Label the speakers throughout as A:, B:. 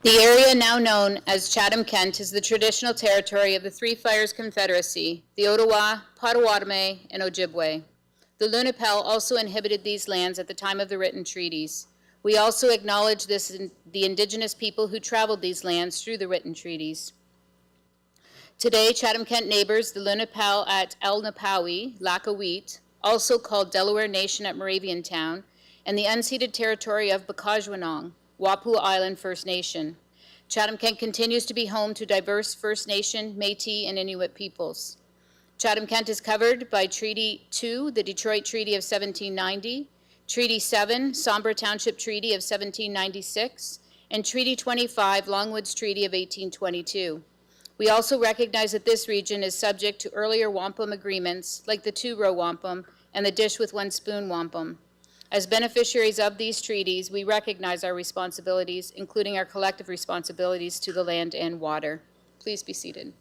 A: The area now known as Chatham-Kent is the traditional territory of the Three Fires Confederacy, the Ottawa, Potawatomi, and Ojibwe. The Lenape also inhabited these lands at the time of the written treaties. We also acknowledge the Indigenous people who traveled these lands through the written treaties. Today, Chatham-Kent neighbors the Lenape at El Napawi, Lackaweet, also called Delaware Nation at Moravian Town, and the unceded territory of Bakajwanong, Wapuu Island First Nation. Chatham-Kent continues to be home to diverse First Nation, Métis, and Inuit peoples. Chatham-Kent is covered by Treaty 2, the Detroit Treaty of 1790, Treaty 7, Sombre Township Treaty of 1796, and Treaty 25, Longwoods Treaty of 1822. We also recognize that this region is subject to earlier wampum agreements, like the two-row wampum and the dish with one spoon wampum. As beneficiaries of these treaties, we recognize our responsibilities, including our collective responsibilities to the land and water. Please be seated.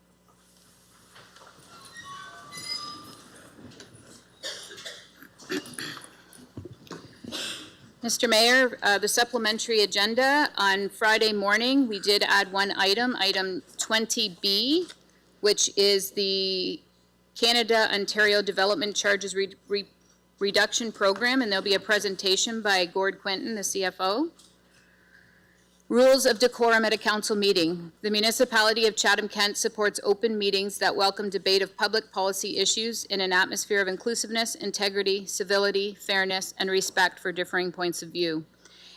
A: Mr. Mayor, the supplementary agenda on Friday morning, we did add one item, item 20B, which is the Canada-Ontario Development Charges Reduction Program, and there'll be a presentation by Gord Quinton, the CFO. Rules of decorum at a council meeting. The municipality of Chatham-Kent supports open meetings that welcome debate of public policy issues in an atmosphere of inclusiveness, integrity, civility, fairness, and respect for differing points of view.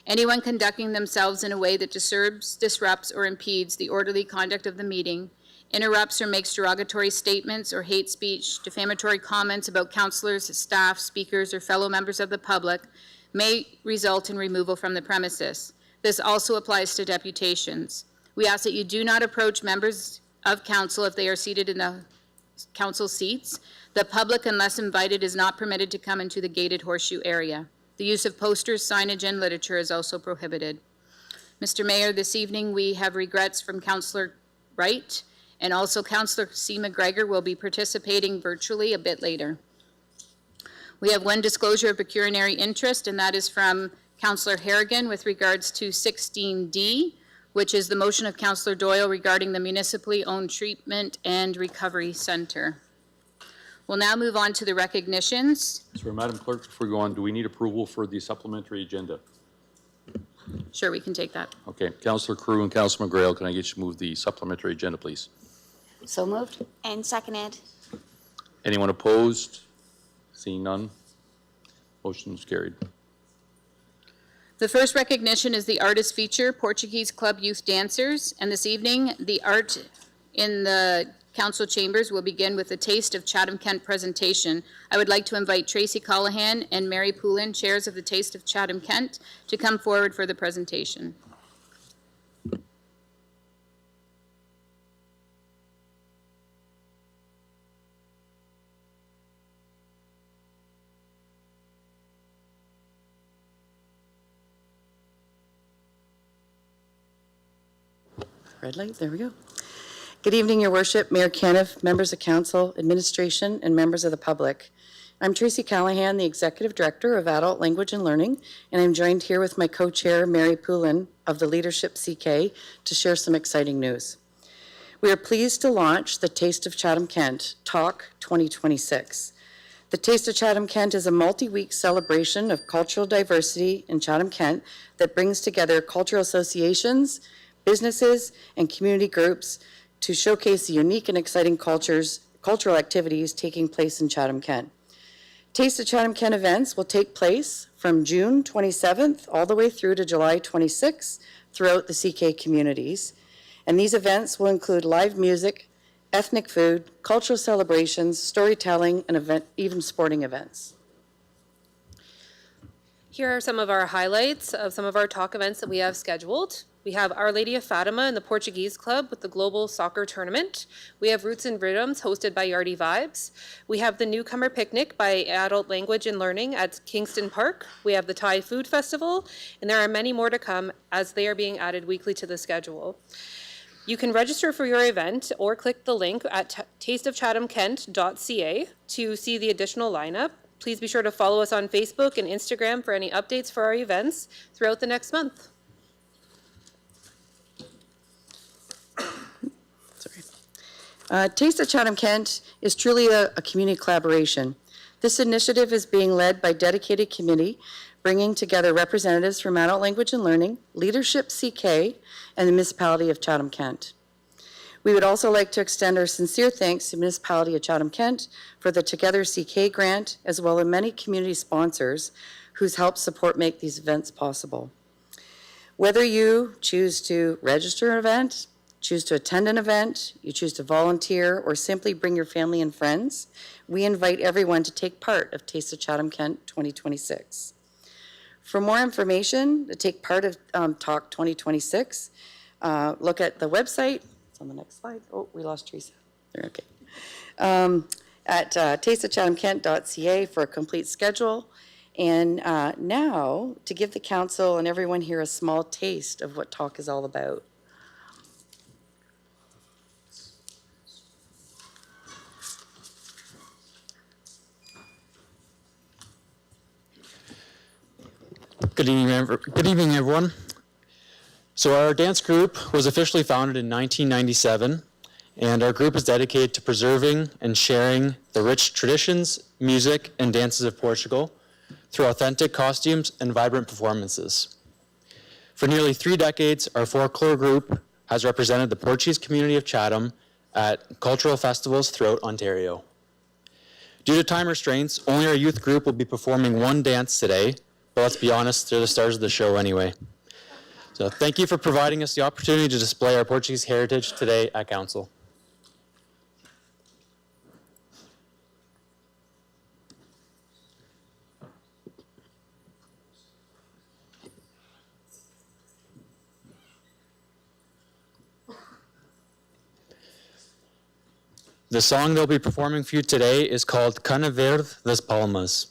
A: Anyone conducting themselves in a way that disturbs, disrupts, or impedes the orderly conduct of the meeting, interrupts or makes derogatory statements or hate speech, defamatory comments about councillors, staff, speakers, or fellow members of the public may result in removal from the premises. This also applies to deputations. We ask that you do not approach members of council if they are seated in the council seats. The public, unless invited, is not permitted to come into the gated horseshoe area. The use of posters, signage, and literature is also prohibited. Mr. Mayor, this evening we have regrets from Councillor Wright, and also Councillor C. McGregor will be participating virtually a bit later. We have one disclosure of pecuniary interest, and that is from Councillor Harrigan with regards to 16D, which is the motion of Councillor Doyle regarding the municipally owned treatment and recovery center. We'll now move on to the recognitions.
B: Sorry, Madam Clerk, before we go on, do we need approval for the supplementary agenda?
A: Sure, we can take that.
B: Okay, Councillor Crew and Councillor McGrail, can I get you to move the supplementary agenda, please?
C: So moved. And seconded.
B: Anyone opposed? Seeing none, motion is carried.
A: The first recognition is the artist feature, Portuguese Club Youth Dancers, and this evening the art in the council chambers will begin with a Taste of Chatham-Kent presentation. I would like to invite Tracy Callahan and Mary Poulin, chairs of the Taste of Chatham-Kent, to come forward for the presentation.
D: Red light, there we go. Good evening, Your Worship, Mayor Caniff, members of council, administration, and members of the public. I'm Tracy Callahan, the Executive Director of Adult Language and Learning, and I'm joined here with my co-chair, Mary Poulin, of the Leadership CK, to share some exciting news. We are pleased to launch the Taste of Chatham-Kent Talk 2026. The Taste of Chatham-Kent is a multi-week celebration of cultural diversity in Chatham-Kent that brings together cultural associations, businesses, and community groups to showcase the unique and exciting cultural activities taking place in Chatham-Kent. Taste of Chatham-Kent events will take place from June 27th all the way through to July 26th throughout the CK communities. And these events will include live music, ethnic food, cultural celebrations, storytelling, and even sporting events.
E: Here are some of our highlights of some of our talk events that we have scheduled. We have Our Lady of Fatima and the Portuguese Club with the Global Soccer Tournament. We have Roots and Rhythms hosted by Yardie Vibes. We have the Newcomer Picnic by Adult Language and Learning at Kingston Park. We have the Thai Food Festival, and there are many more to come as they are being added weekly to the schedule. You can register for your event or click the link at tasteofchathamkent.ca to see the additional lineup. Please be sure to follow us on Facebook and Instagram for any updates for our events throughout the next month.
D: Taste of Chatham-Kent is truly a community collaboration. This initiative is being led by a dedicated committee, bringing together representatives from Adult Language and Learning, Leadership CK, and the municipality of Chatham-Kent. We would also like to extend our sincere thanks to the municipality of Chatham-Kent for the Together CK grant, as well as many community sponsors whose help support make these events possible. Whether you choose to register an event, choose to attend an event, you choose to volunteer, or simply bring your family and friends, we invite everyone to take part of Taste of Chatham-Kent 2026. For more information, to take part of Talk 2026, look at the website. It's on the next slide. Oh, we lost Teresa. There, okay. At tasteofchathamkent.ca for a complete schedule. And now, to give the council and everyone here a small taste of what Talk is all about.
F: Good evening, everyone. So our dance group was officially founded in 1997, and our group is dedicated to preserving and sharing the rich traditions, music, and dances of Portugal through authentic costumes and vibrant performances. For nearly 3 decades, our folklore group has represented the Portuguese community of Chatham at cultural festivals throughout Ontario. Due to time restraints, only our youth group will be performing one dance today, but let's be honest, they're the stars of the show anyway. So thank you for providing us the opportunity to display our Portuguese heritage today at Council. The song they'll be performing for you today is called Cana Verde das Palmas.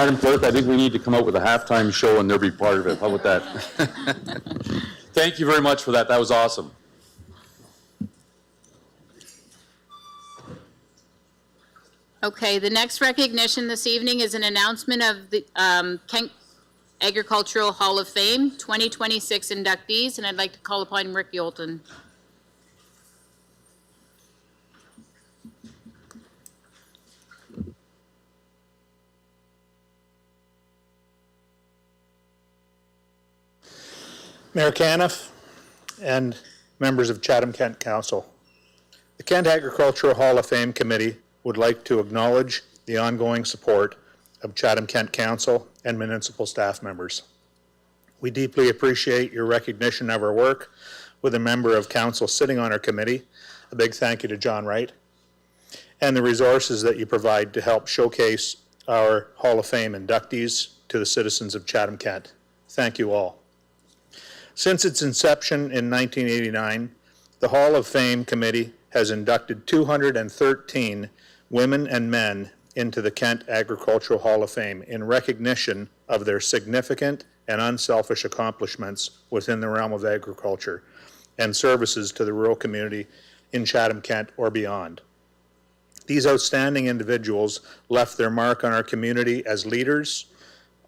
B: Madam Clerk, I think we need to come up with a halftime show and they'll be part of it. How about that? Thank you very much for that. That was awesome.
A: Okay, the next recognition this evening is an announcement of the Kent Agricultural Hall of Fame 2026 inductees, and I'd like to call upon Rick Yolton.
G: Mayor Caniff and members of Chatham-Kent Council. The Kent Agricultural Hall of Fame Committee would like to acknowledge the ongoing support of Chatham-Kent Council and municipal staff members. We deeply appreciate your recognition of our work with a member of council sitting on our committee. A big thank you to John Wright, and the resources that you provide to help showcase our Hall of Fame inductees to the citizens of Chatham-Kent. Thank you all. Since its inception in 1989, the Hall of Fame Committee has inducted 213 women and men into the Kent Agricultural Hall of Fame in recognition of their significant and unselfish accomplishments within the realm of agriculture and services to the rural community in Chatham-Kent or beyond. These outstanding individuals left their mark on our community as leaders,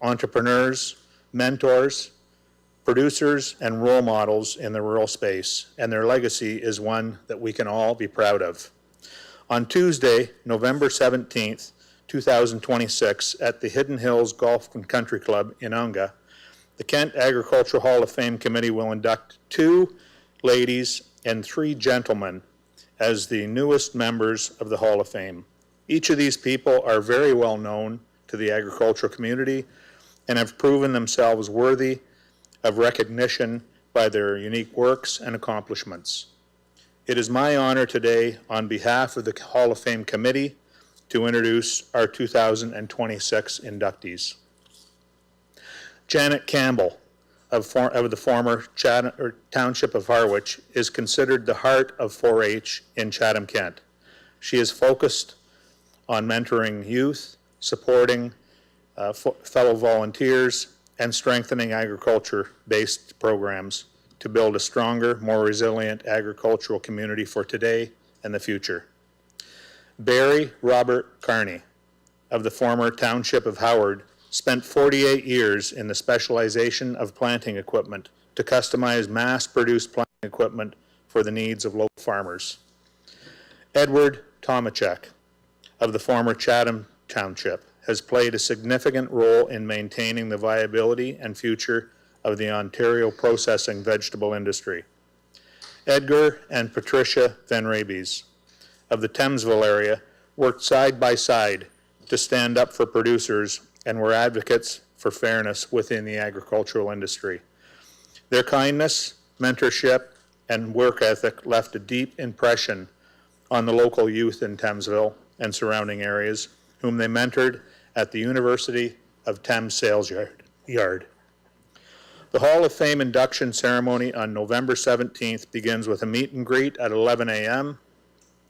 G: entrepreneurs, mentors, producers, and role models in the rural space, and their legacy is one that we can all be proud of. On Tuesday, November 17th, 2026, at the Hidden Hills Golf and Country Club in Unga, the Kent Agricultural Hall of Fame Committee will induct 2 ladies and 3 gentlemen as the newest members of the Hall of Fame. Each of these people are very well known to the agricultural community and have proven themselves worthy of recognition by their unique works and accomplishments. It is my honor today, on behalf of the Hall of Fame Committee, to introduce our 2026 inductees. Janet Campbell of the former Township of Harwich is considered the heart of 4-H in Chatham-Kent. She is focused on mentoring youth, supporting fellow volunteers, and strengthening agriculture-based programs to build a stronger, more resilient agricultural community for today and the future. Barry Robert Carney of the former Township of Howard spent 48 years in the specialization of planting equipment to customize mass-produced planting equipment for the needs of local farmers. Edward Tomachek of the former Chatham Township has played a significant role in maintaining the viability and future of the Ontario processing vegetable industry. Edgar and Patricia Van Rabies of the Thamesville area worked side by side to stand up for producers and were advocates for fairness within the agricultural industry. Their kindness, mentorship, and work ethic left a deep impression on the local youth in Thamesville and surrounding areas, whom they mentored at the University of Thames Sales Yard. The Hall of Fame induction ceremony on November 17th begins with a meet and greet at 11 a.m.,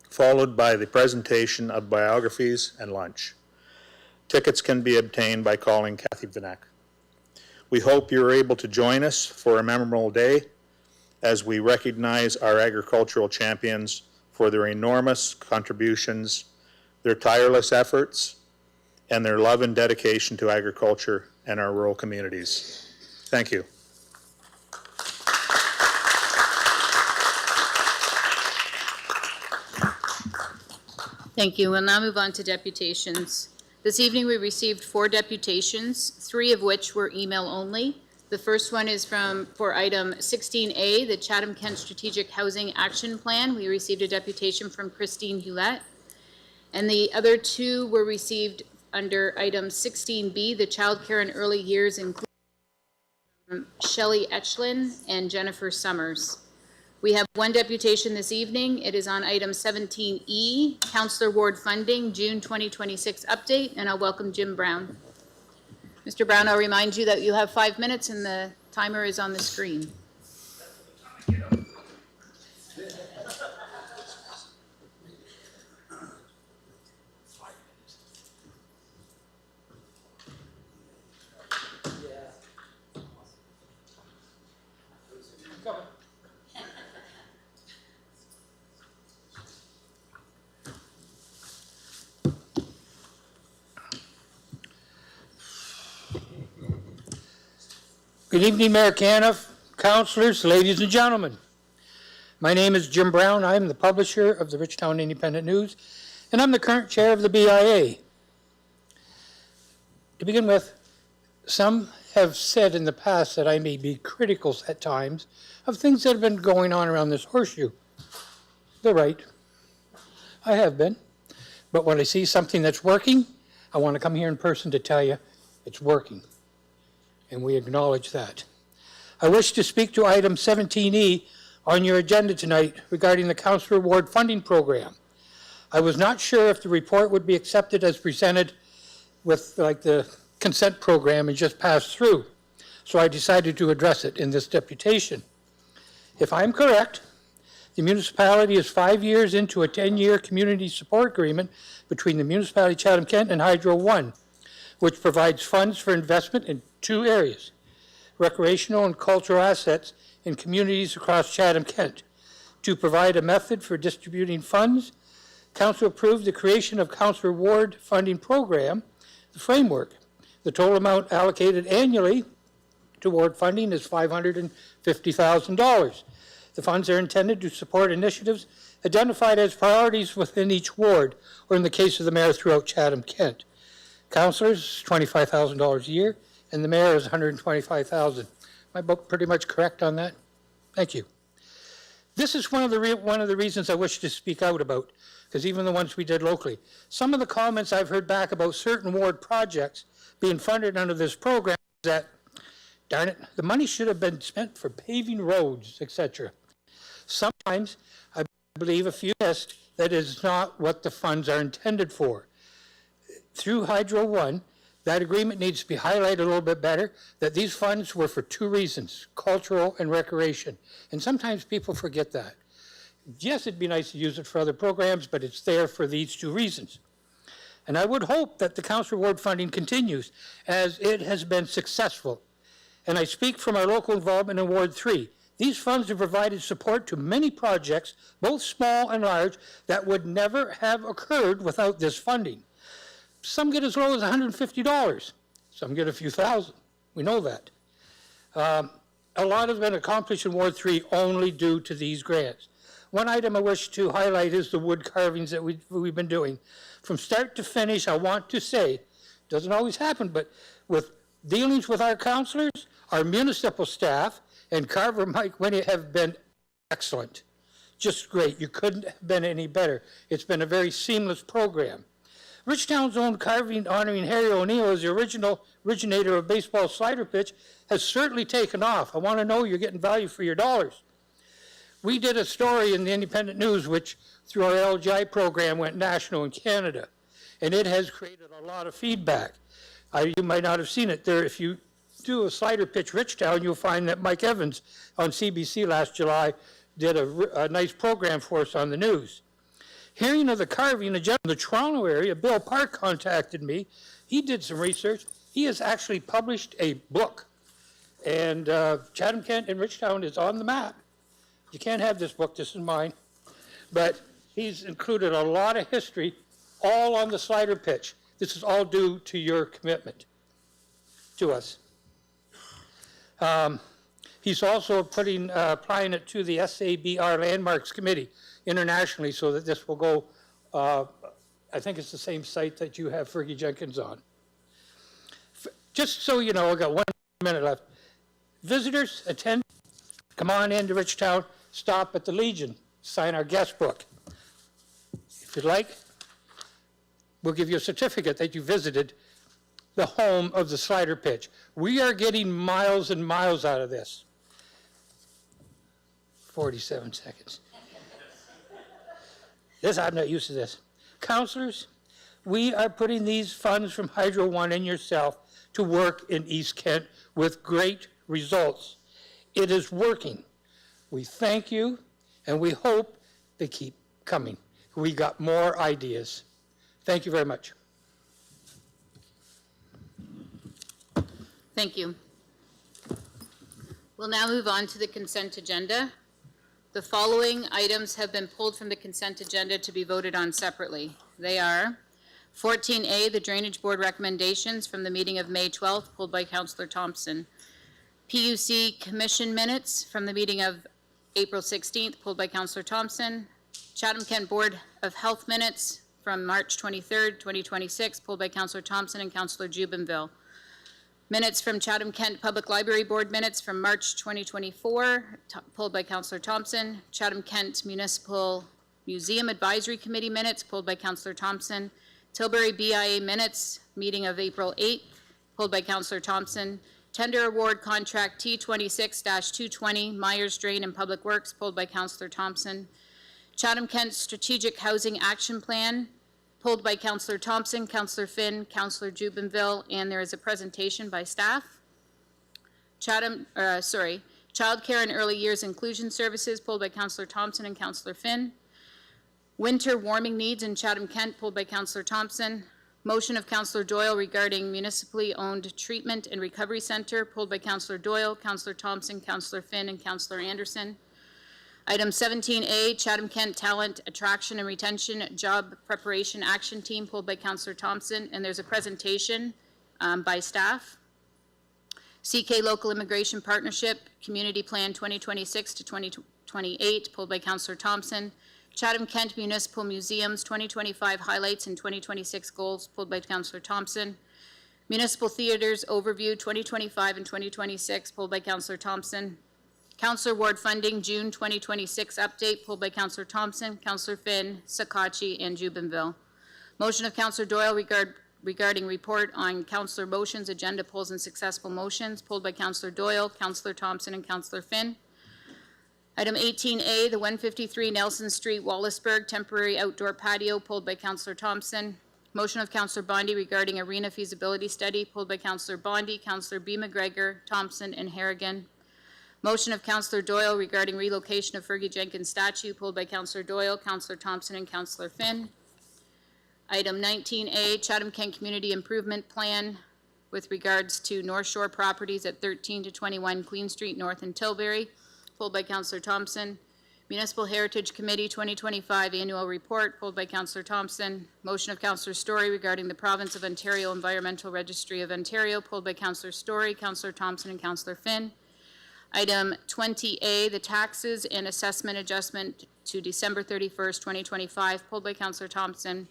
G: followed by the presentation of biographies and lunch. Tickets can be obtained by calling Kathy Vanek. We hope you're able to join us for a memorable day as we recognize our agricultural champions for their enormous contributions, their tireless efforts, and their love and dedication to agriculture and our rural communities. Thank you.
A: Thank you. We'll now move on to deputations. This evening, we received 4 deputations, 3 of which were email only. The first one is for item 16A, the Chatham-Kent Strategic Housing Action Plan. We received a deputation from Christine Hewlett. And the other 2 were received under item 16B, the Child Care and Early Years, including Shelley Etchlin and Jennifer Summers. We have 1 deputation this evening. It is on item 17E, Councillor Ward Funding, June 2026 update, and I'll welcome Jim Brown. Mr. Brown, I'll remind you that you have 5 minutes and the timer is on the screen.
H: Good evening, Mayor Caniff, councilors, ladies and gentlemen. My name is Jim Brown. I'm the publisher of the Richtown Independent News, and I'm the current chair of the BIA. To begin with, some have said in the past that I may be critical at times of things that have been going on around this horseshoe. They're right. I have been. But when I see something that's working, I want to come here in person to tell you it's working. And we acknowledge that. I wish to speak to item 17E on your agenda tonight regarding the Council Award Funding Program. I was not sure if the report would be accepted as presented with like the consent program and just pass through. So I decided to address it in this deputation. If I'm correct, the municipality is 5 years into a 10-year community support agreement between the municipality of Chatham-Kent and Hydro One, which provides funds for investment in two areas, recreational and cultural assets in communities across Chatham-Kent. To provide a method for distributing funds, Council approved the creation of Council Award Funding Program, the framework. The total amount allocated annually to award funding is $550,000. The funds are intended to support initiatives identified as priorities within each ward, or in the case of the mayor, throughout Chatham-Kent. Councilors, $25,000 a year, and the mayor is $125,000. My book pretty much correct on that? Thank you. This is one of the reasons I wish to speak out about, because even the ones we did locally. Some of the comments I've heard back about certain ward projects being funded under this program is that, darn it, the money should have been spent for paving roads, etc. Sometimes I believe a few missed that is not what the funds are intended for. Through Hydro One, that agreement needs to be highlighted a little bit better, that these funds were for two reasons, cultural and recreation. And sometimes people forget that. Yes, it'd be nice to use it for other programs, but it's there for these two reasons. And I would hope that the Council Award funding continues, as it has been successful. And I speak from our local involvement in Ward 3. These funds have provided support to many projects, both small and large, that would never have occurred without this funding. Some get as low as $150. Some get a few thousand. We know that. A lot has been accomplished in Ward 3 only due to these grants. One item I wish to highlight is the wood carvings that we've been doing. From start to finish, I want to say, doesn't always happen, but with dealings with our councilors, our municipal staff, and Carver Mike Winnie have been excellent. Just great. You couldn't have been any better. It's been a very seamless program. Richtown's own carving honoring Harry O'Neill as the originator of baseball slider pitch has certainly taken off. I want to know you're getting value for your dollars. We did a story in the Independent News, which through our LGI program went national in Canada, and it has created a lot of feedback. You might not have seen it there. If you do a slider pitch Richtown, you'll find that Mike Evans on CBC last July did a nice program for us on the news. Hearing of the carving, a gentleman in the Toronto area, Bill Park, contacted me. He did some research. He has actually published a book, and Chatham-Kent and Richtown is on the map. You can't have this book, this is mine. But he's included a lot of history, all on the slider pitch. This is all due to your commitment to us. He's also applying it to the SABR Landmarks Committee internationally so that this will go, I think it's the same site that you have Fergie Jenkins on. Just so you know, I've got 1 minute left. Visitors, attend, come on into Richtown, stop at the Legion, sign our guest book. If you'd like, we'll give you a certificate that you visited the home of the slider pitch. We are getting miles and miles out of this. 47 seconds. I'm not used to this. Councilors, we are putting these funds from Hydro One and yourself to work in East Kent with great results. It is working. We thank you, and we hope they keep coming. We got more ideas. Thank you very much.
A: Thank you. We'll now move on to the consent agenda. The following items have been pulled from the consent agenda to be voted on separately. They are 14A, the Drainage Board recommendations from the meeting of May 12th, pulled by Councillor Thompson. PUC Commission minutes from the meeting of April 16th, pulled by Counselor Thompson. Chatham-Kent Board of Health minutes from March 23rd, 2026, pulled by Counselor Thompson and Counselor Jubinville. Minutes from Chatham-Kent Public Library Board minutes from March 2024, pulled by Counselor Thompson. Chatham-Kent Municipal Museum Advisory Committee minutes, pulled by Counselor Thompson. Tilbury BIA minutes, meeting of April 8th, pulled by Counselor Thompson. Tender award contract T26-220, Myers Drain and Public Works, pulled by Counselor Thompson. Chatham-Kent Strategic Housing Action Plan, pulled by Counselor Thompson, Counselor Finn, Counselor Jubinville, and there is a presentation by staff. Childcare and Early Years Inclusion Services, pulled by Counselor Thompson and Counselor Finn. Winter Warming Needs in Chatham-Kent, pulled by Counselor Thompson. Motion of Counselor Doyle regarding municipally owned treatment and recovery center, pulled by Counselor Doyle, Counselor Thompson, Counselor Finn, and Counselor Anderson. Item 17A, Chatham-Kent Talent Attraction and Retention Job Preparation Action Team, pulled by Counselor Thompson, and there's a presentation by staff. CK Local Immigration Partnership Community Plan 2026 to 2028, pulled by Counselor Thompson. Chatham-Kent Municipal Museums 2025 Highlights and 2026 Goals, pulled by Counselor Thompson. Municipal Theaters Overview 2025 and 2026, pulled by Counselor Thompson. Counselor Ward Funding June 2026 Update, pulled by Counselor Thompson, Counselor Finn, Sakachi, and Jubinville. Motion of Counselor Doyle regarding report on Counselor motions, agenda polls, and successful motions, pulled by Counselor Doyle, Counselor Thompson, and Counselor Finn. Item 18A, the 153 Nelson Street, Wallaceburg temporary outdoor patio, pulled by Counselor Thompson. Motion of Counselor Bondi regarding arena feasibility study, pulled by Counselor Bondi, Counselor B. McGregor, Thompson, and Harrigan. Motion of Counselor Doyle regarding relocation of Fergie Jenkins statue, pulled by Counselor Doyle, Counselor Thompson, and Counselor Finn. Item 19A, Chatham-Kent Community Improvement Plan with regards to North Shore properties at 13 to 21 Queen Street North in Tilbury, pulled by Counselor Thompson. Municipal Heritage Committee 2025 Annual Report, pulled by Counselor Thompson. Motion of Counselor Story regarding the Province of Ontario Environmental Registry of Ontario, pulled by Counselor Story, Counselor Thompson, and Counselor Finn. Item 20A, the taxes and assessment adjustment to December 31st, 2025, pulled by Counselor Thompson.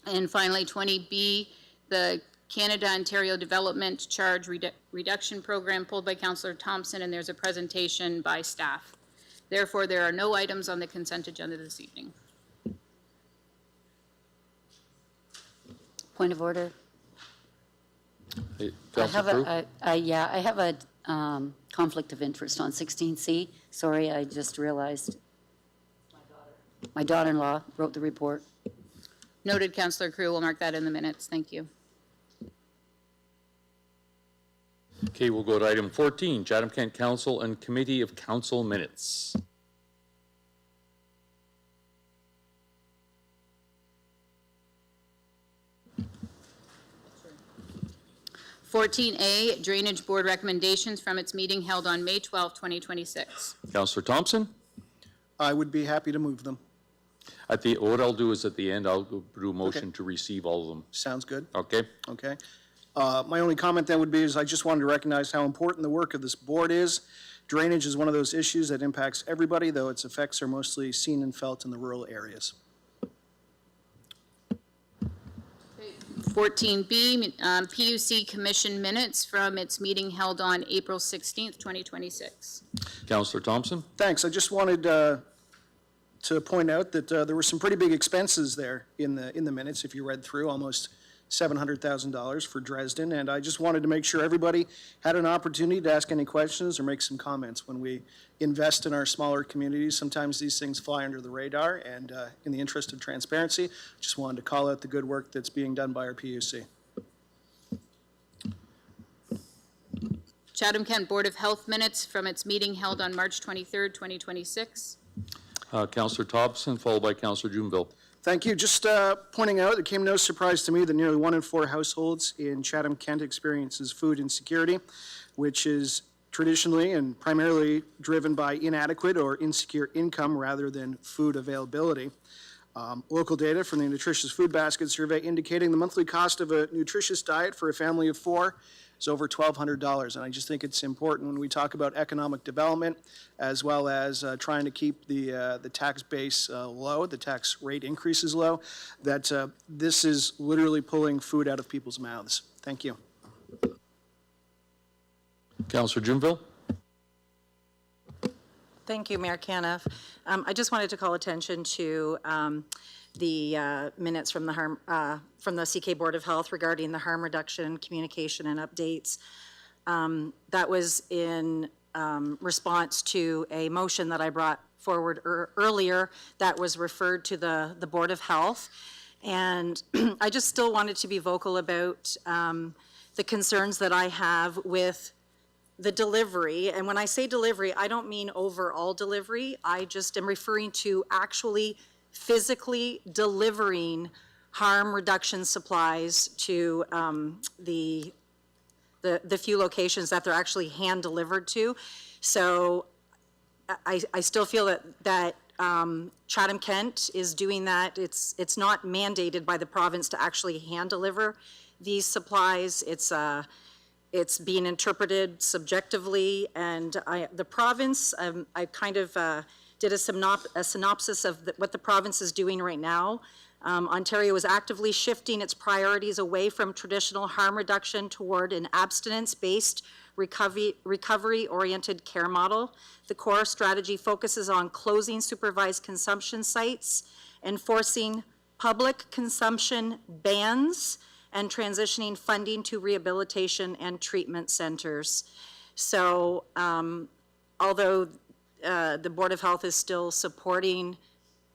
A: And finally, 20B, the Canada-Ontario Development Charge Reduction Program, pulled by Counselor Thompson, and there's a presentation by staff. Therefore, there are no items on the consent agenda this evening.
I: Point of order.
B: Hey,
I: I
B: Councilor
I: have
B: Crew?
I: I have a conflict of interest on 16C. Sorry, I just realized. My daughter-in-law wrote the report.
A: Noted, Councilor Crew. We'll mark that in the minutes. Thank you.
B: Okay, we'll go to item 14, Chatham-Kent Council and Committee of Council minutes.
A: A, Drainage Board recommendations from its meeting held on May 12, 2026.
B: Councilor Thompson?
J: I would be happy to move them.
B: What I'll do is at the end, I'll do a motion to receive all of them.
J: Sounds good.
B: Okay?
J: Okay. My only comment then would be is I just wanted to recognize how important the work of this board is. Drainage is one of those issues that impacts everybody, though its effects are mostly seen and felt in the rural areas.
A: 14B, PUC Commission minutes from its meeting held on April 16th, 2026.
B: Councilor Thompson?
J: Thanks. I just wanted to point out that there were some pretty big expenses there in the minutes, if you read through, almost $700,000 for Dresden, and I just wanted to make sure everybody had an opportunity to ask any questions or make some comments. When we invest in our smaller communities, sometimes these things fly under the radar, and in the interest of transparency, just wanted to call out the good work that's being done by our PUC.
A: Chatham-Kent Board of Health minutes from its meeting held on March 23rd, 2026.
B: Councilor Thompson, followed by Councilor Jubinville.
J: Thank you. Just pointing out, it came no surprise to me that nearly 1 in 4 households in Chatham-Kent experiences food insecurity, which is traditionally and primarily driven by inadequate or insecure income rather than food availability. Local data from the Nutritious Food Basket Survey indicating the monthly cost of a nutritious diet for a family of 4 is over $1,200. And I just think it's important when we talk about economic development, as well as trying to keep the tax base low, the tax rate increases low, that this is literally pulling food out of people's mouths. Thank you.
B: Councillor Jumville?
K: Thank you, Mayor Caniff. I just wanted to call attention to the minutes from the CK Board of Health regarding the harm reduction, communication, and updates. That was in response to a motion that I brought forward earlier that was referred to the Board of Health. And I just still wanted to be vocal about the concerns that I have with the delivery. And when I say delivery, I don't mean overall delivery. I just am referring to actually physically delivering harm reduction supplies to the few locations that they're actually hand delivered to. So I still feel that Chatham-Kent is doing that. It's not mandated by the province to actually hand deliver these supplies. It's being interpreted subjectively, and the province, I kind of did a synopsis of what the province is doing right now. Ontario is actively shifting its priorities away from traditional harm reduction toward an abstinence-based, recovery-oriented care model. The core strategy focuses on closing supervised consumption sites, enforcing public consumption bans, and transitioning funding to rehabilitation and treatment centers. So although the Board of Health is still supporting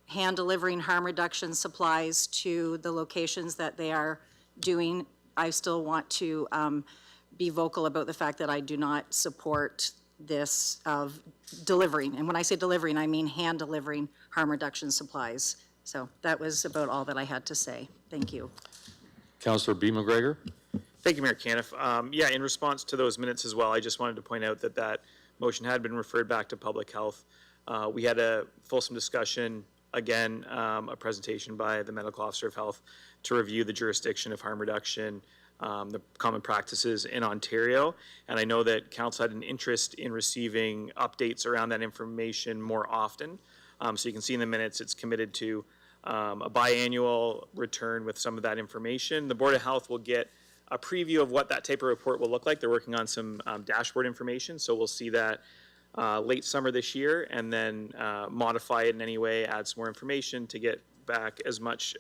K: hand delivering harm reduction supplies to the locations that they are doing, I still want to be vocal about the fact that I do not support this of delivering. And when I say delivering, I mean hand delivering harm reduction supplies. So that was about all that I had to say. Thank you.
B: Councillor B. McGregor?
L: Thank you, Mayor Caniff. Yeah, in response to those minutes as well, I just wanted to point out that that motion had been referred back to Public Health. We had a fulsome discussion, again, a presentation by the Medical Officer of Health to review the jurisdiction of harm reduction, the common practices in Ontario. And I know that Council had an interest in receiving updates around that information more often. So you can see in the minutes it's committed to a biannual return with some of that information. The Board of Health will get a preview of what that type of report will look like. They're working on some dashboard information, so we'll see that late summer this year, and then modify it in any way, add some more information to get back as much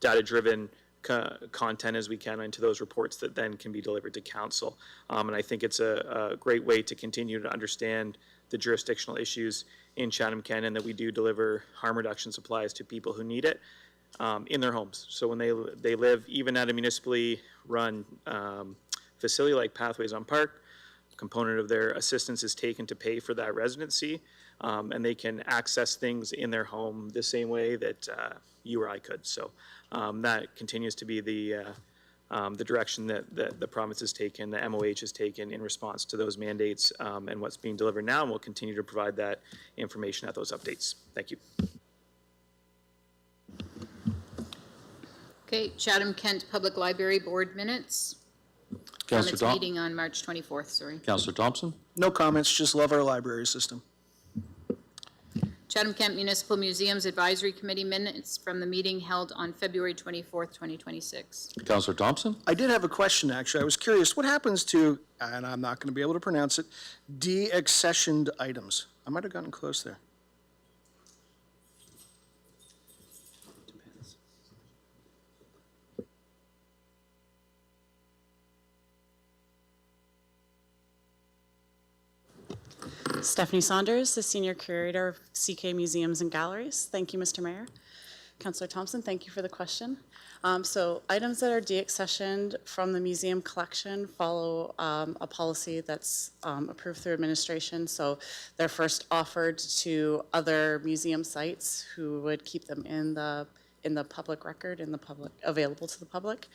L: data-driven content as we can into those reports that then can be delivered to Council. And I think it's a great way to continue to understand the jurisdictional issues in Chatham-Kent, and that we do deliver harm reduction supplies to people who need it in their homes. So when they live even at a municipally run facility like Pathways on Park, a component of their assistance is taken to pay for that residency, and they can access things in their home the same way that you or I could. So that continues to be the direction that the province has taken, the MOH has taken in response to those mandates and what's being delivered now, and we'll continue to provide that information at those updates. Thank you.
A: Okay, Chatham-Kent Public Library Board minutes from
B: Councillor
A: its meeting on March 24th, sorry.
B: Councillor Thompson?
J: No comments, just love our library system.
A: Chatham-Kent Municipal Museums Advisory Committee minutes from the meeting held on February 24th, 2026.
B: Councillor Thompson?
J: I did have a question, actually. I was curious, what happens to, and I'm not going to be able to pronounce it, de-accessioned items? I might have gotten close there.
M: Stephanie Saunders, the Senior Curator of CK Museums and Galleries. Thank you, Mr. Mayor. Councillor Thompson, thank you for the question. So items that are deaccessioned from the museum collection follow a policy that's approved through administration. So they're first offered to other museum sites who would keep them in the public record, available to the public.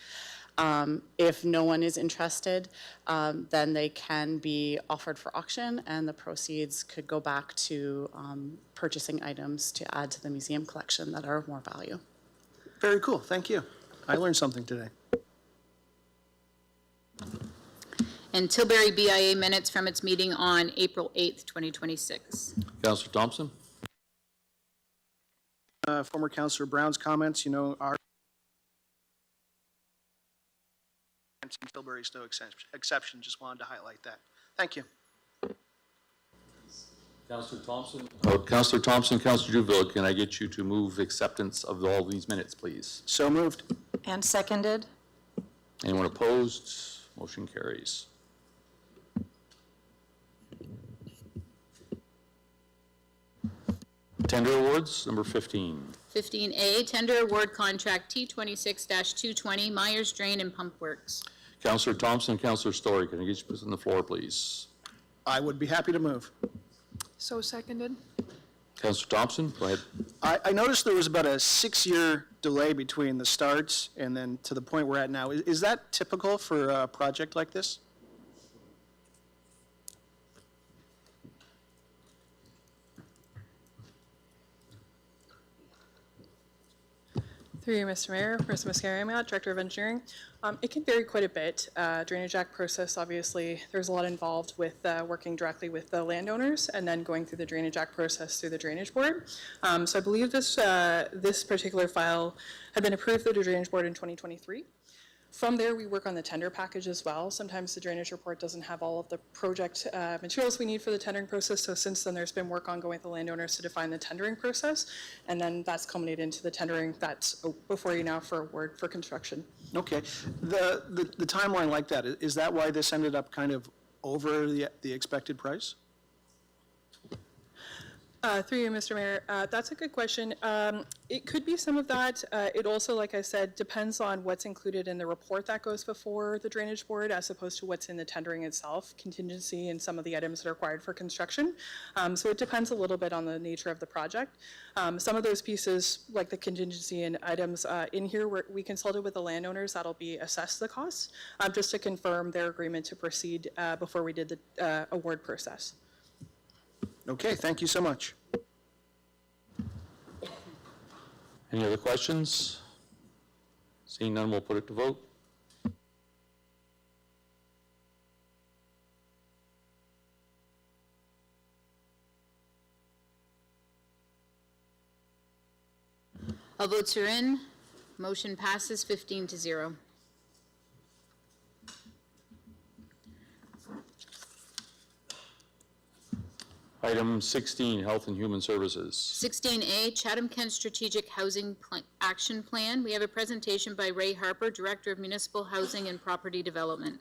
M: If no one is interested, then they can be offered for auction, and the proceeds could go back to purchasing items to add to the museum collection that are of more value.
J: Very cool, thank you. I learned something today.
A: And Tilbury BIA minutes from its meeting on April 8th, 2026.
B: Councillor Thompson?
J: Former Councillor Brown's comments, our Tilbury's no exception. Just wanted to highlight that. Thank you.
B: Councillor Thompson? Councillor Thompson, Councillor Duville, can I get you to move acceptance of all these minutes, please?
J: So moved.
K: And seconded.
B: Anyone opposed? Motion carries. Tender awards, number 15.
A: 15A, tender award contract T26-220 Myers Drain and Pump Works.
B: Councillor Thompson, Councillor Story, can I get you on the floor, please?
J: I would be happy to move.
E: So seconded.
B: Councillor Thompson, go ahead.
J: I noticed there was about a 6-year delay between the starts and then to the point we're at now. Is that typical for a project like this?
N: Through you, Mr. Mayor, Marissa Mascari, Director of Engineering. It can vary quite a bit. Drainage Act process, obviously, there's a lot involved with working directly with the landowners and then going through the Drainage Act process through the Drainage Board. So I believe this particular file had been approved through the Drainage Board in 2023. From there, we work on the tender package as well. Sometimes the drainage report doesn't have all of the project materials we need for the tendering process. So since then, there's been work ongoing with the landowners to define the tendering process. And then that's culminated into the tendering that's before you now for award for construction.
J: Okay. The timeline like that, is that why this ended up kind of over the expected price?
N: Through you, Mr. Mayor, that's a good question. It could be some of that. It also, like I said, depends on what's included in the report that goes before the Drainage Board as opposed to what's in the tendering itself, contingency and some of the items that are required for construction. So it depends a little bit on the nature of the project. Some of those pieces, like the contingency and items in here, we consulted with the landowners that'll be assessed the costs, just to confirm their agreement to proceed before we did the award process.
J: Okay, thank you so much.
B: Any other questions? Seeing none, we'll put it to vote.
A: All votes are in. Motion passes 15-0.
B: Item 16, Health and Human Services.
A: 16A, Chatham-Kent Strategic Housing Action Plan. We have a presentation by Ray Harper, Director of Municipal Housing and Property Development.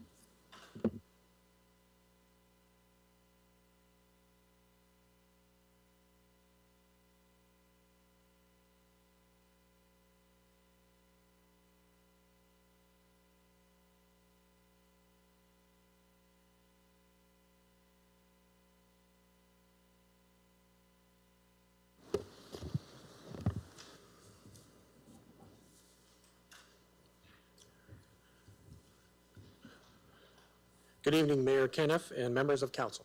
O: Good evening, Mayor Caniff and members of council.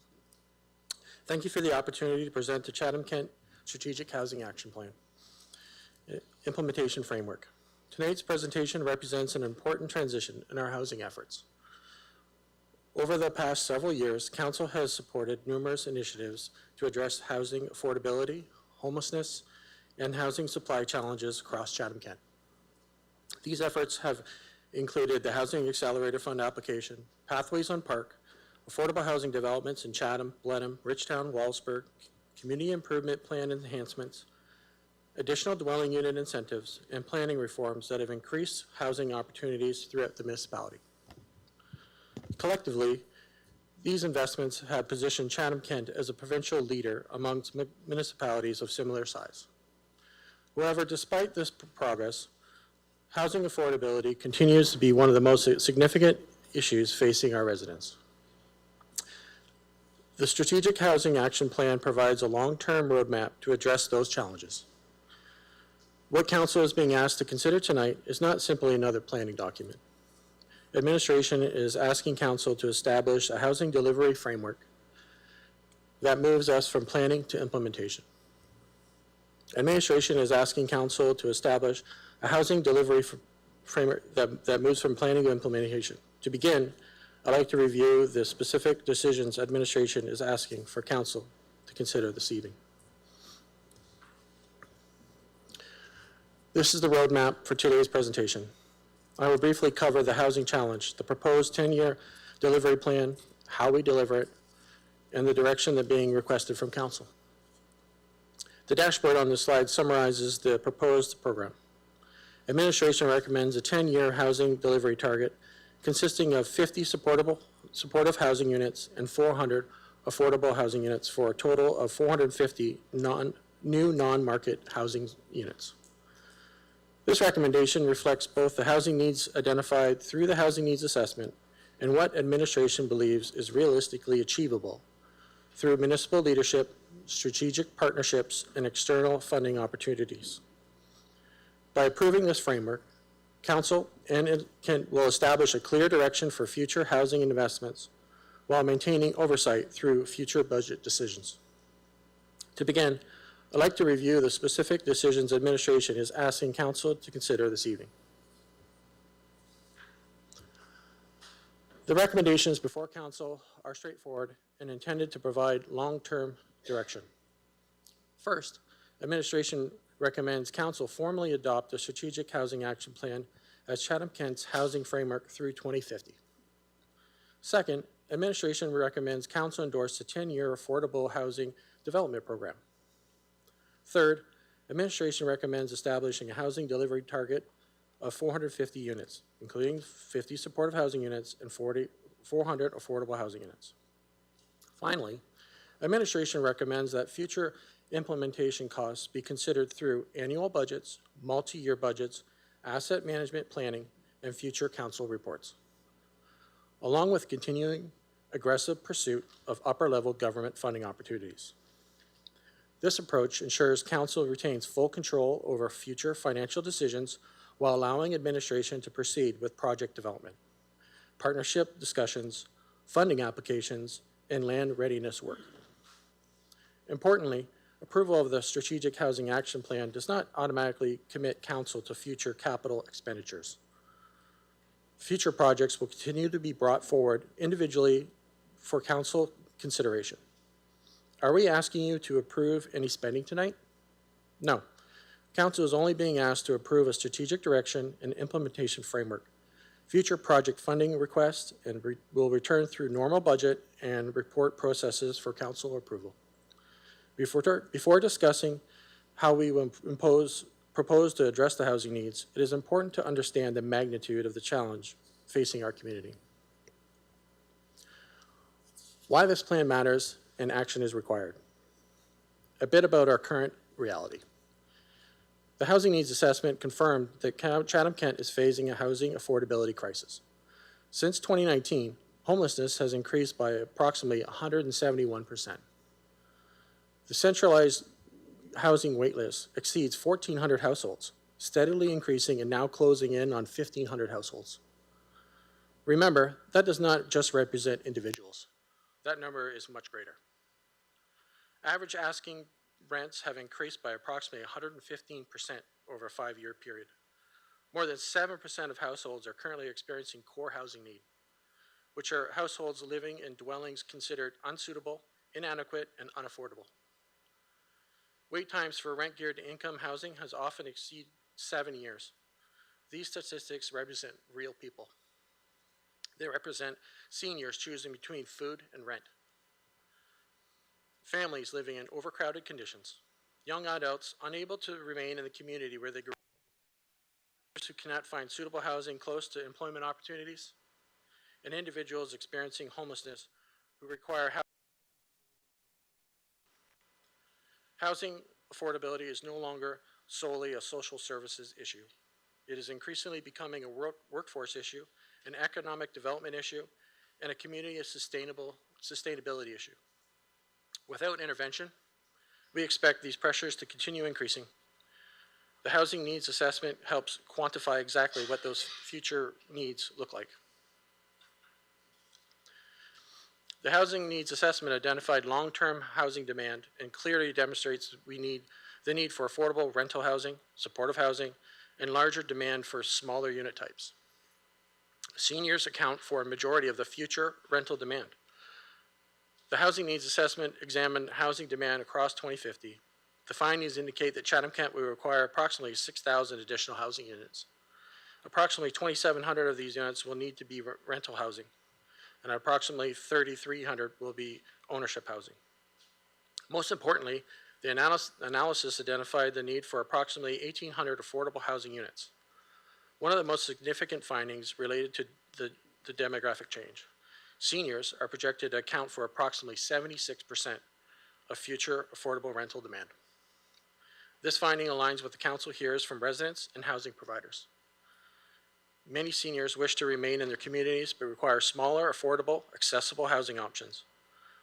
O: Thank you for the opportunity to present the Chatham-Kent Strategic Housing Action Plan Implementation Framework. Tonight's presentation represents an important transition in our housing efforts. Over the past several years, council has supported numerous initiatives to address housing affordability, homelessness, and housing supply challenges across Chatham-Kent. These efforts have included the Housing Accelerator Fund application, Pathways on Park, affordable housing developments in Chatham, Blenheim, Richtown, Wallsburg, community improvement plan enhancements, additional dwelling unit incentives, and planning reforms that have increased housing opportunities throughout the municipality. Collectively, these investments have positioned Chatham-Kent as a provincial leader amongst municipalities of similar size. However, despite this progress, housing affordability continues to be one of the most significant issues facing our residents. The Strategic Housing Action Plan provides a long-term roadmap to address those challenges. What Council is being asked to consider tonight is not simply another planning document. Administration is asking Council to establish a housing delivery framework that moves us from planning to implementation. Administration is asking Council to establish a housing delivery framework that moves from planning to implementation. To begin, I'd like to review the specific decisions administration is asking for council to consider this evening. This is the roadmap for today's presentation. I will briefly cover the housing challenge, the proposed 10-year delivery plan, how we deliver it, and the direction that being requested from council. The dashboard on this slide summarizes the proposed program. Administration recommends a 10-year housing delivery target consisting of 50 supportive housing units and 400 affordable housing units for a total of 450 new non-market housing units. This recommendation reflects both the housing needs identified through the housing needs assessment and what administration believes is realistically achievable through municipal leadership, strategic partnerships, and external funding opportunities. By approving this framework, Council will establish a clear direction for future housing investments while maintaining oversight through future budget decisions. To begin, I'd like to review the specific decisions administration is asking Council to consider this evening. The recommendations before Council are straightforward and intended to provide long-term direction. First, administration recommends Council formally adopt a strategic housing action plan as Chatham-Kent's housing framework through 2050. Second, administration recommends Council endorse a 10-year affordable housing development program. Third, administration recommends establishing a housing delivery target of 450 units, including 50 supportive housing units and 400 affordable housing units. Finally, administration recommends that future implementation costs be considered through annual budgets, multi-year budgets, asset management planning, and future council reports, along with continuing aggressive pursuit of upper-level government funding opportunities. This approach ensures council retains full control over future financial decisions while allowing administration to proceed with project development, partnership discussions, funding applications, and land readiness work. Importantly, approval of the Strategic Housing Action Plan does not automatically commit council to future capital expenditures. Future projects will continue to be brought forward individually for council consideration. Are we asking you to approve any spending tonight? No. Council is only being asked to approve a strategic direction and implementation framework. Future project funding requests will return through normal budget and report processes for council approval. Before discussing how we will propose to address the housing needs, it is important to understand the magnitude of the challenge facing our community. Why this plan matters and action is required. A bit about our current reality. The housing needs assessment confirmed that Chatham-Kent is facing a housing affordability crisis. Since 2019, homelessness has increased by approximately 171%. The centralized housing waitlist exceeds 1,400 households, steadily increasing and now closing in on 1,500 households. Remember, that does not just represent individuals. That number is much greater. Average asking rents have increased by approximately 115% over a 5-year period. More than 7% of households are currently experiencing core housing need, which are households living in dwellings considered unsuitable, inadequate, and unaffordable. Wait times for rent-geared income housing has often exceeded 7 years. These statistics represent real people. They represent seniors choosing between food and rent, families living in overcrowded conditions, young adults unable to remain in the community where they grew up, who cannot find suitable housing close to employment opportunities, and individuals experiencing homelessness who require housing affordability is no longer solely a social services issue. It is increasingly becoming a workforce issue, an economic development issue, and a community sustainability issue. Without intervention, we expect these pressures to continue increasing. The housing needs assessment helps quantify exactly what those future needs look like. The housing needs assessment identified long-term housing demand and clearly demonstrates the need for affordable rental housing, supportive housing, and larger demand for smaller unit types. Seniors account for a majority of the future rental demand. The Housing Needs Assessment examined housing demand across 2050. The findings indicate that Chatham-Kent will require approximately 6,000 additional housing units. Approximately 2,700 of these units will need to be rental housing, and approximately 3,300 will be ownership housing. Most importantly, the analysis identified the need for approximately 1,800 affordable housing units. One of the most significant findings related to the demographic change. Seniors are projected to account for approximately 76% of future affordable rental demand. This finding aligns with the council hears from residents and housing providers. Many seniors wish to remain in their communities but require smaller, affordable, accessible housing options.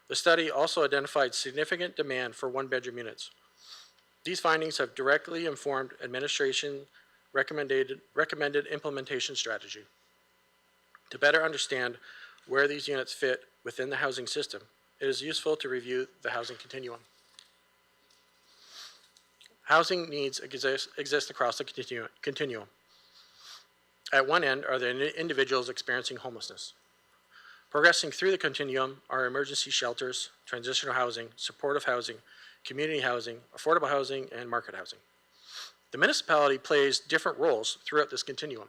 O: The study also identified significant demand for one-bedroom units. These findings have directly informed administration recommended implementation strategy. To better understand where these units fit within the housing system, it is useful to review the housing continuum. Housing needs exist across the continuum. At one end are the individuals experiencing homelessness. Progressing through the continuum are emergency shelters, transitional housing, supportive housing, community housing, affordable housing, and market housing. The municipality plays different roles throughout this continuum.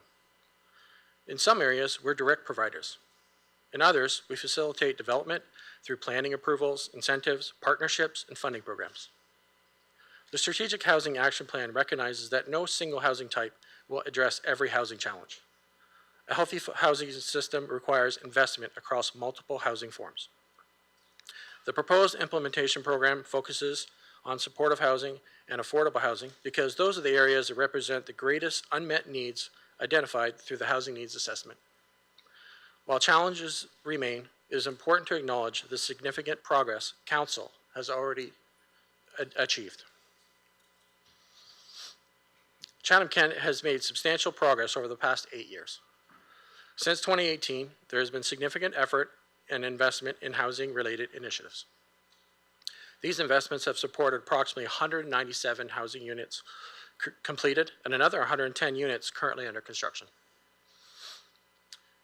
O: In some areas, we're direct providers. In others, we facilitate development through planning approvals, incentives, partnerships, and funding programs. The Strategic Housing Action Plan recognizes that no single housing type will address every housing challenge. A healthy housing system requires investment across multiple housing forms. The proposed implementation program focuses on supportive housing and affordable housing because those are the areas that represent the greatest unmet needs identified through the Housing Needs Assessment. While challenges remain, it is important to acknowledge the significant progress Council has already achieved. Chatham-Kent has made substantial progress over the past 8 years. Since 2018, there has been significant effort and investment in housing-related initiatives. These investments have supported approximately 197 housing units completed and another 110 units currently under construction.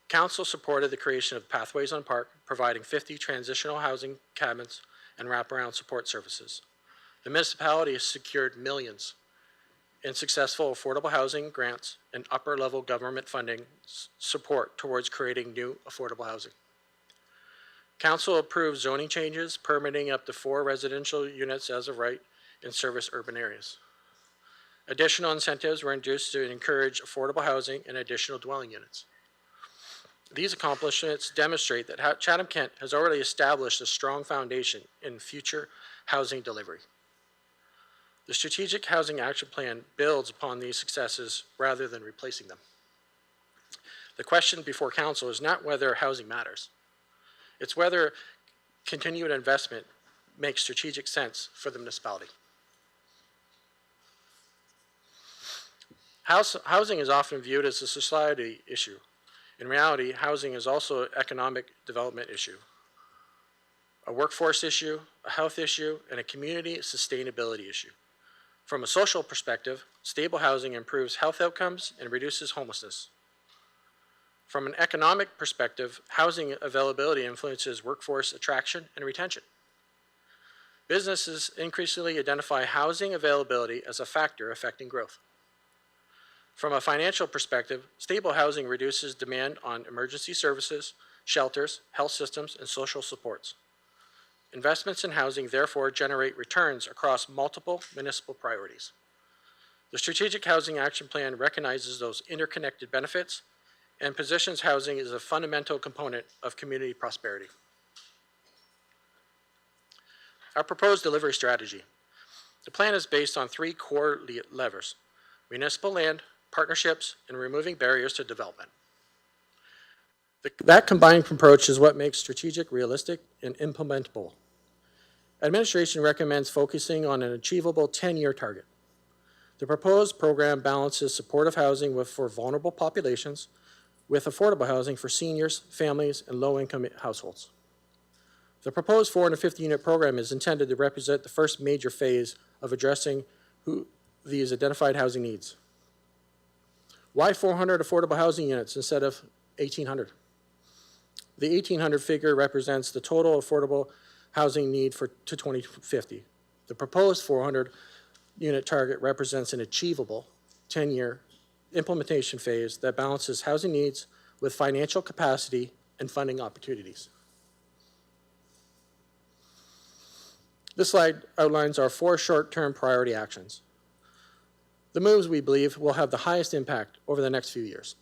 O: Council supported the creation of Pathways on Park, providing 50 transitional housing cabins and wraparound support services. The municipality has secured millions in successful affordable housing grants and upper-level government funding support towards creating new affordable housing. Council approved zoning changes, permitting up to 4 residential units as of right in service urban areas. Additional incentives were introduced to encourage affordable housing and additional dwelling units. These accomplishments demonstrate that Chatham-Kent has already established a strong foundation in future housing delivery. The Strategic Housing Action Plan builds upon these successes rather than replacing them. The question before Council is not whether housing matters. It's whether continued investment makes strategic sense for the municipality. Housing is often viewed as a society issue. In reality, housing is also an economic development issue, a workforce issue, a health issue, and a community sustainability issue. From a social perspective, stable housing improves health outcomes and reduces homelessness. From an economic perspective, housing availability influences workforce attraction and retention. Businesses increasingly identify housing availability as a factor affecting growth. From a financial perspective, stable housing reduces demand on emergency services, shelters, health systems, and social supports. Investments in housing therefore generate returns across multiple municipal priorities. The Strategic Housing Action Plan recognizes those interconnected benefits and positions housing as a fundamental component of community prosperity. Our proposed delivery strategy. The plan is based on 3 core levers: municipal land, partnerships, and removing barriers to development. That combined approach is what makes strategic realistic and implementable. Administration recommends focusing on an achievable 10-year target. The proposed program balances supportive housing for vulnerable populations with affordable housing for seniors, families, and low-income households. The proposed 450-unit program is intended to represent the first major phase of addressing these identified housing needs. Why 400 affordable housing units instead of 1,800. The 1,800 figure represents the total affordable housing need to 2050. The proposed 400 unit target represents an achievable 10-year implementation phase that balances housing needs with financial capacity and funding opportunities. This slide outlines our 4 short-term priority actions. The moves we believe will have the highest impact over the next few years.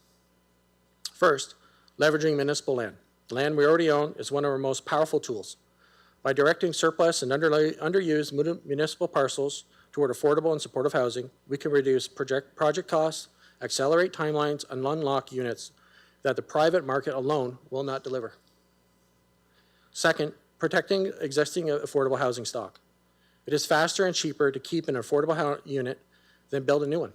O: First, leveraging municipal land. The land we already own is one of our most powerful tools. By directing surplus and underused municipal parcels toward affordable and supportive housing, we can reduce project costs, accelerate timelines, and unlock units that the private market alone will not deliver. Second, protecting existing affordable housing stock. It is faster and cheaper to keep an affordable unit than build a new one.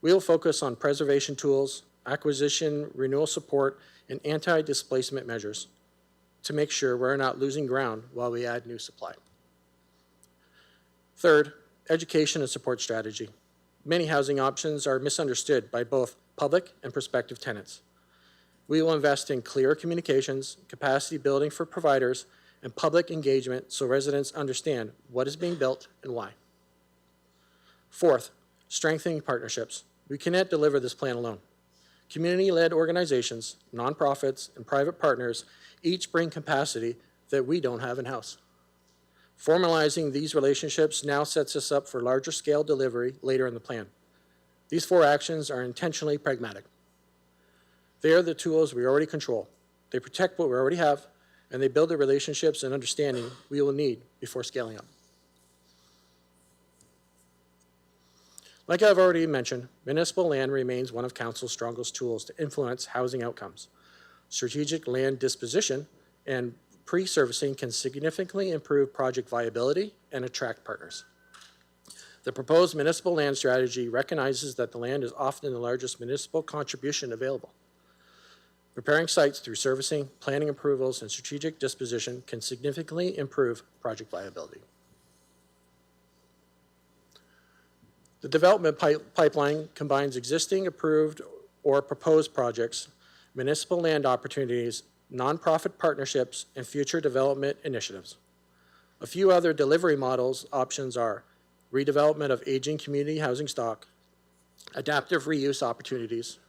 O: We will focus on preservation tools, acquisition, renewal support, and anti-displacement measures to make sure we're not losing ground while we add new supply. Third, education and support strategy. Many housing options are misunderstood by both public and prospective tenants. We will invest in clear communications, capacity building for providers, and public engagement so residents understand what is being built and why. Fourth, strengthening partnerships. We cannot deliver this plan alone. Community-led organizations, nonprofits, and private partners each bring capacity that we don't have in-house. Formalizing these relationships now sets us up for larger scale delivery later in the plan. These 4 actions are intentionally pragmatic. They are the tools we already control. They protect what we already have, and they build the relationships and understanding we will need before scaling up. Like I've already mentioned, municipal land remains one of Council's strongest tools to influence housing outcomes. Strategic land disposition and pre-servicing can significantly improve project viability and attract partners. The proposed municipal land strategy recognizes that the land is often the largest municipal contribution available. Preparing sites through servicing, planning approvals, and strategic disposition can significantly improve project viability. The development pipeline combines existing, approved, or proposed projects, municipal land opportunities, nonprofit partnerships, and future development initiatives. A few other delivery models options are redevelopment of aging community housing stock, adaptive reuse opportunities,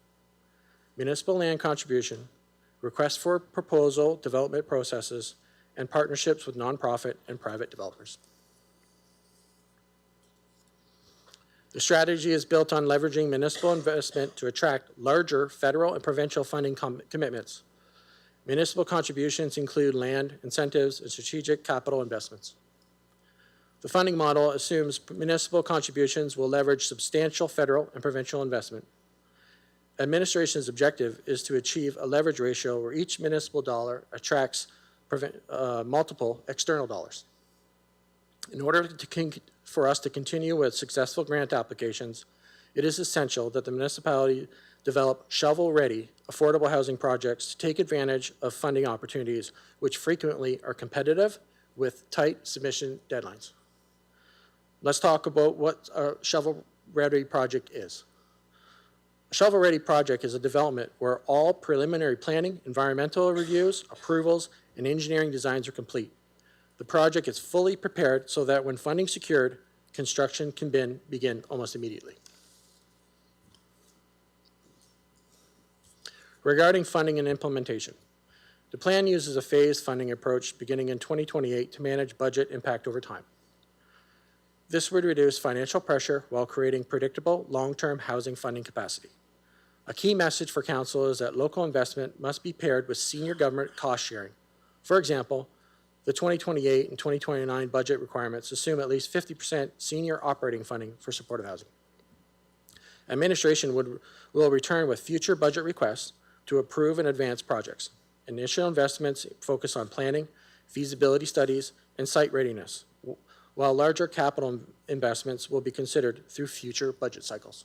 O: municipal land contribution, request for proposal development processes, and partnerships with nonprofit and private developers. The strategy is built on leveraging municipal investment to attract larger federal and provincial funding commitments. Municipal contributions include land, incentives, and strategic capital investments. The funding model assumes municipal contributions will leverage substantial federal and provincial investment. Administration's objective is to achieve a leverage ratio where each municipal dollar attracts multiple external dollars. In order for us to continue with successful grant applications, it is essential that the municipality develop shovel-ready affordable housing projects to take advantage of funding opportunities, which frequently are competitive with tight submission deadlines. Let's talk about what a shovel-ready project is. A shovel-ready project is a development where all preliminary planning, environmental reviews, approvals, and engineering designs are complete. The project is fully prepared so that when funding secured, construction can begin almost immediately. Regarding funding and implementation, the plan uses a phased funding approach beginning in 2028 to manage budget impact over time. This would reduce financial pressure while creating predictable long-term housing funding capacity. A key message for Council is that local investment must be paired with senior government cost sharing. For example, the 2028 and 2029 budget requirements assume at least 50% senior operating funding for supportive housing. Administration will return with future budget requests to approve and advance projects. Initial investments focus on planning, feasibility studies, and site readiness, while larger capital investments will be considered through future budget cycles.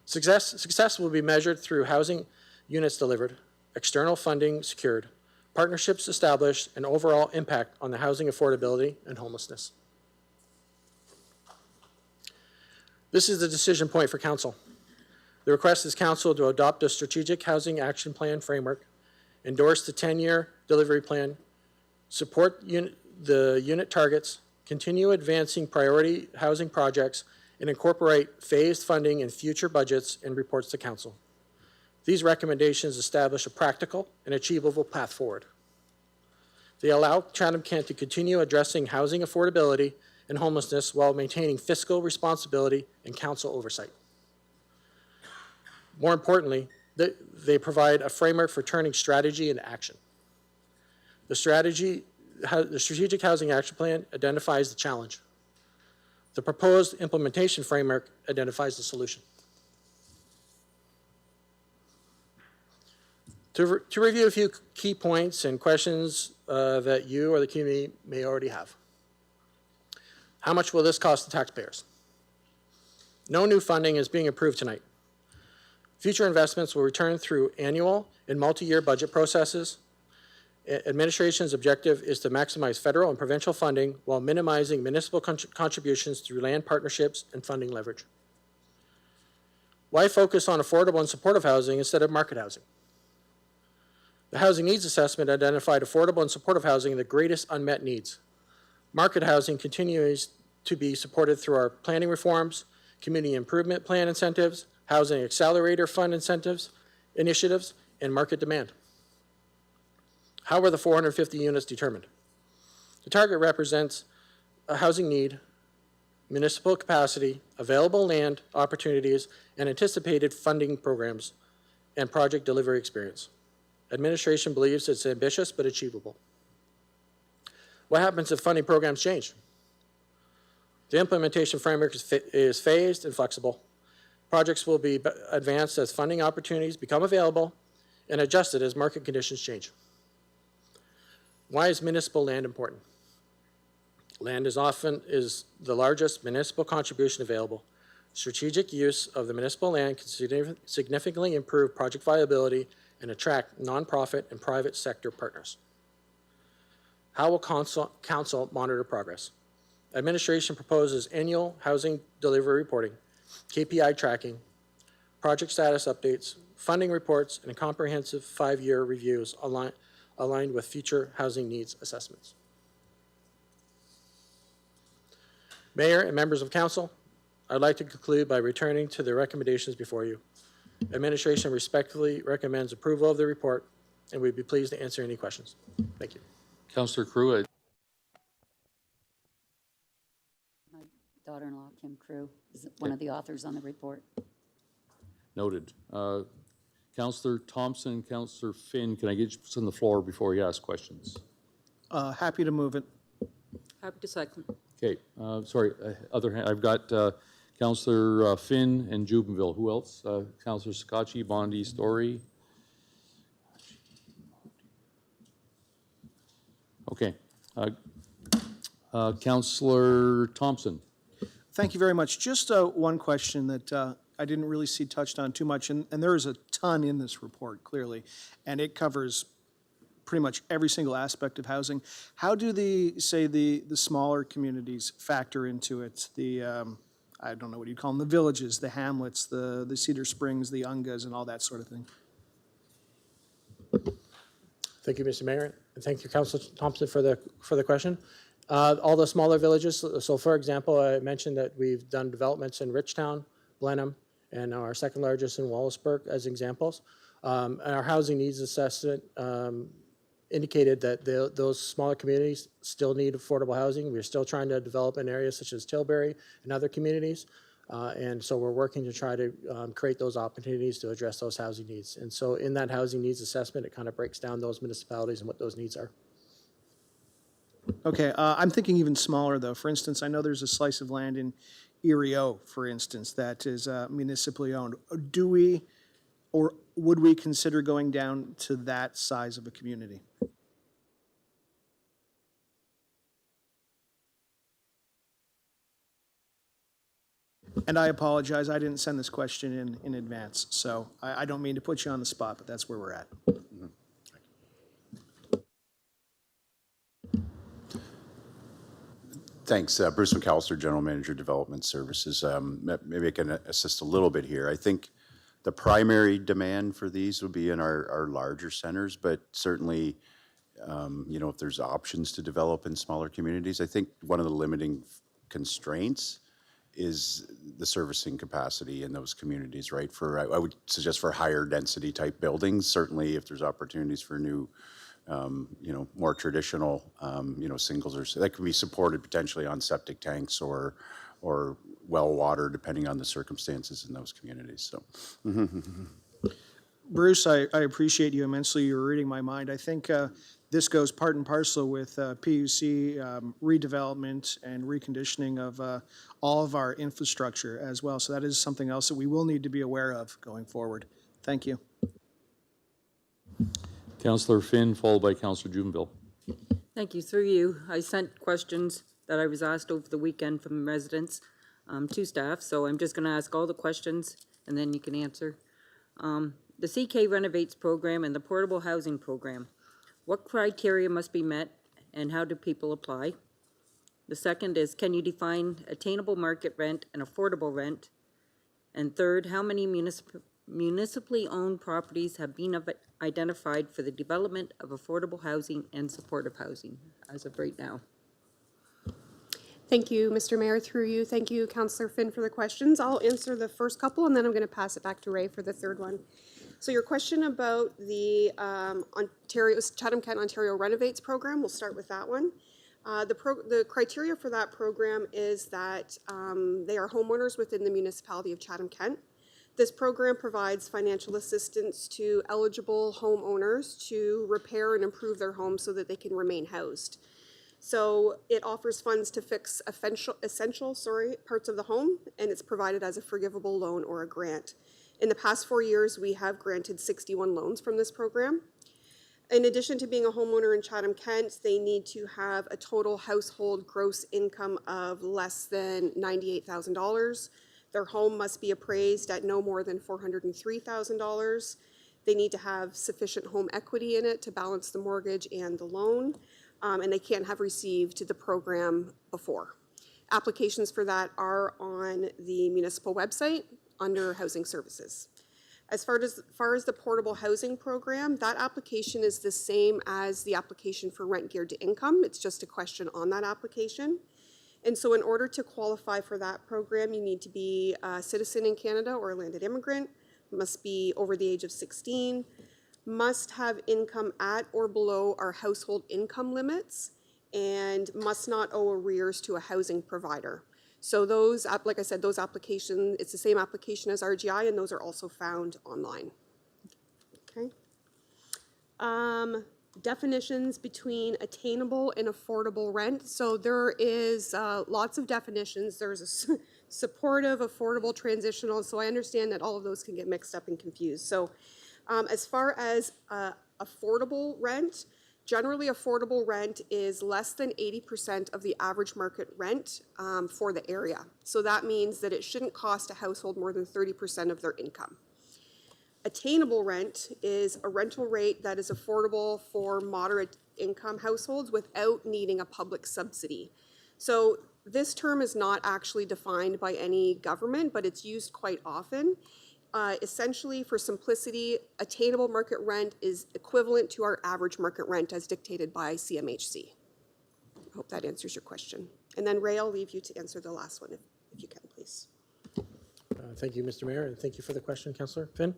O: Success will be measured through housing units delivered, external funding secured, partnerships established, and overall impact on the housing affordability and homelessness. This is the decision point for Council. The request is council to adopt a strategic housing action plan framework, endorse the 10-year delivery plan, support the unit targets, continue advancing priority housing projects, and incorporate phased funding in future budgets and reports to council. These recommendations establish a practical and achievable path forward. They allow Chatham-Kent to continue addressing housing affordability and homelessness while maintaining fiscal responsibility and council oversight. More importantly, they provide a framework for turning strategy into action. The Strategic Housing Action Plan identifies the challenge. The proposed implementation framework identifies the solution. To review a few key points and questions that you or the community may already have. How much will this cost the taxpayers? No new funding is being approved tonight. Future investments will return through annual and multi-year budget processes. Administration's objective is to maximize federal and provincial funding while minimizing municipal contributions through land partnerships and funding leverage. Why focus on affordable and supportive housing instead of market housing? The Housing Needs Assessment identified affordable and supportive housing the greatest unmet needs. Market housing continues to be supported through our planning reforms, community improvement plan incentives, housing accelerator fund initiatives, and market demand. How were the 450 units determined? The target represents a housing need, municipal capacity, available land opportunities, and anticipated funding programs and project delivery experience. Administration believes it's ambitious but achievable. What happens if funding programs change? The implementation framework is phased and flexible. Projects will be advanced as funding opportunities become available and adjusted as market conditions change. Why is municipal land important? Land is the largest municipal contribution available. Strategic use of the municipal land can significantly improve project viability and attract nonprofit and private sector partners. How will council monitor progress? Administration proposes annual housing delivery reporting, KPI tracking, project status updates, funding reports, and comprehensive 5-year reviews aligned with future housing needs assessments. Mayor and members of council, I'd like to conclude by returning to the recommendations before you. Administration respectfully recommends approval of the report, and we'd be pleased to answer any questions. Thank you.
B: Councillor Crew.
I: My daughter-in-law, Kim Crew, is one of the authors on the report.
B: Noted. Councillor Thompson and Councillor Finn, can I get you on the floor before you ask questions?
J: Happy to move it.
E: Happy to second.
B: Okay, sorry, other hand, I've got Councillor Finn and Jubenville. Who else? Councillor Scotchy, Bondi, Story. Okay. Councillor Thompson.
J: Thank you very much. Just one question that I didn't really see touched on too much, and there is a ton in this report, clearly, and it covers pretty much every single aspect of housing. How do the smaller communities factor into it? I don't know what you call them, the villages, the hamlets, the Cedar Springs, the Ungas, and all that sort of thing.
O: Thank you, Mr. Mayor, and thank you, Councillor Thompson, for the question. All the smaller villages, so for example, I mentioned that we've done developments in Richtown, Blenheim, and our second largest in Wallaceburg as examples. And our housing needs assessment indicated that those smaller communities still need affordable housing. We're still trying to develop in areas such as Tilbury and other communities. And so we're working to try to create those opportunities to address those housing needs. And so in that housing needs assessment, it kind of breaks down those municipalities and what those needs are.
J: Okay, I'm thinking even smaller, though. For instance, I know there's a slice of land in Erie-O, for instance, that is municipally owned. Do we, or would we consider going down to that size of a community? And I apologize, I didn't send this question in advance, so I don't mean to put you on the spot, but that's where we're at.
P: Thanks. Bruce McAllister, General Manager, Development Services. Maybe I can assist a little bit here. I think The primary demand for these would be in our larger centers, but certainly, you know, if there's options to develop in smaller communities, I think one of the limiting constraints is the servicing capacity in those communities, right? I would suggest for higher density type buildings, certainly if there's opportunities for new, you know, more traditional, you know, singles or that can be supported potentially on septic tanks or well water, depending on the circumstances in those communities. So,
J: Bruce, I appreciate you immensely. You're reading my mind. I think this goes part and parcel with PUC redevelopment and reconditioning of all of our infrastructure as well. So that is something else that we will need to be aware of going forward. Thank you.
B: Councillor Finn, followed by Councillor Jubenville.
Q: Thank you. Through you, I sent questions that I was asked over the weekend from residents to staff, so I'm just going to ask all the questions and then you can answer. The CK Renovates program and the Portable Housing program, what criteria must be met and how do people apply? The second is, can you define attainable market rent and affordable rent? And third, how many municipally owned properties have been identified for the development of affordable housing and supportive housing as of right now?
R: Thank you, Mr. Mayor. Through you, thank you, Councillor Finn, for the questions. I'll answer the first couple, and then I'm going to pass it back to Ray for the third one. So your question about the Chatham-Kent Ontario Renovates program, we'll start with that one. The criteria for that program is that they are homeowners within the municipality of Chatham-Kent. This program provides financial assistance to eligible homeowners to repair and improve their homes so that they can remain housed. So it offers funds to fix essential parts of the home, and it's provided as a forgivable loan or a grant. In the past 4 years, we have granted 61 loans from this program. In addition to being a homeowner in Chatham-Kent, they need to have a total household gross income of less than $98,000. Their home must be appraised at no more than $403,000. They need to have sufficient home equity in it to balance the mortgage and the loan, and they can't have received the program before. Applications for that are on the municipal website under Housing Services. As far as the portable housing program, that application is the same as the application for rent geared to income. It's just a question on that application. And so in order to qualify for that program, you need to be a citizen in Canada or a landed immigrant, must be over the age of 16, must have income at or below our household income limits, and must not owe arrears to a housing provider. So those, like I said, those applications, it's the same application as RGI, and those are also found online. Okay. Definitions between attainable and affordable rent. So there is lots of definitions. There's a supportive, affordable, transitional. So I understand that all of those can get mixed up and confused. So as far as affordable rent, generally affordable rent is less than 80% of the average market rent for the area. So that means that it shouldn't cost a household more than 30% of their income. Attainable rent is a rental rate that is affordable for moderate income households without needing a public subsidy. So this term is not actually defined by any government, but it's used quite often. Essentially, for simplicity, attainable market rent is equivalent to our average market rent as dictated by CMHC. I hope that answers your question. And then Ray, I'll leave you to answer the last one if you can, please.
O: Thank you, Mr. Mayor, and thank you for the question, Councillor Finn.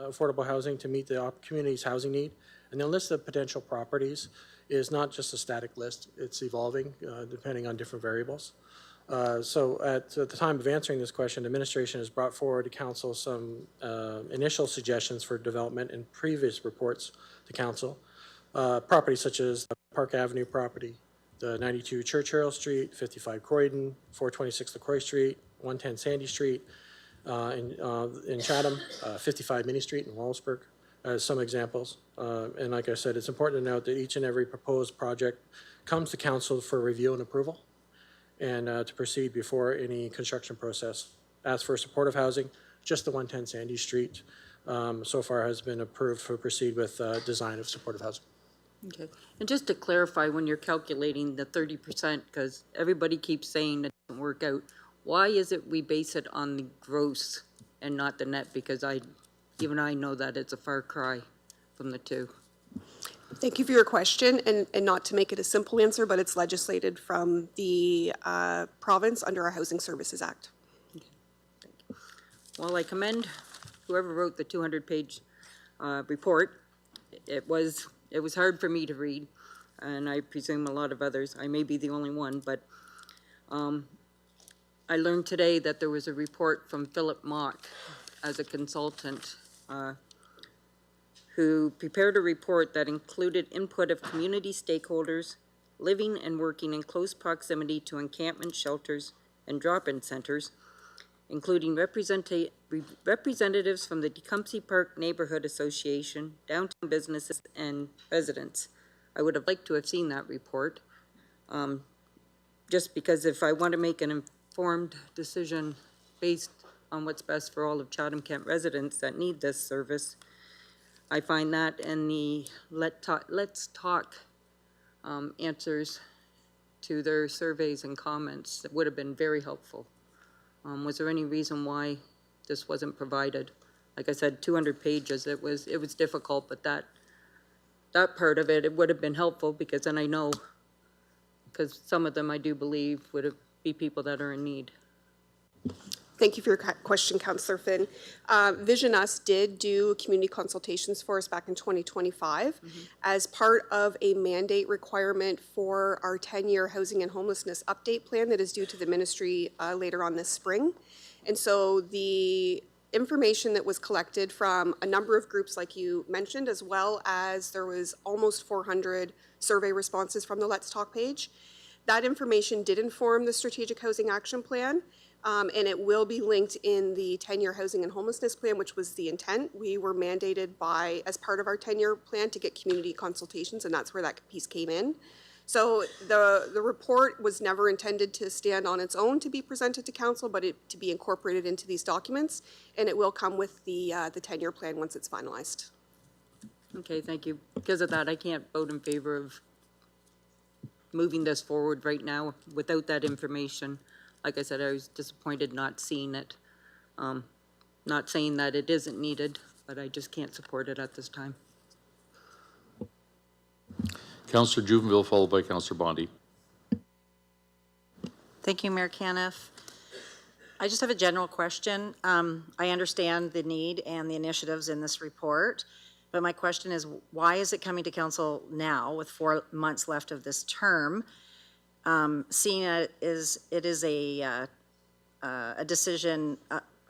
O: Affordable housing to meet the community's housing need. And the list of potential properties is not just a static list, it's evolving depending on different variables. So at the time of answering this question, administration has brought forward to council some initial suggestions for development in previous reports to council. Properties such as the Park Avenue property, the 92 Churchill Street, 55 Croydon, 426 LaCroix Street, 110 Sandy Street, in Chatham, 55 Minnie Street in Wallsburg, as some examples. And like I said, it's important to note that each and every proposed project comes to council for review and approval and to proceed before any construction process. As for supportive housing, just the 110 Sandy Street so far has been approved to proceed with design of supportive housing.
Q: Okay. And just to clarify, when you're calculating the 30%, because everybody keeps saying it doesn't work out, why is it we base it on the gross and not the net? Because even I know that it's a far cry from the two.
R: Thank you for your question, and not to make it a simple answer, but it's legislated from the province under our Housing Services Act.
Q: Well, I commend whoever wrote the 200-page report. It was hard for me to read, and I presume a lot of others. I may be the only one, but I learned today that there was a report from Philip Mock as a consultant who prepared a report that included input of community stakeholders living and working in close proximity to encampment shelters and drop-in centers, including representatives from the Tecumseh Park Neighborhood Association, downtown businesses, and residents. I would have liked to have seen that report, just because if I want to make an informed decision based on what's best for all of Chatham-Kent residents that need this service, I find that and the Let's Talk answers to their surveys and comments that would have been very helpful. Was there any reason why this wasn't provided? Like I said, 200 pages, it was difficult, but that part of it would have been helpful, because then I know, because some of them I do believe would be people that are in need.
R: Thank you for your question, Councillor Finn. Vision Us did do community consultations for us back in 2025 as part of a mandate requirement for our 10-year housing and homelessness update plan that is due to the ministry later on this spring. And so the information that was collected from a number of groups like you mentioned, as well as there was almost 400 survey responses from the Let's Talk page, that information did inform the Strategic Housing Action Plan. And it will be linked in the 10-year housing and homelessness plan, which was the intent. We were mandated as part of our 10-year plan to get community consultations, and that's where that piece came in. So the report was never intended to stand on its own to be presented to council, but to be incorporated into these documents, and it will come with the 10-year plan once it's finalized.
Q: Okay, thank you. Because of that, I can't vote in favor of moving this forward right now without that information. Like I said, I was disappointed not seeing it. Not saying that it isn't needed, but I just can't support it at this time.
B: Councillor Jubenville, followed by Councillor Bondi.
K: Thank you, Mayor Caniff. I just have a general question. I understand the need and the initiatives in this report, but my question is, why is it coming to council now with 4 months left of this term? Seeing it is a decision,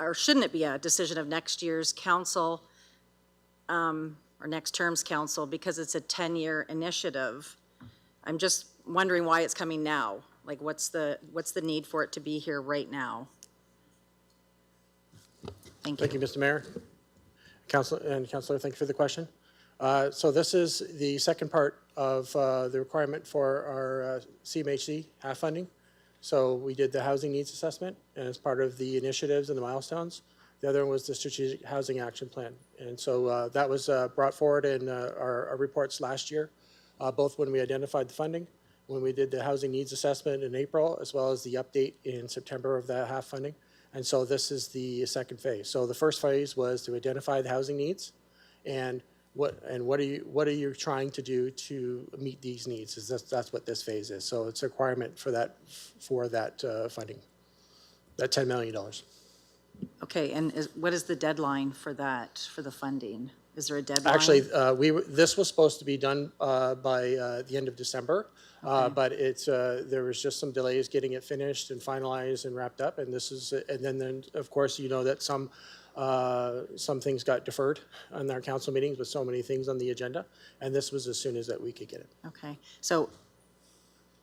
K: or shouldn't it be a decision of next year's council, or next term's council, because it's a 10-year initiative? I'm just wondering why it's coming now. Like, what's the need for it to be here right now? Thank you.
O: Thank you, Mr. Mayor. Councillor, thank you for the question. So this is the second part of the requirement for our CMHC half funding. So we did the housing needs assessment, and as part of the initiatives and the milestones. The other one was the strategic housing action plan. And so that was brought forward in our reports last year, both when we identified the funding, when we did the housing needs assessment in April, as well as the update in September of that half funding. And so this is the second phase. So the first phase was to identify the housing needs, and what are you trying to do to meet these needs? That's what this phase is. So it's a requirement for that funding, that $10 million.
K: Okay, and what is the deadline for that, for the funding? Is there a deadline?
O: Actually, this was supposed to be done by the end of December, but there was just some delays getting it finished and finalized and wrapped up. And then of course, you know that some things got deferred on our council meetings with so many things on the agenda, and this was as soon as that we could get it.
K: Okay, so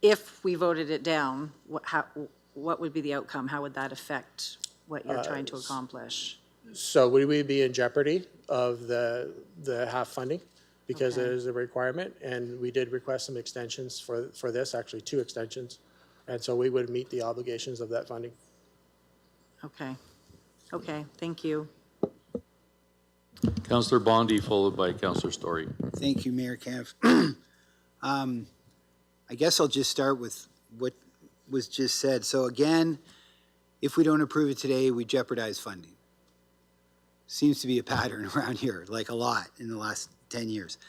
K: if we voted it down, what would be the outcome? How would that affect what you're trying to accomplish?
O: So would we be in jeopardy of the half funding because it is a requirement, and we did request some extensions for this, actually 2 extensions, and so we would meet the obligations of that funding.
K: Okay. Okay, thank you.
B: Councillor Bondi, followed by Councillor Story.
S: Thank you, Mayor Camp. I guess I'll just start with what was just said. So again, if we don't approve it today, we jeopardize funding. Seems to be a pattern around here, like a lot in the last 10 years.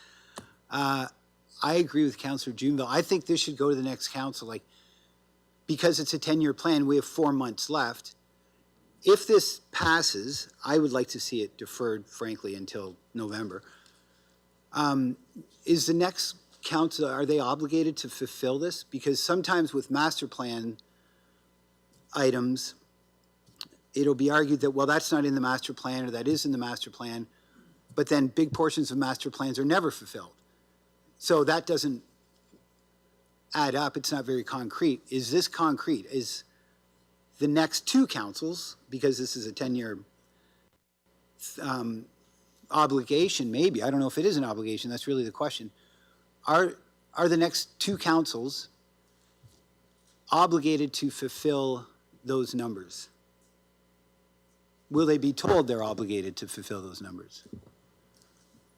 S: I agree with Councillor Juneville. I think this should go to the next council, like, because it's a 10-year plan, we have 4 months left. If this passes, I would like to see it deferred, frankly, until November. Is the next council, are they obligated to fulfill this? Because sometimes with master plan items, it'll be argued that, well, that's not in the master plan or that is in the master plan, but then big portions of master plans are never fulfilled. So that doesn't add up. It's not very concrete. Is this concrete? Is the next 2 councils, because this is a 10-year obligation, maybe, I don't know if it is an obligation, that's really the question, are the next 2 councils obligated to fulfill those numbers? Will they be told they're obligated to fulfill those numbers?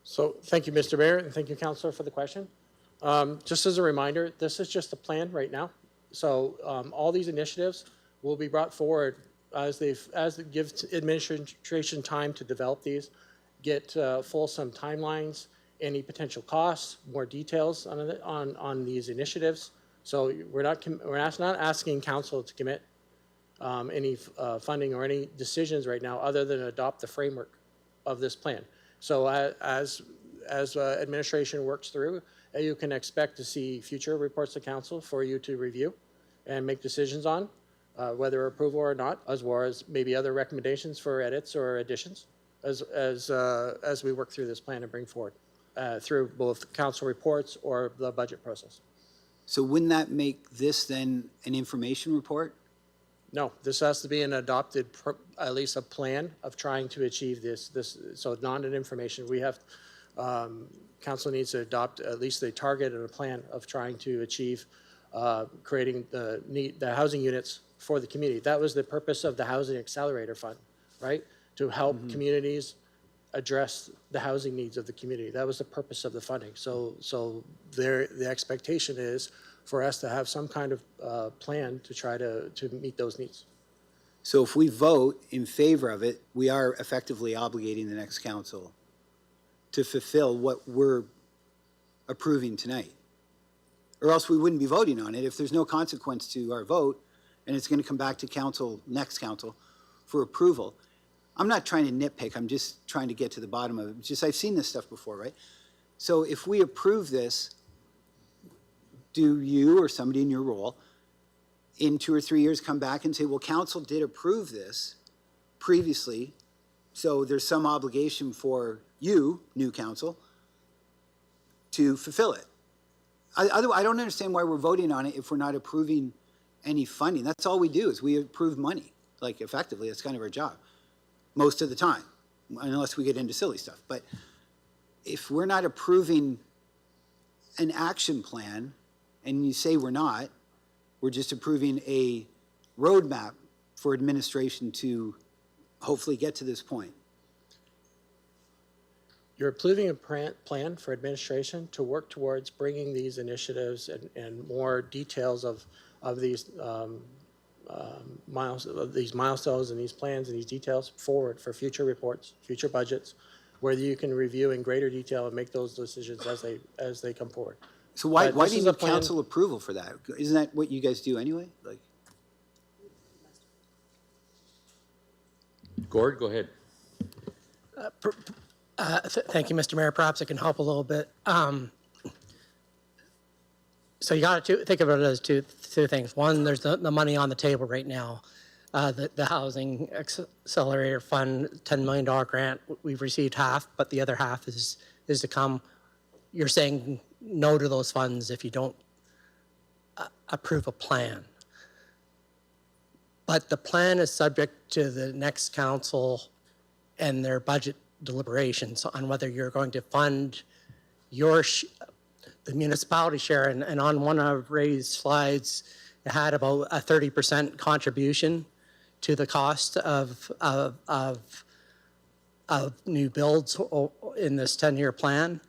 O: So thank you, Mr. Mayor, and thank you, Councillor, for the question. Just as a reminder, this is just a plan right now. So all these initiatives will be brought forward as it gives administration time to develop these, get fulsome timelines, any potential costs, more details on these initiatives. So we're not asking council to commit any funding or any decisions right now other than adopt the framework of this plan. So as administration works through, you can expect to see future reports to council for you to review and make decisions on, whether approval or not, as well as maybe other recommendations for edits or additions as we work through this plan and bring forward through both council reports or the budget process.
S: So wouldn't that make this then an information report?
O: No, this has to be an adopted, at least a plan of trying to achieve this. So not an information. We have, council needs to adopt at least a target and a plan of trying to achieve creating the housing units for the community. That was the purpose of the Housing Accelerator Fund, right? To help communities address the housing needs of the community. That was the purpose of the funding. So the expectation is for us to have some kind of plan to try to meet those needs.
S: So if we vote in favor of it, we are effectively obligating the next council to fulfill what we're approving tonight. Or else we wouldn't be voting on it if there's no consequence to our vote and it's going to come back to council, next council, for approval. I'm not trying to nitpick, I'm just trying to get to the bottom of it. It's just I've seen this stuff before, right? So if we approve this, do you or somebody in your role in 2 or 3 years come back and say, well, council did approve this previously, so there's some obligation for you, new council, to fulfill it. I don't understand why we're voting on it if we're not approving any funding. That's all we do is we approve money. Like effectively, that's kind of our job most of the time, unless we get into silly stuff. But if we're not approving an action plan, and you say we're not, we're just approving a roadmap for administration to hopefully get to this point.
O: You're approving a plan for administration to work towards bringing these initiatives and more details of these milestones and these plans and these details forward for future reports, future budgets, where you can review in greater detail and make those decisions as they come forward.
S: So why do you need council approval for that? Isn't that what you guys do anyway? Like,
B: Gord, go ahead.
T: Thank you, Mr. Mayor. Perhaps I can help a little bit. So you got to think of it as two things. One, there's the money on the table right now. The Housing Accelerator Fund, $10 million grant, we've received half, but the other half is to come. You're saying no to those funds if you don't approve a plan. But the plan is subject to the next council and their budget deliberations on whether you're going to fund the municipality share. And on one of Ray's slides, it had about a 30% contribution to the cost of new builds in this 10-year plan.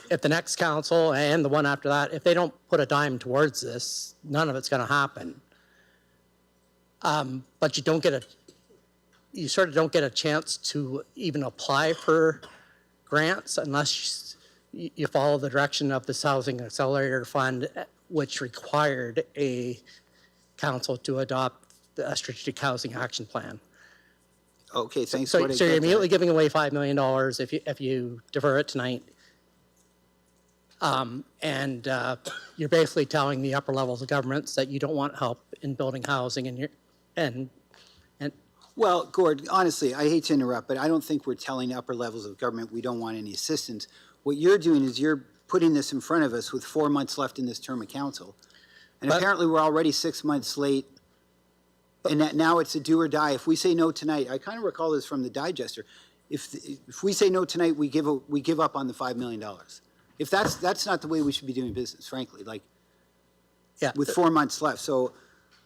T: If the next council and the one after that, if they don't put a dime towards this, none of it's going to happen. but you sort of don't get a chance to even apply for grants unless you follow the direction of this Housing Accelerator Fund, which required a council to adopt a strategic housing action plan.
S: Okay, thanks.
T: So
S: Gord, I
T: you're
S: get that.
T: immediately giving away $5 million if you defer it tonight. You're basically telling the upper levels of governments that you don't want help in building housing,
S: Well, Gord, honestly, I hate to interrupt, but I don't think we're telling upper levels of government we don't want any assistance. What you're doing is you're putting this in front of us with 4 months left in this term of council. And apparently we're already 6 months late, and that now it's a do or die. If we say no tonight, I kind of recall this from the digester. If we say no tonight, we give up on the $5 million. If that's not the way we should be doing business, frankly, like,
T: yeah,
S: with 4 months left. So,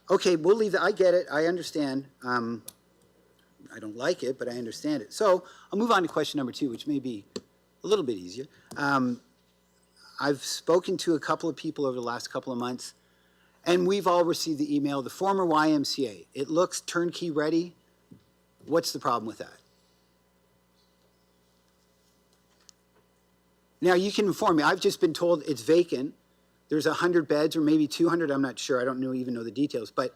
S: okay, we'll leave that. I get it. I understand. I don't like it, but I understand it. So I'll move on to question number 2, which may be a little bit easier. I've spoken to a couple of people over the last couple of months, and we've all received the email, the former YMCA. It looks turnkey ready. What's the problem with that? Now, you can inform me. I've just been told it's vacant. There's 100 beds or maybe 200. I'm not sure. I don't even know the details. But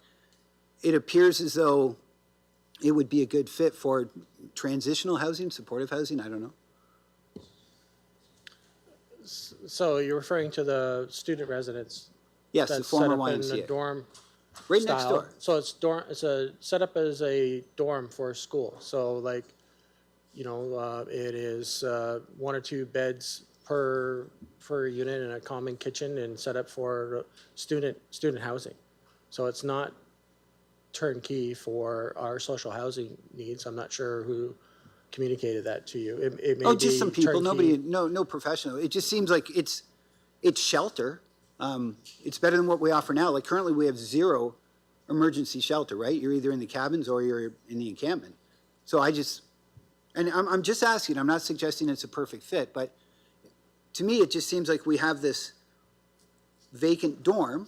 S: it appears as though it would be a good fit for transitional housing, supportive housing. I don't know.
O: So you're referring to the student residence?
S: Yes, the
O: that's
S: former
O: set up
S: YMCA.
O: in a dorm
S: Right
O: style.
S: next door.
O: So it's set up as a dorm for a school. So like, it is 1 or 2 beds per unit and a common kitchen and set up for student housing. So it's not turnkey for our social housing needs. I'm not sure who communicated that to you. It may
S: Just
O: be
S: some people.
O: turnkey.
S: No professional. It just seems like it's shelter. It's better than what we offer now. Like currently we have 0 emergency shelter, right? You're either in the cabins or you're in the encampment. So I'm just asking, I'm not suggesting it's a perfect fit, but to me, it just seems like we have this vacant dorm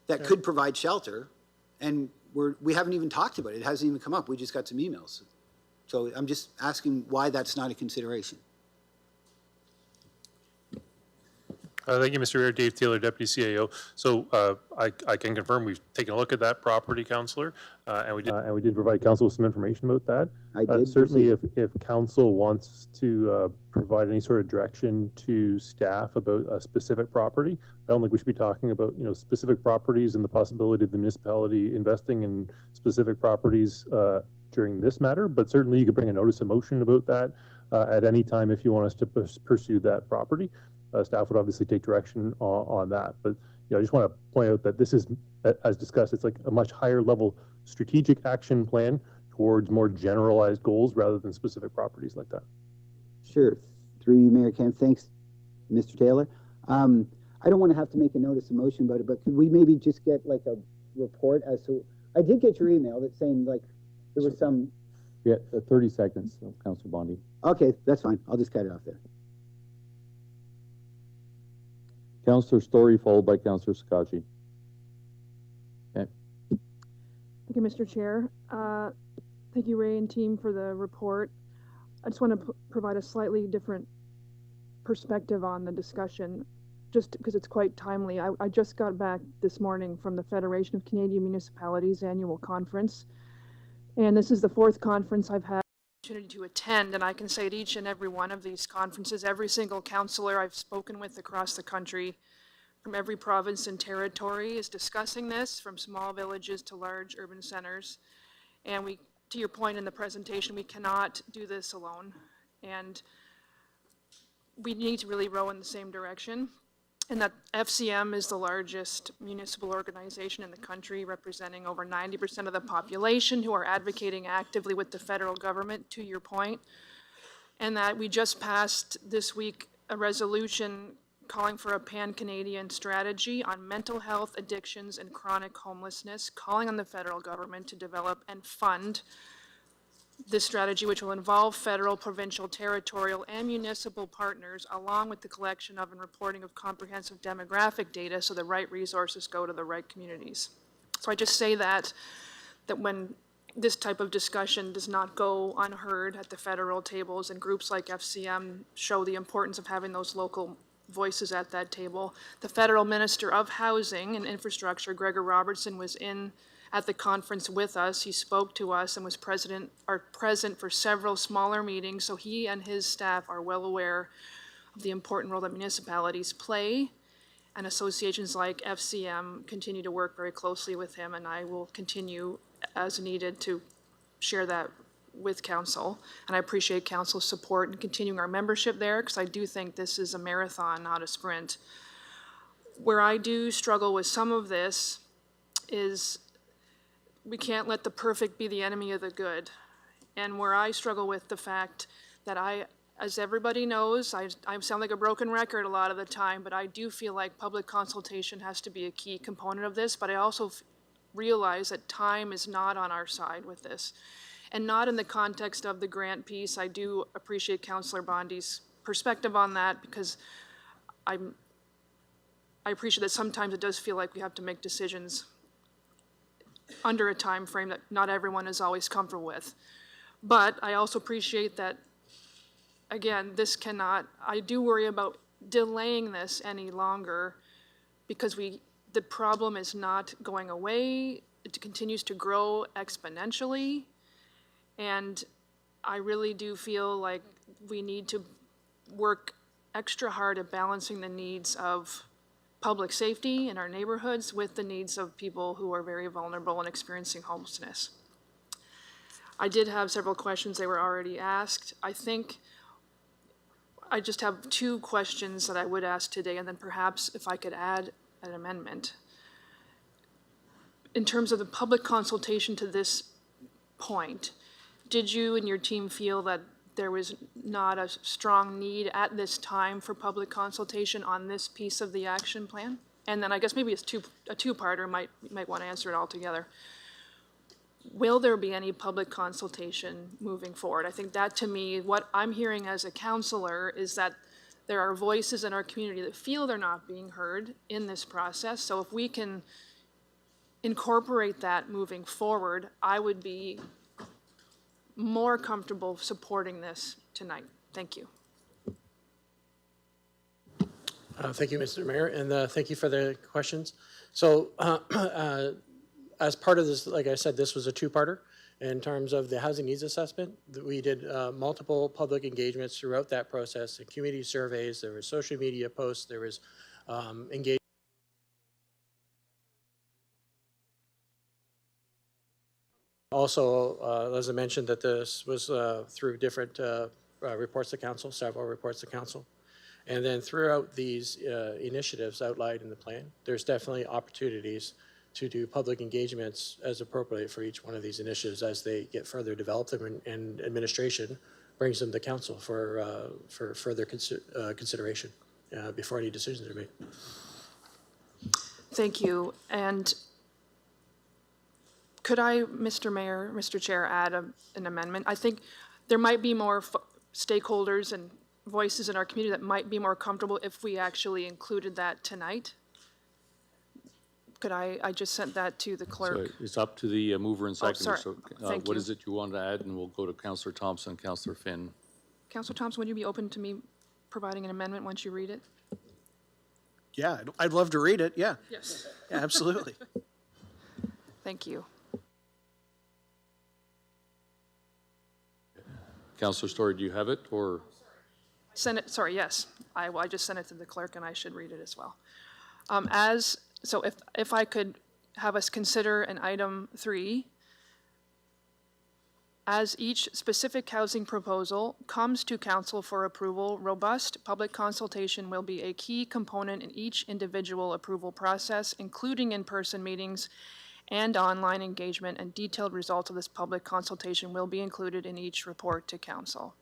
S: that could provide shelter, and we haven't even talked about it. It hasn't even come up. We just got some emails. So I'm just asking why that's not a consideration.
U: Thank you, Mr. Mayor. Dave Taylor, Deputy CAO. So I can confirm we've taken a look at that property, Councillor, and we did provide council with some information about that.
S: I did.
U: Certainly, if council wants to provide any sort of direction to staff about a specific property, I don't think we should be talking about specific properties and the possibility of the municipality investing in specific properties during this matter. But certainly, you could bring a notice of motion about that at any time if you want us to pursue that property. Staff would obviously take direction on that. But I just want to point out that this is, as discussed, it's like a much higher level strategic action plan towards more generalized goals rather than specific properties like that.
S: Sure. Through you, Mayor Kemp. Thanks, Mr. Taylor. I don't want to have to make a notice of motion about it, but could we maybe just get like a report as to, I did get your email that's saying like there was some.
B: Yeah, 30 seconds, Councillor Bondi.
S: Okay, that's fine. I'll just cut it off there.
B: Councillor Story, followed by Councillor Scotchy. Okay.
V: Thank you, Mr. Chair. Thank you, Ray and team, for the report. I just want to provide a slightly different perspective on the discussion, just because it's quite timely. I just got back this morning from the Federation of Canadian Municipalities annual conference, and this is the 4th conference I've had the opportunity to attend, and I can say at each and every one of these conferences, every single councillor I've spoken with across the country from every province and territory is discussing this, from small villages to large urban centers. And to your point in the presentation, we cannot do this alone. And we need to really row in the same direction. And that FCM is the largest municipal organization in the country, representing over 90% of the population, who are advocating actively with the federal government, to your point. And that we just passed this week a resolution calling for a pan-Canadian strategy on mental health, addictions, and chronic homelessness, calling on the federal government to develop and fund this strategy, which will involve federal, provincial, territorial, and municipal partners, along with the collection of and reporting of comprehensive demographic data so the right resources go to the right communities. So I just say that that when this type of discussion does not go unheard at the federal tables, and groups like FCM show the importance of having those local voices at that table. The Federal Minister of Housing and Infrastructure, Gregor Robertson, was in at the conference with us. He spoke to us and was present for several smaller meetings, so he and his staff are well aware of the important role that municipalities play, and associations like FCM continue to work very closely with him, and I will continue as needed to share that with council. And I appreciate council's support in continuing our membership there, because I do think this is a marathon, not a sprint. Where I do struggle with some of this is we can't let the perfect be the enemy of the good. And where I struggle with the fact that as everybody knows, I sound like a broken record a lot of the time, but I do feel like public consultation has to be a key component of this, but I also realize that time is not on our side with this. And not in the context of the grant piece. I do appreciate Councillor Bondi's perspective on that, because I appreciate that sometimes it does feel like we have to make decisions under a time frame that not everyone is always comfortable with. But I also appreciate that, again, I do worry about delaying this any longer, because the problem is not going away. It continues to grow exponentially. And I really do feel like we need to work extra hard at balancing the needs of public safety in our neighborhoods with the needs of people who are very vulnerable and experiencing homelessness. I did have several questions. They were already asked. I think I just have 2 questions that I would ask today, and then perhaps if I could add an amendment. In terms of the public consultation to this point, did you and your team feel that there was not a strong need at this time for public consultation on this piece of the action plan? And then I guess maybe it's a two-parter, you might want to answer it all together. Will there be any public consultation moving forward? I think that, to me, what I'm hearing as a counselor is that there are voices in our community that feel they're not being heard in this process. So if we can incorporate that moving forward, I would be more comfortable supporting this tonight. Thank you.
O: Thank you, Mr. Mayor, and thank you for the questions. So as part of this, like I said, this was a 2-parter. In terms of the housing needs assessment, we did multiple public engagements throughout that process, and community surveys, there was social media posts, there was engagement. Also, as I mentioned, that this was through different reports to council, several reports to council. And then throughout these initiatives outlined in the plan, there's definitely opportunities to do public engagements as appropriate for each one of these initiatives as they get further developed, and administration brings them to council for further consideration before any decisions are made.
V: Thank you. And could I, Mr. Mayor, Mr. Chair, add an amendment? I think there might be more stakeholders and voices in our community that might be more comfortable if we actually included that tonight. Could I just sent that to the clerk.
B: So it's up to the mover and seconder.
V: sorry.
B: So
V: Thank
B: what
V: you.
B: is it you want to add? And we'll go to Councillor Thompson, Councillor Finn.
V: Councillor Thompson, would you be open to me providing an amendment once you read it?
J: Yeah, I'd love to read it, yeah.
V: Yes.
J: Yeah, absolutely.
V: Thank you.
B: Councillor Story, do you have it, or?
V: Sorry, yes. I just sent it to the clerk, and I should read it as well. So if I could have us consider an item 3, as each specific housing proposal comes to council for approval, robust public consultation will be a key component in each individual approval process, including in-person meetings and online engagement, and detailed results of this public consultation will be included in each report to council.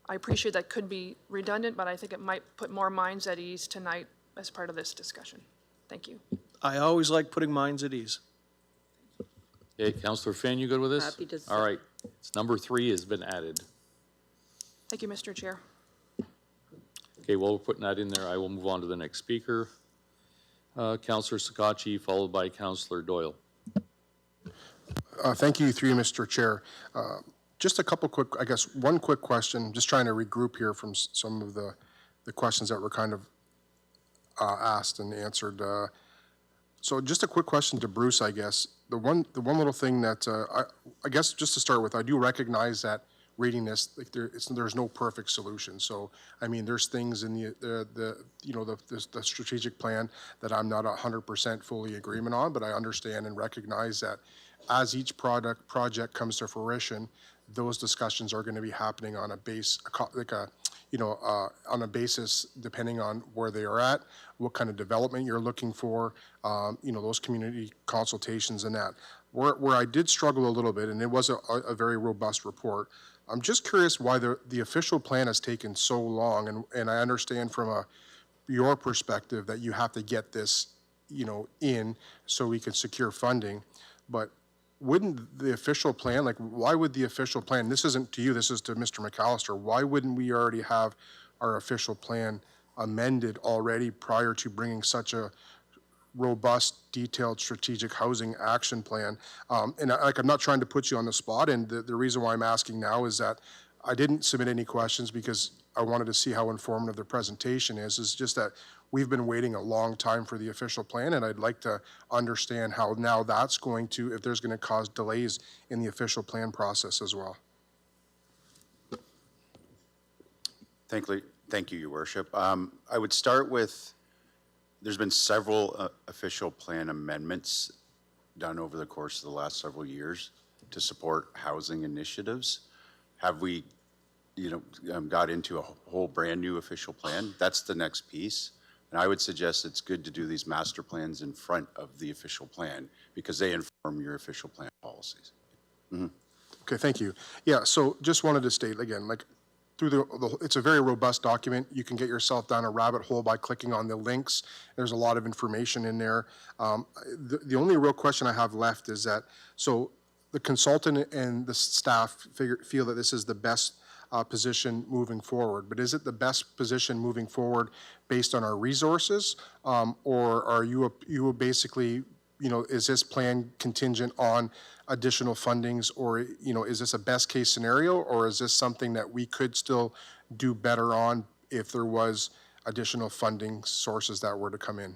V: I appreciate that could be redundant, but I think it might put more minds at ease tonight as part of this discussion. Thank you.
J: I always like putting minds at ease.
B: Okay, Councillor Finn, you good with this?
Q: Happy to
B: All right, it's number 3 has been added.
V: Thank you, Mr. Chair.
B: Okay, while we're putting that in there, I will move on to the next speaker. Councillor Sakachi, followed by Councillor Doyle.
C: Thank you, through you, Mr. Chair. Just a couple quick, I guess, one quick question, just trying to regroup here from some of the questions that were kind of asked and answered. So just a quick question to Bruce, I guess. The one little thing that, I guess just to start with, I do recognize that reading this, like there's no perfect solution. So, I mean, there's things in the strategic plan that I'm not 100% fully agreement on, but I understand and recognize that as each project comes to fruition, those discussions are going to be happening on a on a basis depending on where they are at, what kind of development you're looking for, those community consultations and that. Where I did struggle a little bit, and it was a very robust report, I'm just curious why the official plan has taken so long, and I understand from your perspective that you have to get this, in so we can secure funding, but wouldn't the official plan, why would the official plan, this isn't to you, this is to Mr. McAllister, why wouldn't we already have our official plan amended already prior to bringing such a robust, detailed strategic housing action plan? And I'm not trying to put you on the spot, and the reason why I'm asking now is that I didn't submit any questions because I wanted to see how informative the presentation is just that we've been waiting a long time for the official plan, and I'd like to understand how now that's going to, if there's going to cause delays in the official plan process as well.
P: Thank you, Your Worship. I would start with, there's been several official plan amendments done over the course of the last several years to support housing initiatives. Have we, got into a whole brand new official plan? That's the next piece. And I would suggest it's good to do these master plans in front of the official plan because they inform your official plan policies. Mm-hmm.
C: Okay, thank you. Yeah, so just wanted to state again, through it's a very robust document. You can get yourself down a rabbit hole by clicking on the links. There's a lot of information in there. The only real question I have left is that, so the consultant and the staff feel that this is the best position moving forward, but is it the best position moving forward based on our resources, or are you basically, is this plan contingent on additional fundings, or is this a best case scenario, or is this something that we could still do better on if there was additional funding sources that were to come in?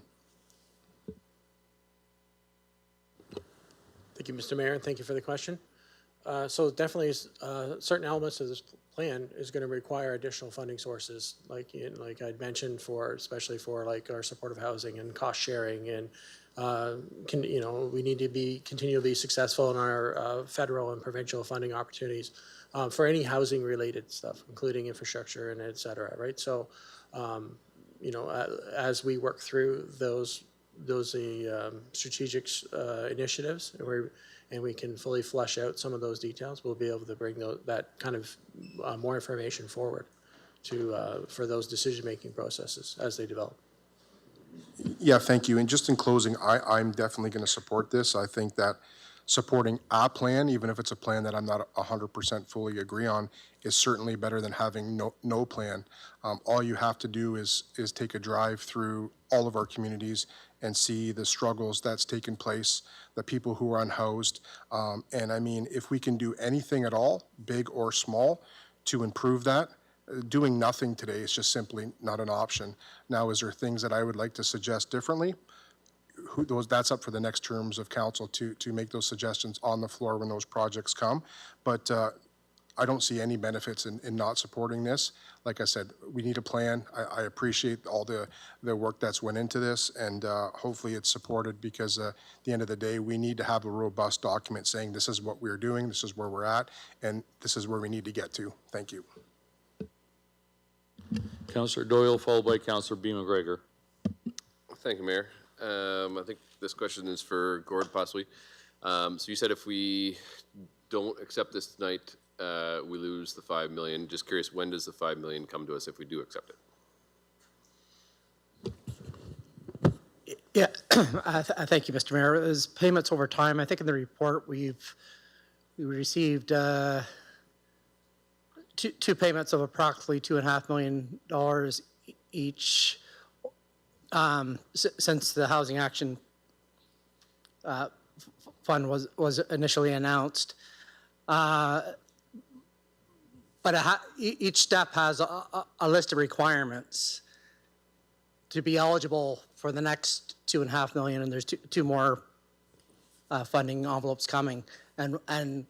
O: Thank you, Mr. Mayor, and thank you for the question. So definitely certain elements of this plan is going to require additional funding sources, like I'd mentioned, especially for our supportive housing and cost sharing, and we need to continue to be successful in our federal and provincial funding opportunities for any housing related stuff, including infrastructure and et cetera, right? So, as we work through those strategic initiatives, and we can fully flesh out some of those details, we'll be able to bring that kind of more information forward for those decision-making processes as they develop.
C: Yeah, thank you. And just in closing, I'm definitely going to support this. I think that supporting a plan, even if it's a plan that I'm not 100% fully agree on, is certainly better than having no plan. All you have to do is take a drive through all of our communities and see the struggles that's taken place, the people who are unhoused. And I mean, if we can do anything at all, big or small, to improve that, doing nothing today is just simply not an option. Now, is there things that I would like to suggest differently? That's up for the next terms of council to make those suggestions on the floor when those projects come. But I don't see any benefits in not supporting this. Like I said, we need a plan. I appreciate all the work that's went into this, and hopefully it's supported, because at the end of the day, we need to have a robust document saying this is what we're doing, this is where we're at, and this is where we need to get to. Thank you.
B: Councillor Doyle, followed by Councillor B. McGregor.
D: Thank you, Mayor. I think this question is for Gord, possibly. So you said if we don't accept this tonight, we lose the $5 million. Just curious, when does the $5 million come to us if we do accept it?
T: Yeah, thank you, Mr. Mayor. As payments over time, I think in the report we received two payments of approximately $2.5 million each since the housing action fund was initially announced. But each step has a list of requirements to be eligible for the next $2.5 million, and there's two more funding envelopes coming. And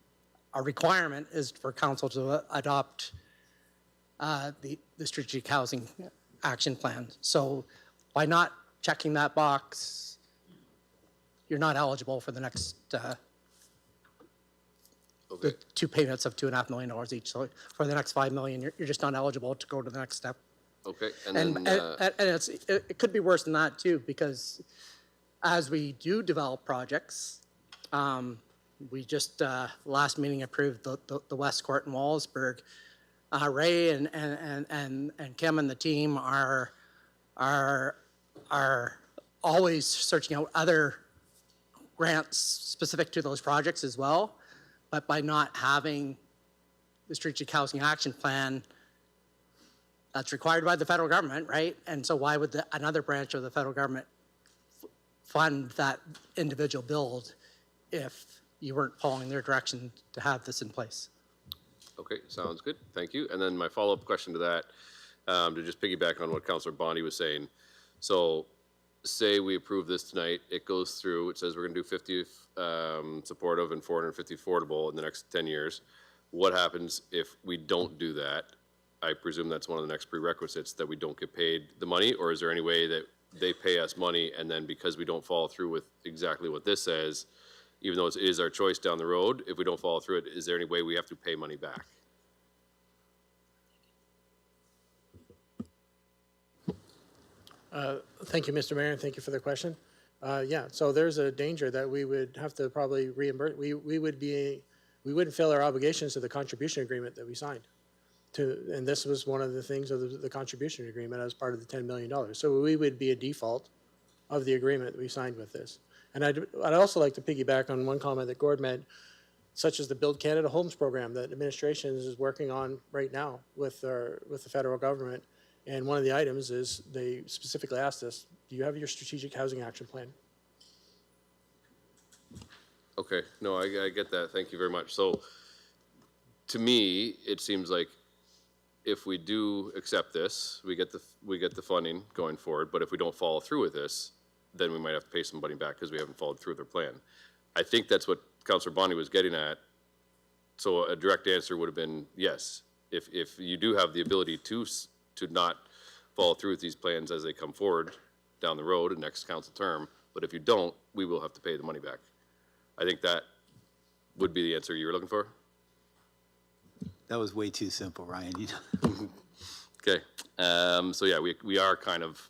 T: a requirement is for council to adopt the strategic housing action plan. So by not checking that box, you're not eligible for the next the two payments of $2.5 million each. So for the next $5 million, you're just not eligible to go to the next step.
D: Okay,
T: And it could be worse than that too, because as we do develop projects, we just last meeting approved the West Court in Wallsburg. Ray and Kim and the team are always searching out other grants specific to those projects as well. But by not having the strategic housing action plan, that's required by the federal government, right? And so why would another branch of the federal government fund that individual build if you weren't following their direction to have this in place?
D: Okay, sounds good. Thank you. And then my follow-up question to that, to just piggyback on what Councillor Bondi was saying. So say we approve this tonight, it goes through, it says we're going to do 50 supportive and 450 affordable in the next 10 years. What happens if we don't do that? I presume that's one of the next prerequisites, that we don't get paid the money, or is there any way that they pay us money and then because we don't follow through with exactly what this says, even though it is our choice down the road, if we don't follow through it, is there any way we have to pay money back?
O: Thank you, Mr. Mayor, and thank you for the question. Yeah, so there's a danger that we would have to probably reimburse. We wouldn't fill our obligations to the contribution agreement that we signed. And this was one of the things of the contribution agreement as part of the $10 million. So we would be a default of the agreement that we signed with this. And I'd also like to piggyback on one comment that Gord made, such as the Build Canada Homes program that administration is working on right now with the federal government. And one of the items is they specifically asked us, do you have your strategic housing action plan?
D: Okay, no, I get that. Thank you very much. So to me, it seems like if we do accept this, we get the funding going forward, but if we don't follow through with this, then we might have to pay some money back because we haven't followed through with their plan. I think that's what Councillor Bondi was getting at. So a direct answer would have been yes. If you do have the ability to not follow through with these plans as they come forward down the road in next council term, but if you don't, we will have to pay the money back. I think that would be the answer you were looking for.
S: That was way too simple, Ryan.
D: Okay, so yeah, we are kind of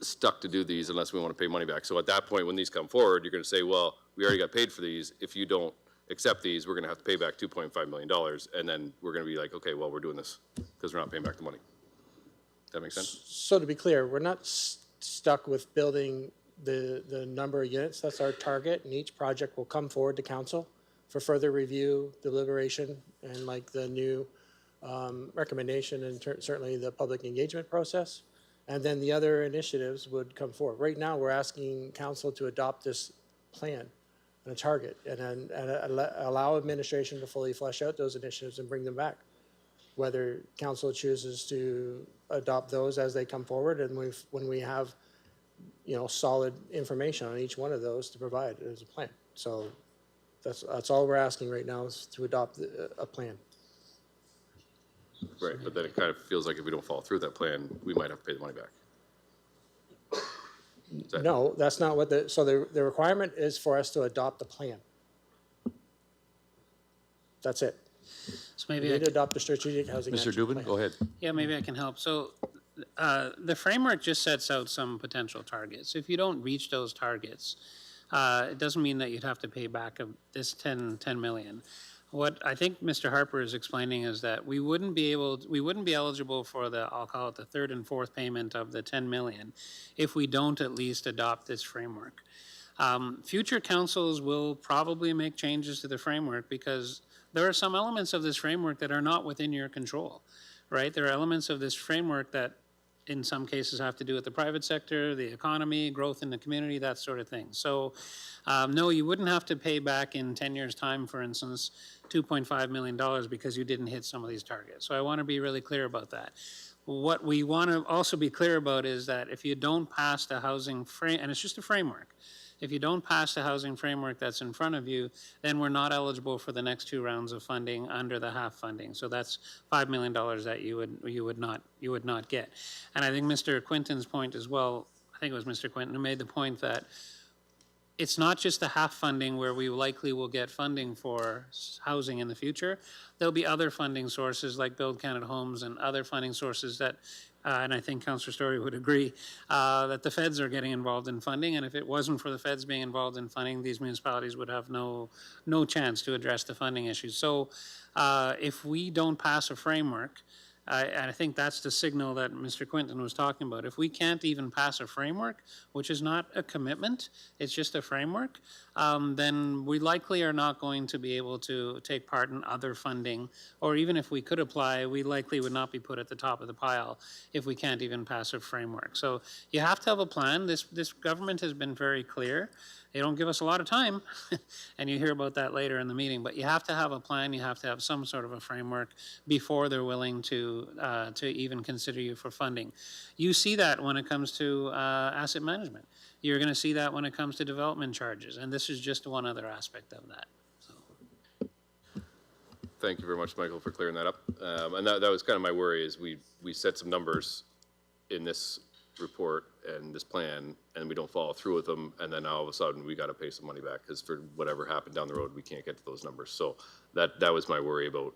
D: stuck to do these unless we want to pay money back. So at that point, when these come forward, you're going to say, well, we already got paid for these. If you don't accept these, we're going to have to pay back $2.5 million. And then we're going to be like, okay, well, we're doing this because we're not paying back the money. That make sense?
O: So to be clear, we're not stuck with building the number of units. That's our target, and each project will come forward to council for further review, deliberation, and like the new recommendation and certainly the public engagement process. And then the other initiatives would come forward. Right now, we're asking council to adopt this plan and a target, and then allow administration to fully flesh out those initiatives and bring them back. Whether council chooses to adopt those as they come forward, and when we have, solid information on each one of those to provide as a plan. So that's all we're asking right now, is to adopt a plan.
D: Right, but then it kind of feels like if we don't follow through that plan, we might have to pay the money back.
O: No, that's not what so the requirement is for us to adopt the plan. That's it.
F: So maybe
O: we need to adopt the strategic housing
B: Mr.
O: action
B: Dubin,
O: plan.
B: go ahead.
F: Yeah, maybe I can help. So the framework just sets out some potential targets. If you don't reach those targets, it doesn't mean that you'd have to pay back this 10 million. What I think Mr. Harper is explaining is that we wouldn't be eligible for I'll call it the third and fourth payment of the 10 million if we don't at least adopt this framework. Future councils will probably make changes to the framework because there are some elements of this framework that are not within your control, right? There are elements of this framework that in some cases have to do with the private sector, the economy, growth in the community, that sort of thing. So no, you wouldn't have to pay back in 10 years' time, for instance, $2.5 million because you didn't hit some of these targets. So I want to be really clear about that. What we want to also be clear about is that if you don't pass the housing frame, and it's just a framework, if you don't pass the housing framework that's in front of you, then we're not eligible for the next 2 rounds of funding under the half funding. So that's $5 million that you would not get. And I think Mr. Quinton's point as well, I think it was Mr. Quinton who made the point that it's not just the half funding where we likely will get funding for housing in the future. There'll be other funding sources like Build Canada Homes and other funding sources that and I think Councillor Story would agree, that the feds are getting involved in funding, and if it wasn't for the feds being involved in funding, these municipalities would have no chance to address the funding issues. So if we don't pass a framework, and I think that's the signal that Mr. Quinton was talking about. If we can't even pass a framework, which is not a commitment, it's just a framework, then we likely are not going to be able to take part in other funding, or even if we could apply, we likely would not be put at the top of the pile if we can't even pass a framework. So you have to have a plan. This government has been very clear. They don't give us a lot of time, and you hear about that later in the meeting, but you have to have a plan, you have to have some sort of a framework before they're willing to even consider you for funding. You see that when it comes to asset management. You're going to see that when it comes to development charges, and this is just one other aspect of that. So.
D: Thank you very much, Michael, for clearing that up. And that was kind of my worry, is we set some numbers in this report and this plan, and we don't follow through with them, and then all of a sudden we got to pay some money back because for whatever happened down the road, we can't get to those numbers. So that was my worry about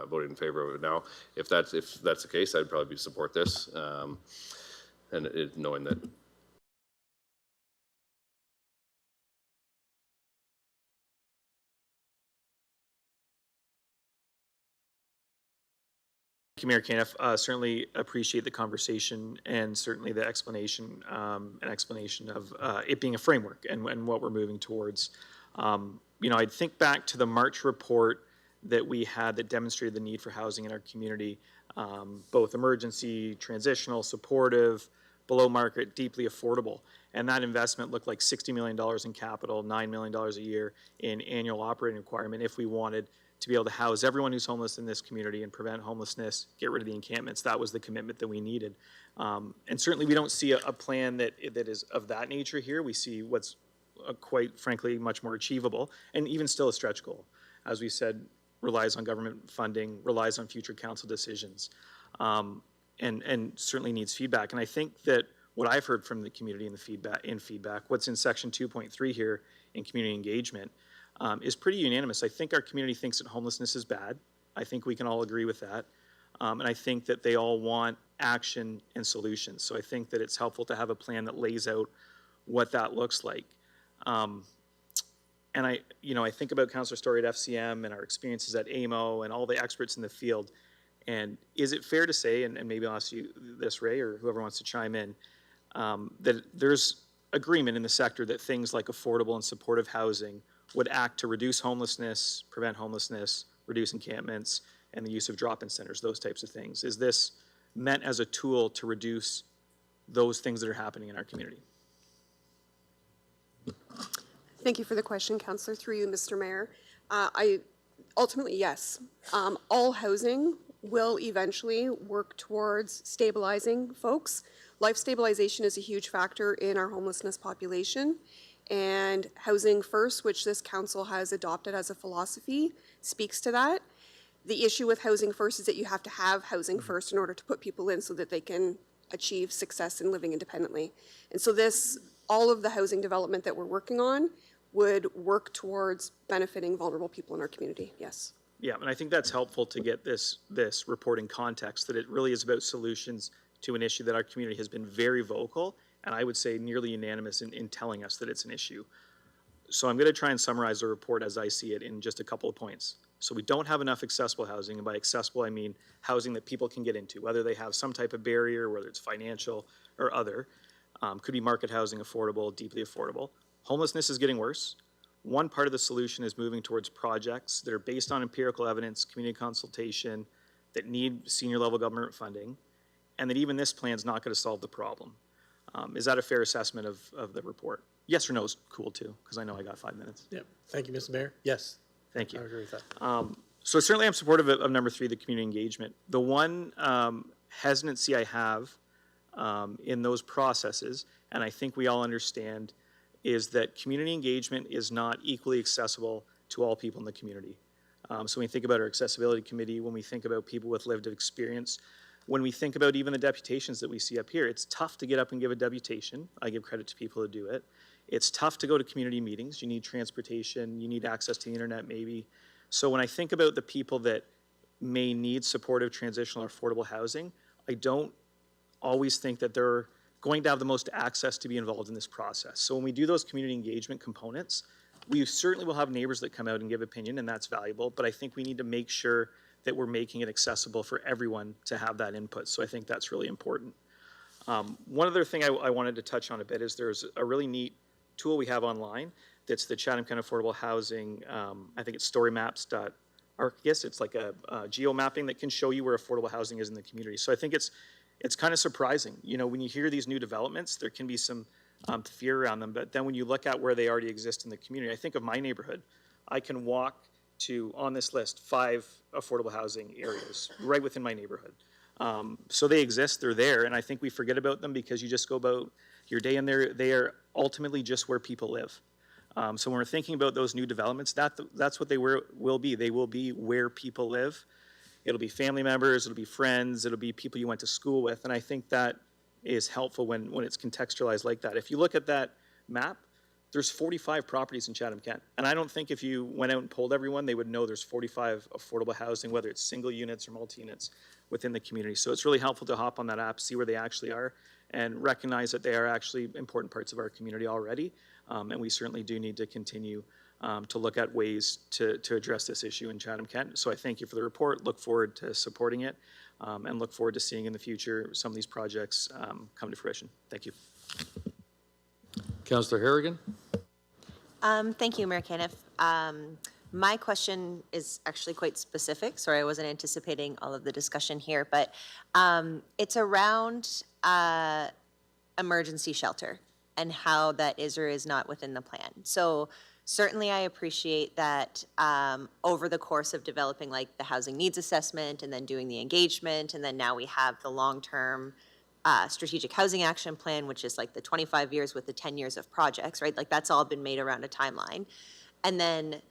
D: voting in favor of it now. If that's the case, I'd probably support this, and knowing that.
L: Thank you, Mayor Caniff. Certainly appreciate the conversation and certainly the explanation of it being a framework and what we're moving towards. I'd think back to the March report that we had that demonstrated the need for housing in our community, both emergency, transitional, supportive, below market, deeply affordable. And that investment looked like $60 million in capital, $9 million a year in annual operating requirement if we wanted to be able to house everyone who's homeless in this community and prevent homelessness, get rid of the encampments. That was the commitment that we needed. And certainly we don't see a plan that is of that nature here. We see what's quite frankly much more achievable and even still a stretch goal. As we said, relies on government funding, relies on future council decisions, and certainly needs feedback. And I think that what I've heard from the community in feedback, what's in section 2.3 here in community engagement, is pretty unanimous. I think our community thinks that homelessness is bad. I think we can all agree with that. And I think that they all want action and solutions. So I think that it's helpful to have a plan that lays out what that looks like. And I think about Councillor Story at FCM and our experiences at AMO and all the experts in the field. And is it fair to say, and maybe I'll ask you this, Ray, or whoever wants to chime in, that there's agreement in the sector that things like affordable and supportive housing would act to reduce homelessness, prevent homelessness, reduce encampments, and the use of drop-in centers, those types of things. Is this meant as a tool to reduce those things that are happening in our community?
R: Thank you for the question, Councillor. Through you, Mr. Mayor. Ultimately, yes. All housing will eventually work towards stabilizing folks. Life stabilization is a huge factor in our homelessness population. And housing first, which this council has adopted as a philosophy, speaks to that. The issue with housing first is that you have to have housing first in order to put people in so that they can achieve success in living independently. And so all of the housing development that we're working on would work towards benefiting vulnerable people in our community, yes.
L: Yeah, and I think that's helpful to get this report in context, that it really is about solutions to an issue that our community has been very vocal, and I would say nearly unanimous in telling us that it's an issue. So I'm going to try and summarize the report as I see it in just a couple of points. So we don't have enough accessible housing, and by accessible I mean housing that people can get into, whether they have some type of barrier, whether it's financial or other. Could be market housing, affordable, deeply affordable. Homelessness is getting worse. One part of the solution is moving towards projects that are based on empirical evidence, community consultation, that need senior level government funding. and that even this plan is not going to solve the problem. Is that a fair assessment of the report? Yes or no is cool too, because I know I got 5 minutes.
O: Yep. Thank you, Mr. Mayor. Yes.
L: Thank you.
O: I agree with that.
L: So certainly I'm supportive of number 3, the community engagement. The one hesitancy I have in those processes, and I think we all understand, is that community engagement is not equally accessible to all people in the community. So when we think about our accessibility committee, when we think about people with lived experience, when we think about even the deputations that we see up here, it's tough to get up and give a deputation. I give credit to people who do it. It's tough to go to community meetings. You need transportation, you need access to the internet maybe. So when I think about the people that may need supportive transitional or affordable housing, I don't always think that they're going to have the most access to be involved in this process. So when we do those community engagement components, we certainly will have neighbors that come out and give opinion, and that's valuable, but I think we need to make sure that we're making it accessible for everyone to have that input. So I think that's really important. One other thing I wanted to touch on a bit is there's a really neat tool we have online that's the Chatham-Kent Affordable Housing, I think it's storymaps.arcgis. It's like a geo mapping that can show you where affordable housing is in the community. So I think it's kind of surprising. You know, when you hear these new developments, there can be some fear around them, but then when you look at where they already exist in the community, I think of my neighborhood. I can walk to, on this list, 5 affordable housing areas right within my neighborhood. So they exist, they're there, and I think we forget about them because you just go about your day and they are ultimately just where people live. So when we're thinking about those new developments, that's what they will be. They will be where people live. It'll be family members, it'll be friends, it'll be people you went to school with, and I think that is helpful when it's contextualized like that. If you look at that map, there's 45 properties in Chatham-Kent. And I don't think if you went out and polled everyone, they would know there's 45 affordable housing, whether it's single units or multi-units within the community. So it's really helpful to hop on that app, see where they actually are, and recognize that they are actually important parts of our community already. And we certainly do need to continue to look at ways to address this issue in Chatham-Kent. So I thank you for the report, look forward to supporting it, and look forward to seeing in the future some of these projects come to fruition. Thank you.
B: Councillor Harrigan?
G: Thank you, Mayor Caniff. My question is actually quite specific. Sorry, I wasn't anticipating all of the discussion here, but it's around emergency shelter and how that is or is not within the plan. So certainly I appreciate that over the course of developing like the housing needs assessment and then doing the engagement, and then now we have the long-term strategic housing action plan, which is like the 25 years with the 10 years of projects, right? Like that's all been made around a timeline. And then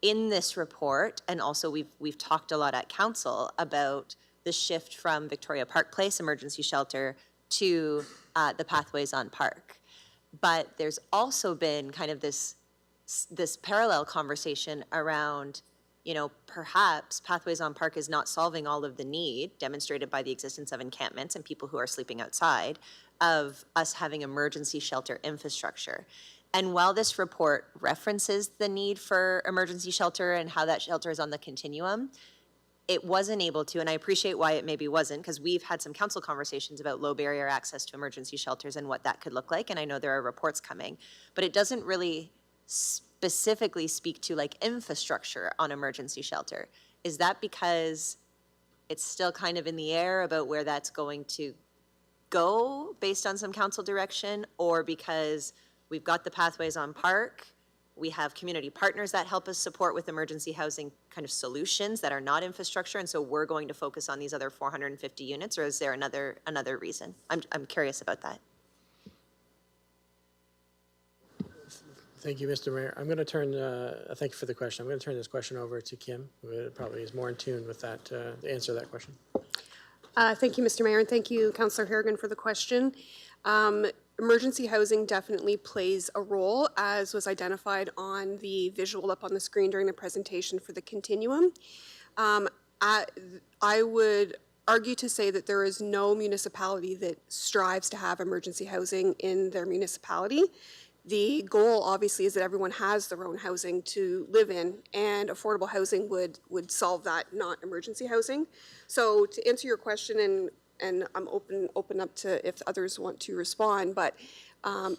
G: in this report, and also we've talked a lot at council about the shift from Victoria Park Place emergency shelter to the Pathways on Park. But there's also been kind of this parallel conversation around, you know, perhaps Pathways on Park is not solving all of the need demonstrated by the existence of encampments and people who are sleeping outside of us having emergency shelter infrastructure. And while this report references the need for emergency shelter and how that shelter is on the continuum, it wasn't able to, and I appreciate why it maybe wasn't, because we've had some council conversations about low barrier access to emergency shelters and what that could look like, and I know there are reports coming, but it doesn't really specifically speak to like infrastructure on emergency shelter. Is that because it's still kind of in the air about where that's going to go based on some council direction, or because we've got the Pathways on Park, we have community partners that help us support with emergency housing kind of solutions that are not infrastructure, and so we're going to focus on these other 450 units, or is there another reason? I'm curious about that.
O: Thank you, Mr. Mayor. I'm going to turn, thank you for the question. I'm going to turn this question over to Kim, who probably is more in tune with that, to answer that question.
R: Thank you, Mr. Mayor, and thank you, Councillor Harrigan, for the question. Emergency housing definitely plays a role, as was identified on the visual up on the screen during the presentation for the continuum. I would argue to say that there is no municipality that strives to have emergency housing in their municipality. The goal, obviously, is that everyone has their own housing to live in, and affordable housing would solve that, not emergency housing. So to answer your question, and I'm open up to if others want to respond, but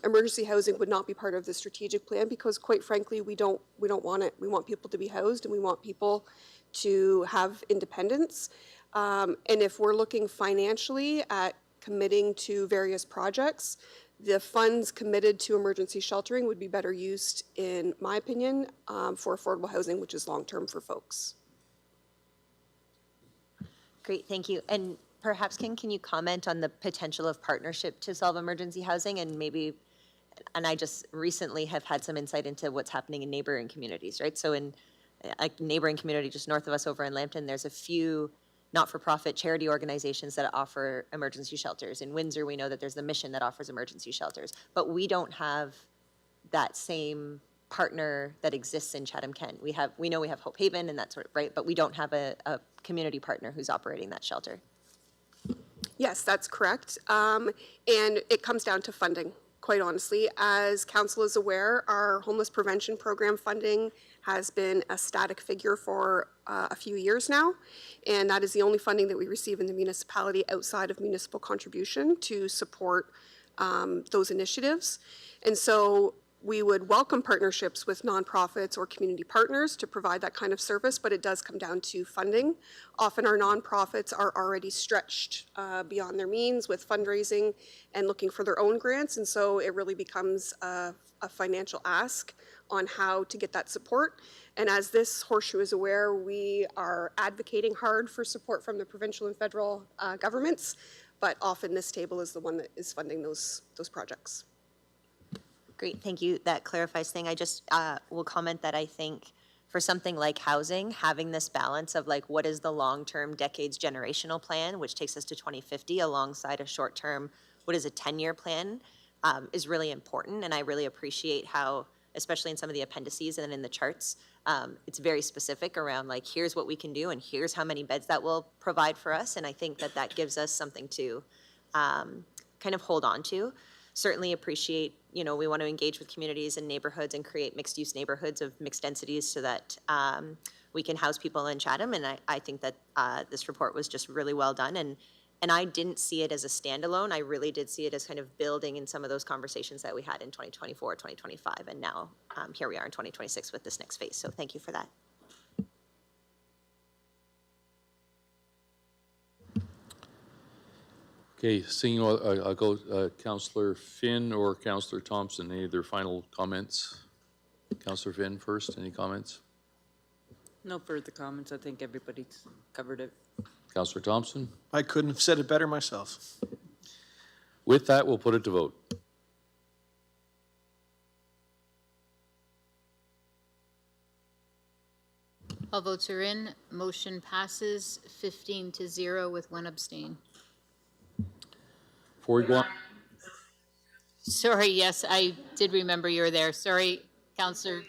R: emergency housing would not be part of the strategic plan because, quite frankly, we don't want it. We want people to be housed, and we want people to have independence. And if we're looking financially at committing to various projects, the funds committed to emergency sheltering would be better used, in my opinion, for affordable housing, which is long-term for folks.
G: Great, thank you. And perhaps, can you comment on the potential of partnership to solve emergency housing and maybe, and I just recently have had some insight into what's happening in neighboring communities, right? So in a neighboring community just north of us over in Lambton, there's a few not-for-profit charity organizations that offer emergency shelters. In Windsor, we know that there's the Mission that offers emergency shelters, but we don't have that same partner that exists in Chatham-Kent. We know we have Hope Haven and that sort of, right, but we don't have a community partner who's operating that shelter.
R: Yes, that's correct. And it comes down to funding, quite honestly. As council is aware, our homeless prevention program funding has been a static figure for a few years now, and that is the only funding that we receive in the municipality outside of municipal contribution to support those initiatives. And so we would welcome partnerships with nonprofits or community partners to provide that kind of service, but it does come down to funding. Often our nonprofits are already stretched beyond their means with fundraising and looking for their own grants, and so it really becomes a financial ask on how to get that support. And as this horseshoe is aware, we are advocating hard for support from the provincial and federal governments, but often this table is the one that is funding those projects.
G: Great, thank you. That clarifies thing. I just will comment that I think for something like housing, having this balance of like what is the long-term decades generational plan, which takes us to 2050 alongside a short-term, what is a 10-year plan, is really important. And I really appreciate how, especially in some of the appendices and in the charts, it's very specific around like, here's what we can do and here's how many beds that will provide for us. And I think that that gives us something to kind of hold on to. Certainly appreciate, you know, we want to engage with communities and neighborhoods and create mixed-use neighborhoods of mixed densities so that we can house people in Chatham. And I think that this report was just really well done. And I didn't see it as a standalone. I really did see it as kind of building in some of those conversations that we had in 2024, 2025, and now here we are in 2026 with this next phase. So thank you for that.
B: Okay, seeing, I'll go Councillor Finn or Councillor Thompson. Any of their final comments? Councillor Finn first, any comments?
Q: No further comments. I think everybody's covered it.
B: Councillor Thompson?
J: I couldn't have said it better myself.
B: With that, we'll put it to vote.
A: All votes are in. Motion passes 15-0 with 1 abstain.
B: Before we go on,
A: Sorry, yes, I did remember you were there. Sorry, Councillor.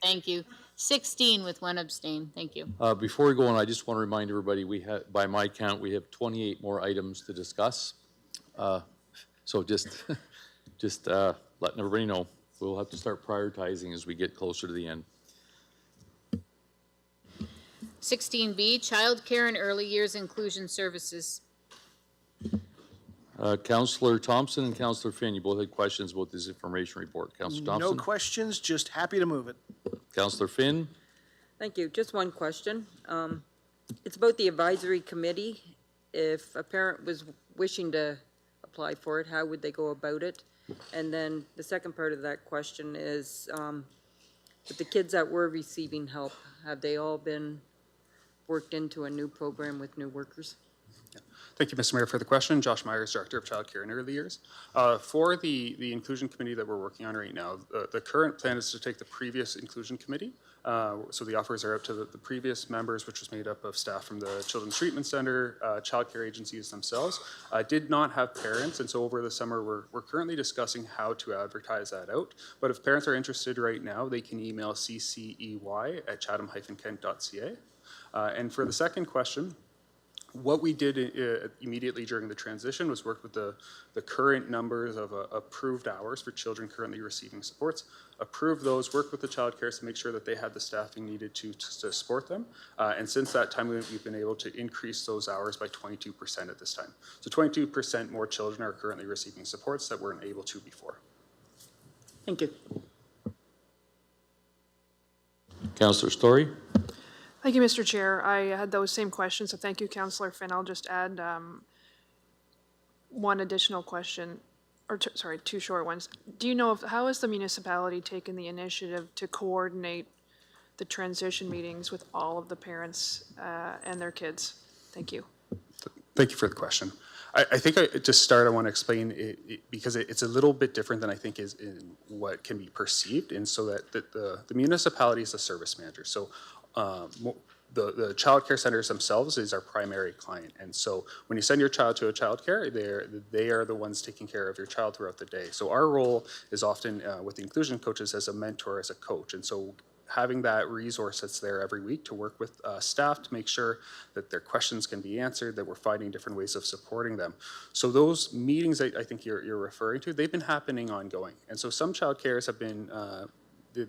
A: Thank you. 16 with 1 abstain. Thank you.
B: before we go on, I just want to remind everybody, we have, by my count, we have 28 more items to discuss. So just letting everybody know, we'll have to start prioritizing as we get closer to the end.
A: 16B, Childcare and Early Years Inclusion Services.
B: Councillor Thompson and Councillor Finn, you both had questions about this information report. Councillor Thompson?
J: No questions, just happy to move it.
B: Councillor Finn?
Q: Thank you. Just one question. It's about the advisory committee. If a parent was wishing to apply for it, how would they go about it? And then the second part of that question is, with the kids that were receiving help, have they all been worked into a new program with new workers?
H: Thank you, Mr. Mayor, for the question. Josh Myers, Director of Child Care and Early Years. For the inclusion committee that we're working on right now, the current plan is to take the previous inclusion committee. So the offers are up to the previous members, which was made up of staff from the Children's Treatment Center, child care agencies themselves. Did not have parents, and so over the summer we're currently discussing how to advertise that out. But if parents are interested right now, they can email ccey@chatham-kent.ca. And for the second question, what we did immediately during the transition was work with the current numbers of approved hours for children currently receiving supports, approve those, work with the child care to make sure that they had the staffing needed to support them. And since that time, we've been able to increase those hours by 22% at this time. So 22% more children are currently receiving supports that weren't able to before.
Q: Thank you.
B: Councillor Story?
V: Thank you, Mr. Chair. I had those same questions, so thank you, Councillor Finn. I'll just add one additional question, or sorry, two short ones. Do you know how has the municipality taken the initiative to coordinate the transition meetings with all of the parents and their kids? Thank you.
H: Thank you for the question. I think to start, I want to explain it because it's a little bit different than I think is in what can be perceived, and so that the municipality is a service manager. So the child care centers themselves is our primary client, and so when you send your child to a child care, they are the ones taking care of your child throughout the day. So our role is often with the inclusion coaches as a mentor, as a coach, and so having that resource that's there every week to work with staff to make sure that their questions can be answered, that we're finding different ways of supporting them. So those meetings I think you're referring to, they've been happening ongoing. And so some child cares have been,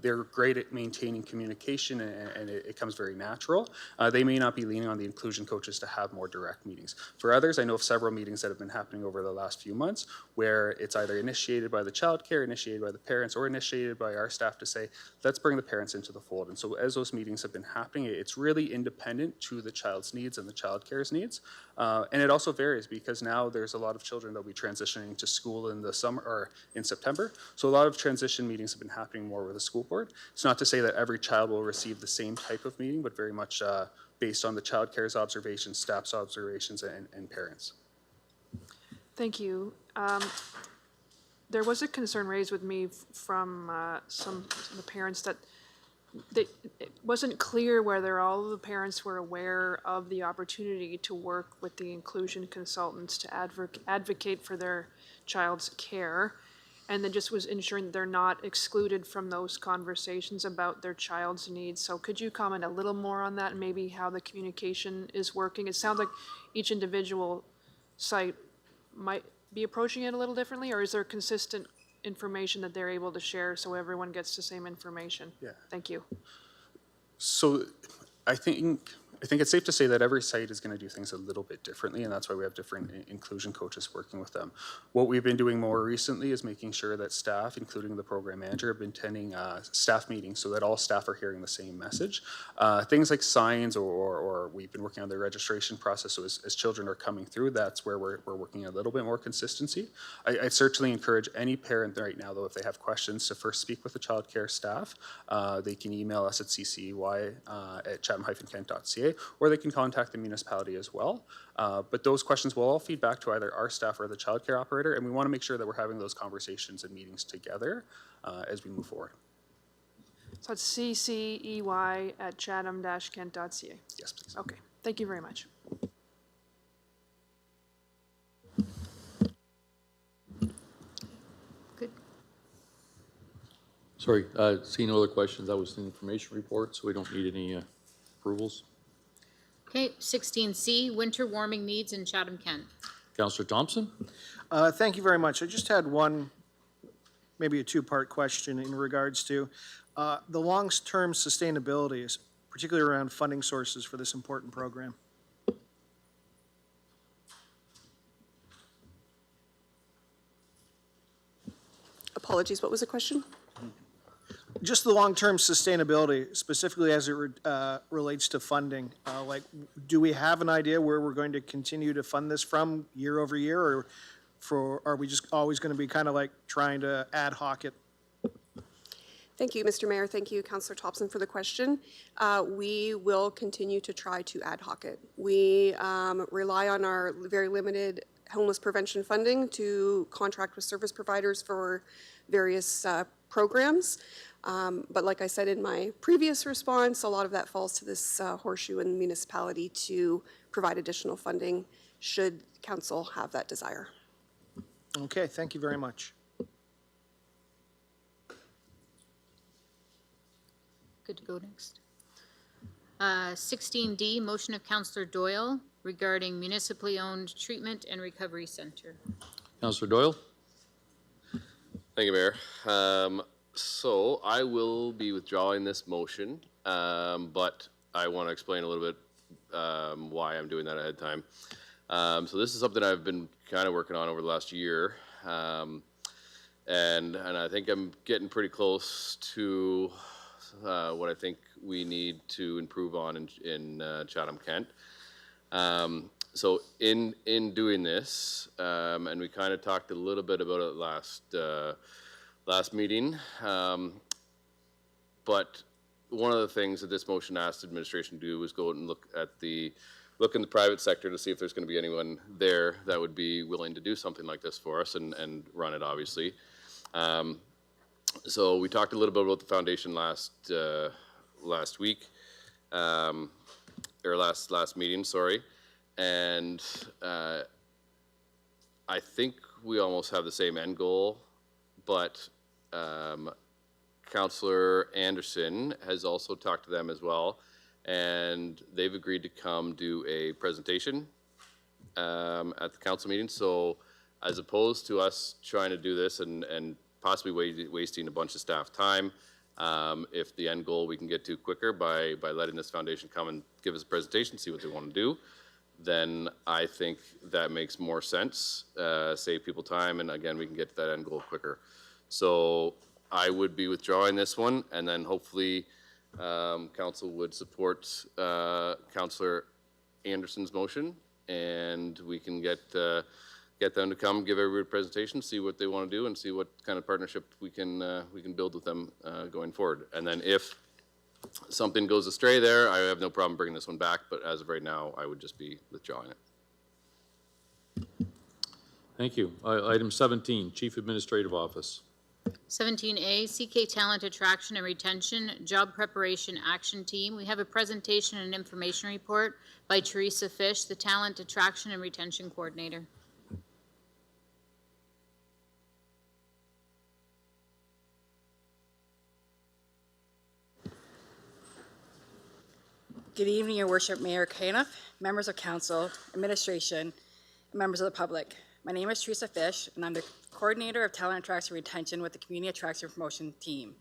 H: they're great at maintaining communication and it comes very natural. They may not be leaning on the inclusion coaches to have more direct meetings. For others, I know of several meetings that have been happening over the last few months where it's either initiated by the child care, initiated by the parents, or initiated by our staff to say, let's bring the parents into the fold. And so as those meetings have been happening, it's really independent to the child's needs and the child care's needs. And it also varies because now there's a lot of children that will be transitioning to school in the summer or in September. So a lot of transition meetings have been happening more with the school board. It's not to say that every child will receive the same type of meeting, but very much based on the child care's observations, staff's observations, and parents.
V: Thank you. There was a concern raised with me from some of the parents that it wasn't clear whether all of the parents were aware of the opportunity to work with the inclusion consultants to advocate for their child's care, and then just was ensuring that they're not excluded from those conversations about their child's needs. So could you comment a little more on that and maybe how the communication is working? It sounds like each individual site might be approaching it a little differently, or is there consistent information that they're able to share so everyone gets the same information?
H: Yeah.
V: Thank you.
H: So I think it's safe to say that every site is going to do things a little bit differently, and that's why we have different inclusion coaches working with them. What we've been doing more recently is making sure that staff, including the program manager, have been attending staff meetings so that all staff are hearing the same message. Things like signs, or we've been working on the registration process, so as children are coming through, that's where we're working a little bit more consistency. I certainly encourage any parent right now, though, if they have questions, to first speak with the child care staff. They can email us at ccey@chatham-kent.ca, or they can contact the municipality as well. But those questions will all feed back to either our staff or the child care operator, and we want to make sure that we're having those conversations and meetings together as we move forward.
V: So it's ccey@chatham-kent.ca.
H: Yes, please.
V: Okay, thank you very much.
A: Good.
B: Sorry, seeing no other questions, that was the information report, so we don't need any approvals.
A: Okay, 16C, winter warming needs in Chatham-Kent.
B: Councillor Thompson?
J: Thank you very much. I just had one, maybe a two-part question in regards to the long-term sustainability, particularly around funding sources for this important program.
R: Apologies, what was the question?
J: Just the long-term sustainability, specifically as it relates to funding. Like, do we have an idea where we're going to continue to fund this from year over year, or are we just always going to be kind of like trying to ad hoc it?
R: Thank you, Mr. Mayor. Thank you, Councillor Thompson, for the question. We will continue to try to ad hoc it. We rely on our very limited homeless prevention funding to contract with service providers for various programs. But like I said in my previous response, a lot of that falls to this horseshoe in the municipality to provide additional funding should council have that desire.
J: Okay, thank you very much.
A: Good to go next. 16D, motion of Councillor Doyle regarding municipally owned treatment and recovery center.
B: Councillor Doyle?
D: Thank you, Mayor. So I will be withdrawing this motion, but I want to explain a little bit why I'm doing that ahead of time. So this is something I've been kind of working on over the last year, and I think I'm getting pretty close to what I think we need to improve on in Chatham-Kent. So in doing this, and we kind of talked a little bit about it last meeting, but one of the things that this motion asked administration to do was go out and look in the private sector to see if there's going to be anyone there that would be willing to do something like this for us and run it, obviously. So we talked a little bit about the foundation last week, or last meeting, sorry. And I think we almost have the same end goal, but Councillor Anderson has also talked to them as well, and they've agreed to come do a presentation at the council meeting. So as opposed to us trying to do this and possibly wasting a bunch of staff time, if the end goal we can get to quicker by letting this foundation come and give us a presentation, see what they want to do, then I think that makes more sense, save people time, and again, we can get to that end goal quicker. So I would be withdrawing this one, and then hopefully council would support Councillor Anderson's motion, and we can get them to come, give everybody a presentation, see what they want to do, and see what kind of partnership we can build with them going forward. And then if something goes astray there, I have no problem bringing this one back, but as of right now, I would just be withdrawing it.
B: Thank you. Item 17, Chief Administrative Office.
A: 17A, CK Talent Attraction and Retention Job Preparation Action Team. We have a presentation and information report by Teresa Fish, the Talent Attraction and Retention Coordinator.
M: Good evening, Your Worship, Mayor Caniff, members of council, administration, and members of the public. My name is Teresa Fish, and I'm the Coordinator of Talent Attraction and Retention with the Community Attraction and Promotion Team.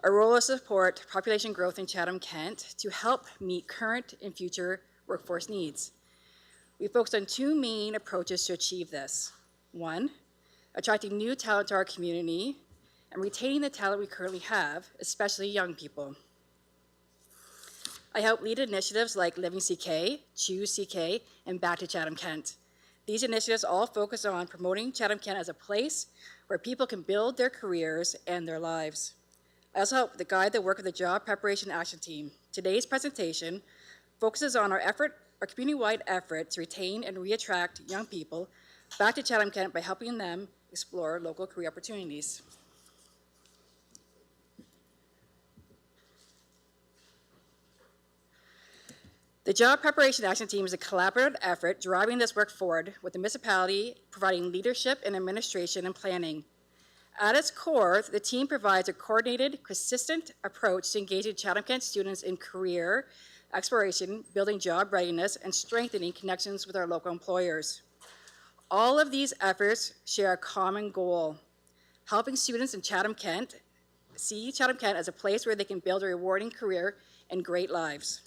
M: Our role is to support population growth in Chatham-Kent to help meet current and future workforce needs. We focus on two main approaches to achieve this. One, attracting new talent to our community and retaining the talent we currently have, especially young people. I help lead initiatives like Living CK, Choose CK, and Back to Chatham-Kent. These initiatives all focus on promoting Chatham-Kent as a place where people can build their careers and their lives. I also help to guide the work of the Job Preparation Action Team. Today's presentation focuses on our community-wide effort to retain and re-attract young people back to Chatham-Kent by helping them explore local career opportunities. The Job Preparation Action Team is a collaborative effort driving this work forward with the municipality providing leadership and administration and planning. At its core, the team provides a coordinated, consistent approach to engaging Chatham-Kent students in career exploration, building job readiness, and strengthening connections with our local employers. All of these efforts share a common goal, helping students in Chatham-Kent see Chatham-Kent as a place where they can build a rewarding career and great lives.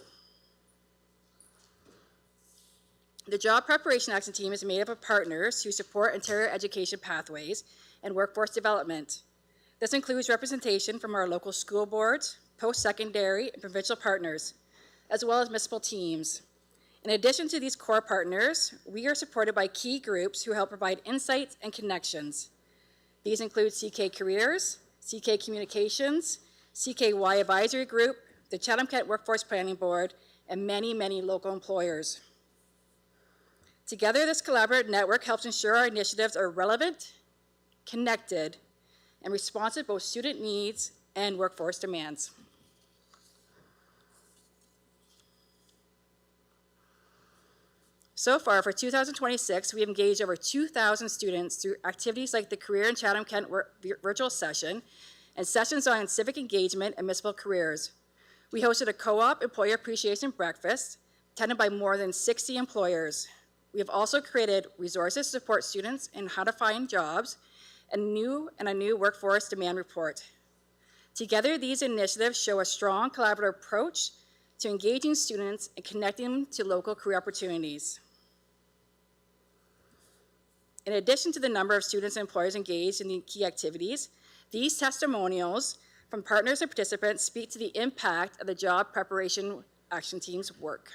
M: The Job Preparation Action Team is made up of partners who support Ontario education pathways and workforce development. This includes representation from our local school boards, post-secondary, and provincial partners, as well as municipal teams. In addition to these core partners, we are supported by key groups who help provide insights and connections. These include CK Careers, CK Communications, CKY Advisory Group, the Chatham-Kent Workforce Planning Board, and many, many local employers. Together, this collaborative network helps ensure our initiatives are relevant, connected, and responsive to both student needs and workforce demands. So far, for 2026, we have engaged over 2,000 students through activities like the Career in Chatham-Kent virtual session and sessions on civic engagement and municipal careers. We hosted a co-op employer appreciation breakfast attended by more than 60 employers. We have also created resources to support students in how to find jobs and a new workforce demand report. Together, these initiatives show a strong collaborative approach to engaging students and connecting them to local career opportunities. In addition to the number of students and employers engaged in the key activities, these testimonials from partners and participants speak to the impact of the job preparation action team's work.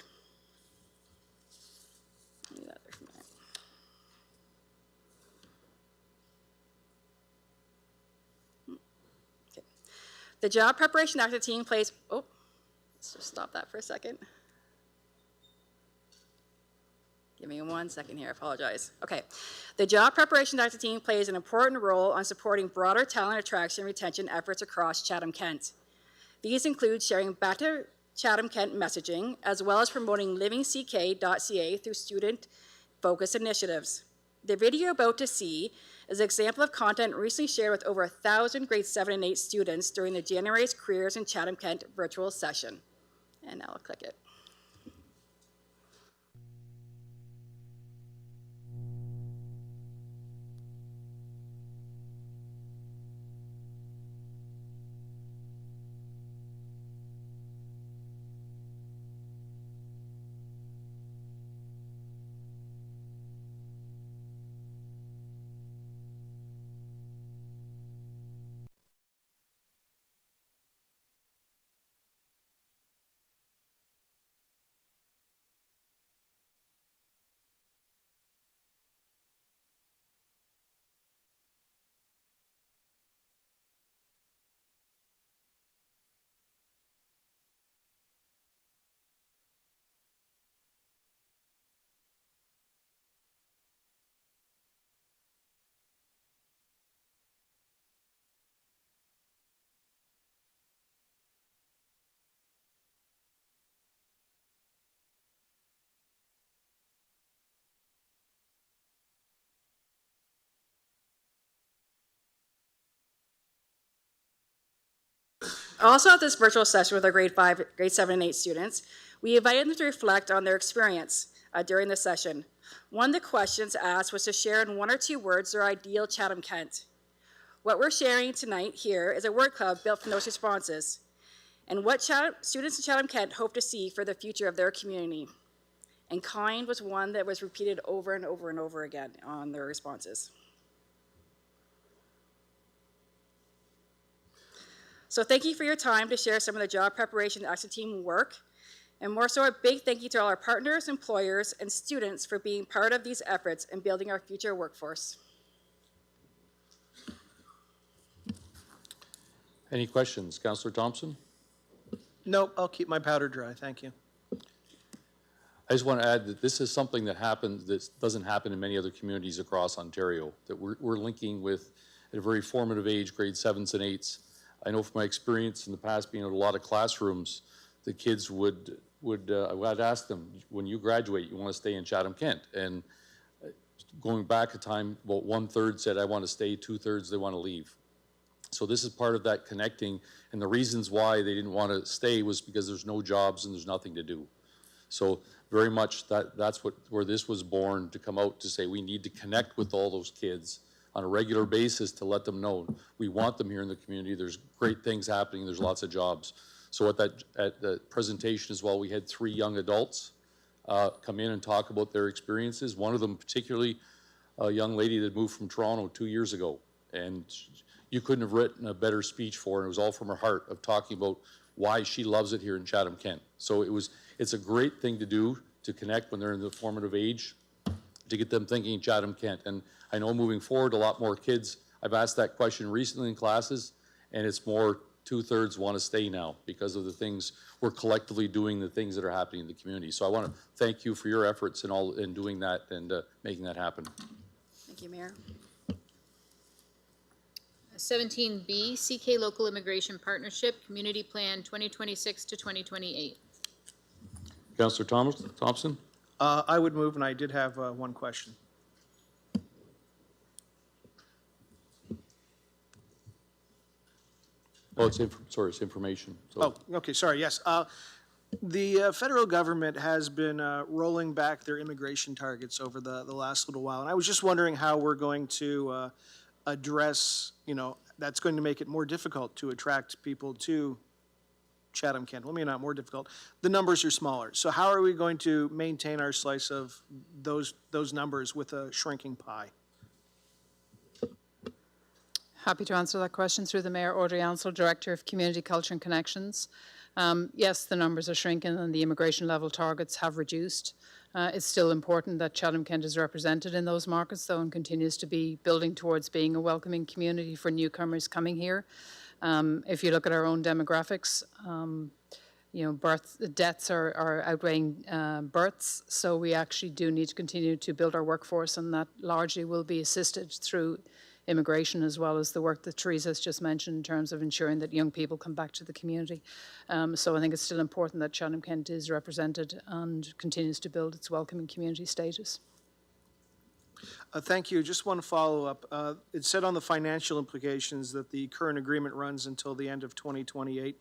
M: The job preparation action team plays, oh, let's just stop that for a second. Give me 1 second here, I apologize. Okay. The job preparation action team plays an important role on supporting broader talent attraction and retention efforts across Chatham-Kent. These include sharing back to Chatham-Kent messaging, as well as promoting livingck.ca through student-focused initiatives. The video you're about to see is an example of content recently shared with over 1,000 grade 7 and 8 students during the January's Careers in Chatham-Kent virtual session. And now I'll click it. Also at this virtual session with our grade 7, and 8 students, we invited them to reflect on their experience during the session. One of the questions asked was to share in 1 or 2 words their ideal Chatham-Kent. What we're sharing tonight here is a word cloud built from those responses, and what students in Chatham-Kent hope to see for the future of their community. And kind was one that was repeated over and over and over again on their responses. So thank you for your time to share some of the job preparation action team work, and more so a big thank you to all our partners, employers, and students for being part of these efforts and building our future workforce.
B: Any questions? Councillor Thompson?
J: Nope, I'll keep my powder dry, thank you.
B: I just want to add that this is something that happens, that doesn't happen in many other communities across Ontario, that we're linking with at a very formative age, grade 7s and 8s. I know from my experience in the past being in a lot of classrooms, the kids I'd ask them, when you graduate, you want to stay in Chatham-Kent? And going back a time, about 1/3 said, I want to stay, 2/3 they want to leave. So this is part of that connecting, and the reasons why they didn't want to stay was because there's no jobs and there's nothing to do. So very much that's where this was born, to come out to say we need to connect with all those kids on a regular basis to let them know we want them here in the community. There's great things happening. There's lots of jobs. So at the presentation as well, we had 3 young adults come in and talk about their experiences. One of them particularly, a young lady that moved from Toronto 2 years ago, and you couldn't have written a better speech for her. And it was all from her heart of talking about why she loves it here in Chatham-Kent. So it's a great thing to do, to connect when they're in the formative age, to get them thinking Chatham-Kent. And I know moving forward, a lot more kids, I've asked that question recently in classes, and it's more 2/3 want to stay now because of the things we're collectively doing, the things that are happening in the community. So I want to thank you for your efforts in doing that and making that happen.
M: Thank you, Mayor.
A: 17B, CK Local Immigration Partnership, Community Plan 2026 to 2028.
B: Councillor Thompson?
J: I would move, and I did have one question.
B: Oh, it's information. So.
J: Oh, okay, sorry, yes. The federal government has been rolling back their immigration targets over the last little while, and I was just wondering how we're going to address, that's going to make it more difficult to attract people to Chatham-Kent. Well, maybe not more difficult. The numbers are smaller. So how are we going to maintain our slice of those numbers with a shrinking pie?
I: Happy to answer that question through the Mayor. Audrey Ansell, Director of Community Culture and Connections. Yes, the numbers are shrinking and the immigration level targets have reduced. It's still important that Chatham-Kent is represented in those markets, though, and continues to be building towards being a welcoming community for newcomers coming here. If you look at our own demographics, deaths are outweighing births, so we actually do need to continue to build our workforce, and that largely will be assisted through immigration, as well as the work that Teresa has just mentioned in terms of ensuring that young people come back to the community. So I think it's still important that Chatham-Kent is represented and continues to build its welcoming community status.
J: Thank you. Just one follow-up. It said on the financial implications that the current agreement runs until the end of 2028.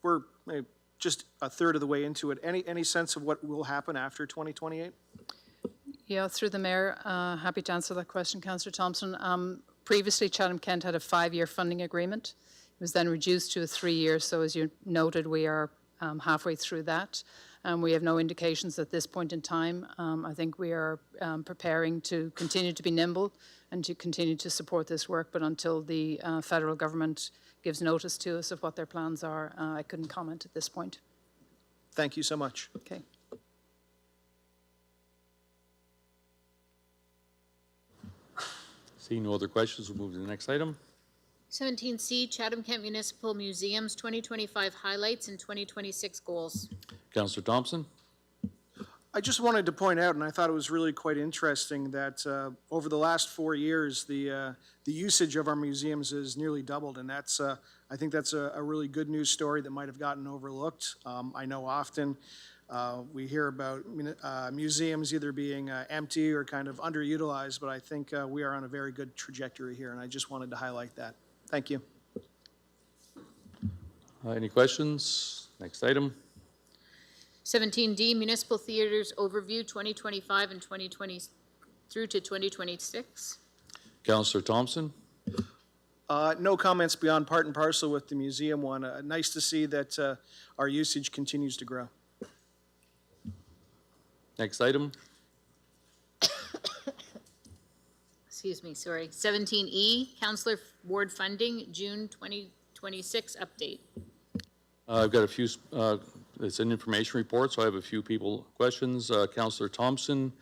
J: We're just a third of the way into it. Any sense of what will happen after 2028?
I: Yeah, through the Mayor, happy to answer that question, Councillor Thompson. Previously, Chatham-Kent had a 5-year funding agreement. It was then reduced to a 3-year, so as you noted, we are halfway through that. We have no indications at this point in time. I think we are preparing to continue to be nimble and to continue to support this work, but until the federal government gives notice to us of what their plans are, I couldn't comment at this point.
J: Thank you so much.
I: Okay.
B: Seeing no other questions, we'll move to the next item.
A: 17C, Chatham-Kent Municipal Museums 2025 highlights and 2026 goals.
B: Councillor Thompson.
J: I just wanted to point out, and I thought it was really quite interesting, that over the last 4 years, the usage of our museums has nearly doubled, and that's I think that's a really good news story that might have gotten overlooked. I know often we hear about museums either being empty or kind of underutilized, but I think we are on a very good trajectory here, and I just wanted to highlight that. Thank you.
B: Any questions? Next item.
A: 17D, Municipal Theaters Overview 2025 and 2020 through to 2026.
B: Councillor Thompson.
J: No comments beyond part and parcel with the museum one. Nice to see that our usage continues to grow.
B: Next item.
A: Excuse me, sorry. 17E, Councillor Ward Funding, June 2026 update.
B: I've got a few, it's an information report, so I have a few questions. Councillor Thompson,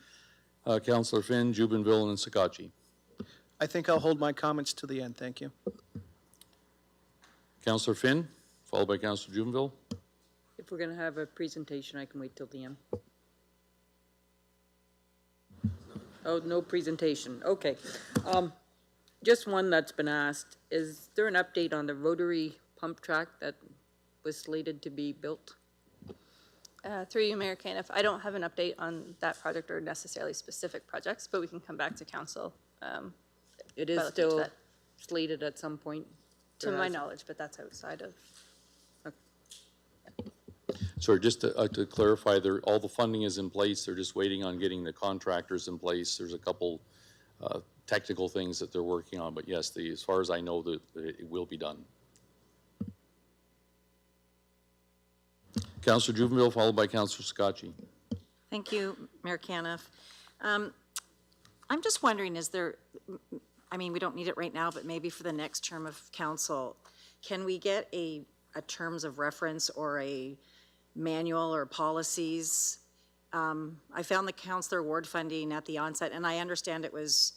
B: Councillor Finn, Jubenville, and Sakachi.
J: I think I'll hold my comments to the end. Thank you.
B: Councillor Finn, followed by Councillor Jubenville.
Q: If we're going to have a presentation, I can wait till the end. Oh, no presentation. Okay. Just one that's been asked. Is there an update on the rotary pump track that was slated to be built?
E: Through you, Mayor Caniff, I don't have an update on that project or necessarily specific projects, but we can come back to council.
Q: It is still slated at some point?
E: To my knowledge, but that's outside of.
B: Sorry, just to clarify, all the funding is in place. They're just waiting on getting the contractors in place. There's a couple technical things that they're working on, but yes, as far as I know, that it will be done. Councillor Jubenville, followed by Councillor Sakachi.
K: Thank you, Mayor Caniff. I'm just wondering, is there, I mean, we don't need it right now, but maybe for the next term of council, can we get a terms of reference or a manual or policies? I found the Councillor Ward funding at the onset, and I understand it was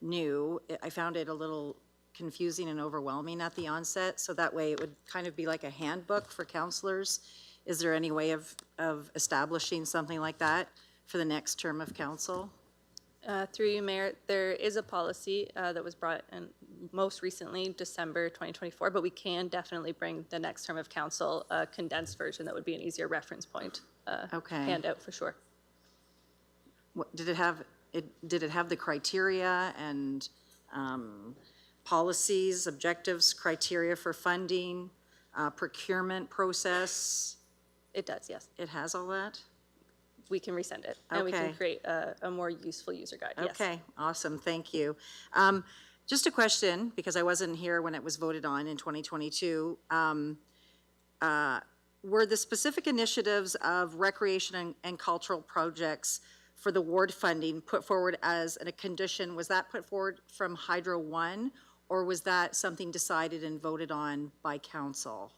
K: new. I found it a little confusing and overwhelming at the onset, so that way it would kind of be like a handbook for councillors. Is there any way of establishing something like that for the next term of council?
E: Through you, Mayor, there is a policy that was brought in most recently, December 2024, but we can definitely bring the next term of council a condensed version that would be an easier reference point handout for sure.
K: Did it have the criteria and policies, objectives, criteria for funding, procurement process?
E: It does, yes.
K: It has all that?
E: We can resend it, and we can create a more useful user guide, yes.
K: Okay, awesome, thank you. Just a question, because I wasn't here when it was voted on in 2022. Were the specific initiatives of recreation and cultural projects for the ward funding put forward as a condition, was that put forward from Hydro 1, or was that something decided and voted on by council?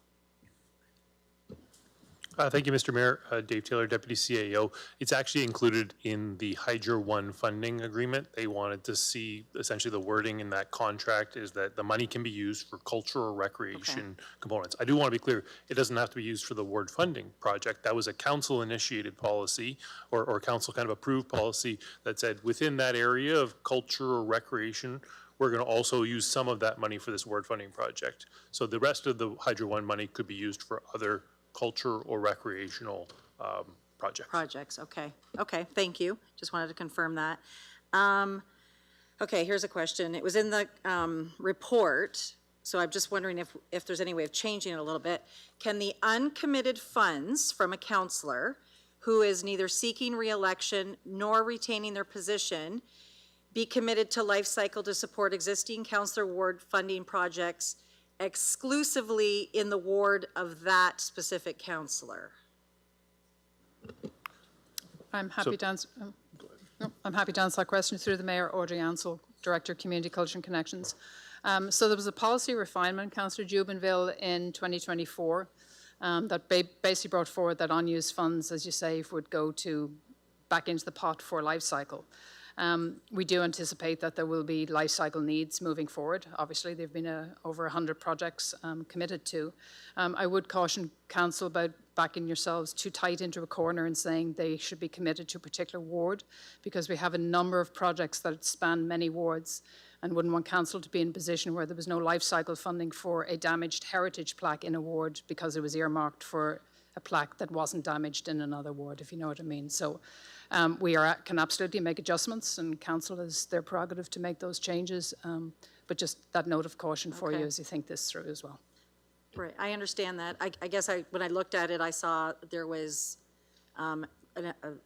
N: Thank you, Mr. Mayor. Dave Taylor, Deputy CAO. It's actually included in the Hydro One funding agreement. They wanted to see essentially the wording in that contract is that the money can be used for cultural recreation components. I do want to be clear, it doesn't have to be used for the ward funding project. That was a council initiated policy or council kind of approved policy that said within that area of culture or recreation, we're going to also use some of that money for this ward funding project. So the rest of the Hydro One money could be used for other culture or recreational projects.
K: Okay, okay, thank you. Just wanted to confirm that. Okay, here's a question. It was in the report, so I'm just wondering if there's any way of changing it a little bit. Can the uncommitted funds from a councillor who is neither seeking re-election nor retaining their position be committed to life cycle to support existing councillor ward funding projects exclusively in the ward of that specific councillor?
I: I'm happy to answer. I'm happy to answer that question through the Mayor, Audrey Ansell, Director of Community Culture and Connections. So there was a policy refinement, Councillor Jubinville, in 2024 that basically brought forward that unused funds, as you say, would go back into the pot for life cycle. We do anticipate that there will be life cycle needs moving forward. Obviously, there have been over 100 projects committed to. I would caution council about backing yourselves too tight into a corner and saying they should be committed to a particular ward, because we have a number of projects that span many wards, and wouldn't want council to be in a position where there was no life cycle funding for a damaged heritage plaque in a ward because it was earmarked for a plaque that wasn't damaged in another ward, if you know what I mean. So we can absolutely make adjustments, and council is their prerogative to make those changes. But just that note of caution for you as you think this through as well.
K: Right, I understand that. I guess when I looked at it, I saw there was a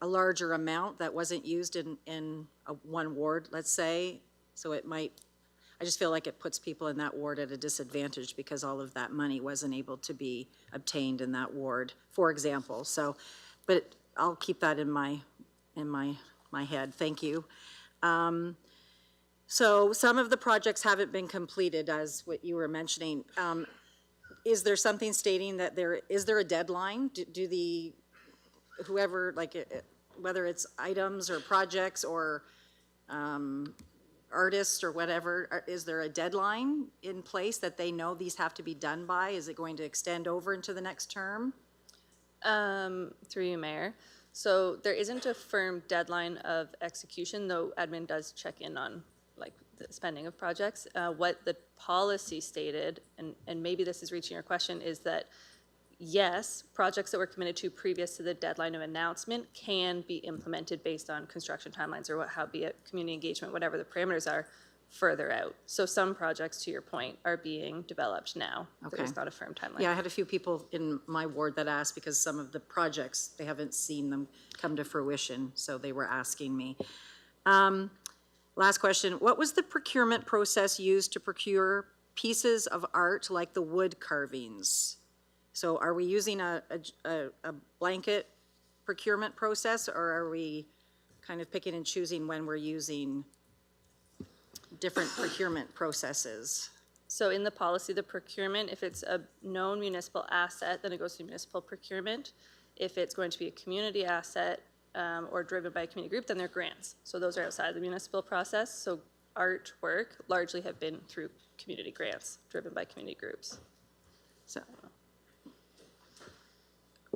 K: larger amount that wasn't used in one ward, let's say. So it might, I just feel like it puts people in that ward at a disadvantage because all of that money wasn't able to be obtained in that ward, for example. So, but I'll keep that in my head. Thank you. So some of the projects haven't been completed, as what you were mentioning. Is there something stating that is there a deadline? Do the, whoever, like, whether it's items or projects or artists or whatever, is there a deadline in place that they know these have to be done by? Is it going to extend over into the next term?
U: Through you, Mayor. So there isn't a firm deadline of execution, though admin does check in on like the spending of projects. What the policy stated, and maybe this is reaching your question, is that yes, projects that were committed to previous to the deadline of announcement can be implemented based on construction timelines or be it community engagement, whatever the parameters are, further out. So some projects, to your point, are being developed now.
K: Okay.
U: There's not a firm timeline.
K: Yeah, I had a few people in my ward that asked because some of the projects, they haven't seen them come to fruition, so they were asking me. Last question, what was the procurement process used to procure pieces of art like the wood carvings? So are we using a blanket procurement process, or are we kind of picking and choosing when we're using different procurement processes?
U: So in the policy, the procurement, if it's a known municipal asset, then it goes to municipal procurement. If it's going to be a community asset or driven by a community group, then they're grants. So those are outside the municipal process. So artwork largely have been through community grants driven by community groups.
K: So,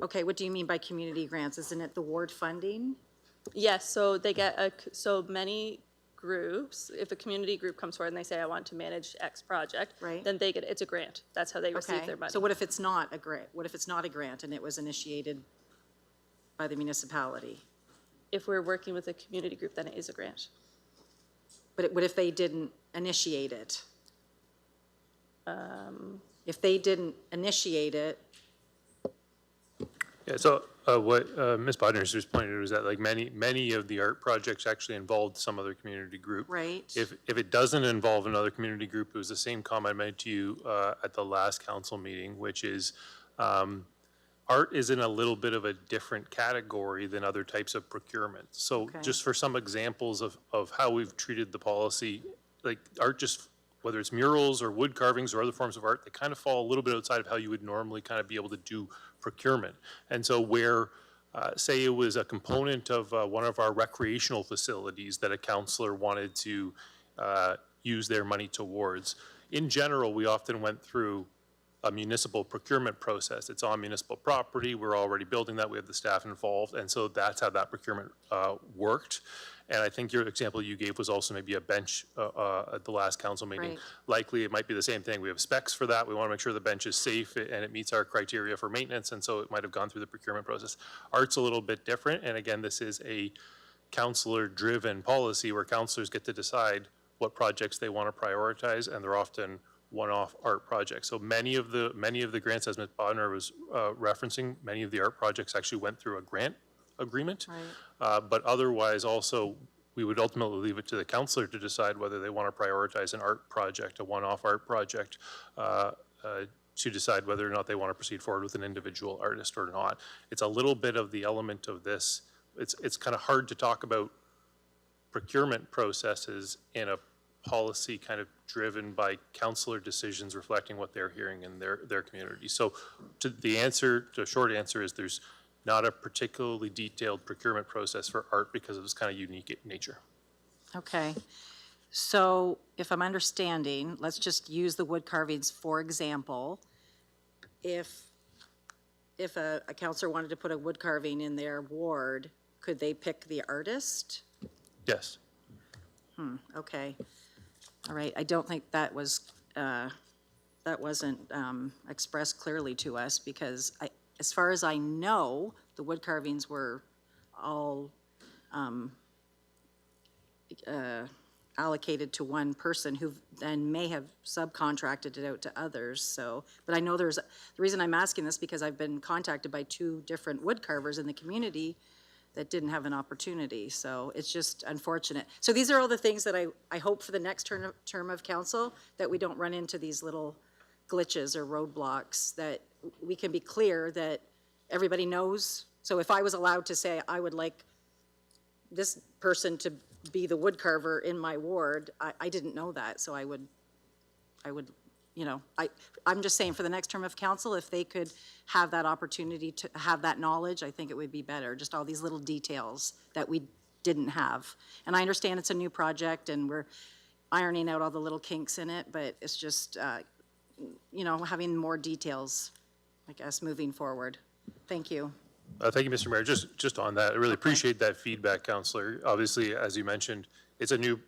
K: okay, what do you mean by community grants? Isn't it the ward funding?
U: Yes, so they get so many groups, if a community group comes forward and they say, I want to manage X project,
K: right,
U: then they it's a grant. That's how they receive their money.
K: So what if it's not a grant? What if it's not a grant and it was initiated by the municipality?
U: If we're working with a community group, then it is a grant.
K: But what if they didn't initiate it? If they didn't initiate it.
N: Yeah, so what Ms. Bodner just pointed was that like many of the art projects actually involved some other community group.
K: Right.
N: If it doesn't involve another community group, it was the same comment I made to you at the last council meeting, which is art is in a little bit of a different category than other types of procurement. So just for some examples of how we've treated the policy, like art just whether it's murals or wood carvings or other forms of art, they kind of fall a little bit outside of how you would normally kind of be able to do procurement. And so where, say it was a component of one of our recreational facilities that a councillor wanted to use their money towards, in general, we often went through a municipal procurement process. It's on municipal property. We're already building that. We have the staff involved. And so that's how that procurement worked. And I think your example you gave was also maybe a bench at the last council meeting.
K: Right.
N: Likely it might be the same thing. We have specs for that. We want to make sure the bench is safe and it meets our criteria for maintenance. And so it might have gone through the procurement process. Art's a little bit different. And again, this is a councillor-driven policy where councillors get to decide what projects they want to prioritize, and they're often one-off art projects. So many of the grants, as Ms. Bodnar was referencing, many of the art projects actually went through a grant agreement.
K: Right.
N: But otherwise, also, we would ultimately leave it to the councillor to decide whether they want to prioritize an art project, a one-off art project, to decide whether or not they want to proceed forward with an individual artist or not. It's a little bit of the element of this. It's kind of hard to talk about procurement processes in a policy kind of driven by councillor decisions reflecting what they're hearing in their community. So the short answer is there's not a particularly detailed procurement process for art because of its kind of unique nature.
K: Okay. So if I'm understanding, let's just use the wood carvings for example. If a councillor wanted to put a wood carving in their ward, could they pick the artist?
N: Yes.
K: Okay. All right. I don't think that wasn't expressed clearly to us because as far as I know, the wood carvings were all allocated to one person who then may have subcontracted it out to others. So, but I know the reason I'm asking this because I've been contacted by 2 different wood carvers in the community that didn't have an opportunity. So it's just unfortunate. So these are all the things that I hope for the next term of council, that we don't run into these little glitches or roadblocks, that we can be clear that everybody knows. So if I was allowed to say I would like this person to be the wood carver in my ward, I didn't know that. So I would, you know, I'm just saying for the next term of council, if they could have that opportunity to have that knowledge, I think it would be better. Just all these little details that we didn't have. And I understand it's a new project and we're ironing out all the little kinks in it, but it's just, you know, having more details, I guess, moving forward. Thank you.
N: Thank you, Mr. Mayor. Just on that, I really appreciate that feedback, Councillor. Obviously, as you mentioned, it's a new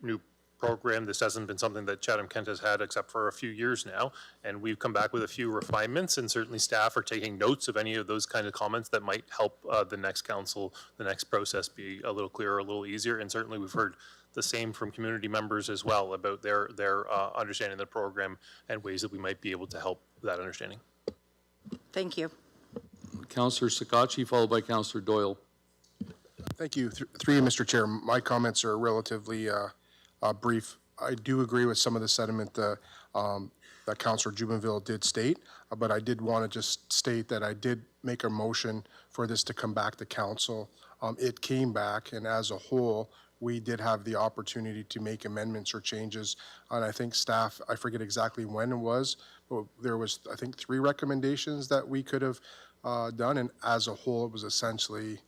N: program. This hasn't been something that Chatham-Kent has had except for a few years now, and we've come back with a few refinements, and certainly staff are taking notes of any of those kind of comments that might help the next council, the next process be a little clearer, a little easier, and certainly we've heard the same from community members as well about their understanding of the program and ways that we might be able to help that understanding.
K: Thank you.
B: Councillor Sakachi, followed by Councillor Doyle.
C: Thank you. Through you, Mr. Chair. My comments are relatively brief. I do agree with some of the sentiment that Councillor Jubenville did state, but I did want to just state that I did make a motion for this to come back to council. It came back, and as a whole, we did have the opportunity to make amendments or changes. And I think staff, I forget exactly when it was, but there was, I think, 3 recommendations that we could have done, and as a whole, it was essentially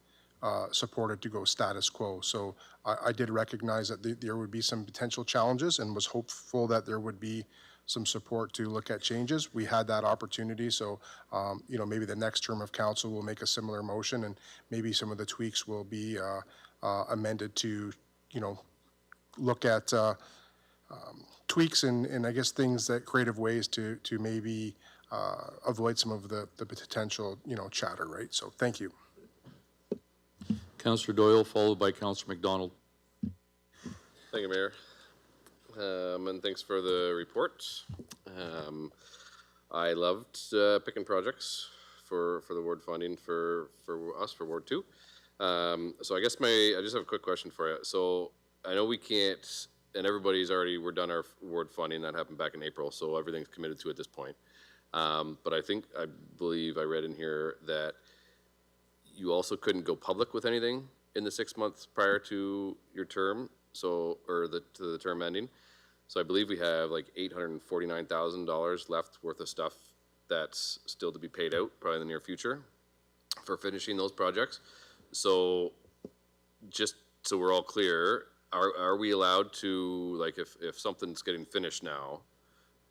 C: supported to go status quo. So I did recognize that there would be some potential challenges and was hopeful that there would be some support to look at changes. We had that opportunity, so you know, maybe the next term of council will make a similar motion, and maybe some of the tweaks will be amended to, you know, look at tweaks and I guess things that creative ways to maybe avoid some of the potential, you know, chatter, right? So thank you.
B: Councillor Doyle, followed by Councillor McDonald.
D: Thank you, Mayor. And thanks for the report. I loved picking projects for the ward funding for us, for Ward 2. So I guess I just have a quick question for you. So I know we can't, and we're done our ward funding. That happened back in April, so everything's committed to at this point. But I believe I read in here that you also couldn't go public with anything in the 6 months prior to your term, to the term ending. So I believe we have like $849,000 left worth of stuff that's still to be paid out probably in the near future for finishing those projects. So just so we're all clear, are we allowed to, like, if something's getting finished now,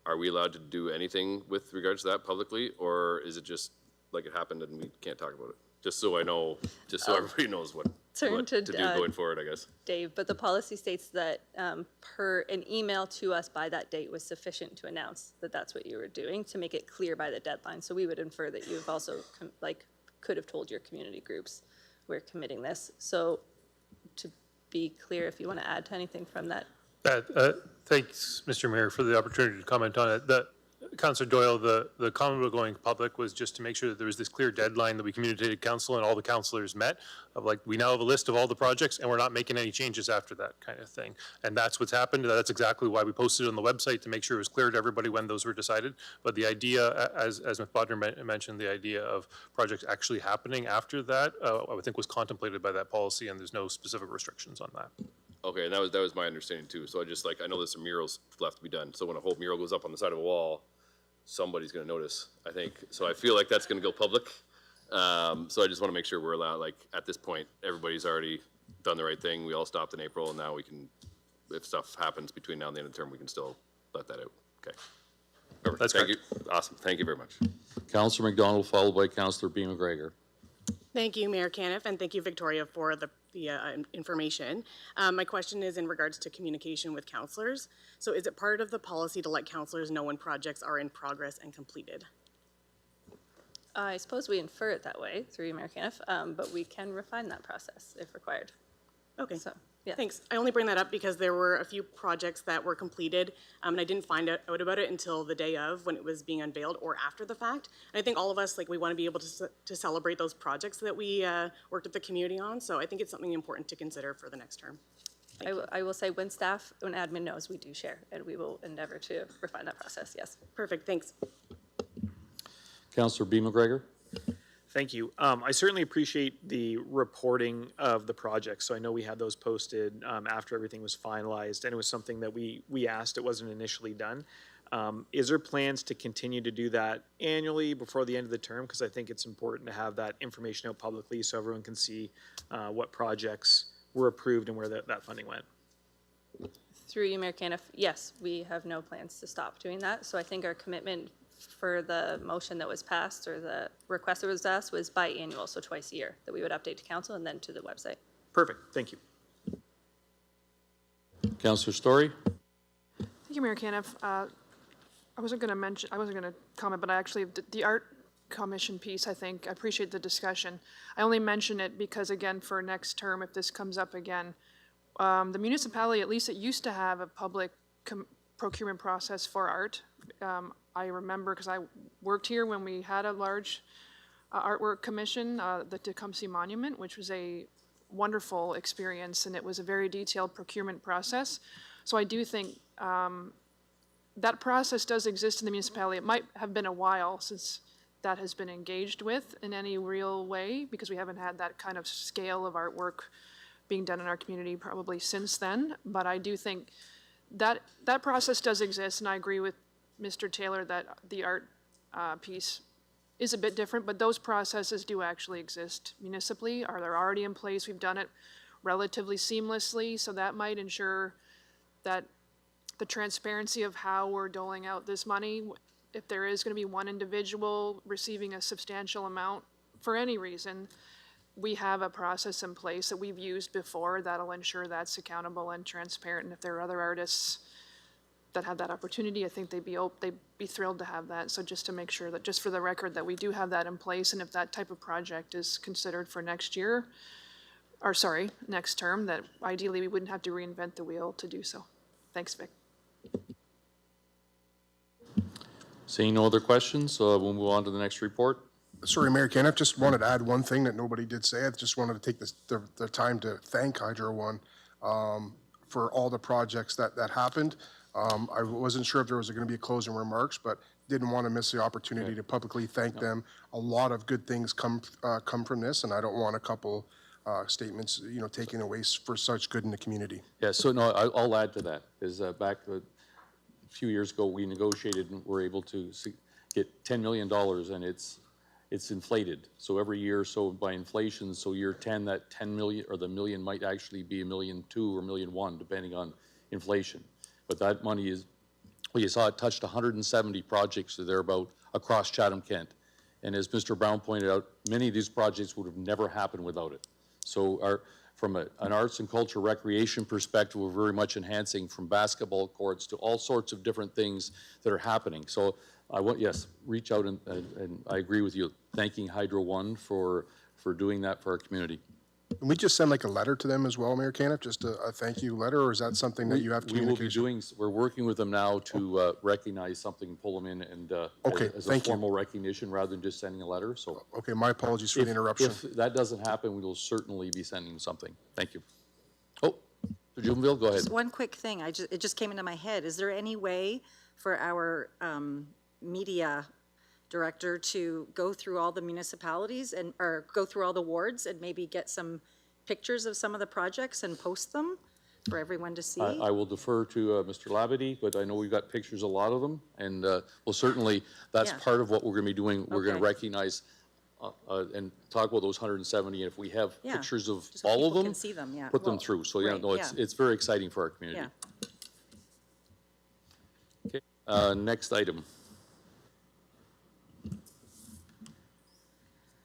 D: are we allowed to do anything with regards to that publicly, or is it just like it happened and we can't talk about it? Just so I know, just so everybody knows what
U: Turn
D: to
U: to
D: do going forward, I guess.
U: Dave, but the policy states that per an email to us by that date was sufficient to announce that that's what you were doing, to make it clear by the deadline. So we would infer that you've also could have told your community groups we're committing this. So to be clear, if you want to add to anything from that.
N: Thanks, Mr. Mayor, for the opportunity to comment on it. Councillor Doyle, the comment about going public was just to make sure that there was this clear deadline that we communicated council and all the councillors met of, like, we now have a list of all the projects and we're not making any changes after that kind of thing. And that's what's happened. That's exactly why we posted it on the website, to make sure it was clear to everybody when those were decided. But the idea, as Ms. Bodner mentioned, the idea of projects actually happening after that, I would think was contemplated by that policy, and there's no specific restrictions on that.
D: Okay, and that was my understanding too. So I know there's some murals left to be done. So when a whole mural goes up on the side of a wall, somebody's going to notice, I think. So I feel like that's going to go public. So I just want to make sure we're allowed, like, at this point, everybody's already done the right thing. We all stopped in April, and now we can, if stuff happens between now and the end of the term, we can still let that out. Okay. Perfect.
N: That's
D: Thank you. Awesome. Thank you very much.
B: Councillor McDonald, followed by Councillor B. McGregor.
P: Thank you, Mayor Caniff, and thank you, Victoria, for the information. My question is in regards to communication with councillors. So is it part of the policy to let councillors know when projects are in progress and completed?
U: I suppose we infer it that way through you, Mayor Caniff, but we can refine that process if required.
P: Okay.
U: So, yeah.
P: Thanks. I only bring that up because there were a few projects that were completed, and I didn't find out about it until the day of, when it was being unveiled, or after the fact. And I think all of us, we want to be able to celebrate those projects that we worked with the community on. So I think it's something important to consider for the next term.
U: I will say when admin knows, we do share, and we will endeavor to refine that process, yes.
P: Perfect, thanks.
B: Councillor B. McGregor.
L: Thank you. I certainly appreciate the reporting of the project. So I know we had those posted after everything was finalized, and it was something that we asked. It wasn't initially done. Is there plans to continue to do that annually before the end of the term? Because I think it's important to have that information out publicly so everyone can see what projects were approved and where that funding went.
U: Through you, Mayor Caniff, yes, we have no plans to stop doing that. So I think our commitment for the motion that was passed, or the request that was asked, was biannual, so twice a year, that we would update to council and then to the website.
L: Perfect, thank you.
B: Councillor Story.
V: Thank you, Mayor Caniff. I wasn't going to comment, but I actually, the art commission piece, I appreciate the discussion. I only mention it because, again, for next term, if this comes up again, the municipality, at least it used to have a public procurement process for art. I remember, because I worked here when we had a large artwork commission, the Tecumseh Monument, which was a wonderful experience, and it was a very detailed procurement process. So I do think that process does exist in the municipality. It might have been a while since that has been engaged with in any real way, because we haven't had that kind of scale of artwork being done in our community probably since then. But I do think that that process does exist, and I agree with Mr. Taylor that the art piece is a bit different, but those processes do actually exist municipally. They're already in place. We've done it relatively seamlessly, so that might ensure that the transparency of how we're doling out this money, if there is going to be one individual receiving a substantial amount for any reason, we have a process in place that we've used before that'll ensure that's accountable and transparent. And if there are other artists that have that opportunity, I think they'd be thrilled to have that. So just to make sure that, just for the record, that we do have that in place, and if that type of project is considered for next year, or sorry, next term, that ideally we wouldn't have to reinvent the wheel to do so. Thanks, Vic.
B: Seeing no other questions, we'll move on to the next report.
C: Sorry, Mayor Caniff, just wanted to add one thing that nobody did say. I just wanted to take the time to thank Hydro One for all the projects that happened. I wasn't sure if there was going to be closing remarks, but didn't want to miss the opportunity to publicly thank them. A lot of good things come from this, and I don't want a couple statements, taken away for such good in the community.
B: Yeah, so no, I'll add to that, is back few years ago, we negotiated and were able to get $10 million, and it's inflated. So every year, so by inflation, so year 10, that 10 million, or the million might actually be $1.2 million or $1.1 million, depending on inflation. But that money is, well, you saw it touched 170 projects or thereabout across Chatham-Kent. And as Mr. Brown pointed out, many of these projects would have never happened without it. So from an arts and culture recreation perspective, we're very much enhancing from basketball courts to all sorts of different things that are happening. So I want, yes, reach out and I agree with you, thanking Hydro One for doing that for our community.
C: Can we just send like a letter to them as well, Mayor Caniff, just a thank you letter, or is that something that you have
B: We will be
C: communication?
B: doing, we're working with them now to recognize something, pull them in and
C: Okay,
B: as a
C: thank you.
B: formal recognition rather than just sending a letter, so.
C: Okay, my apologies for the interruption.
B: If that doesn't happen, we will certainly be sending something. Thank you. Oh, Mr. Jubenville, go ahead.
K: Just one quick thing, it just came into my head. Is there any way for our media director to go through all the municipalities or go through all the wards and maybe get some pictures of some of the projects and post them for everyone to see?
B: I will defer to Mr. Labadie, but I know we've got pictures, a lot of them, and well, certainly, that's
K: Yeah.
B: part of what we're going to be doing. We're going to
K: Okay.
B: recognize and talk about those 170, and if we have
K: Yeah,
B: pictures of
K: just so
B: all of
K: people
B: them,
K: can see them, yeah.
B: put them
K: Well,
B: through. So, yeah,
K: right,
B: no,
K: yeah.
B: it's very exciting for our community.
K: Yeah.
B: Okay, next item.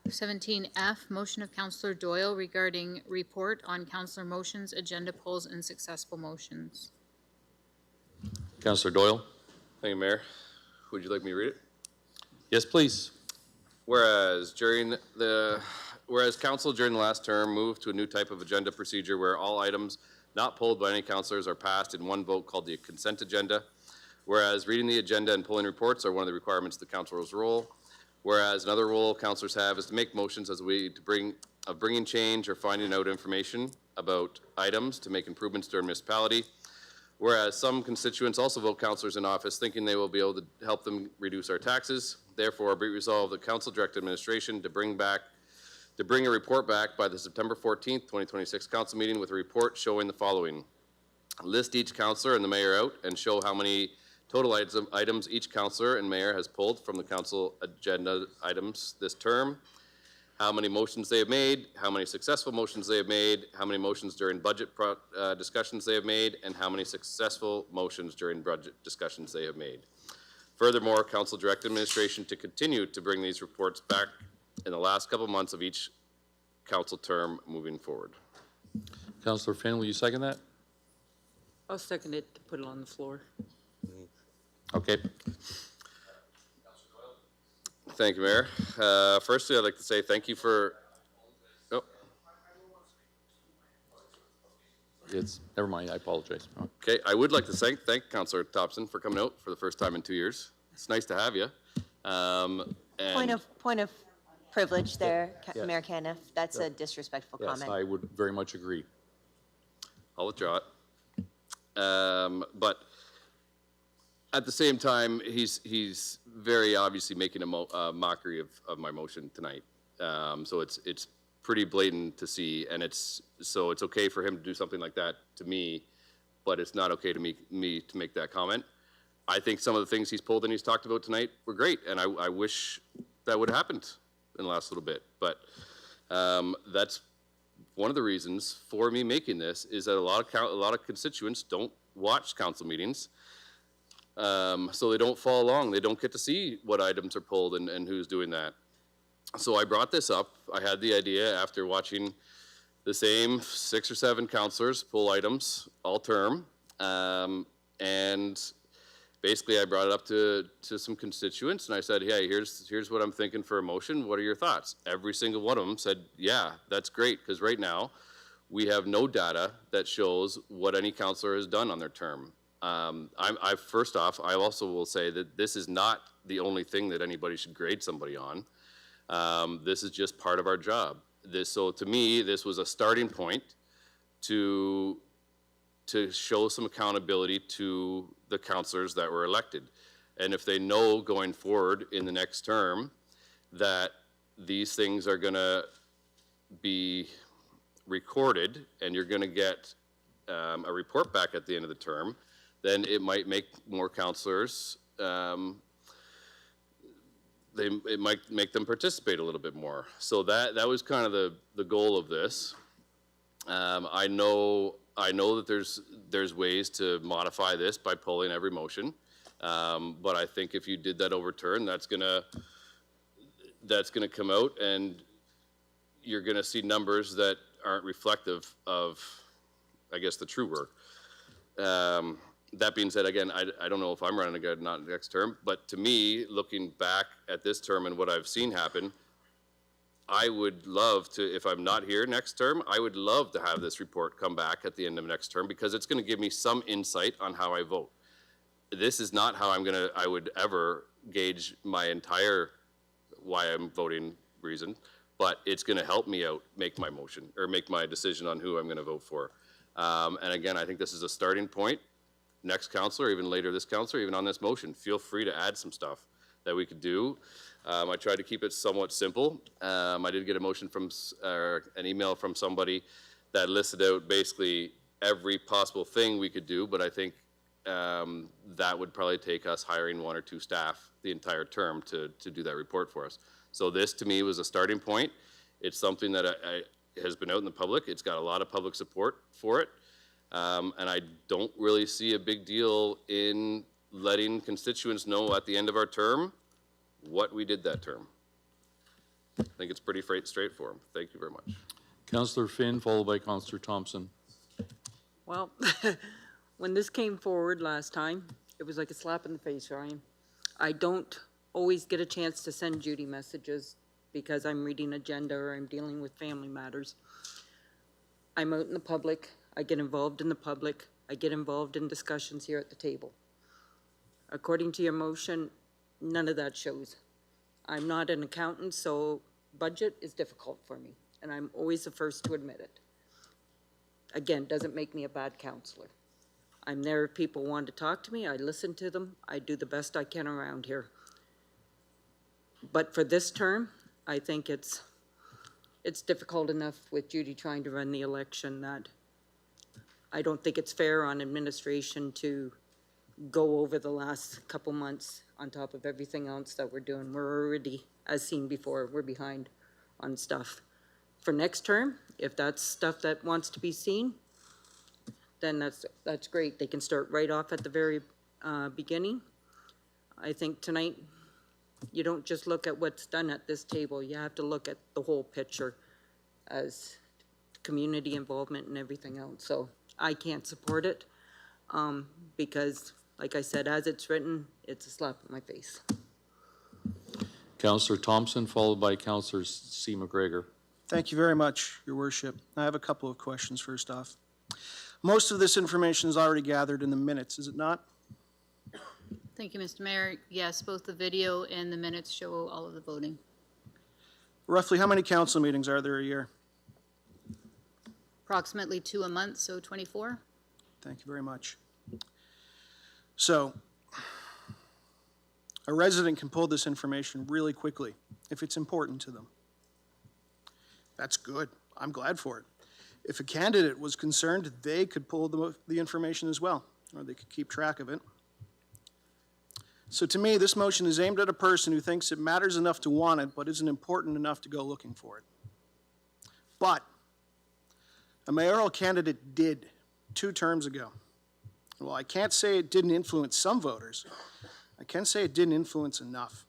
A: 17F, motion of Councillor Doyle regarding report on councillor motions, agenda polls, and successful motions.
B: Councillor Doyle?
D: Thank you, Mayor. Would you like me to read it?
B: Yes, please.
D: Whereas council during the last term moved to a new type of agenda procedure where all items not pulled by any councillors are passed in one vote called the consent agenda. Whereas reading the agenda and pulling reports are one of the requirements of the councilor's role. Whereas another role councillors have is to make motions as a way to bringing change or finding out information about items to make improvements to our municipality. Whereas some constituents also vote councillors in office thinking they will be able to help them reduce our taxes. Therefore, be resolved that council direct administration to bring a report back by the September 14th, 2026 council meeting with a report showing the following. List each councillor and the mayor out and show how many total items each councillor and mayor has pulled from the council agenda items this term, how many motions they have made, how many successful motions they have made, how many motions during budget discussions they have made, and how many successful motions during budget discussions they have made. Furthermore, council direct administration to continue to bring these reports back in the last couple months of each council term moving forward.
B: Councillor Finn, will you second that?
Q: I'll second it to put it on the floor.
B: Okay.
D: Thank you, Mayor. Firstly, I'd like to say thank you for,
B: Never mind, I apologize.
D: okay, I would like to thank Councillor Thompson for coming out for the first time in 2 years. It's nice to have you.
G: Point of privilege there,
B: Yeah.
G: Mayor Caniff. That's a disrespectful
B: Yes,
G: comment.
B: I would very much agree.
D: I'll withdraw it. But at the same time, he's very obviously making a mockery of my motion tonight. So it's pretty blatant to see, and it's okay for him to do something like that to me, but it's not okay to me to make that comment. I think some of the things he's pulled and he's talked about tonight were great, and I wish that would have happened in the last little bit. But that's one of the reasons for me making this is that a lot of constituents don't watch council meetings, so they don't follow along. They don't get to see what items are pulled and who's doing that. So I brought this up. I had the idea after watching the same 6 or 7 councillors pull items all term, and basically I brought it up to some constituents and I said, hey, here's what I'm thinking for a motion. What are your thoughts? Every single one of them said, yeah, that's great, because right now we have no data that shows what any councillor has done on their term. First off, I also will say that this is not the only thing that anybody should grade somebody on. This is just part of our job. So to me, this was a starting point to show some accountability to the councillors that were elected. And if they know going forward in the next term that these things are going to be recorded and you're going to get a report back at the end of the term, then it might make more counselors, it might make them participate a little bit more. So that was kind of the goal of this. I know that there's ways to modify this by pulling every motion, but I think if you did that over turn, that's gonna come out, and you're gonna see numbers that aren't reflective of, I guess, the true work. That being said, again, I don't know if I'm running again, not next term, but to me, looking back at this term and what I've seen happen, I would love to, if I'm not here next term, I would love to have this report come back at the end of next term, because it's going to give me some insight on how I vote. This is not how I would ever gauge my entire why I'm voting reason, but it's going to help me out make my motion or make my decision on who I'm going to vote for. And again, I think this is a starting point. Next councillor, even later this councillor, even on this motion, feel free to add some stuff that we could do. I tried to keep it somewhat simple. I did get a motion from, an email from somebody that listed out basically every possible thing we could do, but I think that would probably take us hiring 1 or 2 staff the entire term to do that report for us. So this, to me, was a starting point. It's something that has been out in the public. It's got a lot of public support for it. And I don't really see a big deal in letting constituents know at the end of our term what we did that term. I think it's pretty straightforward. Thank you very much.
B: Councillor Finn, followed by Councillor Thompson.
Q: Well, when this came forward last time, it was like a slap in the face, Ryan. I don't always get a chance to send Judy messages because I'm reading agenda or I'm dealing with family matters. I'm out in the public. I get involved in the public. I get involved in discussions here at the table. According to your motion, none of that shows. I'm not an accountant, so budget is difficult for me, and I'm always the first to admit it. Again, doesn't make me a bad counselor. I'm there if people want to talk to me. I listen to them. I do the best I can around here. But for this term, I think it's difficult enough with Judy trying to run the election that I don't think it's fair on administration to go over the last couple months on top of everything else that we're doing. We're already, as seen before, we're behind on stuff. For next term, if that's stuff that wants to be seen, then that's great. They can start right off at the very beginning. I think tonight, you don't just look at what's done at this table. You have to look at the whole picture as community involvement and everything else. So I can't support it because, like I said, as it's written, it's a slap in my face.
B: Councillor Thompson, followed by Councillor C. McGregor.
J: Thank you very much, Your Worship. I have a couple of questions first off. Most of this information is already gathered in the minutes, is it not?
A: Thank you, Mr. Mayor. Yes, both the video and the minutes show all of the voting.
J: Roughly how many council meetings are there a year?
A: Approximately 2 a month, so 24.
J: Thank you very much. So, a resident can pull this information really quickly if it's important to them. That's good. I'm glad for it. If a candidate was concerned, they could pull the information as well, or they could keep track of it. So to me, this motion is aimed at a person who thinks it matters enough to want it, but isn't important enough to go looking for it. But a mayoral candidate did 2 terms ago. Well, I can't say it didn't influence some voters. I can say it didn't influence enough.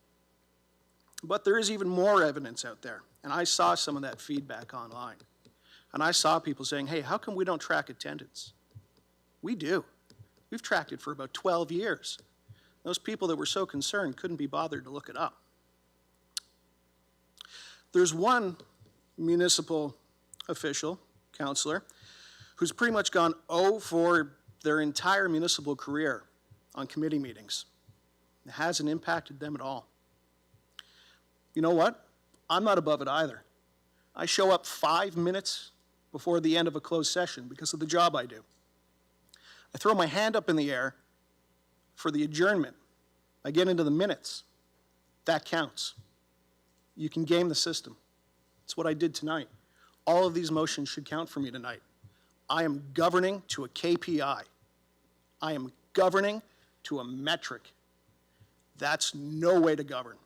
J: But there is even more evidence out there, and I saw some of that feedback online. And I saw people saying, hey, how come we don't track attendance? We do. We've tracked it for about 12 years. Those people that were so concerned couldn't be bothered to look it up. There's one municipal official, councillor, who's pretty much gone for their entire municipal career on committee meetings. It hasn't impacted them at all. You know what? I'm not above it either. I show up 5 minutes before the end of a closed session because of the job I do. I throw my hand up in the air for the adjournment. I get into the minutes. That counts. You can game the system. It's what I did tonight. All of these motions should count for me tonight. I am governing to a KPI. I am governing to a metric. That's no way to govern.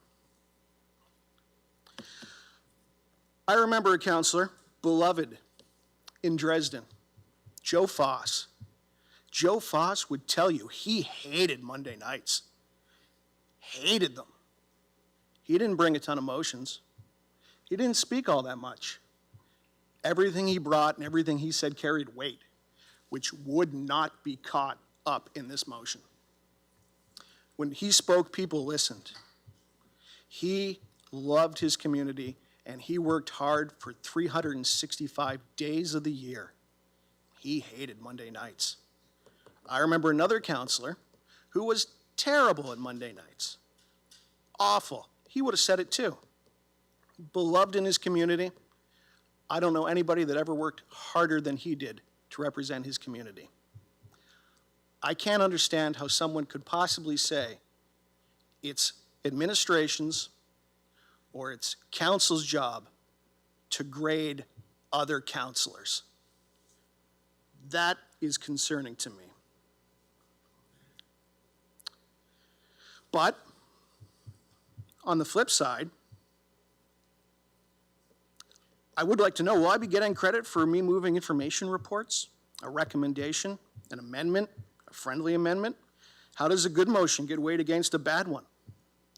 J: I remember a counselor, beloved, in Dresden, Joe Foss. Joe Foss would tell you he hated Monday nights. Hated them. He didn't bring a ton of motions. He didn't speak all that much. Everything he brought and everything he said carried weight, which would not be caught up in this motion. When he spoke, people listened. He loved his community, and he worked hard for 365 days of the year. He hated Monday nights. I remember another counselor who was terrible at Monday nights. Awful. He would have said it too. Beloved in his community. I don't know anybody that ever worked harder than he did to represent his community. I can't understand how someone could possibly say it's administration's or it's council's job to grade other counselors. That is concerning to me. But on the flip side, I would like to know, will I be getting credit for me moving information reports, a recommendation, an amendment, a friendly amendment? How does a good motion get weighed against a bad one?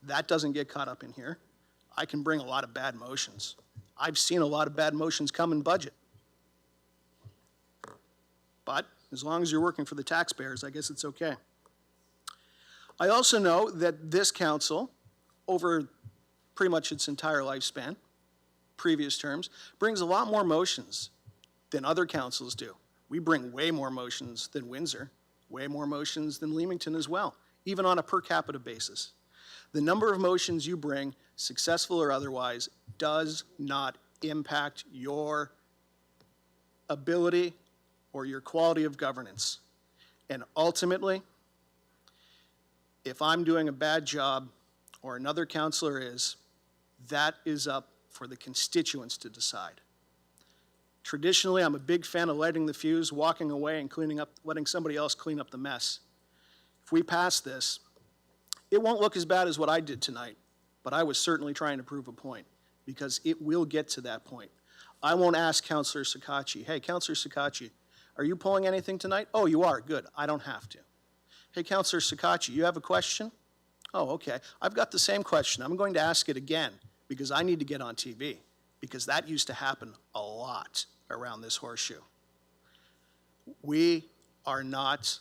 J: That doesn't get caught up in here. I can bring a lot of bad motions. I've seen a lot of bad motions come in budget. But as long as you're working for the taxpayers, I guess it's okay. I also know that this council, over pretty much its entire lifespan, previous terms, brings a lot more motions than other councils do. We bring way more motions than Windsor, way more motions than Leamington as well, even on a per capita basis. The number of motions you bring, successful or otherwise, does not impact your ability or your quality of governance. And ultimately, if I'm doing a bad job or another councilor is, that is up for the constituents to decide. Traditionally, I'm a big fan of lighting the fuse, walking away and cleaning up, letting somebody else clean up the mess. If we pass this, it won't look as bad as what I did tonight, but I was certainly trying to prove a point, because it will get to that point. I won't ask Councilor Sakachi, hey, Councilor Sakachi, are you pulling anything tonight? Oh, you are, good, I don't have to. Hey, Councilor Sakachi, you have a question? Oh, okay, I've got the same question. I'm going to ask it again, because I need to get on TV, because that used to happen a lot around this horseshoe. We are not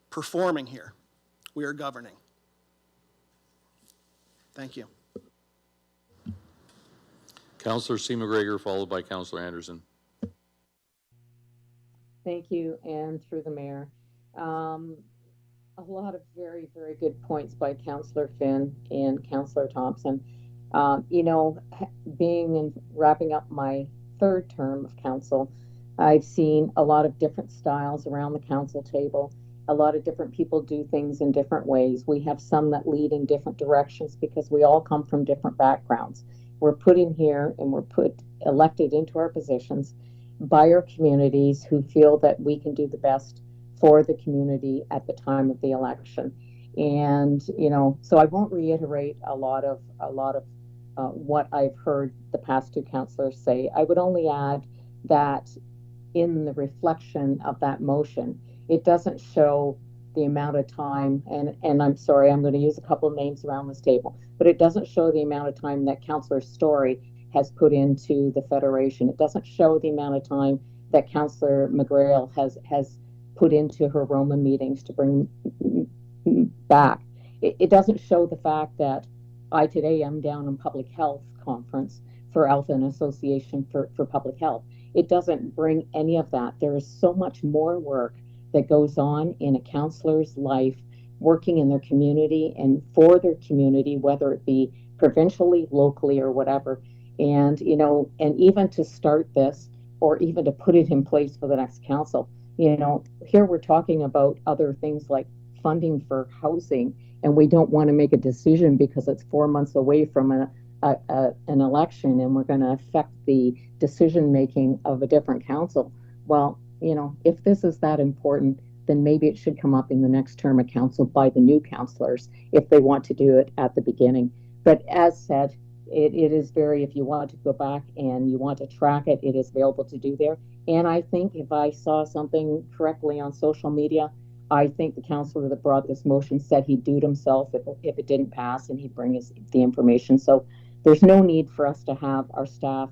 J: performing here. We are governing. Thank you.
B: Councillor C. McGregor, followed by Councillor Anderson.
S: Thank you, and through the mayor. A lot of very, very good points by Councillor Finn and Councillor Thompson. You know, wrapping up my third term of council, I've seen a lot of different styles around the council table. A lot of different people do things in different ways. We have some that lead in different directions because we all come from different backgrounds. We're put in here and we're elected into our positions by our communities who feel that we can do the best for the community at the time of the election. And, you know, so I won't reiterate a lot of what I've heard the past two councillors say. I would only add that in the reflection of that motion, it doesn't show the amount of time, and I'm sorry, I'm going to use a couple of names around this table, but it doesn't show the amount of time that Councillor Story has put into the Federation. It doesn't show the amount of time that Councillor McGrail has put into her Roma meetings to bring back. It doesn't show the fact that I today am down in public health conference for Alpha and Association for Public Health. It doesn't bring any of that. There is so much more work that goes on in a counselor's life, working in their community and for their community, whether it be provincially, locally, or whatever. And, you know, and even to start this, or even to put it in place for the next council, you know, here we're talking about other things like funding for housing, and we don't want to make a decision because it's 4 months away from an election, and we're going to affect the decision making of a different council. Well, you know, if this is that important, then maybe it should come up in the next term of council by the new councillors if they want to do it at the beginning. But as said, it is very, if you want to go back and you want to track it, it is available to do there. And I think if I saw something correctly on social media, I think the councillor that brought this motion said he'd do it himself if it didn't pass, and he'd bring the information. So there's no need for us to have our staff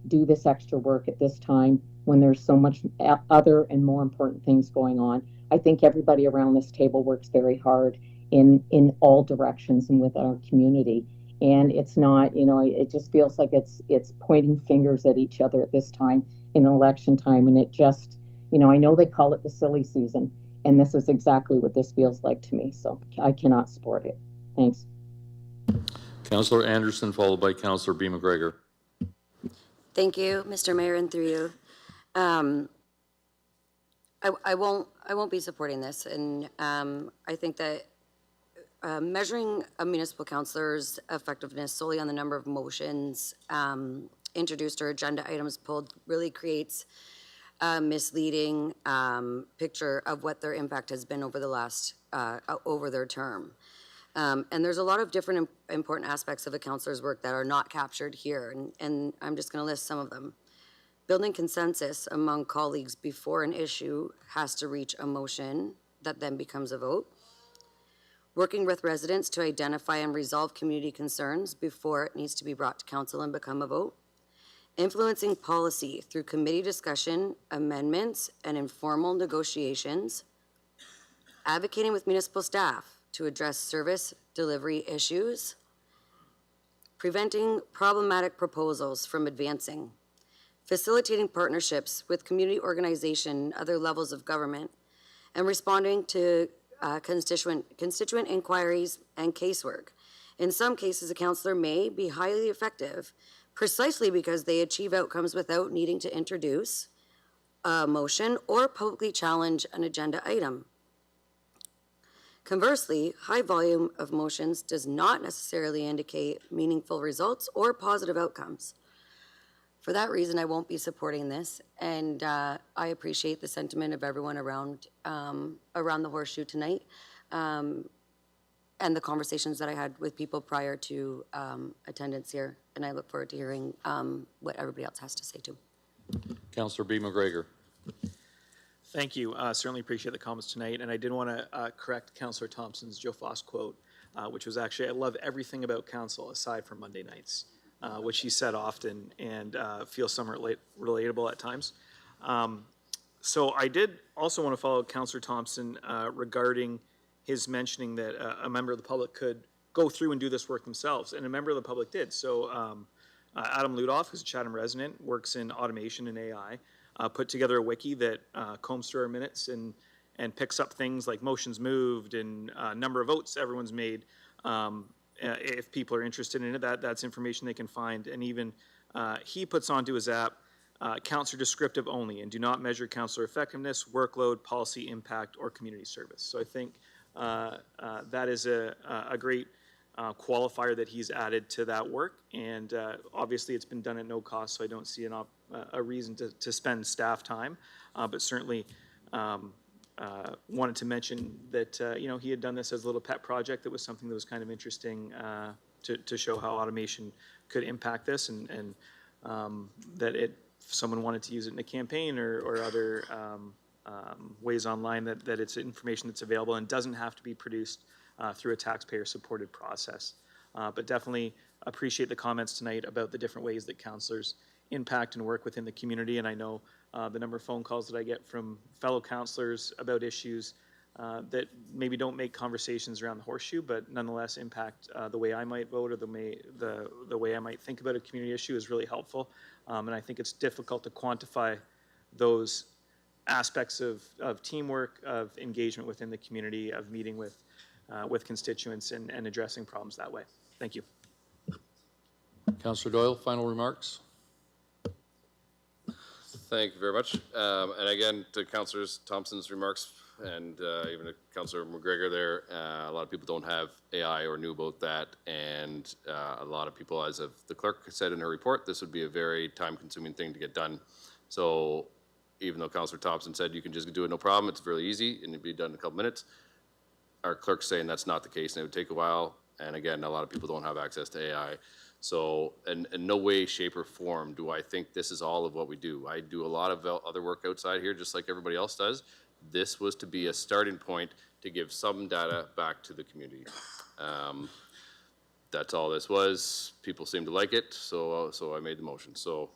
S: do this extra work at this time when there's so much other and more important things going on. I think everybody around this table works very hard in all directions and with our community. And it's not, it just feels like it's pointing fingers at each other at this time in election time. And it just, I know they call it the silly season, and this is exactly what this feels like to me. So I cannot support it. Thanks.
B: Councillor Anderson, followed by Councillor B. McGregor.
F: Thank you, Mr. Mayor, and through you. I won't be supporting this, and I think that measuring a municipal councillor's effectiveness solely on the number of motions introduced or agenda items pulled really creates a misleading picture of what their impact has been over the last over their term. And there's a lot of different important aspects of a councillor's work that are not captured here, and I'm just going to list some of them. Building consensus among colleagues before an issue has to reach a motion that then becomes a vote. Working with residents to identify and resolve community concerns before it needs to be brought to council and become a vote. Influencing policy through committee discussion, amendments, and informal negotiations. Advocating with municipal staff to address service delivery issues. Preventing problematic proposals from advancing. Facilitating partnerships with community organization, other levels of government, and responding to constituent inquiries and casework. In some cases, a councillor may be highly effective precisely because they achieve outcomes without needing to introduce a motion or publicly challenge an agenda item. Conversely, high volume of motions does not necessarily indicate meaningful results or positive outcomes. For that reason, I won't be supporting this, and I appreciate the sentiment of everyone around the horseshoe tonight, and the conversations that I had with people prior to attendance here, and I look forward to hearing what everybody else has to say too.
B: Councillor B. McGregor.
L: Thank you. Certainly appreciate the comments tonight, and I did want to correct Councillor Thompson's Joe Foss quote, which was actually, I love everything about council aside from Monday nights. Which he said often and feels somewhat relatable at times. So I did also want to follow Councillor Thompson regarding his mentioning that a member of the public could go through and do this work themselves, and a member of the public did. So Adam Ludoff, who's a Chatham resident, works in automation and AI, put together a wiki that combs through our minutes and picks up things like motions moved and number of votes everyone's made. If people are interested in it, that's information they can find. And even he puts onto his app, councillor descriptive only, and do not measure councillor effectiveness, workload, policy impact, or community service. So I think that is a great qualifier that he's added to that work. And obviously it's been done at no cost, so I don't see a reason to spend staff time, but certainly wanted to mention that he had done this as a little pet project. That was something that was kind of interesting to show how automation could impact this, and that if someone wanted to use it in a campaign or other ways online, that it's information that's available and doesn't have to be produced through a taxpayer-supported process. But definitely appreciate the comments tonight about the different ways that councillors impact and work within the community, and I know the number of phone calls that I get from fellow councillors about issues that maybe don't make conversations around the horseshoe, but nonetheless impact the way I might vote or the way I might think about a community issue is really helpful. And I think it's difficult to quantify those aspects of teamwork, of engagement within the community, of meeting with constituents and addressing problems that way. Thank you.
B: Councillor Doyle, final remarks.
D: Thank you very much. And again, to Councillor Thompson's remarks and even to Councillor McGregor there, a lot of people don't have AI or knew about that. And a lot of people, as of the clerk said in her report, this would be a very time-consuming thing to get done. So even though Councillor Thompson said you can just do it, no problem, it's really easy, and it'd be done in a couple minutes. Our clerk's saying that's not the case, and it would take a while, and again, a lot of people don't have access to AI. So, in no way, shape, or form do I think this is all of what we do. I do a lot of other work outside here, just like everybody else does. This was to be a starting point to give some data back to the community. That's all this was. People seem to like it, so I made the motion. So,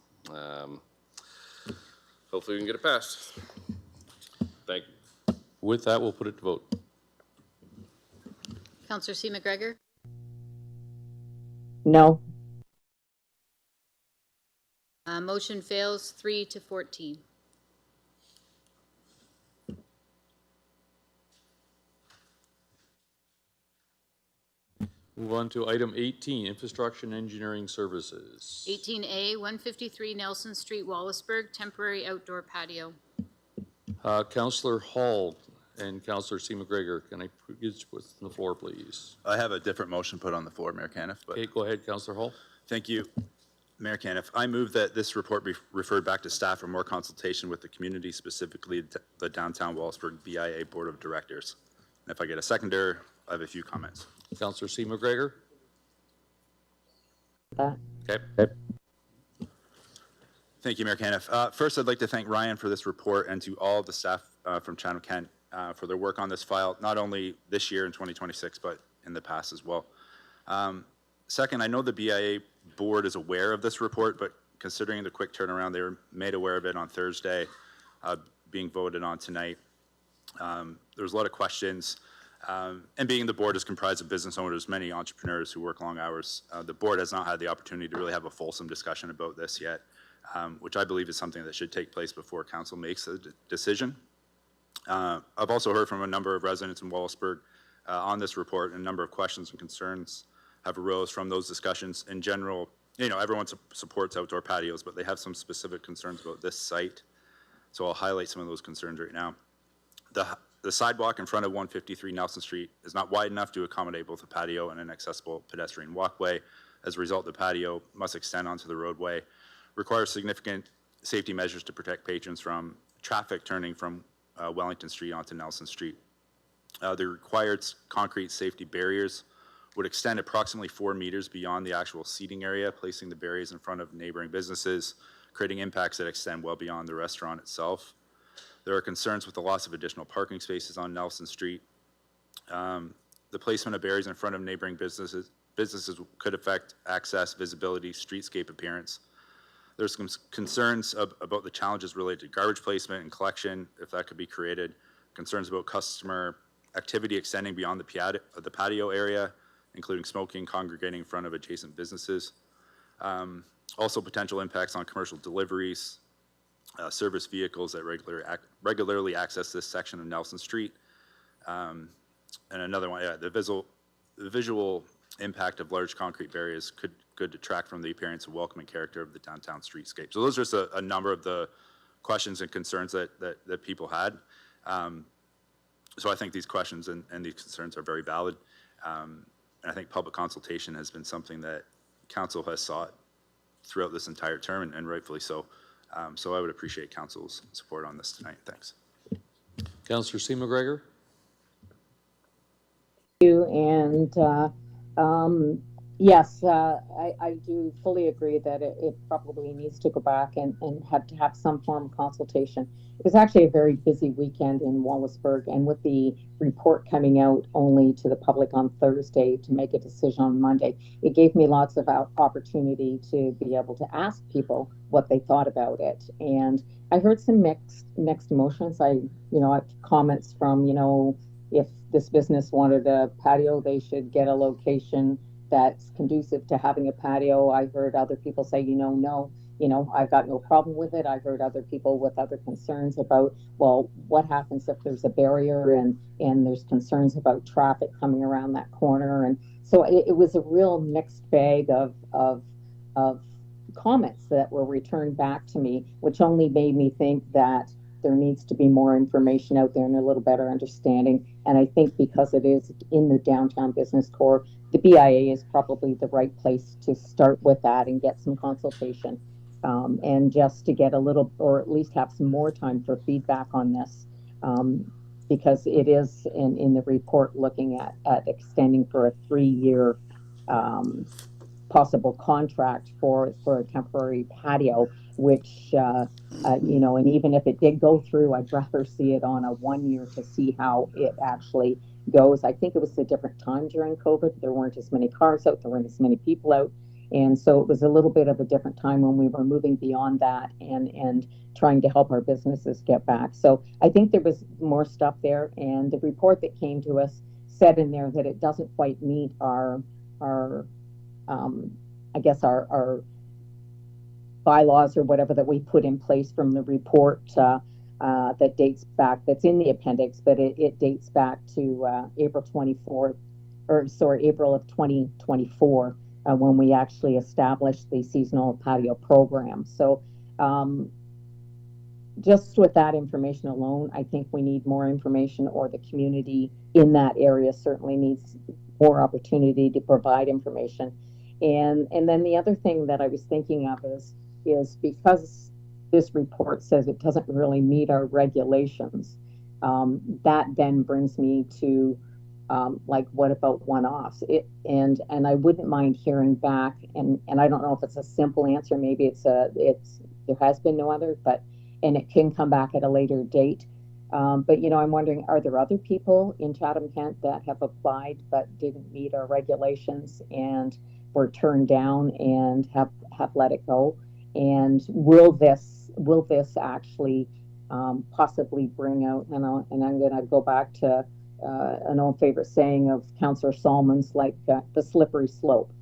D: hopefully we can get it passed. Thank you.
B: With that, we'll put it to vote.
A: Counselor C. McGregor?
S: No.
A: Motion fails 3-14.
B: Move on to item 18, infrastructure and engineering services.
A: 18A, 153 Nelson Street, Wallaceburg, temporary outdoor patio.
B: Councillor Hall and Councillor C. McGregor, can I put you what's on the floor, please?
O: I have a different motion put on the floor, Mayor Caniff. But
B: Okay, go ahead, Councillor Hall.
O: thank you, Mayor Caniff. I move that this report be referred back to staff for more consultation with the community, specifically the Downtown Wallaceburg BIA Board of Directors. And if I get a seconder, I have a few comments.
B: Councillor C. McGregor.
S: That.
B: Okay.
O: Thank you, Mayor Caniff. First, I'd like to thank Ryan for this report and to all of the staff from Chatham-Kent for their work on this file, not only this year in 2026, but in the past as well. Second, I know the BIA board is aware of this report, but considering the quick turnaround, they were made aware of it on Thursday, being voted on tonight. There was a lot of questions. And being the board is comprised of business owners, many entrepreneurs who work long hours, the board has not had the opportunity to really have a fulsome discussion about this yet, which I believe is something that should take place before council makes a decision. I've also heard from a number of residents in Wallaceburg on this report, and a number of questions and concerns have arose from those discussions. In general, you know, everyone supports outdoor patios, but they have some specific concerns about this site. So I'll highlight some of those concerns right now. The sidewalk in front of 153 Nelson Street is not wide enough to accommodate both a patio and an accessible pedestrian walkway. As a result, the patio must extend onto the roadway, requires significant safety measures to protect patrons from traffic turning from Wellington Street onto Nelson Street. The required concrete safety barriers would extend approximately 4 meters beyond the actual seating area, placing the barriers in front of neighboring businesses, creating impacts that extend well beyond the restaurant itself. There are concerns with the loss of additional parking spaces on Nelson Street. The placement of barriers in front of neighboring businesses could affect access, visibility, streetscape appearance. There's some concerns about the challenges related to garbage placement and collection, if that could be created. Concerns about customer activity extending beyond the patio area, including smoking, congregating in front of adjacent businesses. Also potential impacts on commercial deliveries, service vehicles that regularly access this section of Nelson Street. And another one, yeah, the visual impact of large concrete barriers could detract from the appearance and welcoming character of the downtown streetscape. So those are just a number of the questions and concerns that people had. So I think these questions and these concerns are very valid. And I think public consultation has been something that council has sought throughout this entire term, and rightfully so. So I would appreciate council's support on this tonight. Thanks.
B: Councillor C. McGregor.
S: And yes, I do fully agree that it probably needs to go back and have some form of consultation. It was actually a very busy weekend in Wallaceburg, and with the report coming out only to the public on Thursday to make a decision on Monday, it gave me lots of opportunity to be able to ask people what they thought about it. And I heard some mixed emotions. I have comments from, if this business wanted a patio, they should get a location that's conducive to having a patio. I heard other people say, no, I've got no problem with it. I heard other people with other concerns about, well, what happens if there's a barrier and there's concerns about traffic coming around that corner. And so it was a real mixed bag of comments that were returned back to me, which only made me think that there needs to be more information out there and a little better understanding. And I think because it is in the downtown business core, the BIA is probably the right place to start with that and get some consultation. and just to get a little, or at least have some more time for feedback on this, because it is in the report looking at extending for a 3-year possible contract for a temporary patio, which, you know, and even if it did go through, I'd rather see it on a 1 year to see how it actually goes. I think it was a different time during COVID. There weren't as many cars out, there weren't as many people out. And so it was a little bit of a different time when we were moving beyond that and trying to help our businesses get back. So I think there was more stuff there. And the report that came to us said in there that it doesn't quite meet our I guess our bylaws or whatever that we put in place from the report that dates back, that's in the appendix, but it dates back to April of 2024, when we actually established the seasonal patio program. So just with that information alone, I think we need more information, or the community in that area certainly needs more opportunity to provide information. And then the other thing that I was thinking of is because this report says it doesn't really meet our regulations, that then brings me to like, what about one-offs? And I wouldn't mind hearing back, and I don't know if it's a simple answer, maybe there has been no other, and it can come back at a later date. But, you know, I'm wondering, are there other people in Chatham-Kent that have applied but didn't meet our regulations and were turned down and have let it go? And will this actually possibly bring out, and I'm going to go back to an old favorite saying of Councillor Solomons, like the slippery slope.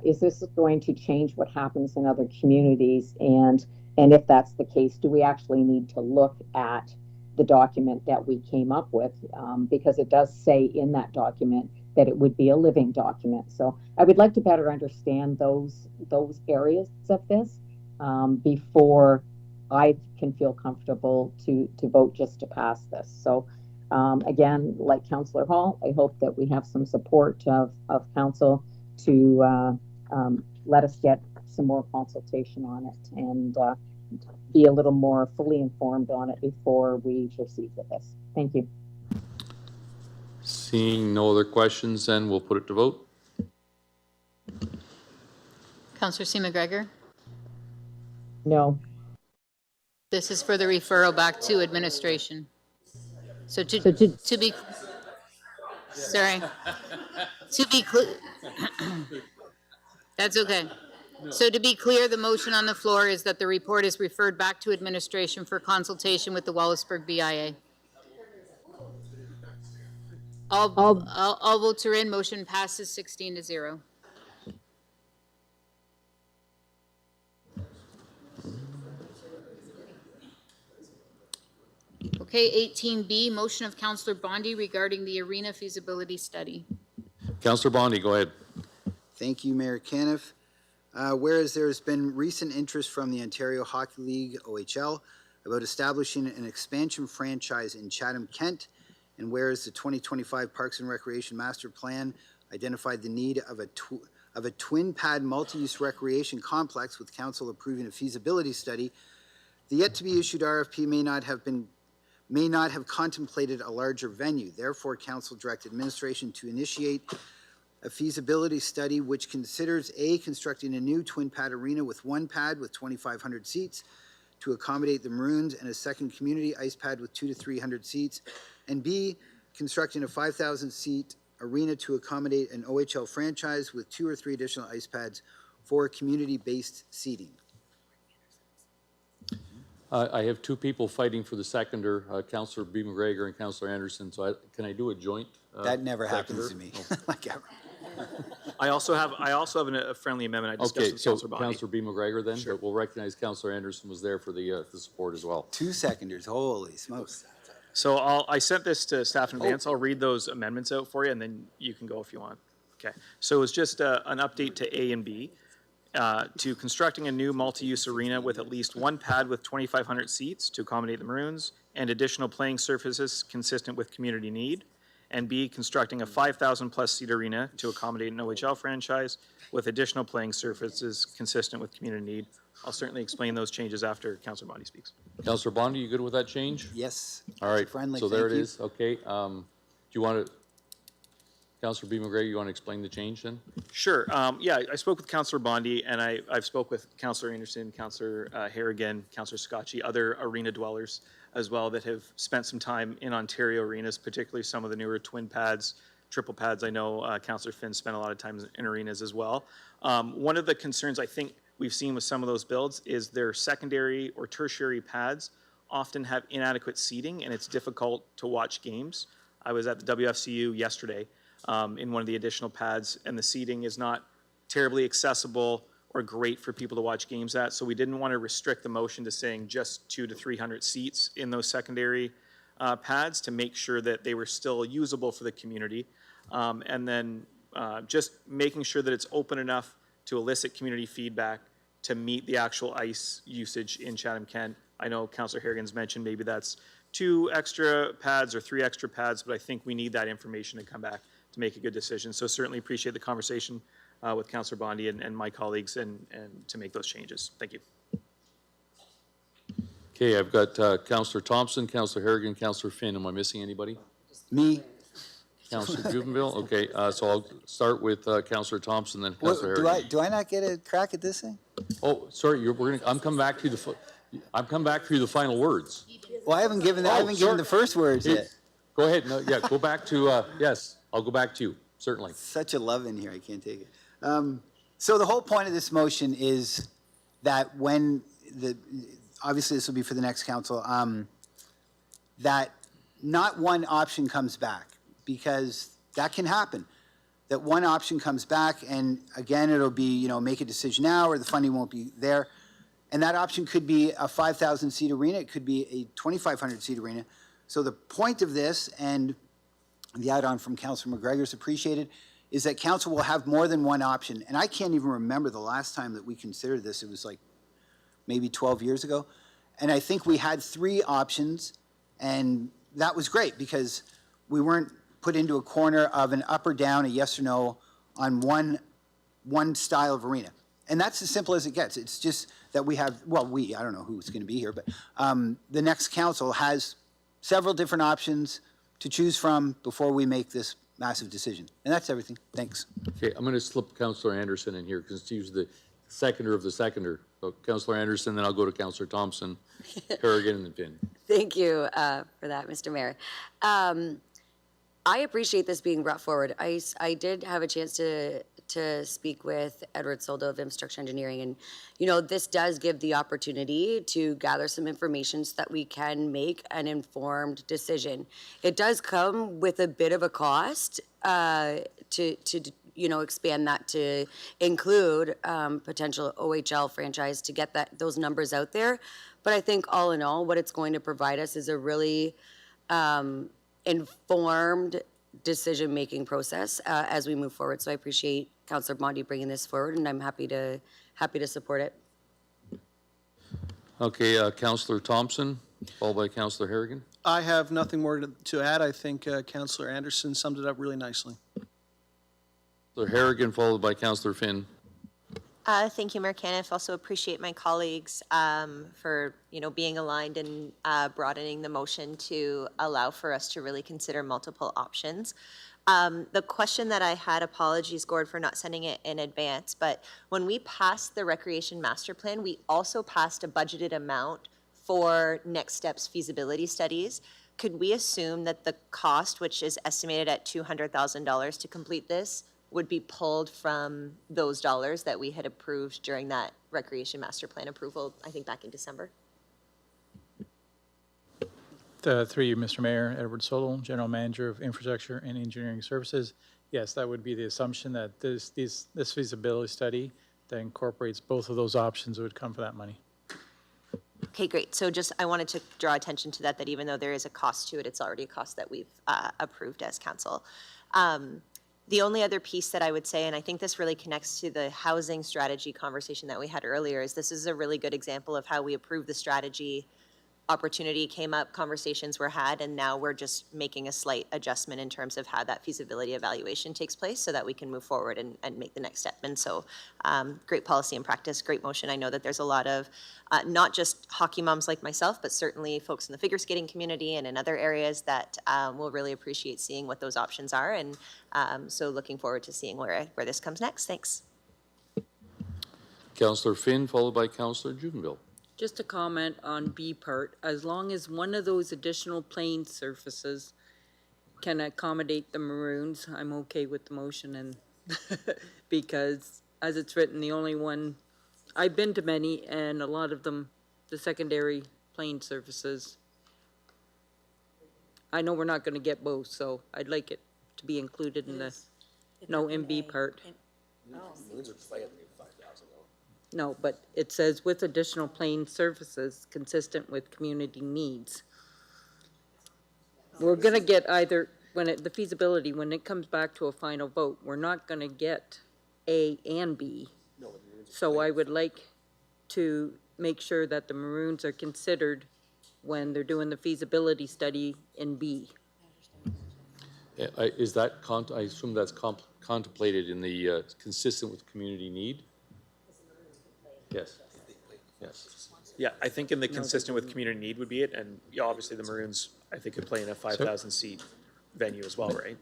S: Is this going to change what happens in other communities? And if that's the case, do we actually need to look at the document that we came up with? Because it does say in that document that it would be a living document. So I would like to better understand those areas of this before I can feel comfortable to vote just to pass this. So again, like Councillor Hall, I hope that we have some support of council to let us get some more consultation on it and be a little more fully informed on it before we proceed with this. Thank you.
B: Seeing no other questions, then we'll put it to vote.
A: Councillor C. McGregor?
S: No.
A: This is for the referral back to administration. So to be, sorry, to be clear, that's okay. So to be clear, the motion on the floor is that the report is referred back to administration for consultation with the Wallaceburg BIA. All votes are in. Motion passes 16-0. Okay, 18B, motion of Councillor Bondi regarding the arena feasibility study.
B: Councillor Bondi, go ahead.
H: Thank you, Mayor Caniff. Whereas there has been recent interest from the Ontario Hockey League, OHL, about establishing an expansion franchise in Chatham-Kent, and whereas the 2025 Parks and Recreation Master Plan identified the need of a twin-pad multi-use recreation complex, with council approving a feasibility study, the yet-to-be-issued RFP may not have contemplated a larger venue. Therefore, council directed administration to initiate a feasibility study which considers A, constructing a new twin pad arena with one pad with 2,500 seats to accommodate the Maroons, and a second community ice pad with 200 to 300 seats, and B, constructing a 5,000 seat arena to accommodate an OHL franchise with 2 or 3 additional ice pads for community-based seating.
B: I have two people fighting for the seconder, Councillor B. McGregor and Councillor Anderson. So can I do a joint?
H: That never
B: seconder?
H: happens to me.
B: Oh.
H: Like ever.
L: I also have a friendly amendment I discussed with Councillor Bondi.
B: Councillor B. McGregor then,
L: Sure.
B: but we'll recognize Councillor Anderson was there for the support as well.
H: 2 seconders, holy smokes.
L: So I sent this to staff in advance. I'll read those amendments out for you, and then you can go if you want. Okay. So it's just an update to A and B. To constructing a new multi-use arena with at least one pad with 2,500 seats to accommodate the Maroons and additional playing surfaces consistent with community need. And B, constructing a 5,000-plus seat arena to accommodate an OHL franchise with additional playing surfaces consistent with community need. I'll certainly explain those changes after Councillor Bondi speaks.
B: Councillor Bondi, you good with that change?
H: Yes.
B: All right,
H: Friendly,
B: so there
H: thank
B: it
H: you.
B: is. Okay, do you want to, Councillor B. McGregor, you want to explain the change then?
L: Sure. Yeah, I spoke with Councillor Bondi, and I've spoke with Councillor Anderson, Councillor Harrigan, Councillor Scotchy, other arena dwellers as well that have spent some time in Ontario arenas, particularly some of the newer twin pads, triple pads. I know Councillor Finn spent a lot of time in arenas as well. One of the concerns I think we've seen with some of those builds is their secondary or tertiary pads often have inadequate seating, and it's difficult to watch games. I was at the WFCU yesterday in one of the additional pads, and the seating is not terribly accessible or great for people to watch games at. So we didn't want to restrict the motion to saying just 200 to 300 seats in those secondary pads to make sure that they were still usable for the community. And then just making sure that it's open enough to elicit community feedback to meet the actual ice usage in Chatham-Kent. I know Councillor Harrigan's mentioned maybe that's 2 extra pads or 3 extra pads, but I think we need that information to come back to make a good decision. So certainly appreciate the conversation with Councillor Bondi and my colleagues and to make those changes. Thank you.
B: Okay, I've got Councillor Thompson, Councillor Harrigan, Councillor Finn. Am I missing anybody?
H: Me.
B: Councillor Jubenville? Okay, so I'll start with Councillor Thompson, then Councillor Harrigan.
H: Do I not get a crack at this thing?
B: Oh, sorry, I'm coming back to the final words.
H: Well, I haven't given the first words yet.
B: Go ahead. No, yeah, go back to, yes, I'll go back to you, certainly.
H: Such a love in here, I can't take it. So the whole point of this motion is that when obviously this will be for the next council, that not one option comes back, because that can happen. That one option comes back, and again, it'll be, make a decision now, or the funding won't be there. And that option could be a 5,000 seat arena, it could be a 2,500 seat arena. So the point of this, and the add-on from Councillor McGregor is appreciated, is that council will have more than one option. And I can't even remember the last time that we considered this. It was like maybe 12 years ago. And I think we had 3 options, and that was great because we weren't put into a corner of an up or down, a yes or no on one style of arena. And that's as simple as it gets. It's just that we have, I don't know who's going to be here, but the next council has several different options to choose from before we make this massive decision. And that's everything. Thanks.
B: Okay, I'm going to slip Councillor Anderson in here because he's the seconder of the seconder. So Councillor Anderson, then I'll go to Councillor Thompson, Harrigan, and then Finn.
F: Thank you for that, Mr. Mayor. I appreciate this being brought forward. I did have a chance to speak with Edward Soldo of Infrastructure Engineering, and this does give the opportunity to gather some information so that we can make an informed decision. It does come with a bit of a cost to expand that to include potential OHL franchise to get those numbers out there. But I think all in all, what it's going to provide us is a really informed decision-making process as we move forward. So I appreciate Councillor Bondi bringing this forward, and I'm happy to support it.
B: Okay, Councillor Thompson, followed by Councillor Harrigan.
J: I have nothing more to add. I think Councillor Anderson summed it up really nicely.
B: Councillor Harrigan, followed by Councillor Finn.
G: Thank you, Mayor Caniff. Also appreciate my colleagues for being aligned and broadening the motion to allow for us to really consider multiple options. The question that I had, apologies, Gord, for not sending it in advance, but when we passed the Recreation Master Plan, we also passed a budgeted amount for next steps feasibility studies. Could we assume that the cost, which is estimated at $200,000 to complete this, would be pulled from those dollars that we had approved during that Recreation Master Plan approval, I think back in December?
R: Through you, Mr. Mayor, Edward Solol, General Manager of Infrastructure and Engineering Services. Yes, that would be the assumption that this feasibility study that incorporates both of those options would come for that money.
G: Okay, great. So I wanted to draw attention to that even though there is a cost to it, it's already a cost that we've approved as council. The only other piece that I would say, and I think this really connects to the housing strategy conversation that we had earlier, is this is a really good example of how we approve the strategy opportunity came up, conversations were had, and now we're just making a slight adjustment in terms of how that feasibility evaluation takes place so that we can move forward and make the next step. And so great policy and practice, great motion. I know that there's a lot of, not just hockey moms like myself, but certainly folks in the figure skating community and in other areas that will really appreciate seeing what those options are. And so looking forward to seeing where this comes next. Thanks.
B: Councillor Finn, followed by Councillor Jubenville.
Q: Just a comment on B part, as long as one of those additional playing surfaces can accommodate the Maroons, I'm okay with the motion, and because as it's written, the only one, I've been to many, and a lot of them, the secondary playing surfaces, I know we're not gonna get both, so I'd like it to be included in the, no, in B part. No, but it says with additional playing surfaces consistent with community needs. We're gonna get either, the feasibility, when it comes back to a final vote, we're not gonna get A and B. So I would like to make sure that the Maroons are considered when they're doing the feasibility study in B.
B: Is that, I assume that's contemplated in the consistent with community need? Yes. Yes.
L: Yeah, I think in the consistent with community need would be it, and yeah, obviously the Maroons, I think, could play in a 5,000 seat venue as well, right?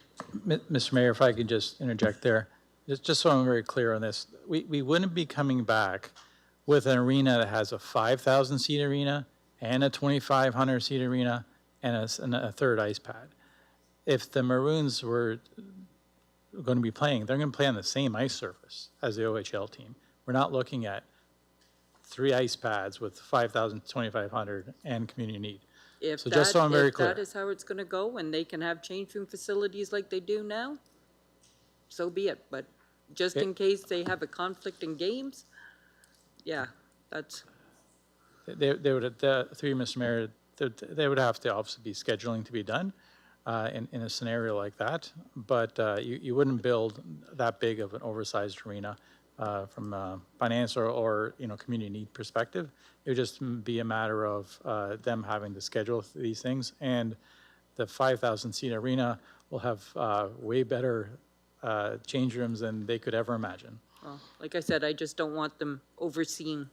R: Mr. Mayor, if I could just interject there, just so I'm very clear on this, we wouldn't be coming back with an arena that has a 5,000 seat arena and a 2,500 seat arena and a third ice pad. If the Maroons were going to be playing, they're going to play on the same ice surface as the OHL team. We're not looking at 3 ice pads with 5,000, 2,500 and community need. So just so I'm very clear.
Q: If that is how it's gonna go, and they can have change room facilities like they do now, so be it. But just in case they have a conflict in games, yeah, that's.
R: They would, through you, Mr. Mayor, they would have to obviously be scheduling to be done in a scenario like that. But you wouldn't build that big of an oversized arena from a finance or community need perspective. It would just be a matter of them having to schedule these things, and the 5,000 seat arena will have way better change rooms than they could ever imagine.
Q: Well, like I said, I just don't want them overseen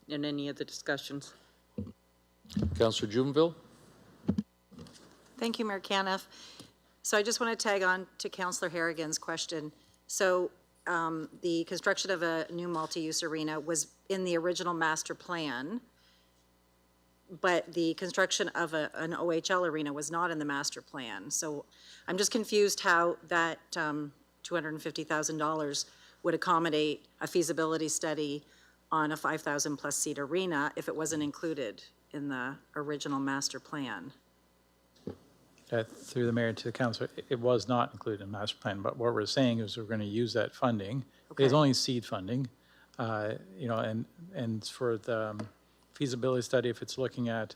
Q: in any of the discussions.
B: Councillor Jubenville.
K: Thank you, Mayor Caniff. So I just want to tag on to Councillor Harrigan's question. So the construction of a new multi-use arena was in the original master plan, but the construction of an OHL arena was not in the master plan. So I'm just confused how that $250,000 would accommodate a feasibility study on a 5,000 plus seat arena if it wasn't included in the original master plan.
R: Through the mayor to the council, it was not included in the master plan, but what we're saying is we're going to use that funding. Okay. It is only seed funding, and for the feasibility study, if it's looking at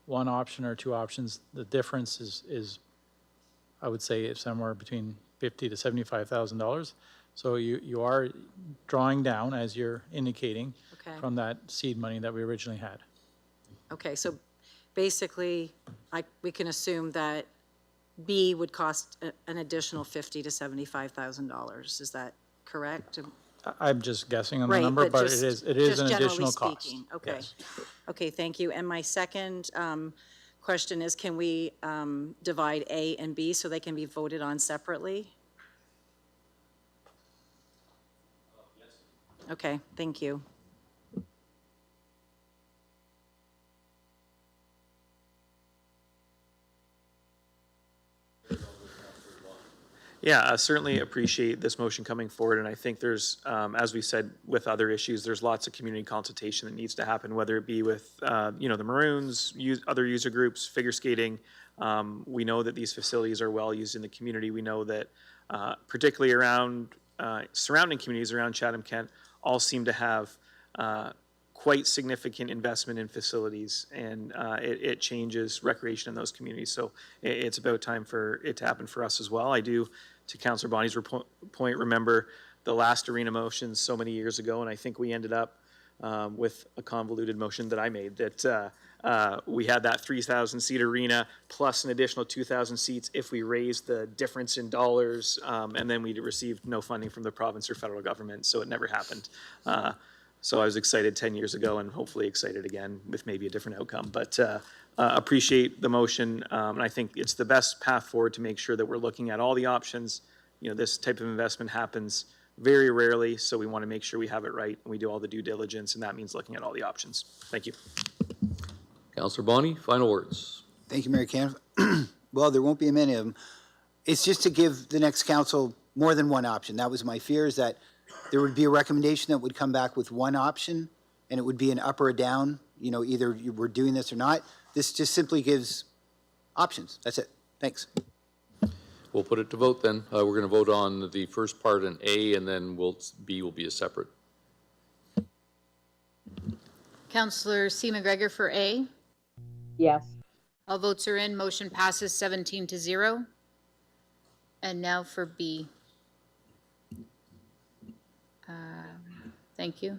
R: one option or two options, the difference is I would say it's somewhere between $50,000 to $75,000. So you are drawing down, as you're indicating, from that seed money that we originally had.
K: Okay, so basically, we can assume that B would cost an additional $50,000 to $75,000. Is that correct?
R: I'm just guessing on the number, but it is an additional cost.
K: Speaking. Okay.
R: Yes.
K: Okay, thank you. And my second question is, can we divide A and B so they can be voted on separately? Okay, thank you.
L: Yeah, I certainly appreciate this motion coming forward, and I think there's, as we said with other issues, there's lots of community consultation that needs to happen, whether it be with, the Maroons, other user groups, figure skating. We know that these facilities are well used in the community. We know that particularly around surrounding communities around Chatham-Kent all seem to have quite significant investment in facilities, and it changes recreation in those communities. So it's about time for it to happen for us as well. I do, to Councillor Bonnie's point, remember the last arena motions so many years ago, and I think we ended up with a convoluted motion that I made that we had that 3,000 seat arena plus an additional 2,000 seats if we raised the difference in dollars, and then we received no funding from the province or federal government, so it never happened. So I was excited 10 years ago and hopefully excited again with maybe a different outcome. But appreciate the motion, and I think it's the best path forward to make sure that we're looking at all the options. You know, this type of investment happens very rarely, so we want to make sure we have it right and we do all the due diligence, and that means looking at all the options. Thank you.
B: Councillor Bonnie, final words.
H: Thank you, Mayor Caniff. Well, there won't be many of them. It's just to give the next council more than one option. That was my fear, is that there would be a recommendation that would come back with one option, and it would be an up or a down, you know, either we're doing this or not. This just simply gives options. That's it. Thanks.
B: We'll put it to vote then. We're going to vote on the first part in A, and then B will be a separate.
A: Councillor C. McGregor for A.
S: Yes.
A: All votes are in. Motion passes 17-0. And now for B. Thank you.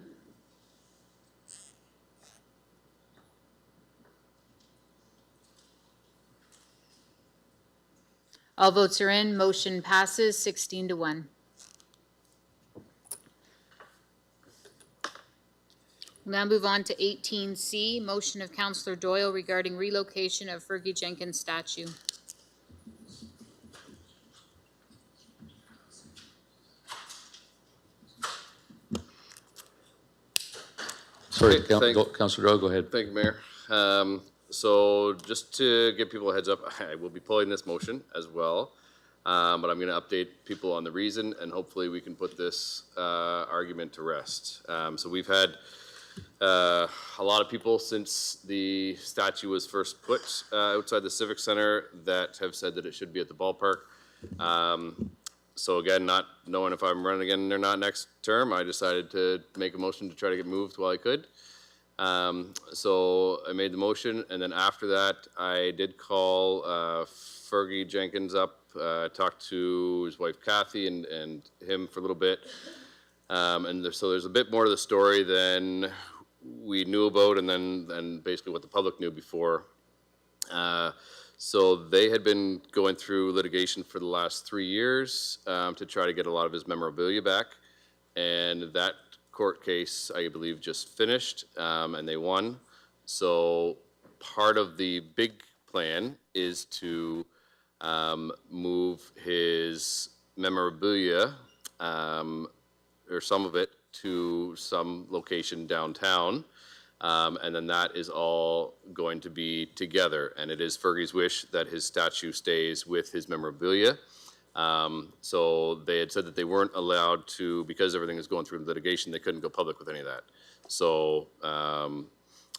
A: All votes are in. Motion passes 16-1. We'll now move on to 18C, motion of Councillor Doyle regarding relocation of Fergie Jenkins statue.
B: Sorry, Councillor Doyle, go ahead.
D: Thank you, Mayor. So just to give people a heads up, I will be pulling this motion as well, but I'm going to update people on the reason, and hopefully we can put this argument to rest. So we've had a lot of people since the statue was first put outside the Civic Center that have said that it should be at the ballpark. So again, not knowing if I'm running again or not next term, I decided to make a motion to try to get moved while I could. So I made the motion, and then after that, I did call Fergie Jenkins up, talked to his wife Kathy and him for a little bit. So there's a bit more to the story than we knew about, and basically what the public knew before. So they had been going through litigation for the last 3 years to try to get a lot of his memorabilia back, and that court case, I believe, just finished, and they won. So part of the big plan is to move his memorabilia, or some of it, to some location downtown, and then that is all going to be together. And it is Fergie's wish that his statue stays with his memorabilia. So they had said that they weren't allowed to, because everything is going through litigation, they couldn't go public with any of that. So, and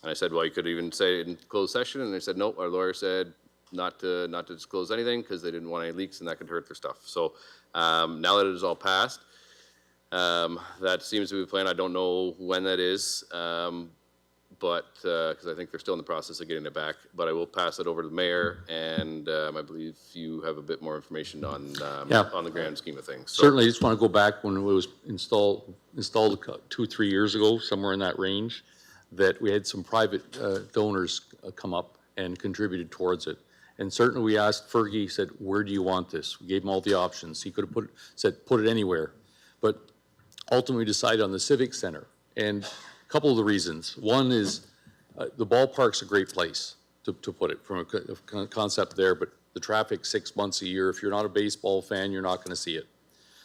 D: I said, well, you could even say it in closed session, and they said, nope, our lawyer said not to disclose anything because they didn't want any leaks and that could hurt their stuff. So now that it is all passed, that seems to be the plan. I don't know when that is, but because I think they're still in the process of getting it back. But I will pass it over to the mayor, and I believe you have a bit more information on on the grand scheme of things. So,
B: certainly, I just want to go back when it was installed 2-3 years ago, somewhere in that range, that we had some private donors come up and contributed towards it. And certainly, we asked Fergie, said, "Where do you want this?" We gave him all the options. He could have said, "Put it anywhere," but ultimately decided on the Civic Center. And a couple of the reasons. One is the ballpark's a great place to put it from a concept there, but the traffic 6 months a year, if you're not a baseball fan, you're not going to see it.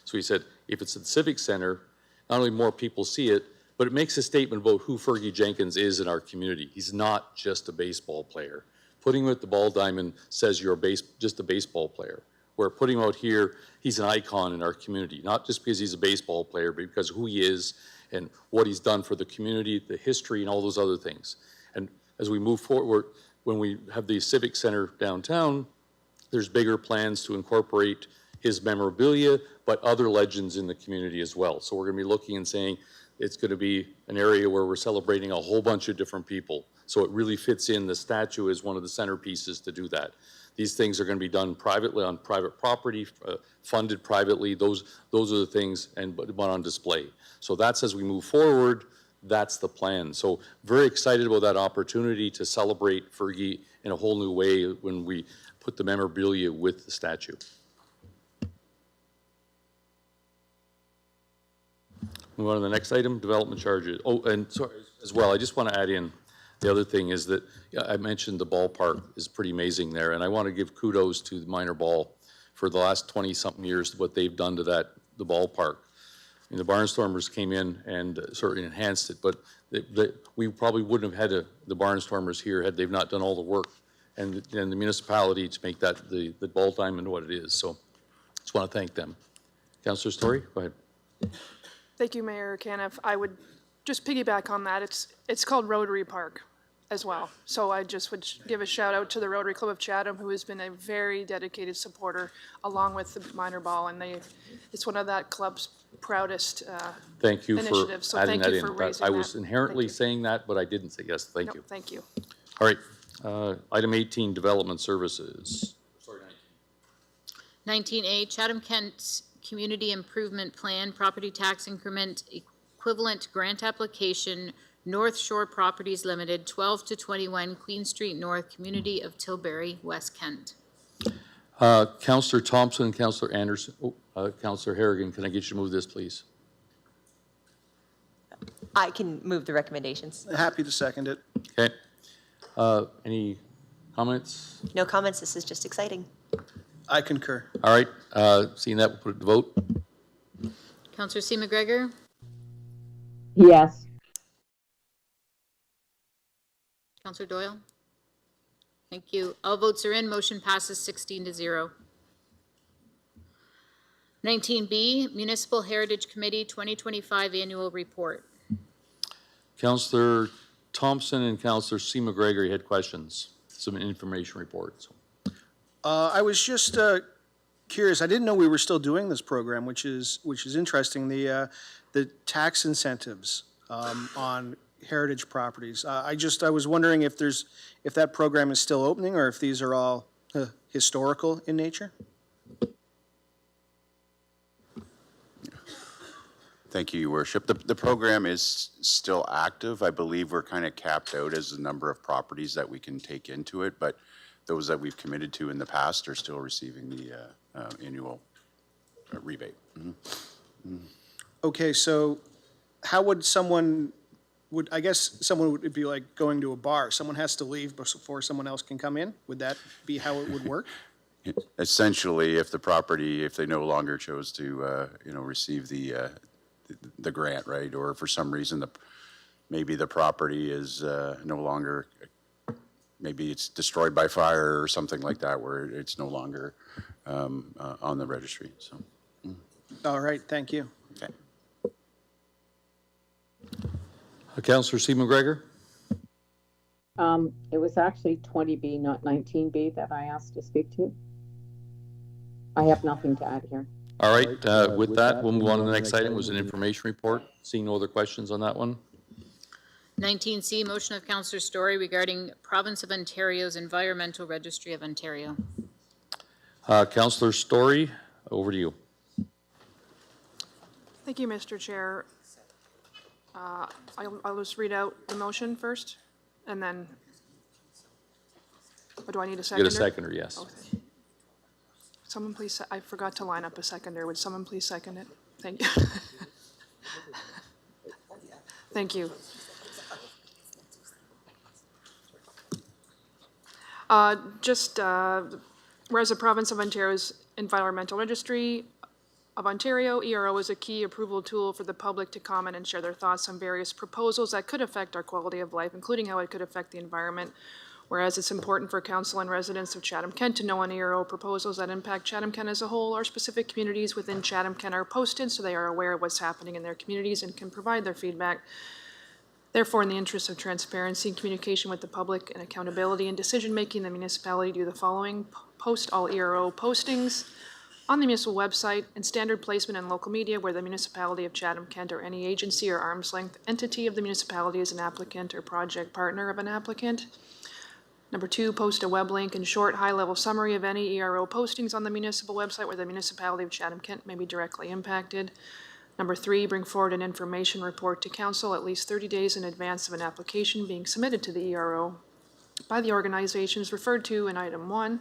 B: So he said, if it's at the Civic Center, not only more people see it, but it makes a statement about who Fergie Jenkins is in our community. He's not just a baseball player. Putting him at the Ball Diamond says you're just a baseball player. Where putting him out here, he's an icon in our community, not just because he's a baseball player, but because of who he is and what he's done for the community, the history, and all those other things. And as we move forward, when we have the Civic Center downtown, there's bigger plans to incorporate his memorabilia, but other legends in the community as well. So we're going to be looking and saying it's going to be an area where we're celebrating a whole bunch of different people. So it really fits in. The statue is one of the centerpieces to do that. These things are going to be done privately on private property, funded privately. Those are the things, but on display. So that's as we move forward. that's the plan. So very excited about that opportunity to celebrate Fergie in a whole new way when we put the memorabilia with the statue. Move on to the next item, development charges. Oh, and sorry, as well, I just want to add in, the other thing is that I mentioned the ballpark is pretty amazing there, and I want to give kudos to the minor ball for the last 20-something years, what they've done to the ballpark. I mean, the Barnstormers came in and sort of enhanced it, but we probably wouldn't have had the Barnstormers here had they not done all the work and the municipality to make that the ball diamond what it is. So just want to thank them. Councillor Story, go ahead.
V: Thank you, Mayor Caniff. I would just piggyback on that. It's called Rotary Park as well. So I just would give a shout out to the Rotary Club of Chatham, who has been a very dedicated supporter along with the minor ball, and it's one of that club's proudest
B: Thank you
V: initiatives.
B: for
V: So
B: adding
V: thank
B: that
V: you
B: in.
V: for raising
B: I
V: that.
B: was inherently saying that, but I didn't say yes. Thank you.
V: Thank you.
B: All right. Item 18, development services. Sorry,
A: 19A, Chatham-Kent Community Improvement Plan, Property Tax Increment Equivalent Grant Application, North Shore Properties Limited, 12 to 21 Queen Street North, Community of Tilbury, West Kent.
B: Councillor Thompson, Councillor Anderson, Councillor Harrigan, can I get you to move this, please?
G: I can move the recommendations.
J: Happy to second it.
B: Okay. Any comments?
G: No comments, this is just exciting.
J: I concur.
B: All right. Seeing that, we'll put it to vote.
A: Councillor C. McGregor?
S: Yes.
A: Councillor Doyle? Thank you. All votes are in. Motion passes 16-0. 19B, Municipal Heritage Committee 2025 Annual Report.
B: Councillor Thompson and Councillor C. McGregor had questions, some information reports.
J: I was just curious. I didn't know we were still doing this program, which is interesting. The tax incentives on heritage properties. I was wondering if that program is still opening or if these are all historical in nature.
M: Thank you, Your Worship. The program is still active. I believe we're kind of capped out as the number of properties that we can take into it, but those that we've committed to in the past are still receiving the annual rebate. Mm-hmm. Mm-hmm.
J: Okay, so how would someone would be like going to a bar. Someone has to leave before someone else can come in. Would that be how it would work?
M: Essentially, if they no longer chose to, receive the grant, right? Or for some reason, maybe the property is no longer, maybe it's destroyed by fire or something like that, where it's no longer on the registry. So.
J: All right, thank you.
M: Okay.
B: Councillor C. McGregor?
S: It was actually 20B, not 19B that I asked to speak to. I have nothing to add here.
B: All right, with that, we'll move on to the next item. It was an information report. Seeing no other questions on that one.
A: 19C, motion of Councillor Story regarding Province of Ontario's Environmental Registry of Ontario.
B: Councillor Story, over to you.
V: Thank you, Mr. Chair. I'll just read out the motion first, and then, or do I need a seconder?
B: Get a seconder, yes.
V: Okay. Someone please, I forgot to line up a seconder. Would someone please second it? Thank you. Thank you. Whereas the Province of Ontario's Environmental Registry of Ontario, ERO, is a key approval tool for the public to comment and share their thoughts on various proposals that could affect our quality of life, including how it could affect the environment. Whereas it's important for council and residents of Chatham-Kent to know on ERO proposals that impact Chatham-Kent as a whole, or specific communities within Chatham-Kent are posted so they are aware of what's happening in their communities and can provide their feedback. Therefore, in the interest of transparency, communication with the public, and accountability in decision-making, the municipality do the following: post all ERO postings on the municipal website and standard placement in local media where the municipality of Chatham-Kent or any agency or arm's length entity of the municipality is an applicant or project partner of an applicant. Number 2, post a web link and short high-level summary of any ERO postings on the municipal website where the municipality of Chatham-Kent may be directly impacted. Number 3, bring forward an information report to council at least 30 days in advance of an application being submitted to the ERO by the organizations referred to in item 1,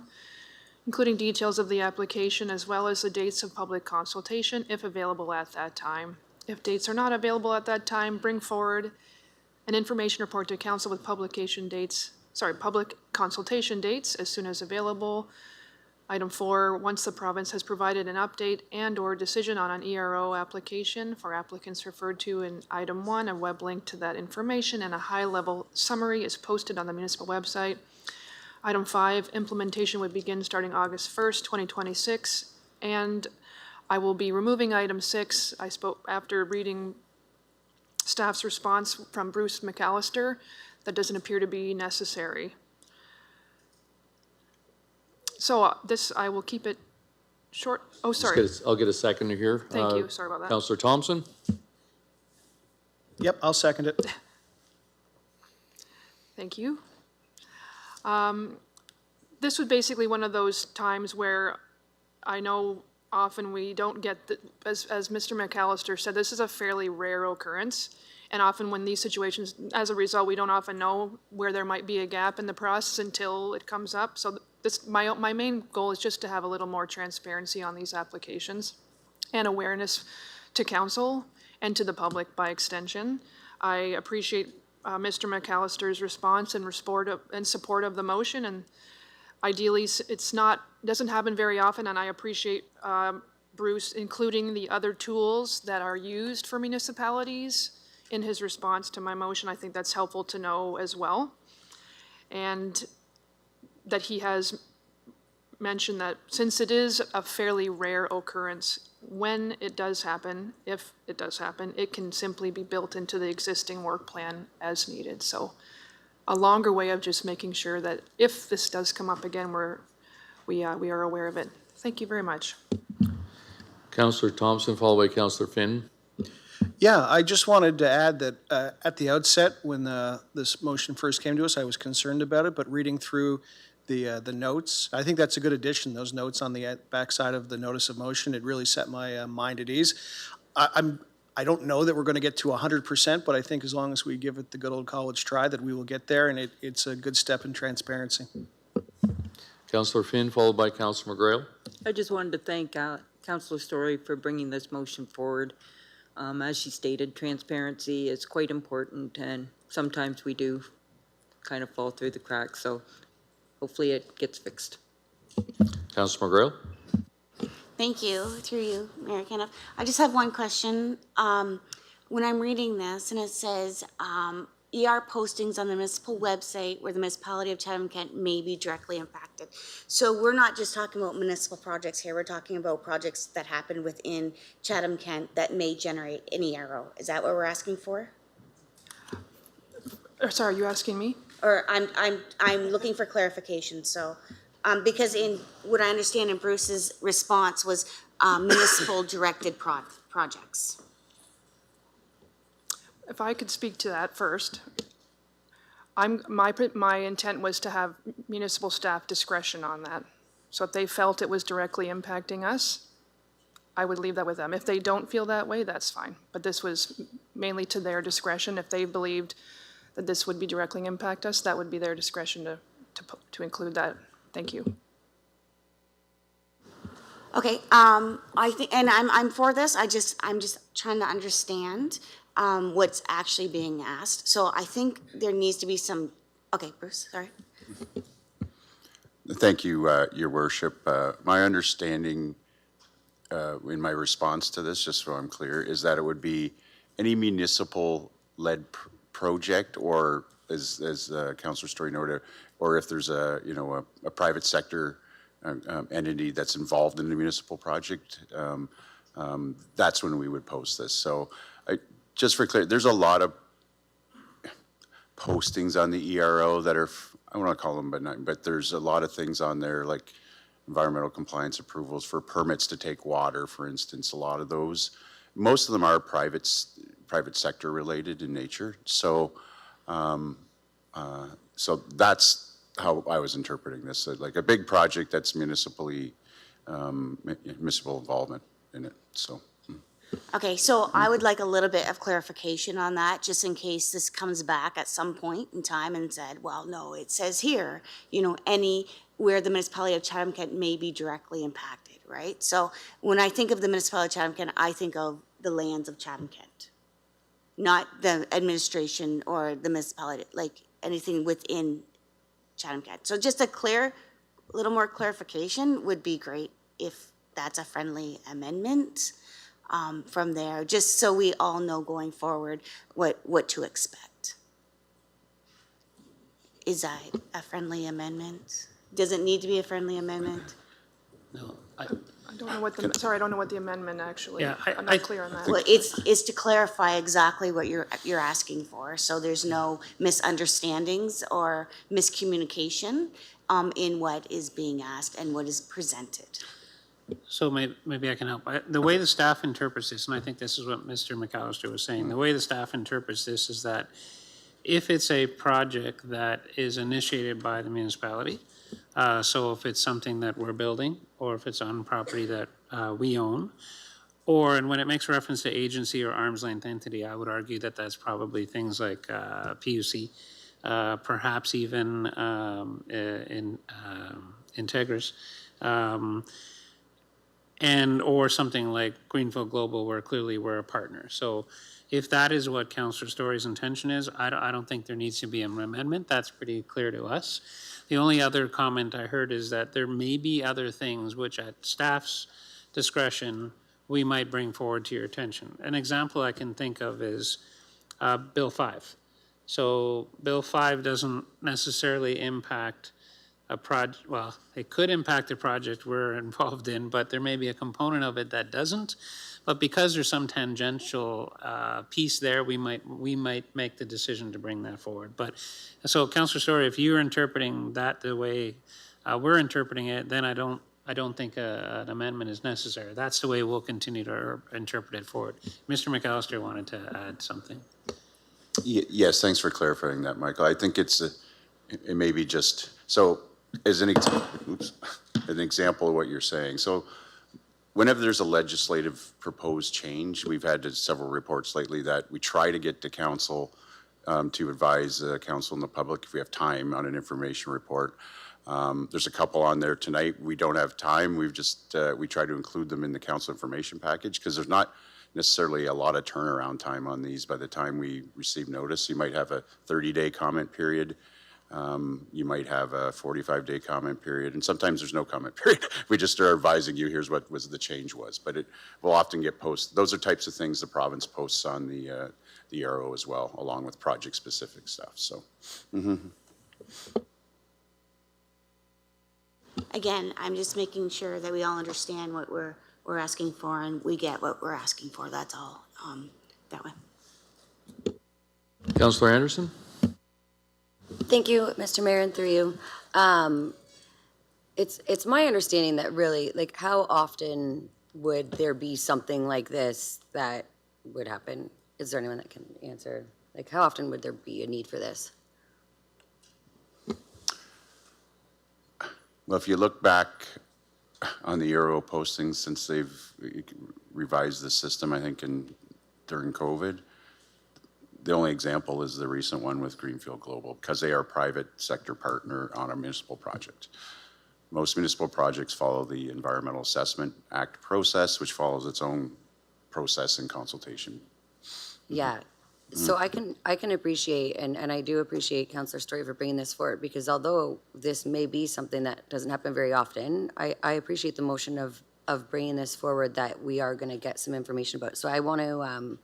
V: including details of the application as well as the dates of public consultation if available at that time. If dates are not available at that time, bring forward an information report to council with public consultation dates as soon as available. Item 4, once the province has provided an update and/or decision on an ERO application for applicants referred to in item 1, a web link to that information and a high-level summary is posted on the municipal website. Item 5, implementation would begin starting August 1st, 2026, and I will be removing item 6. I spoke after reading staff's response from Bruce McAllister. That doesn't appear to be necessary. So this, I will keep it short. Oh, sorry.
B: I'll get a seconder here.
V: Thank you. Sorry about that.
B: Councillor Thompson?
J: Yep, I'll second it.
V: Thank you. This was basically one of those times where I know often we don't get, as Mr. McAllister said, this is a fairly rare occurrence. And often when these situations, as a result, we don't often know where there might be a gap in the process until it comes up. So my main goal is just to have a little more transparency on these applications and awareness to council and to the public by extension. I appreciate Mr. McAllister's response and support of the motion, and ideally doesn't happen very often, and I appreciate Bruce including the other tools that are used for municipalities in his response to my motion. I think that's helpful to know as well. And that he has mentioned that since it is a fairly rare occurrence, when it does happen, if it does happen, it can simply be built into the existing work plan as needed. So a longer way of just making sure that if this does come up again, we are aware of it. Thank you very much.
B: Councillor Thompson, followed by Councillor Finn.
J: Yeah, I just wanted to add that at the outset, when this motion first came to us, I was concerned about it, but reading through the notes, I think that's a good addition, those notes on the backside of the notice of motion. It really set my mind at ease. I don't know that we're going to get to 100%, but I think as long as we give it the good old college try, that we will get there, and it's a good step in transparency.
B: Councillor Finn, followed by Councillor McGrail.
Q: I just wanted to thank Councillor Story for bringing this motion forward. As she stated, transparency is quite important, and sometimes we do kind of fall through the cracks, so hopefully it gets fixed.
B: Councillor McGrail.
E: Thank you, through you, Mayor Caniff. I just have one question. When I'm reading this and it says ER postings on the municipal website where the municipality of Chatham-Kent may be directly impacted. So we're not just talking about municipal projects here, we're talking about projects that happen within Chatham-Kent that may generate an ERO. Is that what we're asking for?
V: Sorry, are you asking me?
E: Or I'm looking for clarification, so. Because in what I understand in Bruce's response was municipal directed projects.
V: If I could speak to that first. My intent was to have municipal staff discretion on that. So if they felt it was directly impacting us, I would leave that with them. If they don't feel that way, that's fine. But this was mainly to their discretion. If they believed that this would be directly impact us, that would be their discretion to include that. Thank you.
E: Okay, I think, and I'm for this. I'm just trying to understand what's actually being asked. So I think there needs to be some. Okay, Bruce, sorry.
M: Thank you, Your Worship. My understanding in my response to this, just so I'm clear, is that it would be any municipal-led project, or as Councillor Story noted, or if there's a private sector entity that's involved in the municipal project, that's when we would post this. So just for clear, there's a lot of postings on the ERO that are, I want to call them, but there's a lot of things on there like environmental compliance approvals for permits to take water, for instance. A lot of those, most of them are private sector related in nature. So, so that's how I was interpreting this, like a big project that's municipal involvement in it. So,
E: Okay, so I would like a little bit of clarification on that, just in case this comes back at some point in time and said, well, no, it says here, where the municipality of Chatham-Kent may be directly impacted, right? So when I think of the municipality of Chatham-Kent, I think of the lands of Chatham-Kent, not the administration or the municipality, like anything within Chatham-Kent. So just a little more clarification would be great if that's a friendly amendment. From there, just so we all know going forward what to expect. Is that a friendly amendment? Does it need to be a friendly amendment?
I: No,
V: I don't know what I don't know what the amendment actually,
I: Yeah,
V: I'm not clear on that.
E: Well, it's to clarify exactly what you're asking for, so there's no misunderstandings or miscommunication in what is being asked and what is presented.
I: so maybe I can help. The way the staff interprets this, and I think this is what Mr. McAllister was saying, the way the staff interprets this is that if it's a project that is initiated by the municipality, so if it's something that we're building, or if it's on property that we own, and when it makes reference to agency or arm's length entity, I would argue that that's probably things like PUC, perhaps even Integris, or something like Greenfield Global, where clearly we're a partner. So if that is what Councillor Story's intention is, I don't think there needs to be an amendment. That's pretty clear to us. The only other comment I heard is that there may be other things which at staff's discretion we might bring forward to your attention. An example I can think of is Bill 5. So Bill 5 doesn't necessarily impact a project, well, it could impact the project we're involved in, but there may be a component of it that doesn't. But because there's some tangential piece there, we might make the decision to bring that forward. But so, Councillor Story, if you're interpreting that the way we're interpreting it, then I don't think an amendment is necessary. That's the way we'll continue to interpret it forward. Mr. McAllister wanted to add something.
M: Yes, thanks for clarifying that, Michael. I think it may be just, so as an example of what you're saying. So whenever there's a legislative proposed change, we've had several reports lately that we try to get to council to advise council and the public if we have time on an information report. There's a couple on there tonight. We don't have time. We try to include them in the council information package because there's not necessarily a lot of turnaround time on these by the time we receive notice. You might have a 30-day comment period. You might have a 45-day comment period, and sometimes there's no comment period. We just are advising you, here's what the change was, but it will often get posted. Those are types of things the province posts on the ERO as well, along with project-specific stuff, so.
E: Again, I'm just making sure that we all understand what we're asking for and we get what we're asking for, that's all, that way.
B: Councillor Anderson?
F: Thank you, Mr. Mayor, and through you. It's my understanding that really, like, how often would there be something like this that would happen? Is there anyone that can answer? Like, how often would there be a need for this?
M: Well, if you look back on the Euro postings since they've revised the system, I think during COVID, the only example is the recent one with Greenfield Global because they are a private sector partner on a municipal project. Most municipal projects follow the Environmental Assessment Act process, which follows its own process and consultation.
F: Yeah. So I can appreciate, and I do appreciate Councillor Story for bringing this forward, because although this may be something that doesn't happen very often, I appreciate the motion of bringing this forward that we are going to get some information about. So I want to,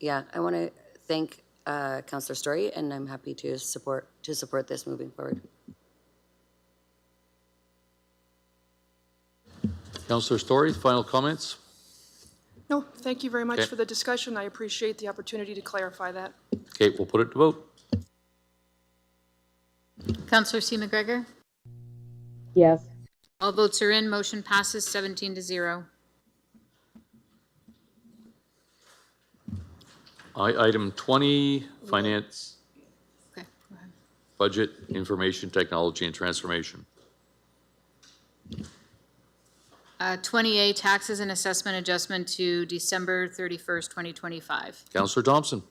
F: I want to thank Councillor Story, and I'm happy to support this moving forward.
B: Councillor Story, final comments?
V: No, thank you very much
B: Okay.
V: for the discussion. I appreciate the opportunity to clarify that.
B: Okay, we'll put it to vote.
A: Councillor C. McGregor?
S: Yes.
A: All votes are in. Motion passes 17-0.
B: Item 20, Finance,
A: Okay, go ahead.
B: Budget, Information Technology and Transformation.
A: 20A, taxes and assessment adjustment to December 31st, 2025.
B: Counselor Thompson,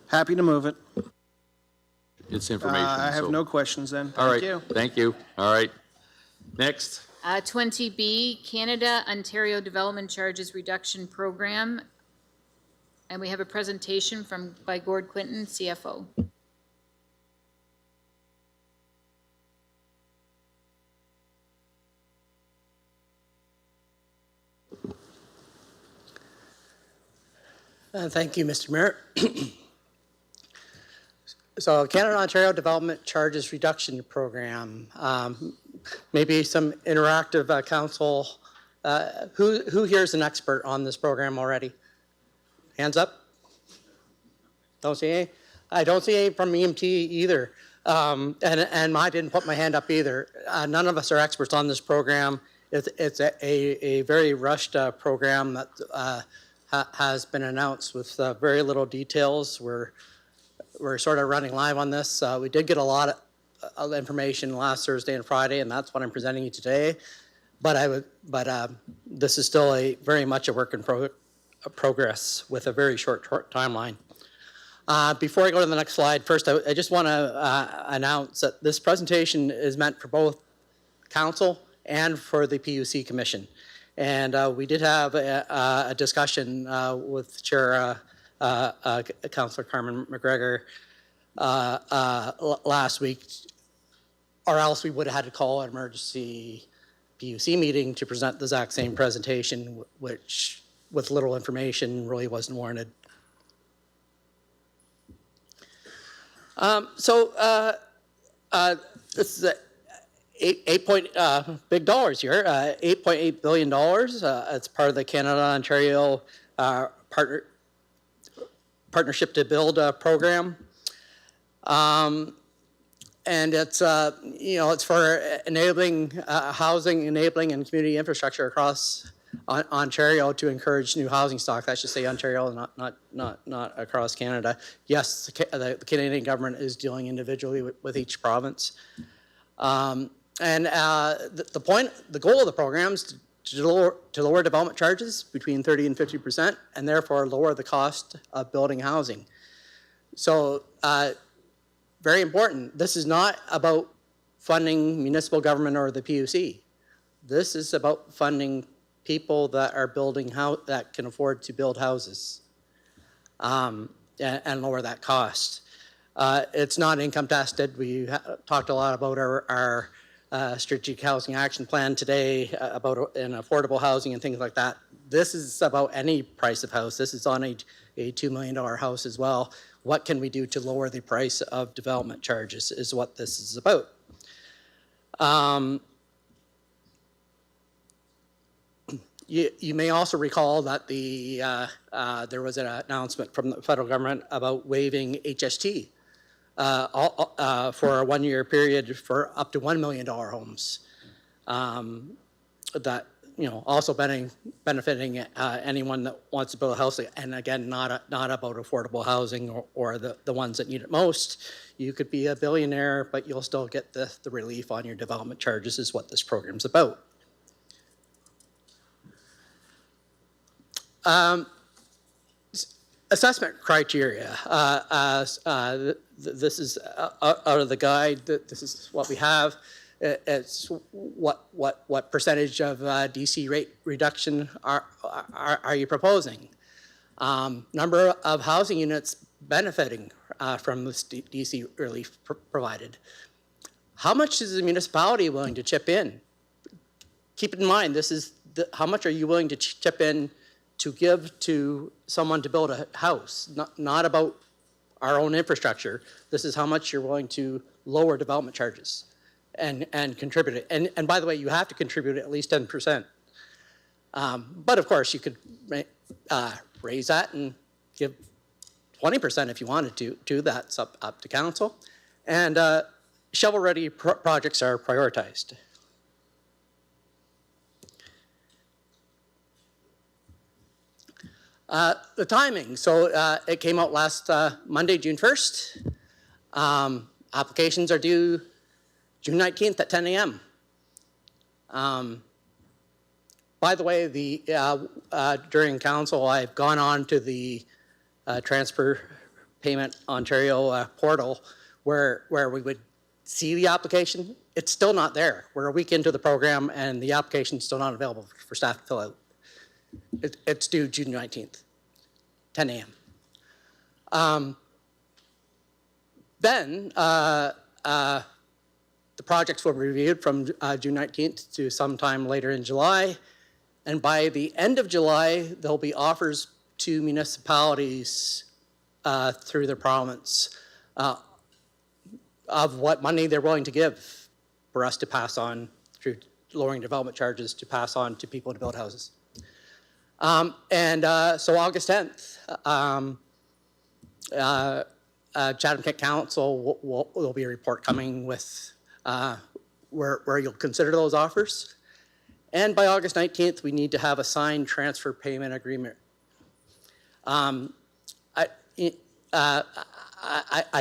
J: Happy to move it.
B: it's information.
J: I have
B: so-
J: no questions then.
B: All
J: Thank
B: right,
J: you.
B: thank you. All right. Next.
A: 20B, Canada Ontario Development Charges Reduction Program. And we have a presentation by Gord Quinton, CFO.
N: Thank you, Mr. Mayor. So Canada-Ontario Development Charges Reduction Program, maybe some interactive council. Who here is an expert on this program already? Hands up. Don't see any. I don't see any from EMT either. And I didn't put my hand up either. None of us are experts on this program. It's a very rushed program that has been announced with very little details. We're sort of running live on this. We did get a lot of information last Thursday and Friday, and that's what I'm presenting you today. But this is still very much a work in progress with a very short timeline. Before I go to the next slide, first I just want to announce that this presentation is meant for both council and for the PUC Commission. And we did have a discussion with Chair Councillor Carmen McGregor last week, or else we would have had to call an emergency PUC meeting to present the exact same presentation, which with little information really wasn't warranted. This is big dollars here, $8.8 billion. It's part of the Canada-Ontario Partnership to Build program. And it's, it's for enabling housing, enabling and community infrastructure across Ontario to encourage new housing stock. I should say Ontario, not across Canada. Yes, the Canadian government is dealing individually with each province. The goal of the program is to lower development charges between 30 and 50%, and therefore lower the cost of building housing. So, very important. This is not about funding municipal government or the PUC. This is about funding people that are that can afford to build houses and lower that cost. It's not income tested. We talked a lot about our strategic housing action plan today about in affordable housing and things like that. This is about any price of house. This is on a $2 million house as well. What can we do to lower the price of development charges is what this is about. You may also recall that there was an announcement from the federal government about waiving HST for a one-year period for up to $1 million homes. That also benefiting anyone that wants to build a house, and again, not about affordable housing or the ones that need it most. You could be a billionaire, but you'll still get the relief on your development charges is what this program's about. Assessment criteria. This is out of the guide. This is what we have. It's what percentage of DC rate reduction are you proposing? Number of housing units benefiting from this DC relief provided. How much is the municipality willing to chip in? Keep in mind, this is how much are you willing to chip in to give to someone to build a house? Not about our own infrastructure. This is how much you're willing to lower development charges and contribute it. And by the way, you have to contribute at least 10%. But of course, you could raise that and give 20% if you wanted to. That's up to council. And shovel-ready projects are prioritized. The timing, so it came out last Monday, June 1st. Applications are due June 19th at 10 a.m. By the way, during council, I've gone on to the Transfer Payment Ontario portal where we would see the application. It's still not there. We're a week into the program and the application's still not available for staff to fill out. It's due June 19th, 10 a.m. Then the projects were reviewed from June 19th to sometime later in July. And by the end of July, there'll be offers to municipalities through their province of what money they're willing to give for us to pass on through lowering development charges to pass on to people to build houses. So August 10th, Chatham-Kent Council will be a report coming with where you'll consider those offers. And by August 19th, we need to have a signed transfer payment agreement. I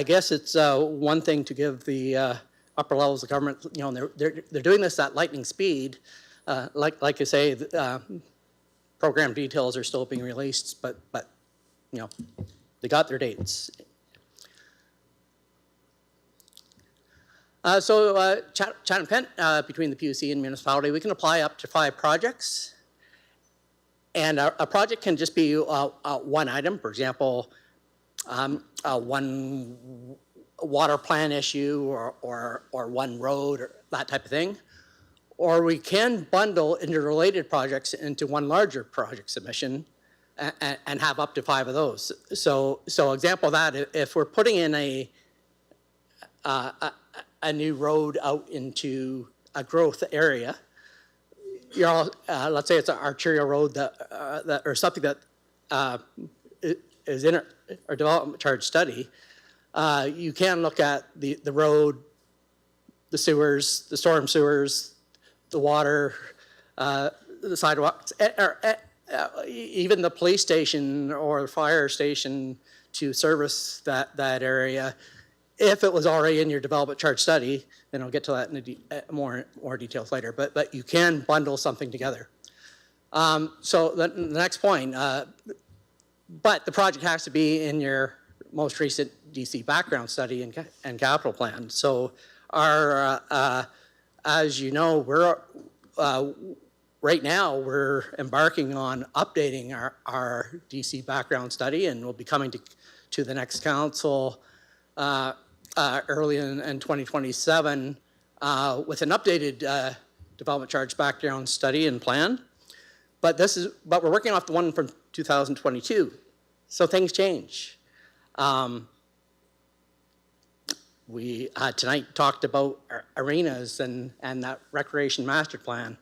N: guess it's one thing to give the upper levels of government, they're doing this at lightning speed. Like I say, program details are still being released, but they got their dates. Chatham-Kent, between the PUC and municipality, we can apply up to 5 projects. And a project can just be one item, for example, one water plant issue or one road or that type of thing. Or we can bundle interrelated projects into one larger project submission and have up to 5 of those. So example of that, if we're putting in a new road out into a growth area, let's say it's an arterial road that or something that is in our development charge study, you can look at the road, the sewers, the storm sewers, the water, the sidewalks, even the police station or the fire station to service that area. If it was already in your development charge study, then I'll get to that in more details later, but you can bundle something together. So the next point, but the project has to be in your most recent DC background study and capital plan. So our, as you know, we're, right now we're embarking on updating our DC background study, and we'll be coming to the next council early in 2027 with an updated development charge background study and plan. But we're working off the one from 2022, so things change. We tonight talked about arenas and that recreation master plan.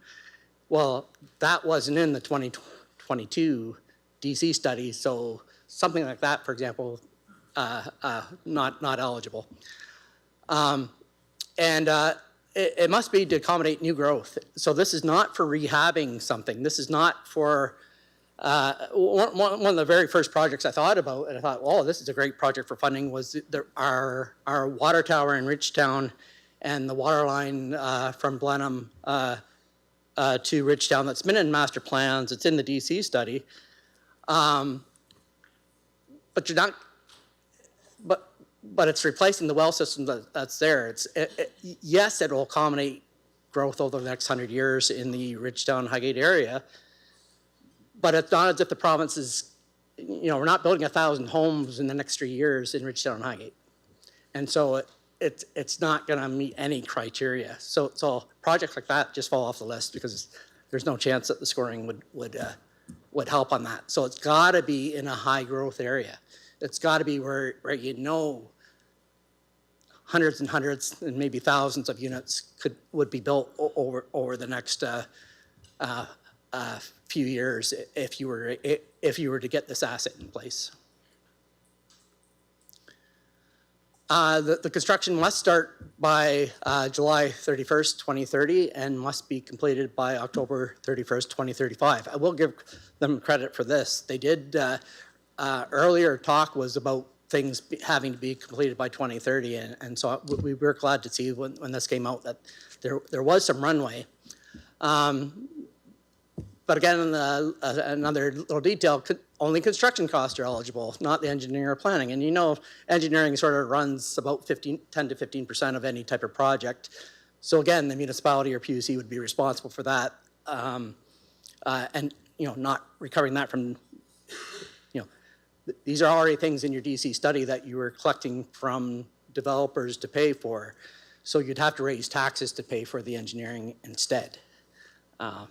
N: Well, that wasn't in the 2022 DC study, so something like that, for example, not eligible. It must be to accommodate new growth. So this is not for rehabbing something. This is not for, one of the very first projects I thought about, and I thought, oh, this is a great project for funding, was our water tower in Ridgetown and the water line from Blenheim to Ridgetown that's been in master plans. It's in the DC study. But you're not, but it's replacing the well system that's there. Yes, it will accommodate growth over the next 100 years in the Ridgetown Highgate area, but it's not as if the province is, we're not building 1,000 homes in the next 3 years in Ridgetown and Highgate. And so it's not gonna meet any criteria. So projects like that just fall off the list because there's no chance that the scoring would help on that. So it's gotta be in a high growth area. It's gotta be where hundreds and hundreds and maybe thousands of units would be built over the next few years if you were to get this asset in place. The construction must start by July 31st, 2030 and must be completed by October 31st, 2035. I will give them credit for this. They did, earlier talk was about things having to be completed by 2030, and so we were glad to see when this came out that there was some runway. But again, another little detail, only construction costs are eligible, not the engineering or planning. And you know, engineering sort of runs about 10 to 15% of any type of project. So again, the municipality or PUC would be responsible for that. And, you know, not recovering that from, you know, these are already things in your DC study that you were collecting from developers to pay for. So you'd have to raise taxes to pay for the engineering instead. I've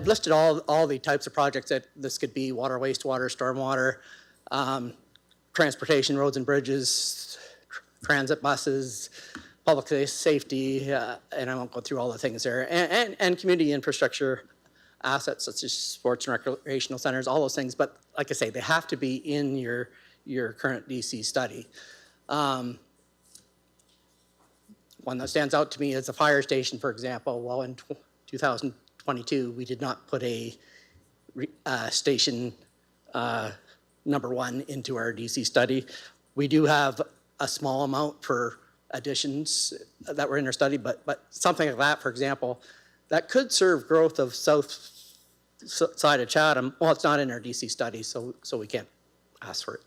N: listed all the types of projects that this could be: water, wastewater, stormwater, transportation, roads and bridges, transit buses, public safety, and I won't go through all the things there, and community infrastructure assets such as sports and recreational centers, all those things. But like I say, they have to be in your current DC study. One that stands out to me is the fire station, for example. Well, in 2022, we did not put a station number 1 into our DC study. We do have a small amount for additions that were in our study, but something like that, for example, that could serve growth of south side of Chatham. Well, it's not in our DC study, so we can't ask for it.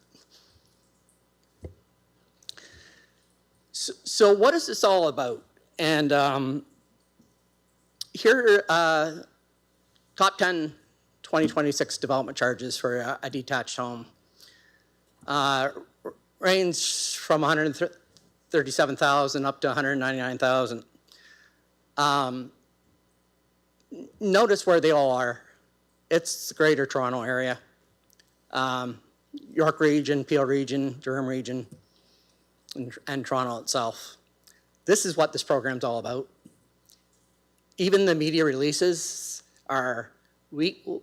N: So what is this all about? And here, top 10 2026 development charges for a detached home. Range from 137,000 up to 199,000. Notice where they all are. It's the Greater Toronto Area, York Region, Peel Region, Durham Region, and Toronto itself. This is what this program's all about. Even the media releases are, you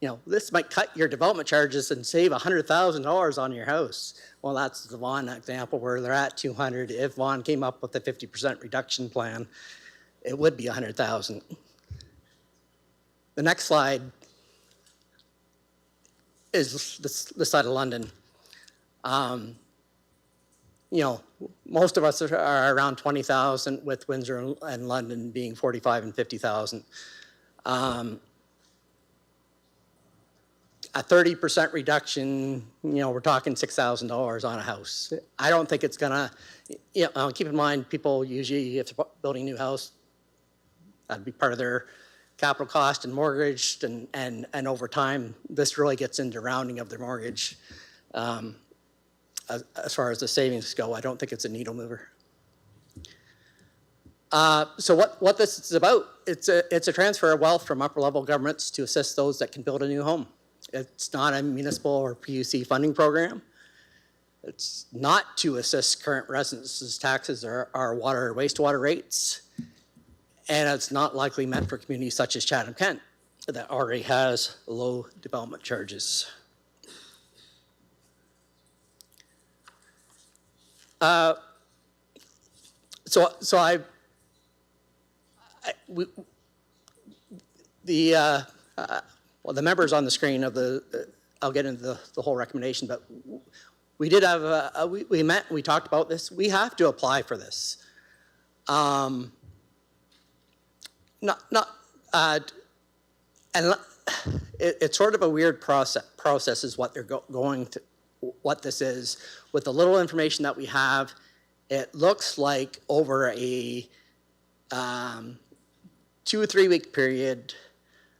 N: know, this might cut your development charges and save $100,000 on your house. Well, that's the Vaughan example where they're at 200. If Vaughan came up with a 50% reduction plan, it would be $100,000. The next slide is this side of London. You know, most of us are around 20,000, with Windsor and London being 45 and 50,000. A 30% reduction, you know, we're talking $6,000 on a house. I don't think it's gonna, you know, keep in mind, people usually, if they're building a new house, that'd be part of their capital cost and mortgage, and over time, this really gets into rounding of their mortgage. As far as the savings go, I don't think it's a needle mover. So what this is about, it's a transfer of wealth from upper level governments to assist those that can build a new home. It's not a municipal or PUC funding program. It's not to assist current residents' taxes or water or wastewater rates. And it's not likely meant for communities such as Chatham-Kent that already has low development charges. Well, the members on the screen of I'll get into the whole recommendation, but we did have, we met, we talked about this. We have to apply for this. And it's sort of a weird process is what they're going to, what this is. With the little information that we have, it looks like over a 2 or 3 week period,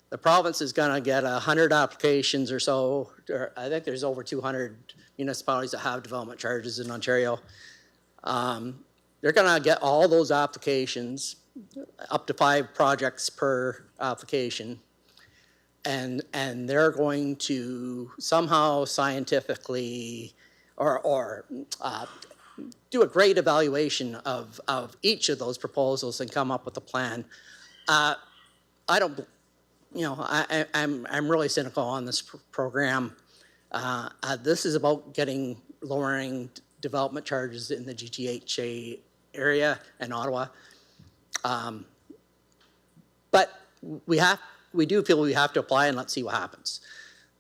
N: the province is going to get 100 applications or so. I think there's over 200 municipalities that have development charges in Ontario. They're going to get all those applications, up to 5 projects per application, and they're going to somehow scientifically or do a great evaluation of each of those proposals and come up with a plan. I don't, you know, I'm really cynical on this program. This is about lowering development charges in the GTHA area and Ottawa. But we do feel we have to apply, and let's see what happens.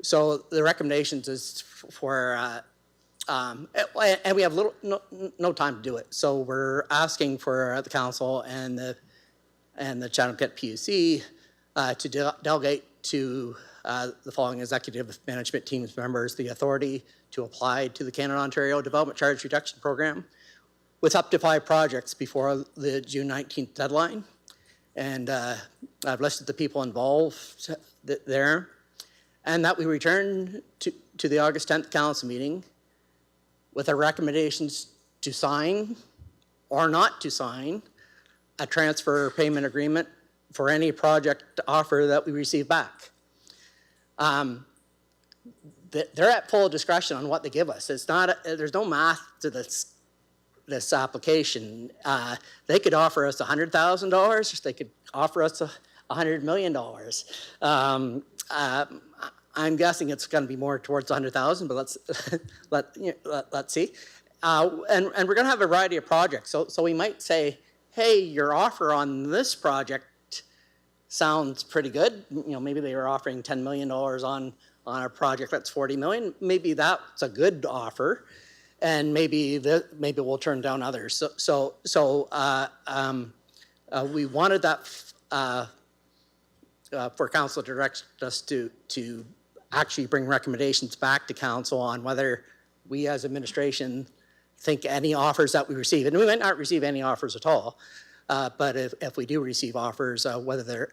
N: So the recommendations is for and we have no time to do it. So we're asking for the council and the Chatham-Kent PUC to delegate to the following executive management team's members the authority to apply to the Canada-Ontario Development Charge Reduction Program with up to 5 projects before the June 19th deadline. And I've listed the people involved there. And that we return to the August 10th council meeting with our recommendations to sign or not to sign a transfer payment agreement for any project offer that we receive back. They're at full discretion on what they give us. It's not, there's no math to this application. They could offer us $100,000. They could offer us $100 million. I'm guessing it's going to be more towards 100,000, but let's see. And we're going to have a variety of projects. So we might say, hey, your offer on this project sounds pretty good. Maybe they were offering $10 million on a project that's $40 million. Maybe that's a good offer, and maybe we'll turn down others. So we wanted that for council to direct us to actually bring recommendations back to council on whether we as administration think any offers that we receive, and we might not receive any offers at all, but if we do receive offers, whether they're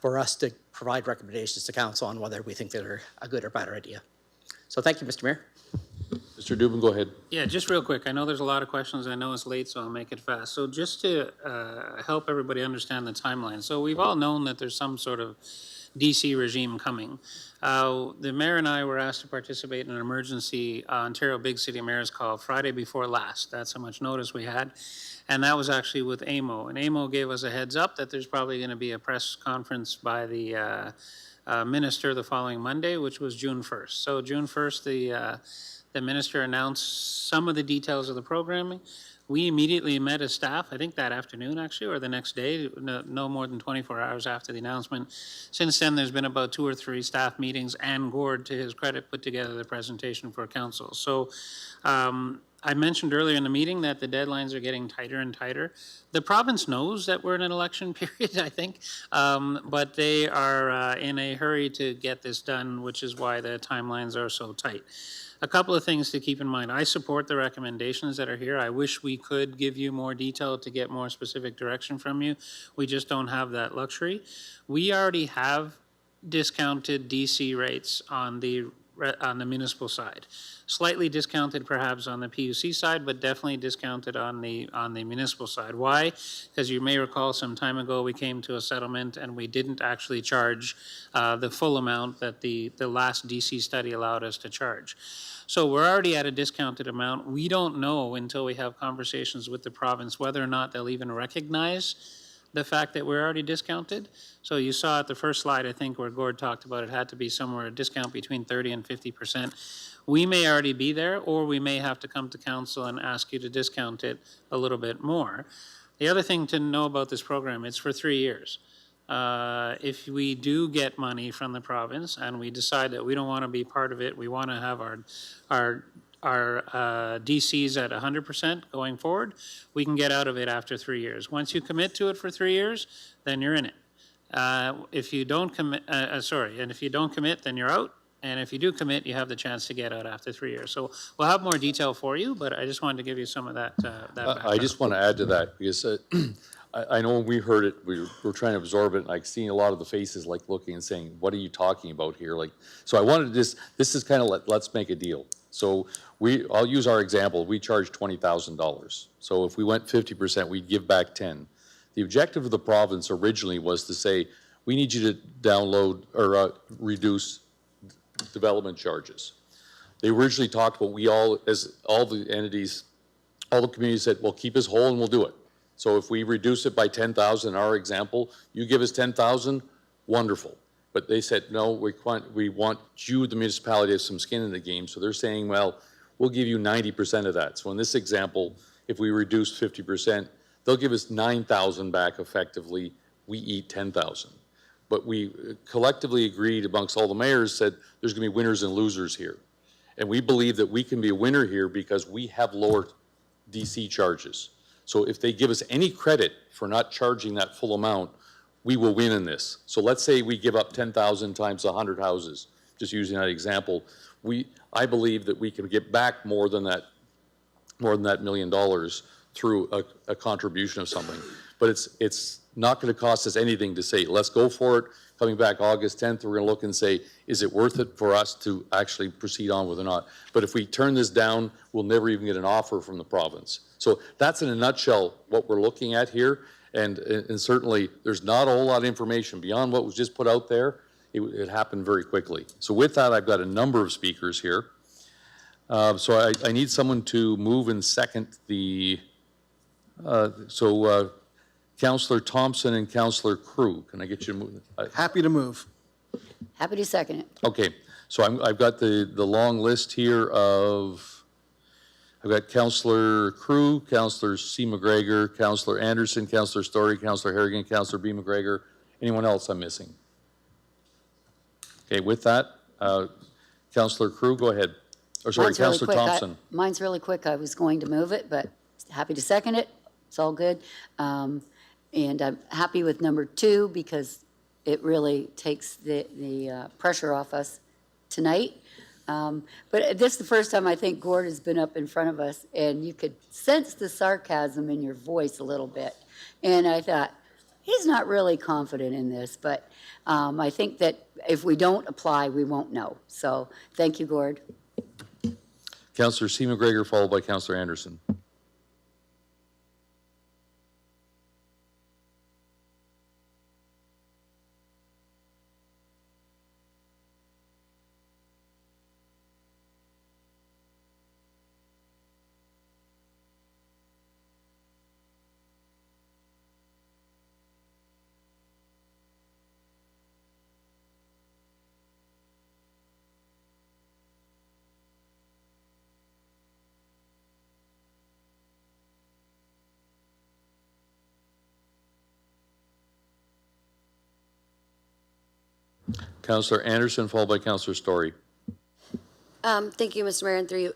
N: for us to provide recommendations to council on whether we think they're a good or bad idea. So thank you, Mr. Mayor.
B: Mr. Dubin, go ahead.
I: Yeah, just real quick. I know there's a lot of questions. I know it's late, so I'll make it fast. So just to help everybody understand the timeline. So we've all known that there's some sort of DC regime coming. The mayor and I were asked to participate in an emergency Ontario Big City Mayor's call Friday before last. That's how much notice we had. And that was actually with AMO. And AMO gave us a heads up that there's probably going to be a press conference by the minister the following Monday, which was June 1st. So June 1st, the minister announced some of the details of the programming. We immediately met as staff, I think that afternoon actually, or the next day, no more than 24 hours after the announcement. Since then, there's been about 2 or 3 staff meetings, and Gord, to his credit, put together the presentation for council. So I mentioned earlier in the meeting that the deadlines are getting tighter and tighter. The province knows that we're in an election period, I think, but they are in a hurry to get this done, which is why the timelines are so tight. A couple of things to keep in mind. I support the recommendations that are here. I wish we could give you more detail to get more specific direction from you. We just don't have that luxury. We already have discounted DC rates on the municipal side. Slightly discounted perhaps on the PUC side, but definitely discounted on the municipal side. Why? Because you may recall some time ago we came to a settlement and we didn't actually charge the full amount that the last DC study allowed us to charge. So we're already at a discounted amount. We don't know until we have conversations with the province whether or not they'll even recognize the fact that we're already discounted. So you saw at the first slide, I think, where Gord talked about it had to be somewhere a discount between 30 and 50%. We may already be there, or we may have to come to council and ask you to discount it a little bit more. The other thing to know about this program, it's for 3 years. If we do get money from the province and we decide that we don't want to be part of it, we want to have our DCs at 100% going forward, we can get out of it after 3 years. Once you commit to it for 3 years, then you're in it. If you don't commit, and if you don't commit, then you're out. And if you do commit, you have the chance to get out after 3 years. So we'll have more detail for you, but I just wanted to give you some of that.
B: I just want to add to that because I know when we heard it, we were trying to absorb it, and like seeing a lot of the faces like looking and saying, "What are you talking about here?" Like, so I wanted to this is kind of let's make a deal. So I'll use our example. We charge $20,000. So if we went 50%, we'd give back 10. The objective of the province originally was to say, we need you to download or reduce development charges. They originally talked about as all the entities, all the communities said, well, keep us whole and we'll do it. So if we reduce it by 10,000 in our example, you give us 10,000, wonderful. But they said, no, we want you, the municipality, to have some skin in the game. So they're saying, well, we'll give you 90% of that. So in this example, if we reduce 50%, they'll give us 9,000 back effectively. We eat 10,000. But we collectively agreed amongst all the mayors, said there's going to be winners and losers here. And we believe that we can be a winner here because we have lower DC charges. So if they give us any credit for not charging that full amount, we will win in this. So let's say we give up 10,000 times 100 houses, just using that example. I believe that we can get back more than that $1 million through a contribution of something. But it's not going to cost us anything to say, let's go for it. Coming back August 10th, we're going to look and say, is it worth it for us to actually proceed on with or not? But if we turn this down, we'll never even get an offer from the province. So that's in a nutshell what we're looking at here. And certainly there's not a whole lot of information beyond what was just put out there. It happened very quickly. So with that, I've got a number of speakers here. So I need someone to move and second the, Councillor Thompson and Councillor Crew. Can I get you to move?
J: Happy to move.
P: Happy to second it.
B: Okay, so I've got the long list here of, I've got Councillor Crew, Councillor C. McGregor, Councillor Anderson, Councillor Story, Councillor Harrigan, Councillor B. McGregor. Anyone else I'm missing? Okay, with that, Councillor Crew, go ahead. Or sorry,
P: Mine's really
B: Councillor
P: quick.
B: Thompson.
P: Mine's really quick. I was going to move it, but happy to second it. It's all good. And I'm happy with number 2 because it really takes the pressure off us tonight. But this is the first time I think Gord has been up in front of us, and you could sense the sarcasm in your voice a little bit. And I thought, he's not really confident in this, but I think that if we don't apply, we won't know. So thank you, Gord.
B: Councillor C. McGregor, followed by Councillor Anderson. Councillor Anderson, followed by Councillor Story.
F: Thank you, Mr. Mayor, and through you.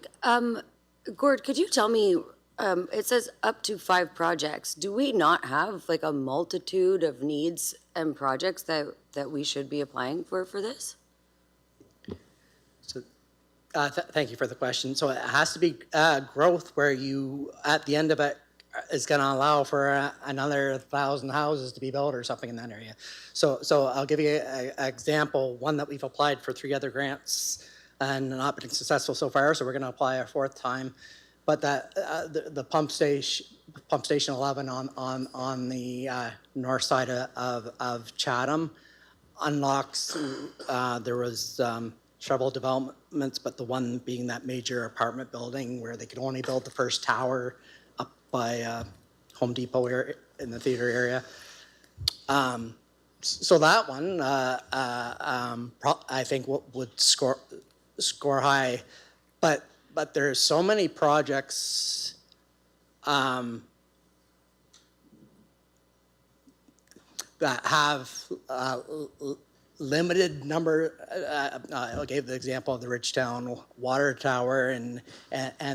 F: Gord, could you tell me, it says up to 5 projects. Do we not have like a multitude of needs and projects that we should be applying for this?
N: So, thank you for the question. So it has to be growth where you, at the end of it, is going to allow for another 1,000 houses to be built or something in that area. So I'll give you an example, one that we've applied for 3 other grants and not been successful so far, so we're going to apply a 4th time. But that the pump station 11 on the north side of Chatham unlocks. There was several developments, but the one being that major apartment building where they could only build the first tower up by Home Depot area, in the theater area. So that one, I think would score high, but there's so many projects that have limited number. I gave the example of the Ridgetown water tower and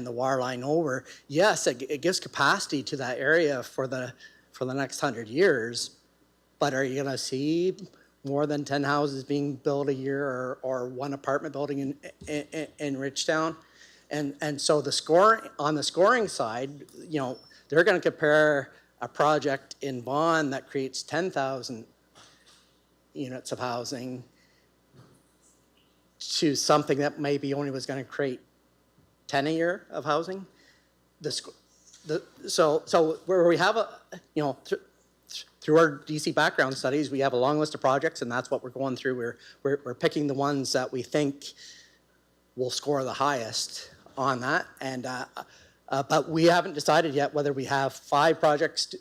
N: the water line over. Yes, it gives capacity to that area for the next 100 years, but are you going to see more than 10 houses being built a year or one apartment building in Ridgetown? And so on the scoring side, you know, they're going to compare a project in Vaughan that creates 10,000 units of housing to something that maybe only was going to create 10 a year of housing. So where we have through our DC background studies, we have a long list of projects, and that's what we're going through. We're picking the ones that we think will score the highest on that, and but we haven't decided yet whether we have 5 projects.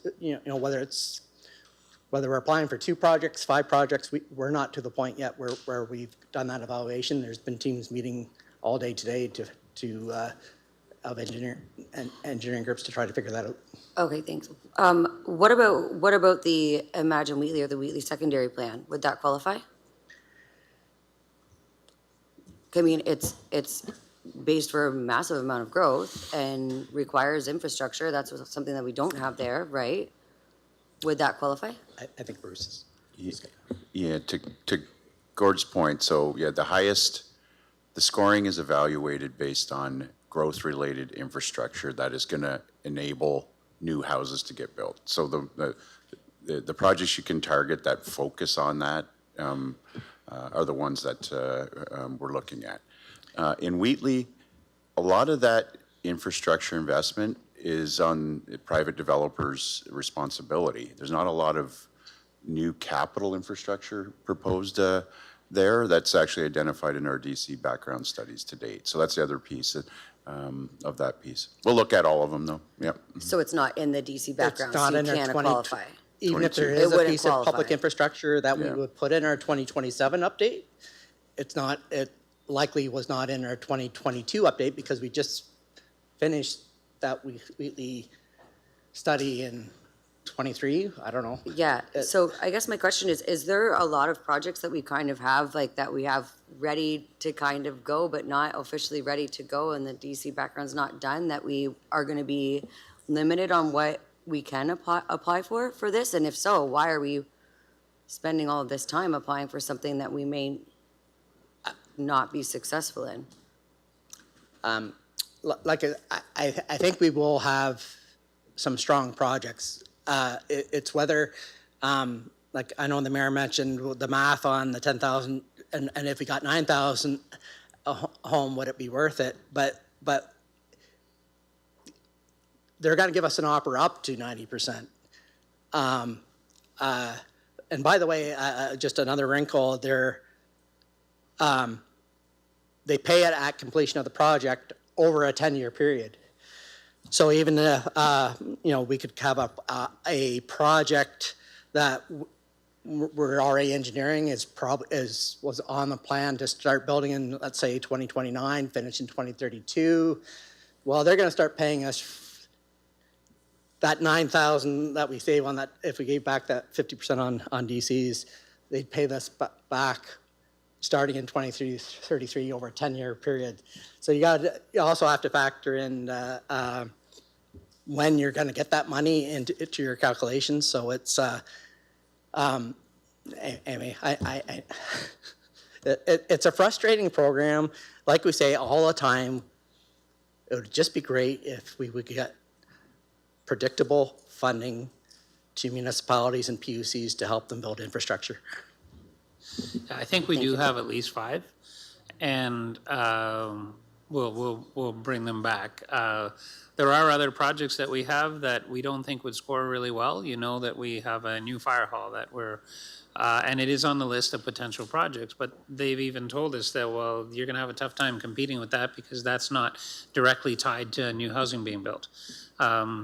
N: Whether we're applying for 2 projects, 5 projects. We're not to the point yet where we've done that evaluation. There's been teams meeting all day today of engineering groups to try to figure that out.
F: Okay, thanks. What about the Imagine Wheatley or the Wheatley secondary plan? Would that qualify? I mean, it's based for a massive amount of growth and requires infrastructure. That's something that we don't have there, right? Would that qualify?
N: I think Bruce is.
M: Yeah, to Gord's point, so yeah, the scoring is evaluated based on growth-related infrastructure that is going to enable new houses to get built. So the projects you can target that focus on that are the ones that we're looking at. In Wheatley, a lot of that infrastructure investment is on private developers' responsibility. There's not a lot of new capital infrastructure proposed there. That's actually identified in our DC background studies to date. So that's the other piece of that piece. We'll look at all of them, though. Yep.
F: So it's not in the DC background,
N: not
F: so you
N: in our
F: can't
N: 20
F: qualify.
N: Even if there
M: 22.
N: is
F: It
N: a
F: wouldn't
N: piece of public
F: qualify.
N: infrastructure that we
M: Yeah.
N: would put in our 2027 update, it likely was not in our 2022 update because we just finished that Wheatley study in 23, I don't know.
F: Yeah, so I guess my question is there a lot of projects that we kind of have, like, that we have ready to kind of go, but not officially ready to go, and the DC background's not done, that we are gonna be limited on what we can apply for this? And if so, why are we spending all of this time applying for something that we may not be successful in?
N: Like, I think we will have some strong projects. It's whether, like, I know the mayor mentioned the math on the 10,000, and if we got 9,000 a home, would it be worth it? But they're gonna give us an offer up to 90%. And by the way, just another wrinkle, they pay it at completion of the project over a 10-year period. So even if, we could have a project that we're already engineering was on the plan to start building in, let's say, 2029, finish in 2032. Well, they're going to start paying us that 9,000 that we save on that. If we gave back that 50% on DCs, they'd pay us back starting in 2033 over a 10-year period. So you also have to factor in when you're going to get that money into your calculations. So it's anyway, it's a frustrating program. Like we say all the time, it would just be great if we would get predictable funding to municipalities and PUCs to help them build infrastructure.
I: I think we do have at least 5, and we'll bring them back. There are other projects that we have that we don't think would score really well. You know that we have a new fire hall that and it is on the list of potential projects, but they've even told us that, well, you're gonna have a tough time competing with that because that's not directly tied to new housing being built.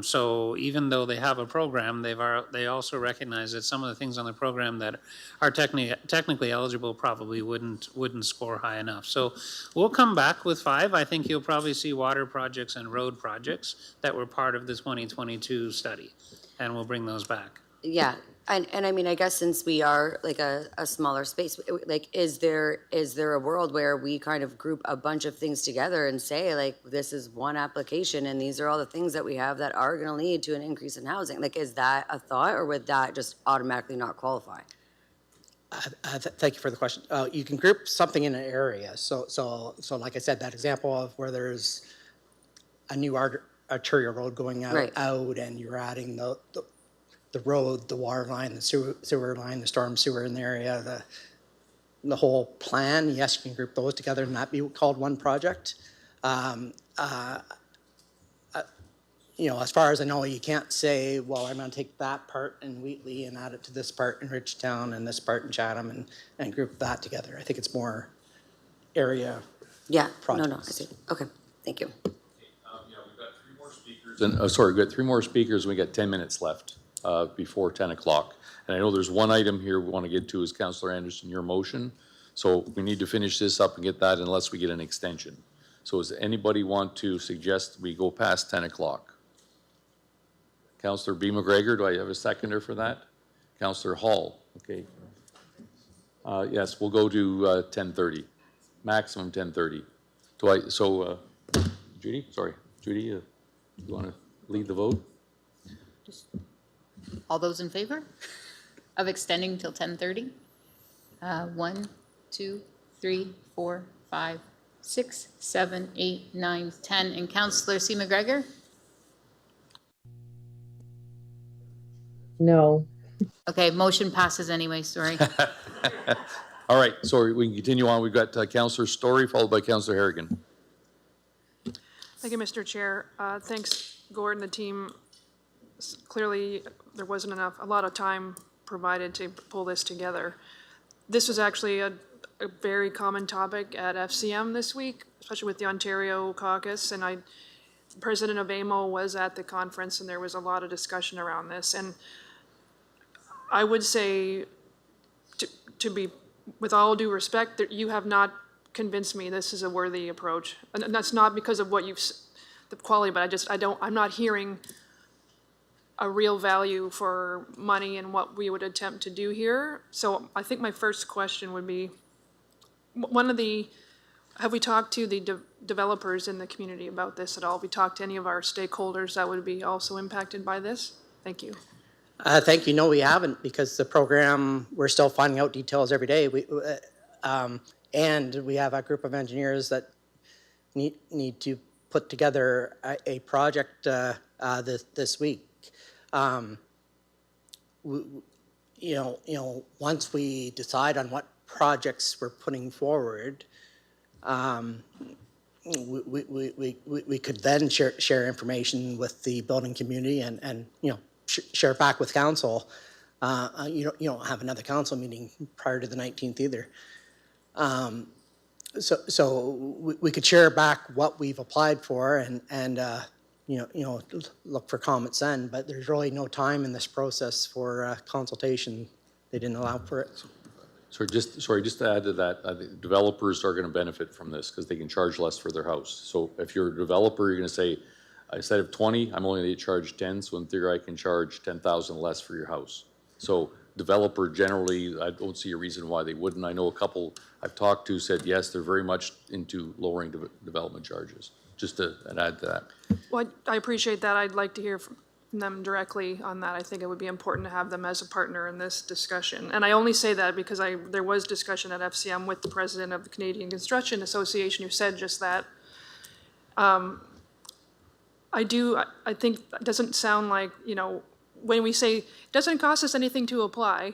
I: So even though they have a program, they also recognize that some of the things on the program that are technically eligible probably wouldn't score high enough. So we'll come back with 5. I think you'll probably see water projects and road projects that were part of the 2022 study, and we'll bring those back.
F: Yeah, and I mean, I guess since we are like a smaller space, like, is there a world where we kind of group a bunch of things together and say, like, this is one application and these are all the things that we have that are gonna lead to an increase in housing? Like, is that a thought, or would that just automatically not qualify?
N: Thank you for the question. You can group something in an area. So like I said, that example of where there's a new arterial road going out,
F: Right.
N: and you're adding the road, the water line, the sewer line, the storm sewer in the area, the whole plan. Yes, you can group those together and that be called one project. As far as I know, you can't say, well, I'm going to take that part in Wheatley and add it to this part in Richtown and this part in Chatham and group that together. I think it's more area
F: Yeah,
N: projects.
F: no, I see. Okay, thank you.
B: We've got 3 more speakers. And, sorry, we've got 3 more speakers, and we got 10 minutes left before 10 o'clock. And I know there's one item here we want to get to is Councillor Anderson, your motion. So we need to finish this up and get that unless we get an extension. So does anybody want to suggest we go past 10 o'clock? Councillor B. McGregor, do I have a seconder for that? Councillor Hall, okay. Yes, we'll go to 10:30, maximum 10:30. Judy, you want to lead the vote?
A: All those in favor of extending till 10:30? 1, 2, 3, 4, 5, 6, 7, 8, 9, 10. And Councillor C. McGregor?
S: No.
A: Okay, motion passes anyway, sorry.
B: All right, so we can continue on. We've got Councillor Story, followed by Councillor Harrigan.
V: Thank you, Mr. Chair. Thanks, Gordon, the team. Clearly, there wasn't a lot of time provided to pull this together. This was actually a very common topic at FCM this week, especially with the Ontario caucus, and President of AMO was at the conference, and there was a lot of discussion around this. And I would say, to be, with all due respect, that you have not convinced me this is a worthy approach. And that's not because of what the quality, but I'm not hearing a real value for money and what we would attempt to do here. So I think my first question would be, have we talked to the developers in the community about this at all? Have we talked to any of our stakeholders that would be also impacted by this? Thank you.
N: Thank you. No, we haven't, because the program, we're still finding out details every day. And we have a group of engineers that need to put together a project this week. Once we decide on what projects we're putting forward, we could then share information with the building community and share it back with council. You don't have another council meeting prior to the 19th either. So we could share back what we've applied for and look for comments then, but there's really no time in this process for consultation. They didn't allow for it.
B: Just to add to that, I think developers are going to benefit from this because they can charge less for their house. So if you're a developer, you're going to say, instead of 20, I'm only going to charge 10, so in theory I can charge 10,000 less for your house. So developer generally, I don't see a reason why they wouldn't. I know a couple I've talked to said yes, they're very much into lowering development charges. Just to add to that.
V: Well, I appreciate that. I'd like to hear from them directly on that. I think it would be important to have them as a partner in this discussion. And I only say that because there was discussion at FCM with the president of the Canadian Construction Association who said just that. I think it doesn't sound like, when we say it doesn't cost us anything to apply,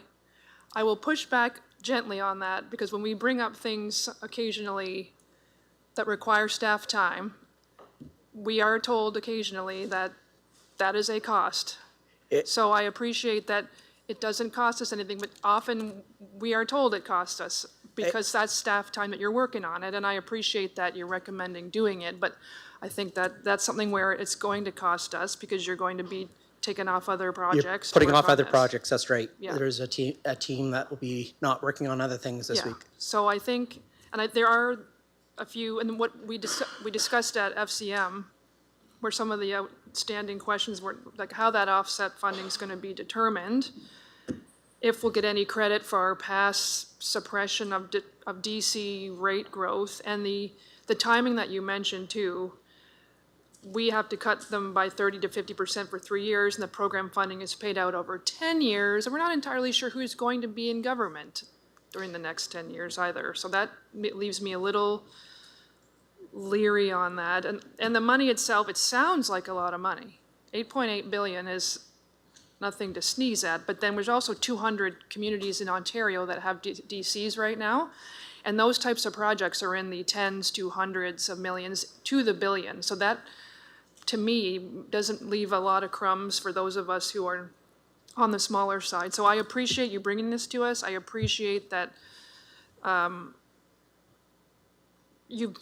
V: I will push back gently on that, because when we bring up things occasionally that require staff time, we are told occasionally that that is a cost. So I appreciate that it doesn't cost us anything, but often we are told it costs us because that's staff time that you're working on it, and I appreciate that you're recommending doing it, but I think that that's something where it's going to cost us because you're going to be taking off other projects.
N: You're putting off other projects, that's right.
V: Yeah.
N: There's a team that will be not working on other things this week.
V: So I think, there are a few, and what we discussed at FCM were some of the outstanding questions were like how that offset funding is going to be determined, if we'll get any credit for our past suppression of DC rate growth, and the timing that you mentioned too. We have to cut them by 30 to 50% for 3 years, and the program funding is paid out over 10 years, and we're not entirely sure who's going to be in government during the next 10 years either. So that leaves me a little leery on that. And the money itself, it sounds like a lot of money. 8.8 billion is nothing to sneeze at, but then there's also 200 communities in Ontario that have DCs right now. And those types of projects are in the tens to hundreds of millions to the billion. So that, to me, doesn't leave a lot of crumbs for those of us who are on the smaller side. So I appreciate you bringing this to us. I appreciate that you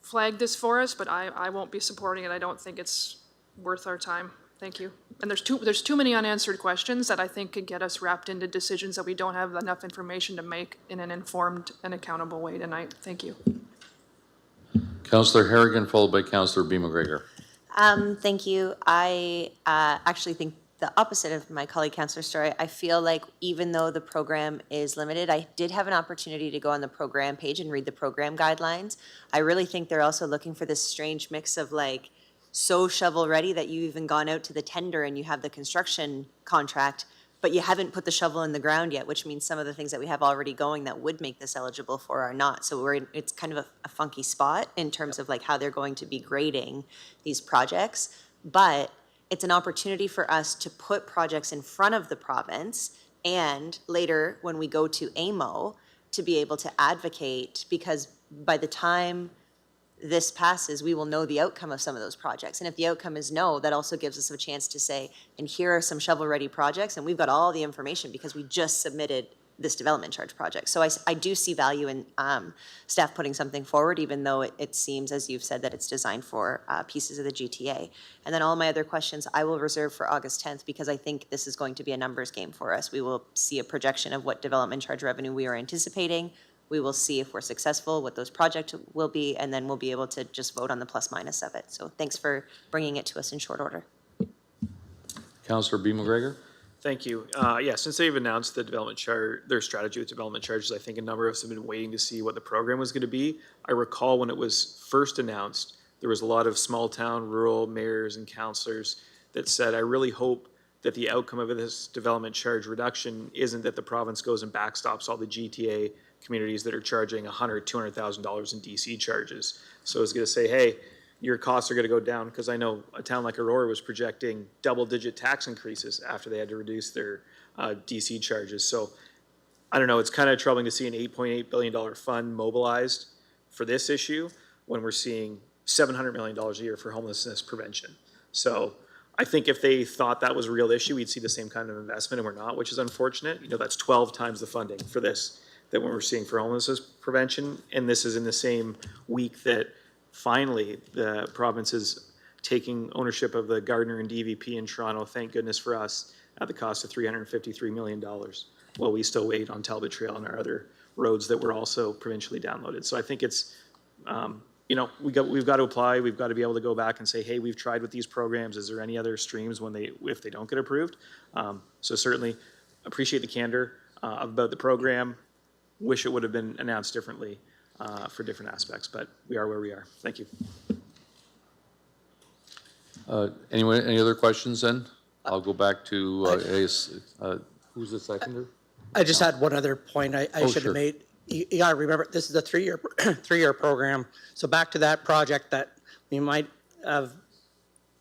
V: flagged this for us, but I won't be supporting it. I don't think it's worth our time. Thank you. And there's too many unanswered questions that I think could get us wrapped into decisions that we don't have enough information to make in an informed and accountable way tonight. Thank you.
B: Councillor Harrigan, followed by Councillor B. McGregor.
G: Thank you. I actually think the opposite of my colleague Councillor Story. I feel like even though the program is limited, I did have an opportunity to go on the program page and read the program guidelines. I really think they're also looking for this strange mix of like so shovel ready that you've even gone out to the tender and you have the construction contract, but you haven't put the shovel in the ground yet, which means some of the things that we have already going that would make this eligible for are not. So it's kind of a funky spot in terms of like how they're going to be grading these projects. But it's an opportunity for us to put projects in front of the province and later when we go to AMO to be able to advocate, because by the time this passes, we will know the outcome of some of those projects. And if the outcome is no, that also gives us a chance to say, and here are some shovel-ready projects, and we've got all the information because we just submitted this development charge project. So I do see value in staff putting something forward, even though it seems, as you've said, that it's designed for pieces of the GTA. And then all my other questions I will reserve for August 10th because I think this is going to be a numbers game for us. We will see a projection of what development charge revenue we are anticipating. We will see if we're successful, what those projects will be, and then we'll be able to just vote on the plus minus of it. So thanks for bringing it to us in short order.
B: Councillor B. McGregor?
L: Thank you. Yeah, since they've announced the development charge, their strategy with development charges, I think a number of us have been waiting to see what the program was going to be. I recall when it was first announced, there was a lot of small town, rural mayors and councillors that said, I really hope that the outcome of this development charge reduction isn't that the province goes and backstops all the GTA communities that are charging $100,000, $200,000 in DC charges. So it's going to say, hey, your costs are going to go down, because I know a town like Aurora was projecting double-digit tax increases after they had to reduce their DC charges. So I don't know, it's kind of troubling to see an $8.8 billion fund mobilized for this issue when we're seeing $700 million a year for homelessness prevention. So I think if they thought that was a real issue, we'd see the same kind of investment, and we're not, which is unfortunate. You know, that's 12 times the funding for this that we're seeing for homelessness prevention. And this is in the same week that finally the province is taking ownership of the Gardner and DVP in Toronto, thank goodness for us, at the cost of $353 million, while we still wait on Talbot Trail and our other roads that were also provincially downloaded. So I think it's, you know, we've got to apply. We've got to be able to go back and say, hey, we've tried with these programs. Is there any other streams if they don't get approved? So certainly appreciate the candor about the program. Wish it would have been announced differently for different aspects, but we are where we are. Thank you.
B: Anyone, any other questions then? I'll go back to, who's the seconder?
N: I just had one other point I should have made. You gotta remember, this is a three-year program. So back to that project that we might have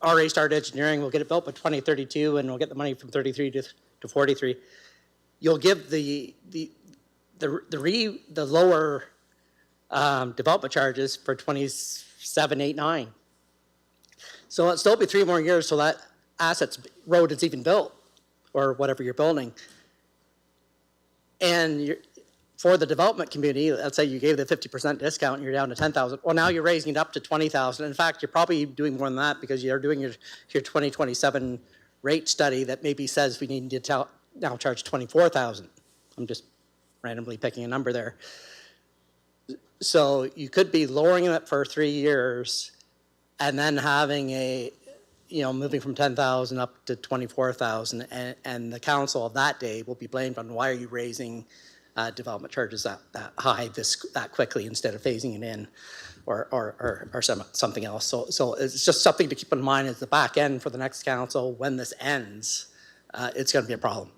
N: already started engineering, we'll get it built by 2032 and we'll get the money from 33 to 43. You'll give the lower development charges for 27, 8, 9. So it'll still be 3 more years till that road is even built, or whatever you're building. And for the development community, let's say you gave the 50% discount and you're down to 10,000. Well, now you're raising it up to 20,000. In fact, you're probably doing more than that because you're doing your 2027 rate study that maybe says we need to now charge 24,000. I'm just randomly picking a number there. So you could be lowering it for 3 years and then having moving from 10,000 up to 24,000, and the council of that day will be blamed on why are you raising development charges that high that quickly instead of phasing it in or something else. So it's just something to keep in mind as the back end for the next council. When this ends, it's going to be a problem.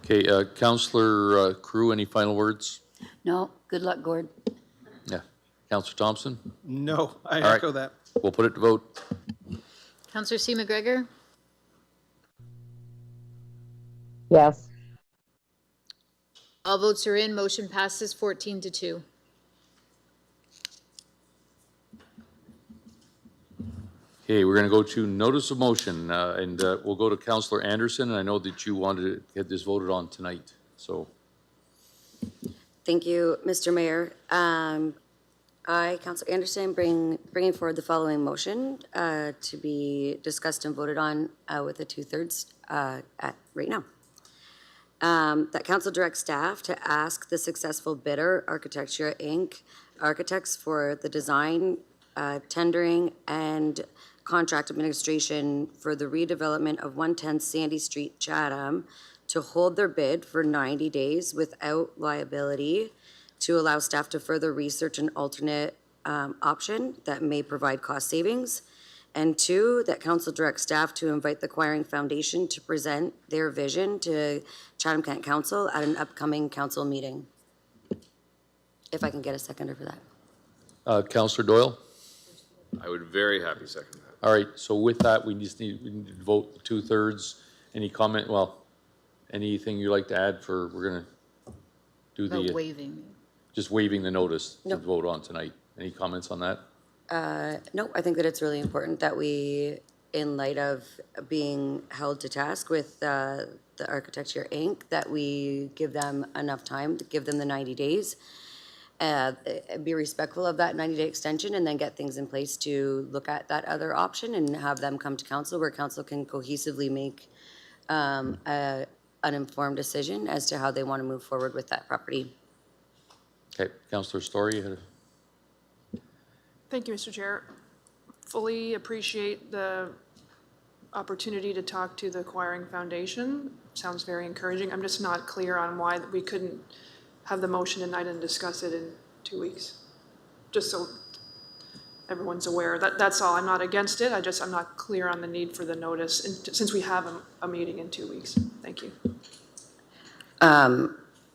B: Okay, Councillor Crew, any final words?
P: No, good luck, Gord.
B: Yeah. Councillor Thompson?
J: No, I
B: All
J: echo
B: right.
J: that.
B: We'll put it to vote.
A: Councillor C. McGregor?
S: Yes.
A: All votes are in. Motion passes 14-2.
B: Okay, we're going to go to notice of motion, and we'll go to Councillor Anderson. And I know that you wanted to get this voted on tonight, so.
F: Thank you, Mr. Mayor. I, Councillor Anderson, bringing forward the following motion to be discussed and voted on with a 2/3 right now. That council directs staff to ask the successful bidder, Architecture Inc., architects for the design, tendering, and contract administration for the redevelopment of 110 Sandy Street, Chatham, to hold their bid for 90 days without liability, to allow staff to further research an alternate option that may provide cost savings. And 2, that council directs staff to invite the Acquiring Foundation to present their vision to Chatham-Kent Council at an upcoming council meeting. If I can get a seconder for that.
B: Councillor Doyle?
D: I would very happy second that.
B: All right, so with that, we need to vote 2/3. Any comment, well, anything you'd like to add for, we're gonna do
A: About
B: the,
A: waiving.
B: just waiving the notice to
F: No.
B: vote on tonight. Any comments on that?
F: No, I think that it's really important that we, in light of being held to task with the Architecture Inc., that we give them enough time, to give them the 90 days, be respectful of that 90-day extension, and then get things in place to look at that other option and have them come to council, where council can cohesively make an informed decision as to how they want to move forward with that property.
B: Okay, Councillor Story, you had a...
V: Thank you, Mr. Chair. Fully appreciate the opportunity to talk to the Acquiring Foundation. Sounds very encouraging. I'm just not clear on why we couldn't have the motion tonight and discuss it in 2 weeks. Just so everyone's aware. That's all. I'm not against it. I'm not clear on the need for the notice since we have a meeting in 2 weeks. Thank you.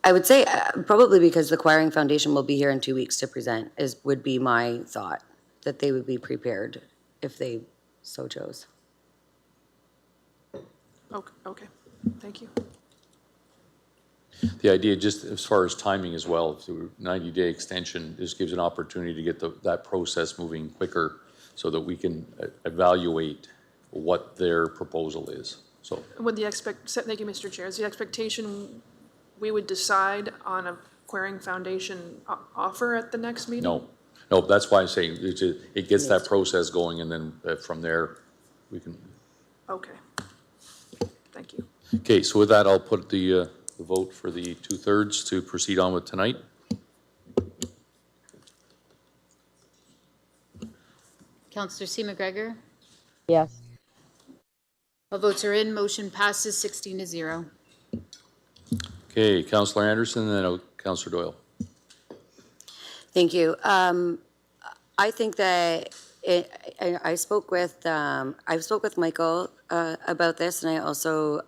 F: I would say probably because the Acquiring Foundation will be here in 2 weeks to present would be my thought, that they would be prepared if they so chose.
V: Okay. Thank you.
B: The idea, just as far as timing as well, the 90-day extension, this gives an opportunity to get that process moving quicker so that we can evaluate what their proposal is, so.
V: Thank you, Mr. Chair. Is the expectation we would decide on a Acquiring Foundation offer at the next meeting?
B: No, that's why I'm saying it gets that process going, and then from there, we can.
V: Okay. Thank you.
B: Okay, so with that, I'll put the vote for the 2/3 to proceed on with tonight.
A: Councillor C. McGregor?
S: Yes.
A: All votes are in. Motion passes 16-0.
B: Okay, Councillor Anderson, and then Councillor Doyle.
F: Thank you. I think that I spoke with Michael about this, and I also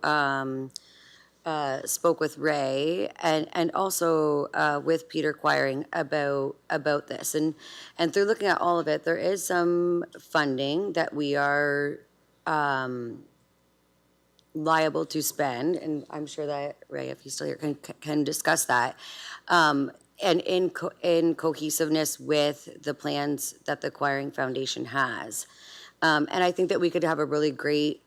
F: spoke with Ray and also with Peter Quiring about this. And through looking at all of it, there is some funding that we are liable to spend, and I'm sure that Ray, if he's still here, can discuss that. And in cohesiveness with the plans that the Acquiring Foundation has. And I think that we could have a really great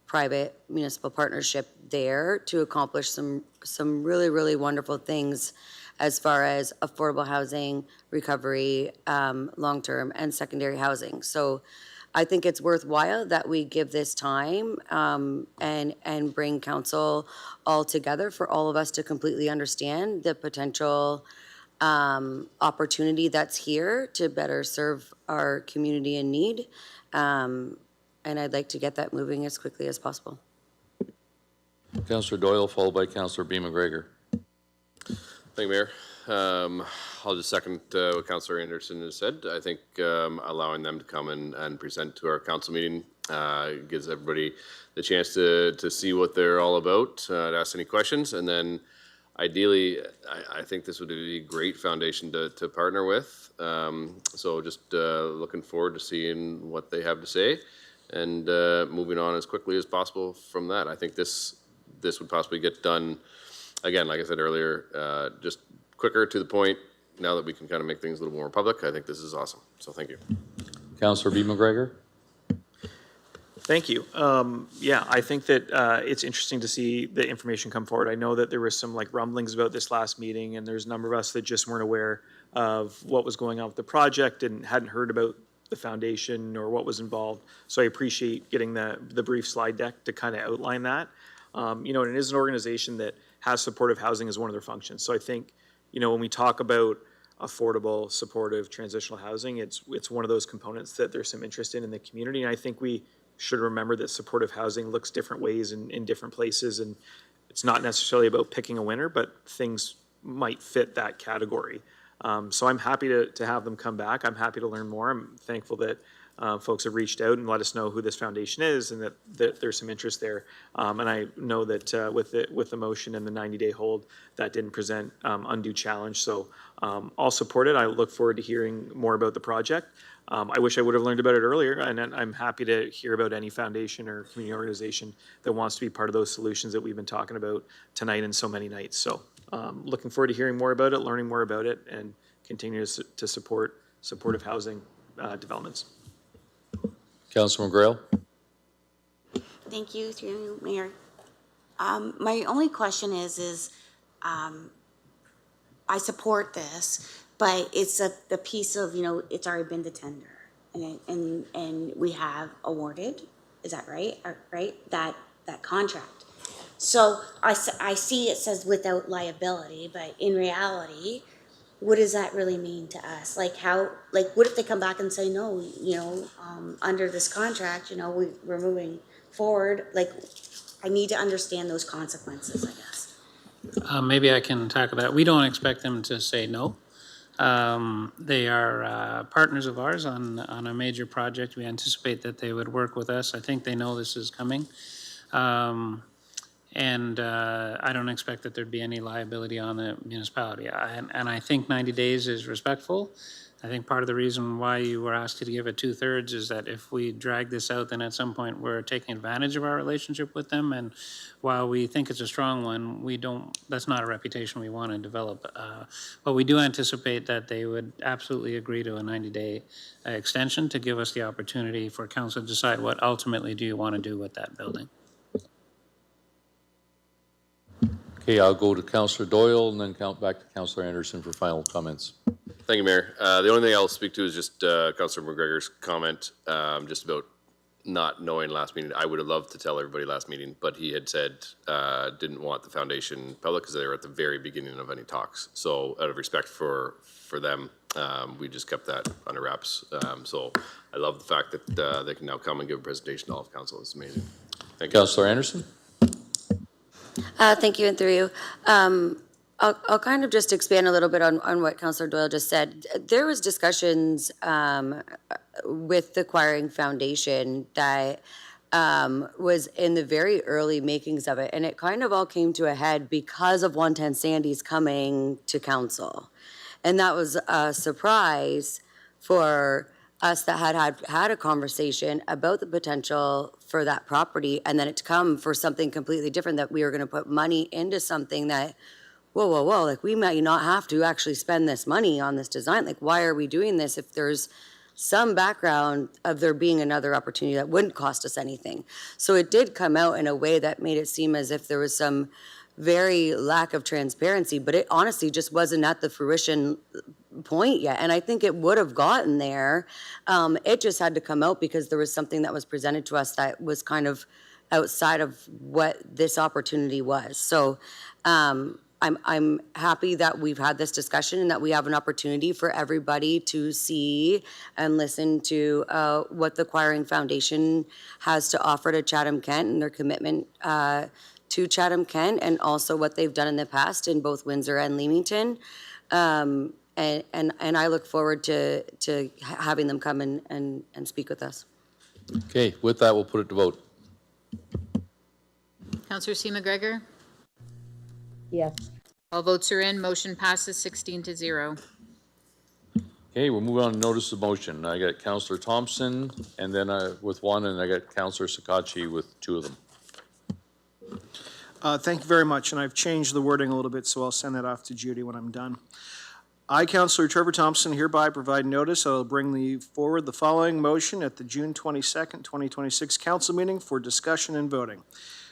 F: private municipal partnership there to accomplish some really, really wonderful things as far as affordable housing, recovery, long-term, and secondary housing. So I think it's worthwhile that we give this time and bring council all together for all of us to completely understand the potential opportunity that's here to better serve our community in need. And I'd like to get that moving as quickly as possible.
B: Councillor Doyle, followed by Councillor B. McGregor.
D: Thank you, Mayor. I'll just second what Councillor Anderson has said. I think allowing them to come and present to our council meeting gives everybody the chance to see what they're all about, to ask any questions, and then ideally, I think this would be a great foundation to partner with. So just looking forward to seeing what they have to say and moving on as quickly as possible from that. I think this would possibly get done, again, like I said earlier, just quicker to the point. Now that we can kind of make things a little more public, I think this is awesome. So thank you.
B: Councillor B. McGregor.
L: Thank you. Yeah, I think that it's interesting to see the information come forward. I know that there was some rumblings about this last meeting, and there's a number of us that just weren't aware of what was going on with the project and hadn't heard about the foundation or what was involved. So I appreciate getting the brief slide deck to kind of outline that. And it is an organization that has supportive housing as one of their functions. So I think, when we talk about affordable, supportive, transitional housing. It's one of those components that there's some interest in the community. And I think we should remember that supportive housing looks different ways in different places. And it's not necessarily about picking a winner, but things might fit that category. So I'm happy to have them come back. I'm happy to learn more. I'm thankful that folks have reached out and let us know who this foundation is and that there's some interest there. And I know that with the motion and the 90-day hold, that didn't present undue challenge. So I'll support it. I look forward to hearing more about the project. I wish I would have learned about it earlier, and I'm happy to hear about any foundation or community organization that wants to be part of those solutions that we've been talking about tonight and so many nights. So looking forward to hearing more about it, learning more about it, and continue to support supportive housing developments.
B: Councilor McGrail.
E: Thank you, through you, Mayor. My only question is I support this, but it's the piece of, it's already been to tender, and we have awarded, is that right? Right, that contract. So I see it says without liability, but in reality, what does that really mean to us? Like what if they come back and say, no, under this contract, we're moving forward? Like, I need to understand those consequences, I guess.
I: Maybe I can tackle that. We don't expect them to say no. They are partners of ours on a major project. We anticipate that they would work with us. I think they know this is coming. And I don't expect that there'd be any liability on the municipality. And I think 90 days is respectful. I think part of the reason why you were asked to give it 2/3 is that if we drag this out, then at some point we're taking advantage of our relationship with them. And while we think it's a strong one, that's not a reputation we want to develop. But we do anticipate that they would absolutely agree to a 90-day extension to give us the opportunity for council to decide what ultimately do you want to do with that building.
B: Okay, I'll go to Councilor Doyle and then back to Councilor Anderson for final comments.
D: Thank you, Mayor. The only thing I'll speak to is just Councilor McGregor's comment just about not knowing last meeting. I would have loved to tell everybody last meeting, but he had said didn't want the foundation public because they were at the very beginning of any talks. So out of respect for them, we just kept that under wraps. So I love the fact that they can now come and give a presentation to all of council. It's amazing. Thank you.
B: Councilor Anderson.
F: Thank you, and through you. I'll kind of just expand a little bit on what Councilor Doyle just said. There was discussions with the Acquiring Foundation that was in the very early makings of it, and it kind of all came to a head because of 110 Sandy's coming to council. And that was a surprise for us that had a conversation about the potential for that property, and then it to come for something completely different, that we were going to put money into something that, whoa, like we might not have to actually spend this money on this design. Like, why are we doing this if there's some background of there being another opportunity that wouldn't cost us anything? So it did come out in a way that made it seem as if there was some very lack of transparency, but it honestly just wasn't at the fruition point yet. And I think it would have gotten there. It just had to come out because there was something that was presented to us that was kind of outside of what this opportunity was. So I'm happy that we've had this discussion and that we have an opportunity for everybody to see and listen to what the Acquiring Foundation has to offer to Chatham-Kent and their commitment to Chatham-Kent, and also what they've done in the past in both Windsor and Leamington. And I look forward to having them come and speak with us.
B: Okay, with that, we'll put it to vote.
A: Councillor C. McGregor?
S: Yes.
A: All votes are in. Motion passes 16-0.
B: Okay, we'll move on to notice of motion. I got Councillor Thompson and then with one, and I got Councillor Sakachi with two of them.
J: Thank you very much, and I've changed the wording a little bit, so I'll send that off to Judy when I'm done. I, Councillor Trevor Thompson, hereby provide notice. I will bring forward the following motion at the June 22nd, 2026 council meeting for discussion and voting.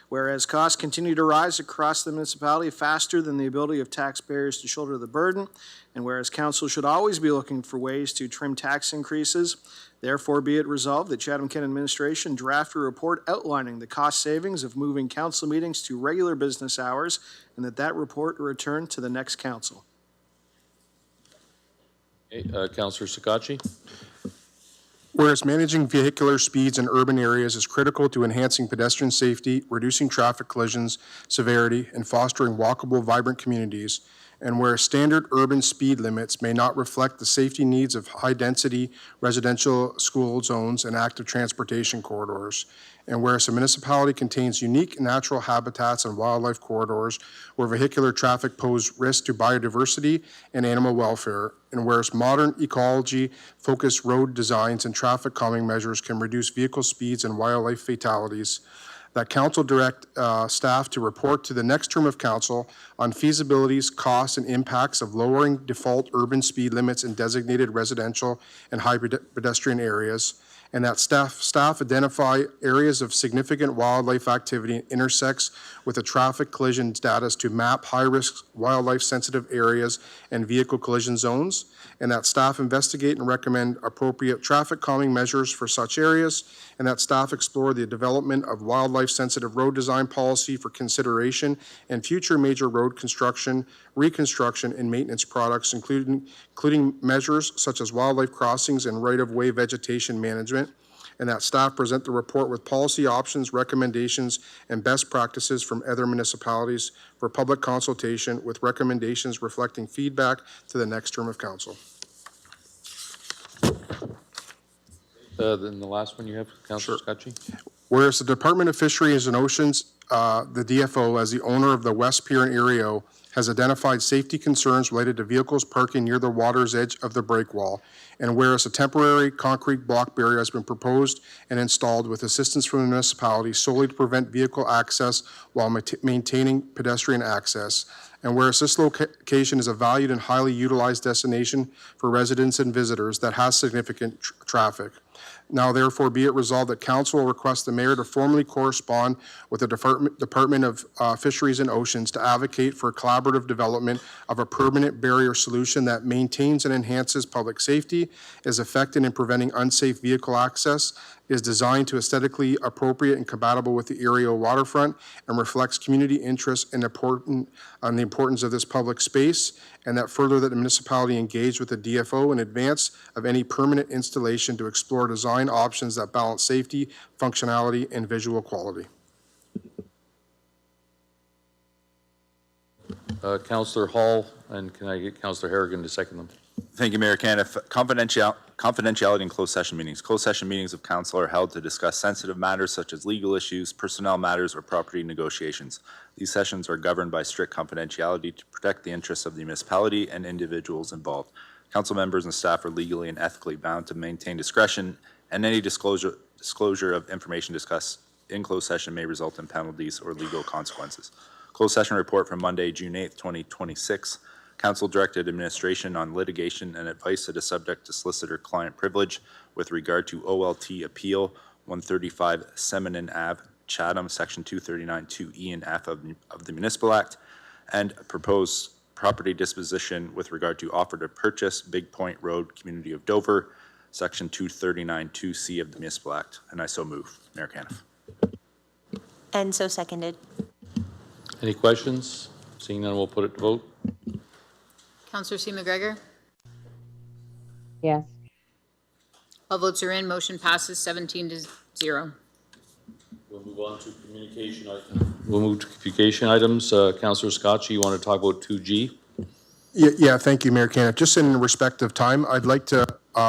J: Whereas costs continue to rise across the municipality faster than the ability of taxpayers to shoulder the burden, and whereas council should always be looking for ways to trim tax increases, therefore be it resolved that Chatham-Kent administration draft a report outlining the cost savings of moving council meetings to regular business hours, and that report return to the next council.
B: Okay, Counselor Sakachi?
C: Whereas managing vehicular speeds in urban areas is critical to enhancing pedestrian safety, reducing traffic collisions severity, and fostering walkable, vibrant communities, and where standard urban speed limits may not reflect the safety needs of high-density residential school zones and active transportation corridors, and whereas a municipality contains unique natural habitats and wildlife corridors where vehicular traffic pose risk to biodiversity and animal welfare, and whereas modern ecology-focused road designs and traffic calming measures can reduce vehicle speeds and wildlife fatalities, that council direct staff to report to the next term of council on feasibilities, costs, and impacts of lowering default urban speed limits in designated residential and high pedestrian areas, and that staff identify areas of significant wildlife activity and intersects with the traffic collision status to map high-risk wildlife-sensitive areas and vehicle collision zones, and that staff investigate and recommend appropriate traffic calming measures for such areas, and that staff explore the development of wildlife-sensitive road design policy for consideration and future major road construction, reconstruction, and maintenance products, including measures such as wildlife crossings and right-of-way vegetation management, and that staff present the report with policy options, recommendations, and best practices from other municipalities for public consultation with recommendations reflecting feedback to the next term of council.
B: Then the last one you have, Councilor Sakachi?
C: Whereas the Department of Fisheries and Oceans, the DFO, as the owner of the West Pier and Erio, has identified safety concerns related to vehicles parking near the water's edge of the breakwall, and whereas a temporary concrete block barrier has been proposed and installed with assistance from the municipality solely to prevent vehicle access while maintaining pedestrian access, and whereas this location is a valued and highly utilized destination for residents and visitors that has significant traffic. Now therefore be it resolved that council will request the mayor to formally correspond with the Department of Fisheries and Oceans to advocate for collaborative development of a permanent barrier solution that maintains and enhances public safety, is effective in preventing unsafe vehicle access, is designed to aesthetically appropriate and compatible with the Erio waterfront, and reflects community interest and on the importance of this public space, and that further that the municipality engage with the DFO in advance of any permanent installation to explore design options that balance safety, functionality, and visual quality.
B: Councilor Hall, and can I get Councilor Harrigan to second them?
O: Thank you, Mayor Caniff. Confidentiality in closed session meetings. Closed session meetings of council are held to discuss sensitive matters such as legal issues, personnel matters, or property negotiations. These sessions are governed by strict confidentiality to protect the interests of the municipality and individuals involved. Council members and staff are legally and ethically bound to maintain discretion, and any disclosure of information discussed in closed session may result in penalties or legal consequences. Closed session report from Monday, June 8th, 2026. Council directed administration on litigation and advice that is subject to solicitor-client privilege with regard to OLT Appeal 135 Semonin Ave, Chatham, Section 239 2E and F of the Municipal Act, and proposed property disposition with regard to offer to purchase Big Point Road, Community of Dover, Section 239 2C of the Municipal Act. And I so move. Mayor Caniff.
G: And so seconded.
B: Any questions? Seeing none, we'll put it to vote.
A: Councilor C. McGregor?
S: Yes.
A: All votes are in, motion passes 17-0.
B: We'll move on to communication items. We'll move to communication items. Councilor Scotch, you want to talk about 2G?
C: Yeah, thank you, Mayor Caniff. Just in respect of time, I'd like to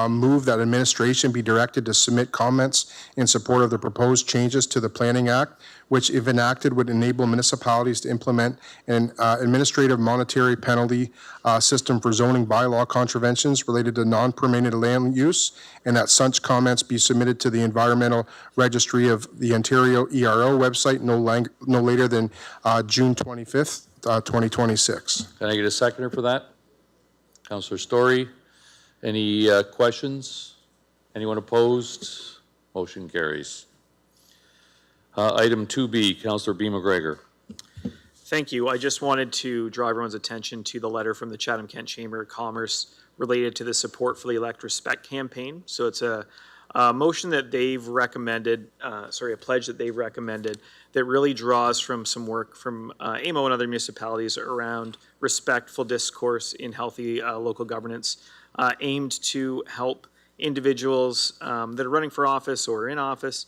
C: move that administration be directed to submit comments in support of the proposed changes to the Planning Act, which, if enacted, would enable municipalities to implement an administrative monetary penalty system for zoning bylaw contraventions related to non-permitted land use, and that such comments be submitted to the Environmental Registry of the Ontario ERO website no later than June 25th, 2026.
B: Can I get a seconder for that? Councilor Story. Any questions? Anyone opposed? Motion carries. Item 2B, Councilor B. McGregor.
L: Thank you. I just wanted to draw everyone's attention to the letter from the Chatham-Kent Chamber of Commerce related to the support for the Elect Respect campaign. So it's a motion that they've recommended, a pledge that they've recommended that really draws from some work from AMO and other municipalities around respectful discourse in healthy local governance, aimed to help individuals that are running for office or in office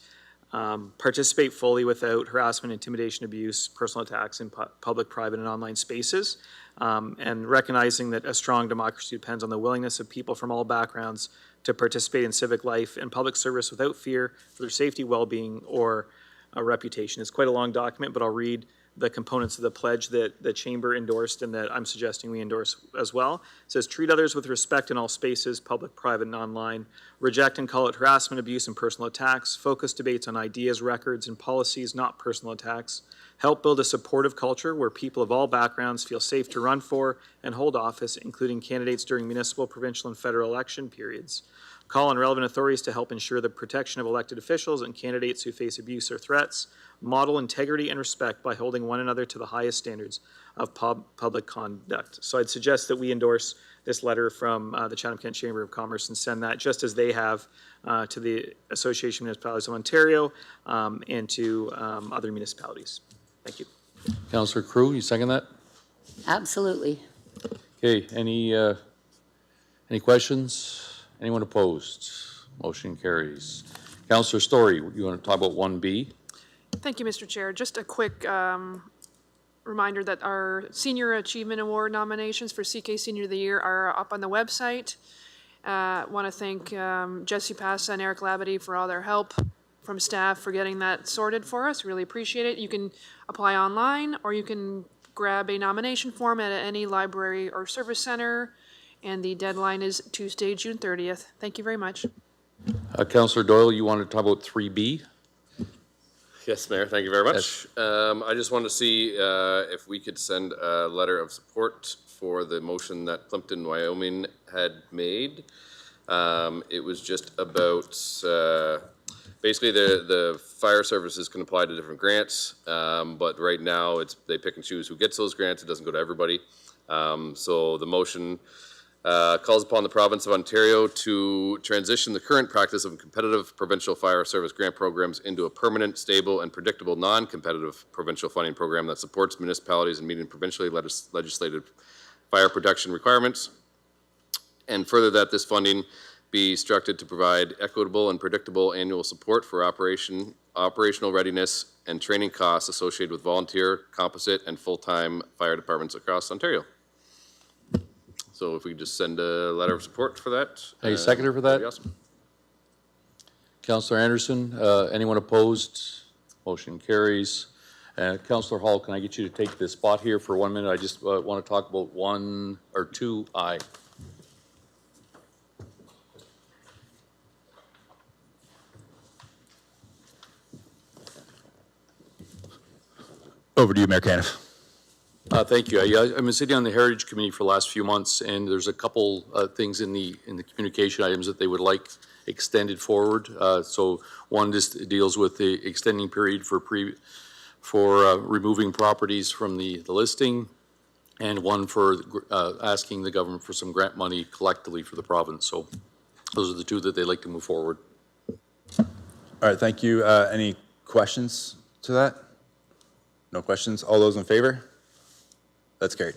L: participate fully without harassment, intimidation, abuse, personal attacks in public, private, and online spaces, and recognizing that a strong democracy depends on the willingness of people from all backgrounds to participate in civic life and public service without fear for their safety, well-being, or reputation. It's quite a long document, but I'll read the components of the pledge that the Chamber endorsed and that I'm suggesting we endorse as well. It says, treat others with respect in all spaces, public, private, and online. Reject and call it harassment, abuse, and personal attacks. Focus debates on ideas, records, and policies, not personal attacks. Help build a supportive culture where people of all backgrounds feel safe to run for and hold office, including candidates during municipal, provincial, and federal election periods. Call on relevant authorities to help ensure the protection of elected officials and candidates who face abuse or threats. Model integrity and respect by holding one another to the highest standards of public conduct. So I'd suggest that we endorse this letter from the Chatham-Kent Chamber of Commerce and send that, just as they have, to the Association of Municipalities of Ontario and to other municipalities. Thank you.
B: Councillor Crew, you second that?
P: Absolutely.
B: Okay, any questions? Anyone opposed? Motion carries. Councillor Story, you want to talk about 1B?
V: Thank you, Mr. Chair. Just a quick reminder that our Senior Achievement Award nominations for CK Senior of the Year are up on the website. Want to thank Jesse Passa and Eric Labadie for all their help from staff for getting that sorted for us. Really appreciate it. You can apply online, or you can grab a nomination form at any library or service center, and the deadline is Tuesday, June 30th. Thank you very much.
B: Councillor Doyle, you want to talk about 3B?
D: Yes, Mayor, thank you very much. I just wanted to see if we could send a letter of support for the motion that Plimpton, Wyoming had made. It was just about, basically the fire services can apply to different grants, but right now they pick and choose who gets those grants. It doesn't go to everybody. So the motion calls upon the province of Ontario to transition the current practice of competitive provincial fire service grant programs into a permanent, stable, and predictable non-competitive provincial funding program that supports municipalities in meeting provincially legislated fire protection requirements. And further, that this funding be structured to provide equitable and predictable annual support for operational readiness and training costs associated with volunteer, composite, and full-time fire departments across Ontario. So if we could just send a letter of support for that.
B: Any seconder for that?
D: That'd be awesome.
B: Councillor Anderson, anyone opposed? Motion carries. Councillor Hall, can I get you to take this spot here for 1 minute? I just want to talk about 1 or 2I.
O: Over to you, Mayor Caniff.
B: Thank you. I've been sitting on the Heritage Committee for the last few months, and there's a couple things in the communication items that they would like extended forward. So one just deals with the extending period for removing properties from the listing, and one for asking the government for some grant money collectively for the province. So those are the two that they'd like to move forward.
O: All right, thank you. Any questions to that? No questions? All those in favor? That's carried.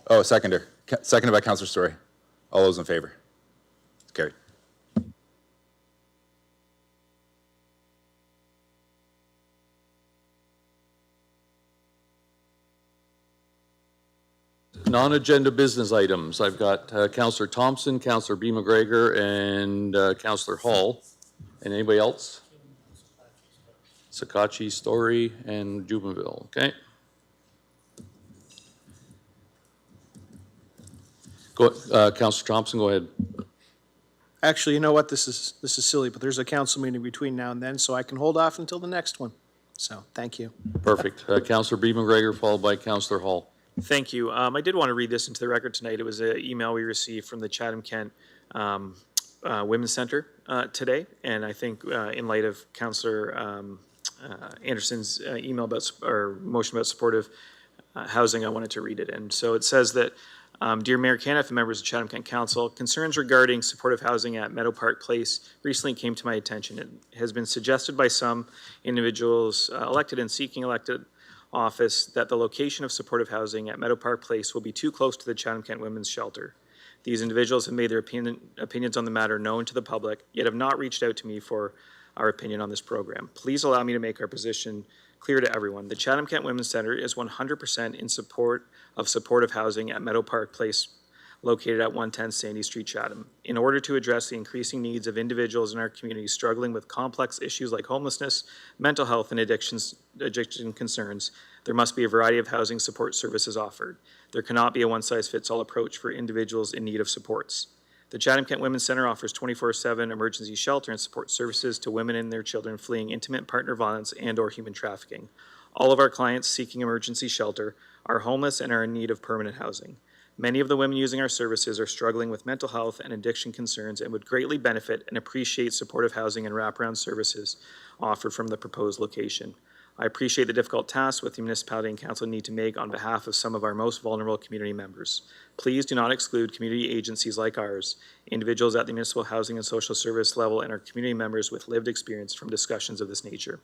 O: Oh, seconded by Councillor Story. All those in favor? It's carried.
B: Non-agenda business items. I've got Councillor Thompson, Councillor B. McGregor, and Councillor Hall. And anybody else? Sakachi, Story, and Jubenville. Okay. Councillor Thompson, go ahead.
J: Actually, you know what? This is silly, but there's a council meeting between now and then, so I can hold off until the next one. So, thank you.
B: Perfect. Councillor B. McGregor, followed by Councillor Hall.
L: Thank you. I did want to read this into the record tonight. It was an email we received from the Chatham-Kent Women's Center today, and I think in light of Councillor Anderson's email about or motion about supportive housing, I wanted to read it. And so it says that Dear Mayor Caniff and members of Chatham-Kent Council, concerns regarding supportive housing at Meadow Park Place recently came to my attention. It has been suggested by some individuals elected and seeking elected office that the location of supportive housing at Meadow Park Place will be too close to the Chatham-Kent Women's Shelter. These individuals have made their opinions on the matter known to the public, yet have not reached out to me for our opinion on this program. Please allow me to make our position clear to everyone. The Chatham-Kent Women's Center is 100% in support of supportive housing at Meadow Park Place, located at 110 Sandy Street, Chatham. In order to address the increasing needs of individuals in our community struggling with complex issues like homelessness, mental health, and addiction concerns, there must be a variety of housing support services offered. There cannot be a one-size-fits-all approach for individuals in need of supports. The Chatham-Kent Women's Center offers 24/7 emergency shelter and support services to women and their children fleeing intimate partner violence and/or human trafficking. All of our clients seeking emergency shelter are homeless and are in need of permanent housing. Many of the women using our services are struggling with mental health and addiction concerns and would greatly benefit and appreciate supportive housing and wraparound services offered from the proposed location. I appreciate the difficult tasks with the municipality and council need to make on behalf of some of our most vulnerable community members. Please do not exclude community agencies like ours, individuals at the municipal housing and social service level, and our community members with lived experience from discussions of this nature.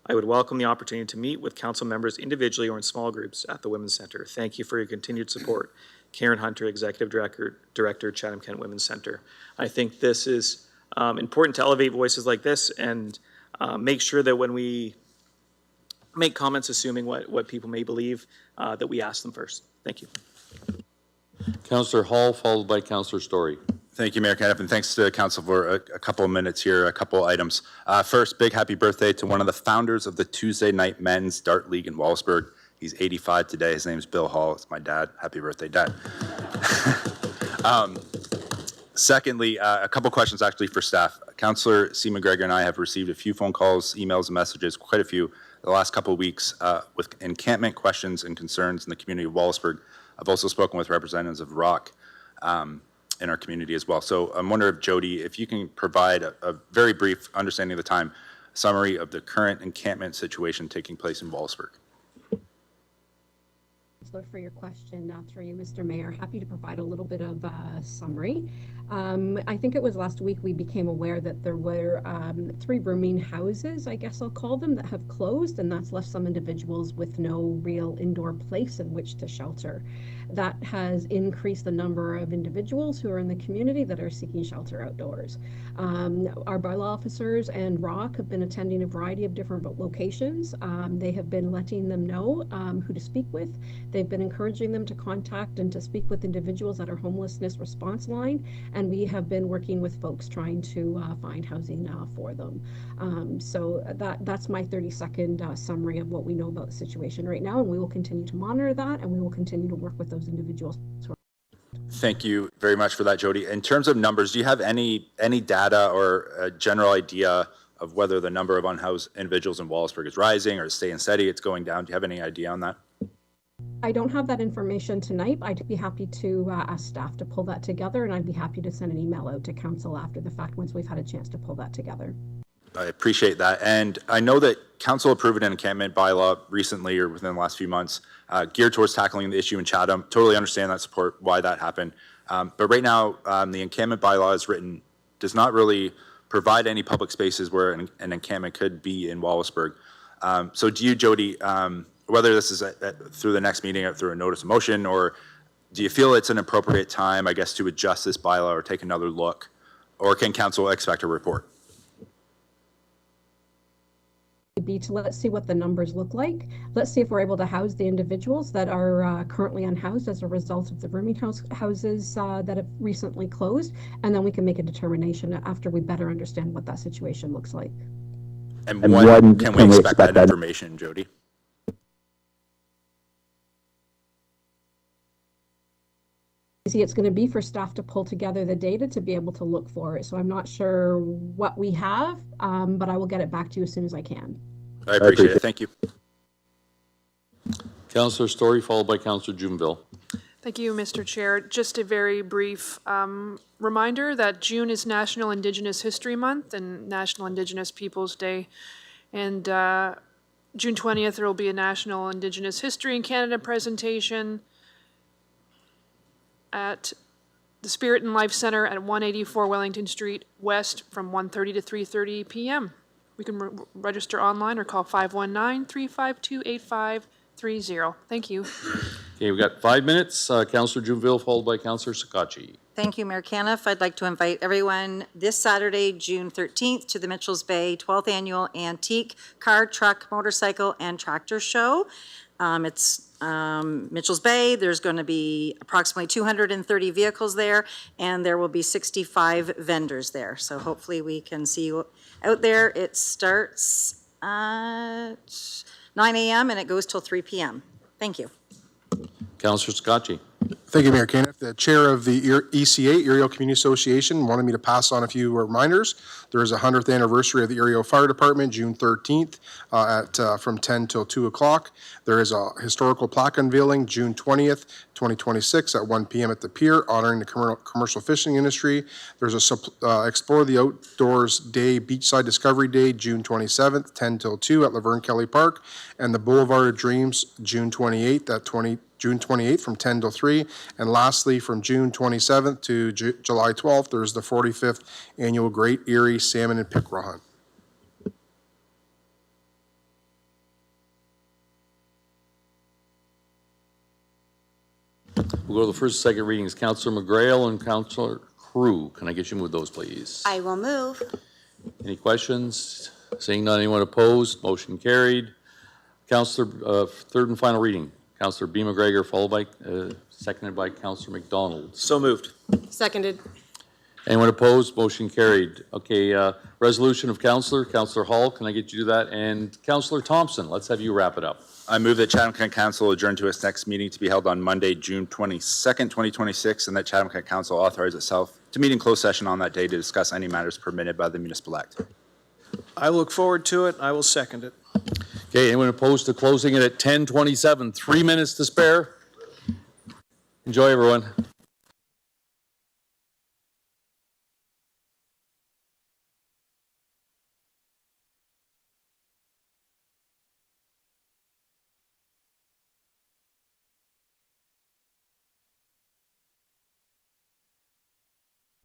L: I would welcome the opportunity to meet with council members individually or in small groups at the Women's Center. Thank you for your continued support. Karen Hunter, Executive Director, Chatham-Kent Women's Center. I think this is important to elevate voices like this and make sure that when we make comments assuming what people may believe, that we ask them first. Thank you.
B: Councillor Hall, followed by Councillor Story.
O: Thank you, Mayor Caniff, and thanks to Council for a couple of minutes here, a couple items. First, big happy birthday to one of the founders of the Tuesday Night Men's Dart League in Wallaceburg. He's 85 today. His name's Bill Hall. It's my dad. Happy birthday, Dad. Secondly, a couple questions actually for staff. Councillor C. McGregor and I have received a few phone calls, emails, and messages, quite a few, the last couple of weeks with encampment questions and concerns in the community of Wallaceburg. I've also spoken with representatives of ROC in our community as well. So I'm wondering, Jody, if you can provide a very brief understanding of the time summary of the current encampment situation taking place in Wallaceburg.
T: For your question, through you, Mr. Mayor. Happy to provide a little bit of a summary. I think it was last week we became aware that there were 3 rooming houses, I guess I'll call them, that have closed, and that's left some individuals with no real indoor place in which to shelter. That has increased the number of individuals who are in the community that are seeking shelter outdoors. Our bylaw officers and ROC have been attending a variety of different locations. They have been letting them know who to speak with. They've been encouraging them to contact and to speak with individuals at our homelessness response line, and we have been working with folks trying to find housing for them. So that's my 30-second summary of what we know about the situation right now, and we will continue to monitor that, and we will continue to work with those individuals.
O: Thank you very much for that, Jody. In terms of numbers, do you have any data or a general idea of whether the number of unhoused individuals in Wallaceburg is rising or staying steady, it's going down? Do you have any idea on that?
T: I don't have that information tonight. I'd be happy to ask staff to pull that together, and I'd be happy to send an email out to council after the fact once we've had a chance to pull that together.
O: I appreciate that. And I know that council approved an encampment bylaw recently or within the last few months geared towards tackling the issue in Chatham. Totally understand that support, why that happened. But right now, the encampment bylaw is written, does not really provide any public spaces where an encampment could be in Wallaceburg. So do you, Jody, whether this is through the next meeting or through a notice of motion, or do you feel it's an appropriate time, I guess, to adjust this bylaw or take another look? Or can council expect a report?
T: Be to let's see what the numbers look like. Let's see if we're able to house the individuals that are currently unhoused as a result of the rooming houses that have recently closed, and then we can make a determination after we better understand what that situation looks like.
O: And when can we expect that information, Jody?
T: See, it's going to be for staff to pull together the data to be able to look for it. So I'm not sure what we have, but I will get it back to you as soon as I can.
O: I appreciate it. Thank you.
B: Councillor Story, followed by Councillor Jumenville.
U: Thank you, Mr. Chair. Just a very brief reminder that June is National Indigenous History Month and National Indigenous Peoples Day. And June 20th, there will be a National Indigenous History in Canada presentation. at the Spirit and Life Center at 184 Wellington Street West from 1:30 to 3:30 p.m. We can register online or call 519-352-8530. Thank you.
B: Okay, we've got 5 minutes. Councillor Juville, followed by Councillor Sakatchi.
K: Thank you, Mayor Caniff. I'd like to invite everyone this Saturday, June 13th, to the Mitchells Bay 12th Annual Antique Car, Truck, Motorcycle, and Tractor Show. It's Mitchells Bay. There's going to be approximately 230 vehicles there, and there will be 65 vendors there. So hopefully we can see you out there. It starts at 9 a.m. and it goes till 3 p.m. Thank you.
B: Councillor Sakatchi.
C: Thank you, Mayor Caniff. The chair of the ECA, Erie Community Association, wanted me to pass on a few reminders. There is a 100th anniversary of the Erie Fire Department, June 13th, from 10 till 2 o'clock. There is a historical plaque unveiling, June 20th, 2026, at 1 p.m. at the pier, honoring the commercial fishing industry. There's a Explore the Outdoors Day, Beachside Discovery Day, June 27th, 10 till 2 at Laverne Kelly Park, and the Boulevard of Dreams, June 28th June 28th from 10 till 3. And lastly, from June 27th to July 12th, there's the 45th Annual Great Erie Salmon and Pickerel Hunt.
B: We'll go to the first and second readings. Councillor McGrail and Councillor Crew. Can I get you to move those, please?
E: I will move.
B: Any questions? Seeing none, anyone opposed? Motion carried. Councillor, third and final reading. Councillor B. McGregor, followed by, seconded by Councillor McDonald.
L: So moved.
P: Seconded.
B: Anyone opposed? Motion carried. Okay, resolution of Councillor Hall, can I get you to that? And Councillor Thompson, let's have you wrap it up.
O: I move that Chatham-Kent Council adjourn to its next meeting to be held on Monday, June 22nd, 2026, and that Chatham-Kent Council authorize itself to meet in closed session on that day to discuss any matters permitted by the Municipal Act.
J: I look forward to it. I will second it.
B: Okay, anyone opposed to closing it at 10:27? 3 minutes to spare. Enjoy, everyone.